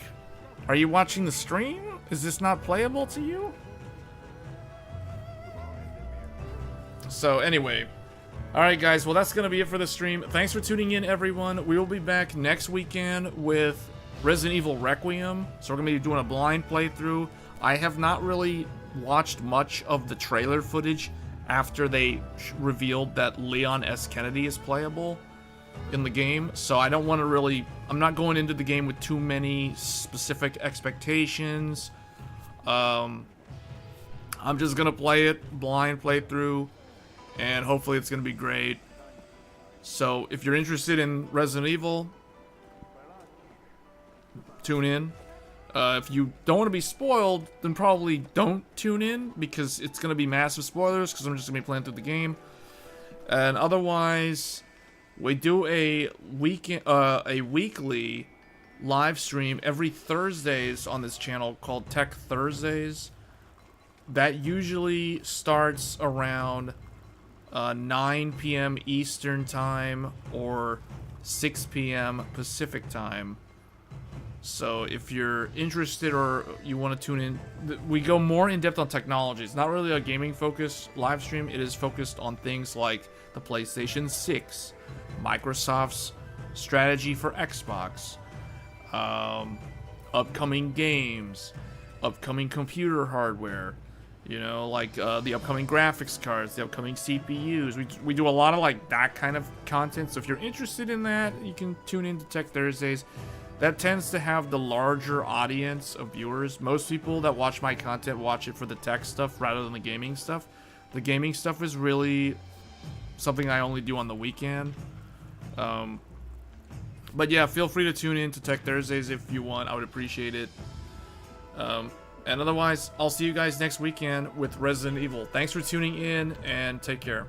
are you watching the stream? Is this not playable to you? So anyway, alright guys, well that's going to be it for the stream. Thanks for tuning in, everyone. We will be back next weekend with Resident Evil Requiem. So we're going to be doing a blind playthrough. I have not really watched much of the trailer footage after they revealed that Leon S. Kennedy is playable in the game. So I don't want to really... I'm not going into the game with too many specific expectations. I'm just going to play it, blind playthrough. And hopefully it's going to be great. So if you're interested in Resident Evil, tune in. If you don't want to be spoiled, then probably don't tune in, because it's going to be massive spoilers, because I'm just going to be playing through the game. And otherwise, we do a weekly live stream every Thursdays on this channel called Tech Thursdays. That usually starts around 9 p.m. Eastern Time or 6 p.m. Pacific Time. So if you're interested or you want to tune in, we go more in depth on technology. It's not really a gaming focused live stream. It is focused on things like the PlayStation 6, Microsoft's strategy for Xbox, upcoming games, upcoming computer hardware, you know, like the upcoming graphics cards, the upcoming CPUs. We do a lot of like that kind of content. So if you're interested in that, you can tune in to Tech Thursdays. That tends to have the larger audience of viewers. Most people that watch my content watch it for the tech stuff rather than the gaming stuff. The gaming stuff is really something I only do on the weekend. But yeah, feel free to tune in to Tech Thursdays if you want. I would appreciate it. And otherwise, I'll see you guys next weekend with Resident Evil. Thanks for tuning in, and take care.